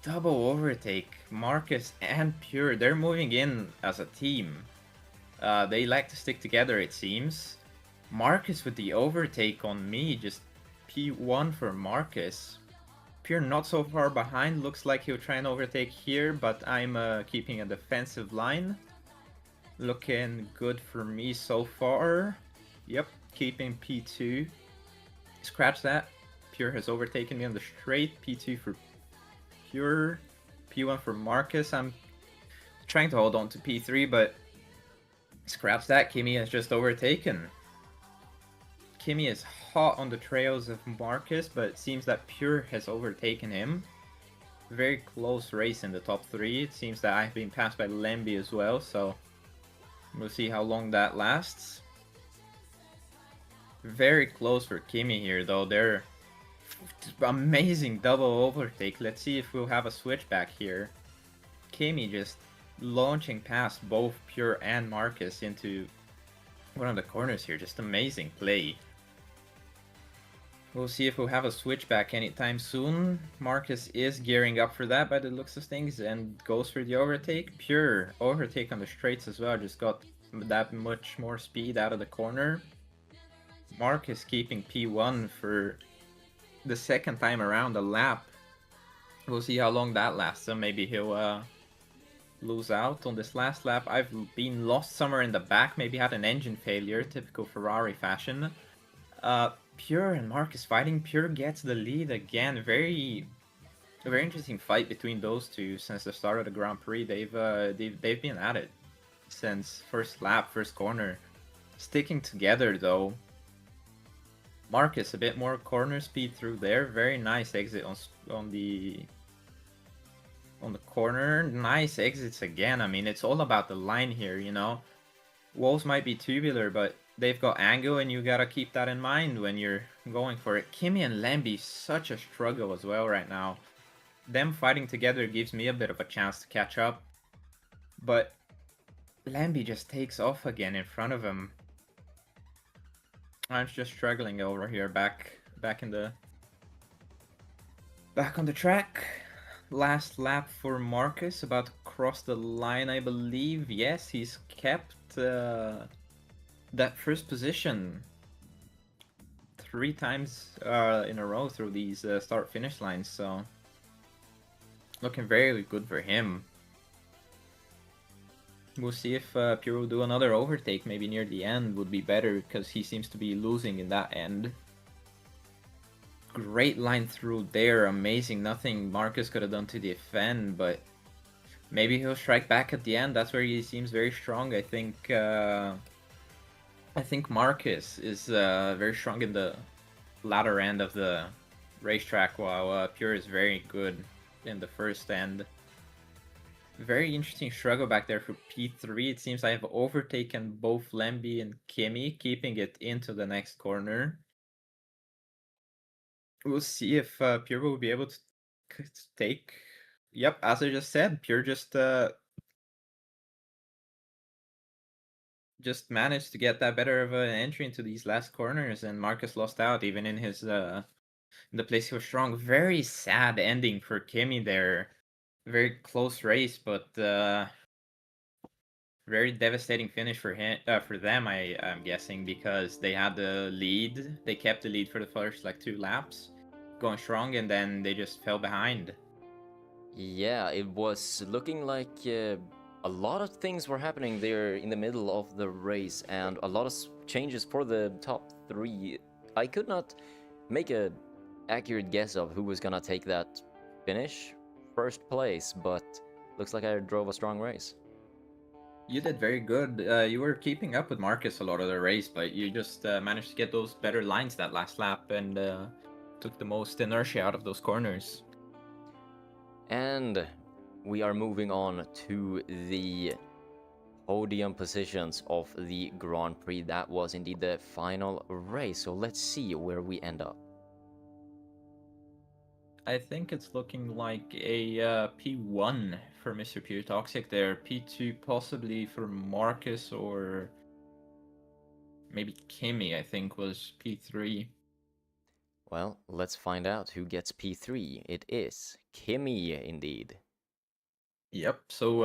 Double overtake. Marcus and Pure. They're moving in as a team. They like to stick together, it seems. Marcus with the overtake on me. Just P1 for Marcus. Pure not so far behind. Looks like he'll try and overtake here, but I'm keeping a defensive line. Looking good for me so far. Yep, keeping P2. Scratch that. Pure has overtaken me on the straight. P2 for Pure. P1 for Marcus. I'm trying to hold on to P3, but scratch that. Kimi has just overtaken. Kimi is hot on the trails of Marcus, but it seems that Pure has overtaken him. Very close race in the top 3. It seems that I've been passed by Lemby as well, so we'll see how long that lasts. Very close for Kimi here, though. They're amazing double overtake. Let's see if we'll have a switchback here. Kimi just launching past both Pure and Marcus into one of the corners here. Just amazing play. We'll see if we'll have a switchback anytime soon. Marcus is gearing up for that by the looks of things and goes for the overtake. Pure overtake on the straights as well. Just got that much more speed out of the corner. Marcus keeping P1 for the second time around a lap. We'll see how long that lasts. So maybe he'll lose out on this last lap. I've been lost somewhere in the back. Maybe had an engine failure. Typical Ferrari fashion. Pure and Marcus fighting. Pure gets the lead again. Very interesting fight between those two since the start of the Grand Prix. They've been at it since first lap, first corner. Sticking together though. Marcus a bit more corner speed through there. Very nice exit on the corner. Nice exits again. I mean, it's all about the line here, you know. Walls might be tubular, but they've got angle, and you gotta keep that in mind when you're going for it. Kimi and Lemby, such a struggle as well right now. Them fighting together gives me a bit of a chance to catch up. But Lemby just takes off again in front of him. I'm just struggling over here, back on the track. Last lap for Marcus, about to cross the line, I believe. Yes, he's kept that first position 3 times in a row through these start-finish lines, so looking very good for him. We'll see if Pure will do another overtake, maybe near the end would be better, because he seems to be losing in that end. Great line through there, amazing. Nothing Marcus could have done to defend, but maybe he'll strike back at the end. That's where he seems very strong. I think Marcus is very strong in the latter end of the racetrack, while Pure is very good in the first end. Very interesting struggle back there for P3. It seems I have overtaken both Lemby and Kimi, keeping it into the next corner. We'll see if Pure will be able to take... Yep, as I just said, Pure just managed to get that better of an entry into these last corners, and Marcus lost out even in his in the place he was strong. Very sad ending for Kimi there. Very close race, but very devastating finish for him, for them. I'm guessing because they had the lead. They kept the lead for the first like 2 laps, going strong, and then they just fell behind. Yeah, it was looking like a lot of things were happening there in the middle of the race, and a lot of changes for the top 3. I could not make a accurate guess of who was gonna take that finish first place, but looks like I drove a strong race. You did very good. You were keeping up with Marcus a lot of the race, but you just managed to get those better lines that last lap and took the most inertia out of those corners. And we are moving on to the podium positions of the Grand Prix. That was indeed the final race, so let's see where we end up. I think it's looking like a P1 for Mr. Pure Toxic there. P2 possibly for Marcus, or maybe Kimmy, I think, was P3. Well, let's find out who gets P3. It is Kimmy, indeed. Yep, so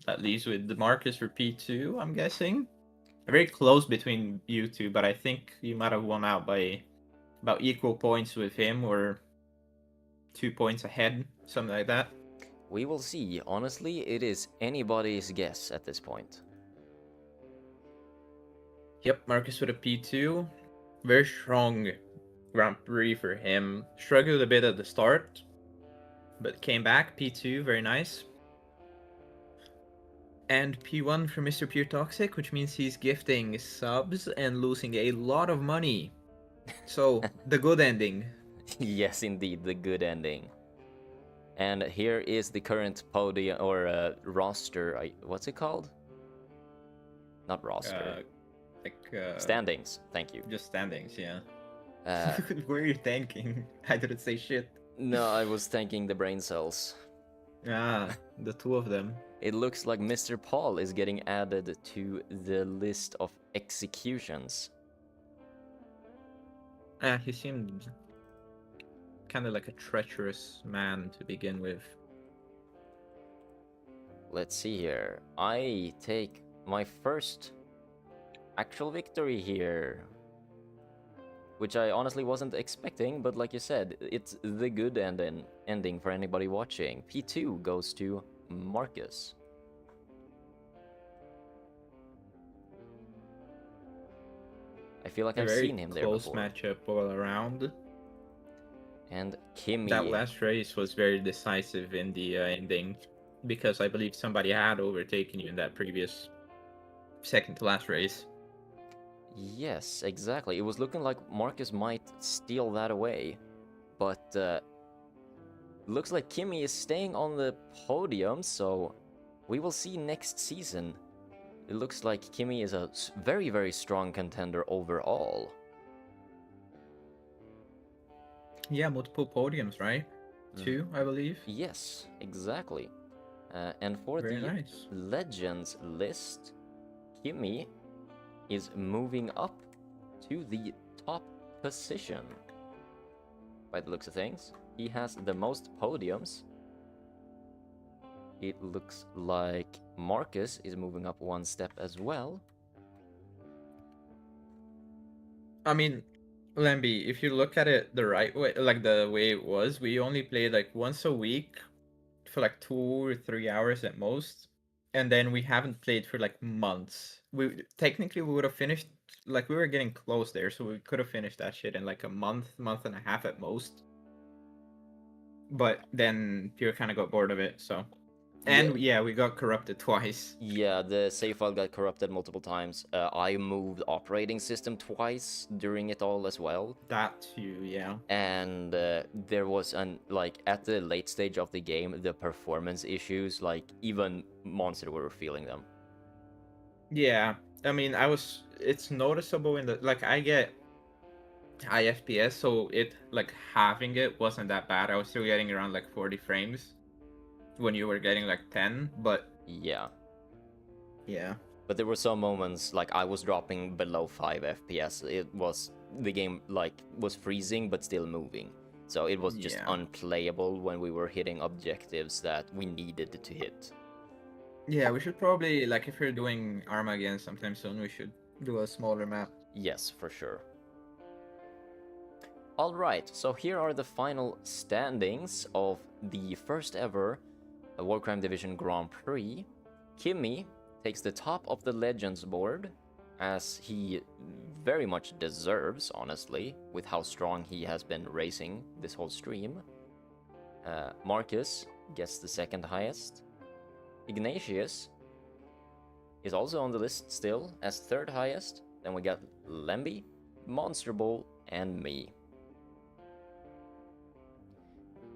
that leaves with the Marcus for P2, I'm guessing. Very close between you two, but I think you might have won out by about equal points with him, or 2 points ahead, something like that. We will see. Honestly, it is anybody's guess at this point. Yep, Marcus with a P2. Very strong Grand Prix for him. Struggled a bit at the start, but came back. P2, very nice. And P1 for Mr. Pure Toxic, which means he's gifting subs and losing a lot of money. So, the good ending. Yes, indeed, the good ending. And here is the current podium or roster. What's it called? Not roster. Standings. Thank you. Just standings, yeah. Uh, What were you thinking? I didn't say shit. no, I was thanking the brain cells. Ah, the 2 of them. It looks like Mr. Paul is getting added to the list of executions. He seemed kind of like a treacherous man to begin with. Let's see here. I take my first actual victory here, which I honestly wasn't expecting, but like you said, it's the good ending for anybody watching. P2 goes to Marcus. I feel like I've seen him there before. Close matchup all around. And Kimmy. That last race was very decisive in the ending, because I believe somebody had overtaken you in that previous second to last race. Yes, exactly. It was looking like Marcus might steal that away, but looks like Kimmy is staying on the podium, so we will see next season. It looks like Kimmy is a very, very strong contender overall. Yeah, multiple podiums, right? 2, I believe. Yes, exactly. And for Very the nice. Legends list, Kimmy is moving up to the top position. By the looks of things, he has the most podiums. It looks like Marcus is moving up 1 step as well. I mean, Lemby, if you look at it the right way, like the way it was, we only played like once a week for like 2 or 3 hours at most, and then we haven't played for like months. We technically we would have finished, like we were getting close there, so we could have finished that shit in like a month and a half at most. But then Pure kind of got bored of it, so. And yeah, we got corrupted twice. Yeah, the save file got corrupted multiple times. I moved operating system twice during it all as well. That too, yeah. And there was like at the late stage of the game, the performance issues, like even Monster were feeling them. Yeah, I mean, it's noticeable in the, like, I get high FPS, so it, like, having it wasn't that bad. I was still getting around like 40 frames when you were getting like 10, but yeah. But there were some moments like I was dropping below 5 FPS. It was, the game like was freezing but still moving, so it was just unplayable when we were hitting objectives that we needed to hit. Yeah, we should probably, like, if we're doing Arma again sometime soon, we should do a smaller map. Yes, for sure. Alright, so here are the final standings of the first ever Warcrime Division Grand Prix. Kimmy takes the top of the Legends board, as he very much deserves, honestly, with how strong he has been racing this whole stream. Marcus gets the second highest. Ignatius is also on the list still as third highest. Then we got Lemby, Monster Bull, and me.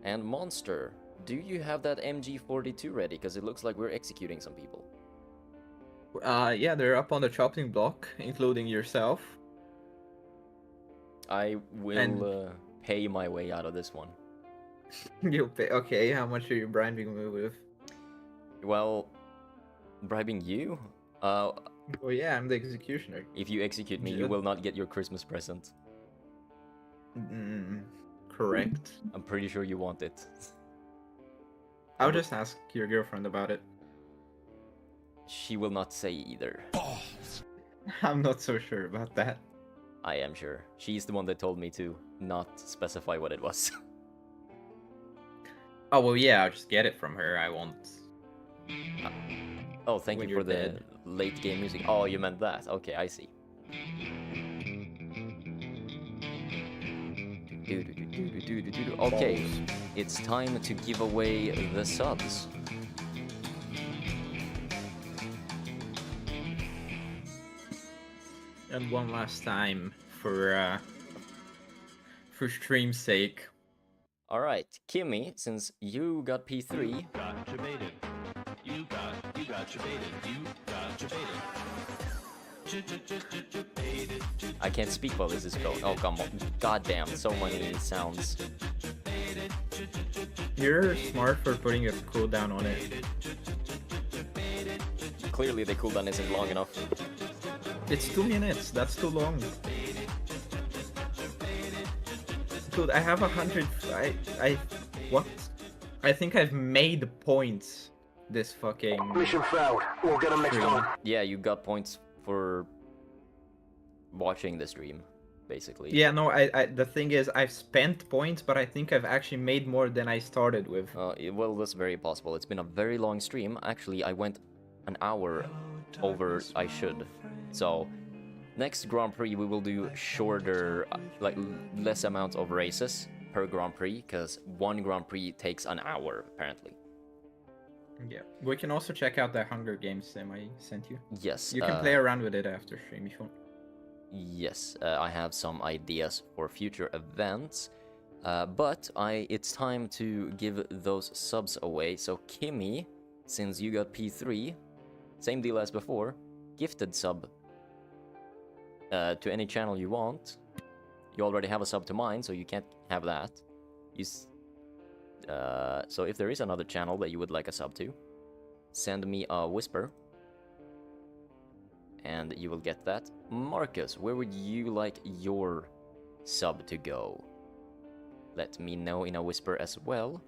And Monster, do you have that MG42 ready? Because it looks like we're executing some people. Yeah, they're up on the chopping block, including yourself. I will pay my way out of this one. You'll pay. Okay, how much are you bribing me with? Well, bribing you? Oh yeah, I'm the executioner. If you execute me, you will not get your Christmas present. Correct. I'm pretty sure you want it. I'll just ask your girlfriend about it. She will not say either. I'm not so sure about that. I am sure. She's the one that told me to not specify what it was. Oh well, yeah, I'll just get it from her. I won't. Oh, thank When you for you're the dead. late game music. Oh, you meant that. Okay, I see. Okay, it's time to give away the subs. And one last time for stream's sake. All right, Kimmy, since you got P3, Got debated. You got debated. You got debated. I can't speak while this is going. Oh, come on. Goddamn, so many sounds. You're smart for putting a cooldown on it. Clearly the cooldown isn't long enough. It's 2 minutes. That's too long. Dude, I have 100. What? I think I've made points this fucking. Mission failed. We'll get them next time. Yeah, you got points for watching the stream, basically. Yeah, no, I the thing is, I've spent points, but I think I've actually made more than I started with. Well, that's very possible. It's been a very long stream. Actually, I went an hour over I should. So, next Grand Prix we will do shorter, like less amount of races per Grand Prix, because one Grand Prix takes an hour, apparently. Yeah, we can also check out the Hunger Games sim I sent you. Yes. You can play around with it after stream if you want. Yes, I have some ideas for future events, but it's time to give those subs away. So Kimmy, since you got P3, same deal as before, gifted sub to any channel you want. You already have a sub to mine, so you can't have that. So if there is another channel that you would like a sub to, send me a whisper, and you will get that. Marcus, where would you like your sub to go? Let me know in a whisper as well.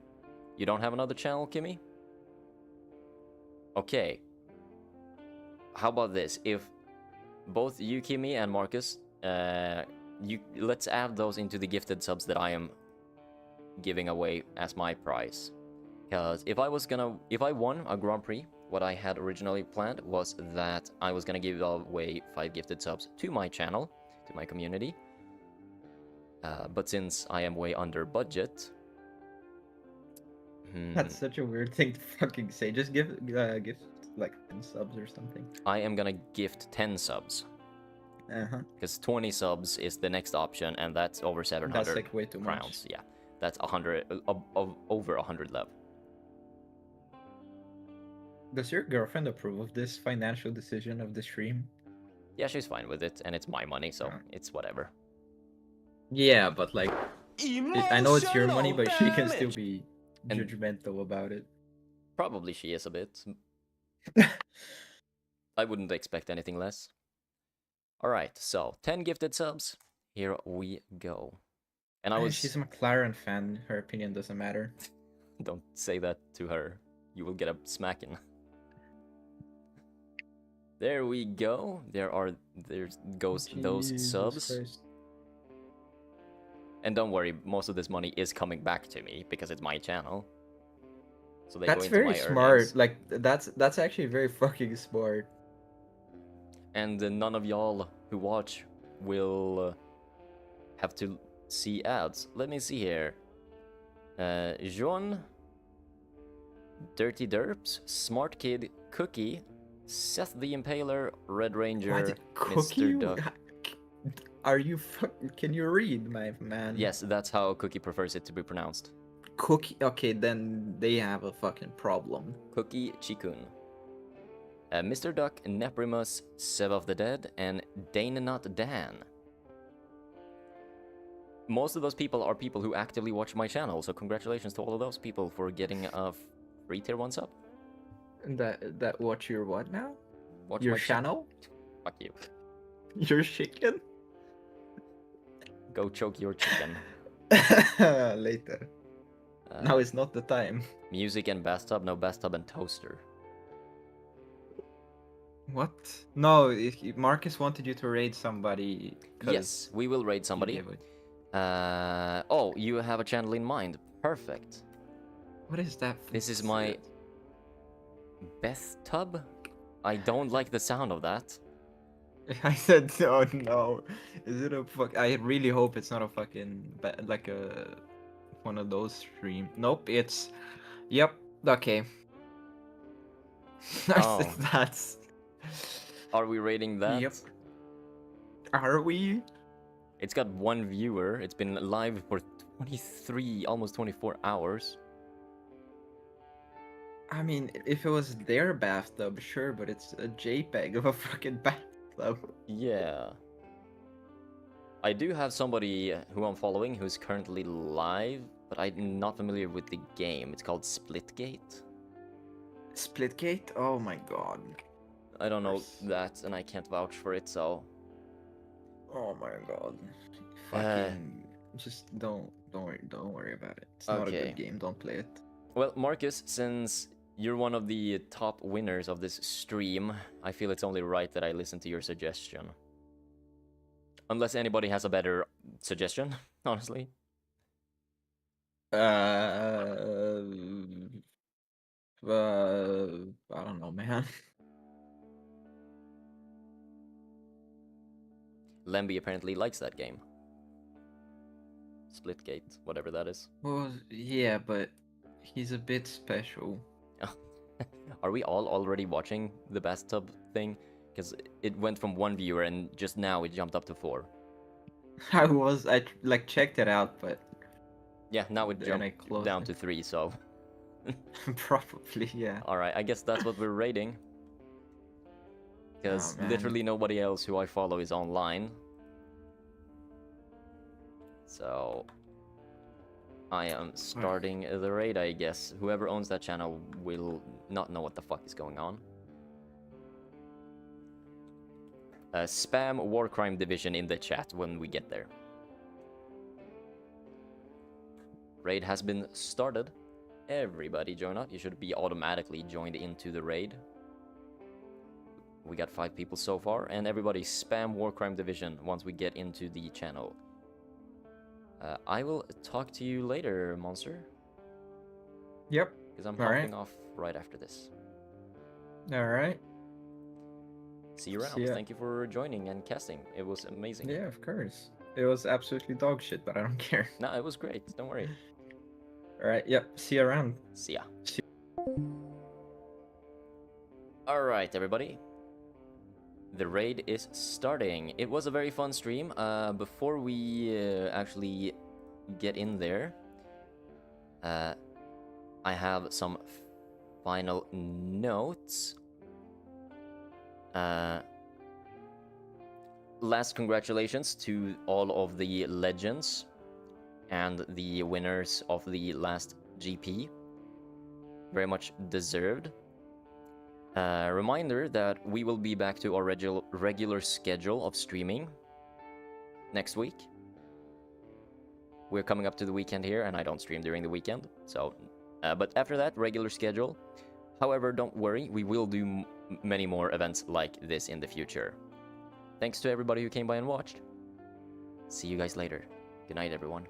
You don't have another channel, Kimmy? Okay. How about this? If both you, Kimmy, and Marcus, let's add those into the gifted subs that I am giving away as my prize. Because if I won a Grand Prix, what I had originally planned was that I was gonna give away 5 gifted subs to my channel, to my community. But since I am way under budget... That's such a weird thing to fucking say. Just give like 10 subs or something. I am gonna gift 10 subs. Because 20 subs is the next option, and that's over 700 That's like way too crowns. much. Yeah, that's 100 over 100 level. Does your girlfriend approve of this financial decision of the stream? Yeah, she's fine with it, and it's my money, so it's whatever. Yeah, but like, I know it's your money, but she can still be judgmental about it. Probably she is a bit. I wouldn't expect anything less. Alright, so 10 gifted subs. Here we go. And She's a McLaren fan. Her opinion doesn't matter. Don't say that to her. You will get a smacking. There we go. There goes those Jesus subs. Christ. And don't worry, most of this money is coming back to me because it's my channel. So they go That's into very my smart. earnings. Like that's actually very fucking smart. And none of y'all who watch will have to see ads. Let me see here. Jean, Dirty Derps, Smart Kid, Cookie, Seth the Impaler, Red Ranger, What? Cookie? Mr. Duck. Are you can you read, my man? Yes, that's how Cookie prefers it to be pronounced. Cookie. Okay, then they have a fucking problem. Cookie Chikun. Mr. Duck, Neprimus, Sev of the Dead, and Danenut Dan. Most of those people are people who actively watch my channel, so congratulations to all of those people for getting a free tier 1 sub. That watch your what now? Watch Your my channel? Fuck you. Your chicken? Go choke your chicken. Later. Now is not the time. Music and bathtub, no bathtub and toaster. What? No, Marcus wanted you to raid somebody. Yes, we will raid somebody. Oh, you have a channel in mind. Perfect. What is that? This is my bathtub. I don't like the sound of that. I said, oh no. Is it a fuck? I really hope it's not a fucking like a one of those stream. Nope, it's. Yep. Okay. Oh. That's. Are we rating that? Yep. Are we? It's got 1 viewer. It's been live for 23, almost 24 hours. I mean, if it was their bathtub, sure, but it's a JPEG of a fucking bathtub. Yeah. I do have somebody who I'm following who's currently live, but I'm not familiar with the game. It's called Splitgate. Splitgate? Oh my god. I don't know that, and I can't vouch for it, so... Oh my god. Fucking... just don't worry about it. It's not a good game, don't play it. Well, Marcus, since you're one of the top winners of this stream, I feel it's only right that I listen to your suggestion. Unless anybody has a better suggestion, honestly. I don't know, man. Lemby apparently likes that game. Splitgate, whatever that is. Well, yeah, but he's a bit special. Are we all already watching the bathtub thing? Because it went from 1 viewer and just now it jumped up to 4. I like checked it out, but yeah, now it jumped down to 3, so probably, yeah. Alright, I guess that's what we're rating. Because literally nobody else who I follow is online. So I am starting the raid, I guess. Whoever owns that channel will not know what the fuck is going on. Spam War Crime Division in the chat when we get there. Raid has been started. Everybody join up. You should be automatically joined into the raid. We got 5 people so far, and everybody spam War Crime Division once we get into the channel. I will talk to you later, Monster. Yep. Because I'm hopping off right after this. Alright. See you around. Thank you for joining and casting. It was amazing. Yeah, of course. It was absolutely dog shit, but I don't care. No, it was great. Don't worry. Alright, yep. See you around. See ya. Alright, everybody. The raid is starting. It was a very fun stream. Before we actually get in there, I have some final notes. Last congratulations to all of the legends and the winners of the last GP. Very much deserved. Reminder that we will be back to our regular schedule of streaming next week. We're coming up to the weekend here, and I don't stream during the weekend. So, but after that, regular schedule. However, don't worry, we will do many more events like this in the future. Thanks to everybody who came by and watched. See you guys later. Good night, everyone.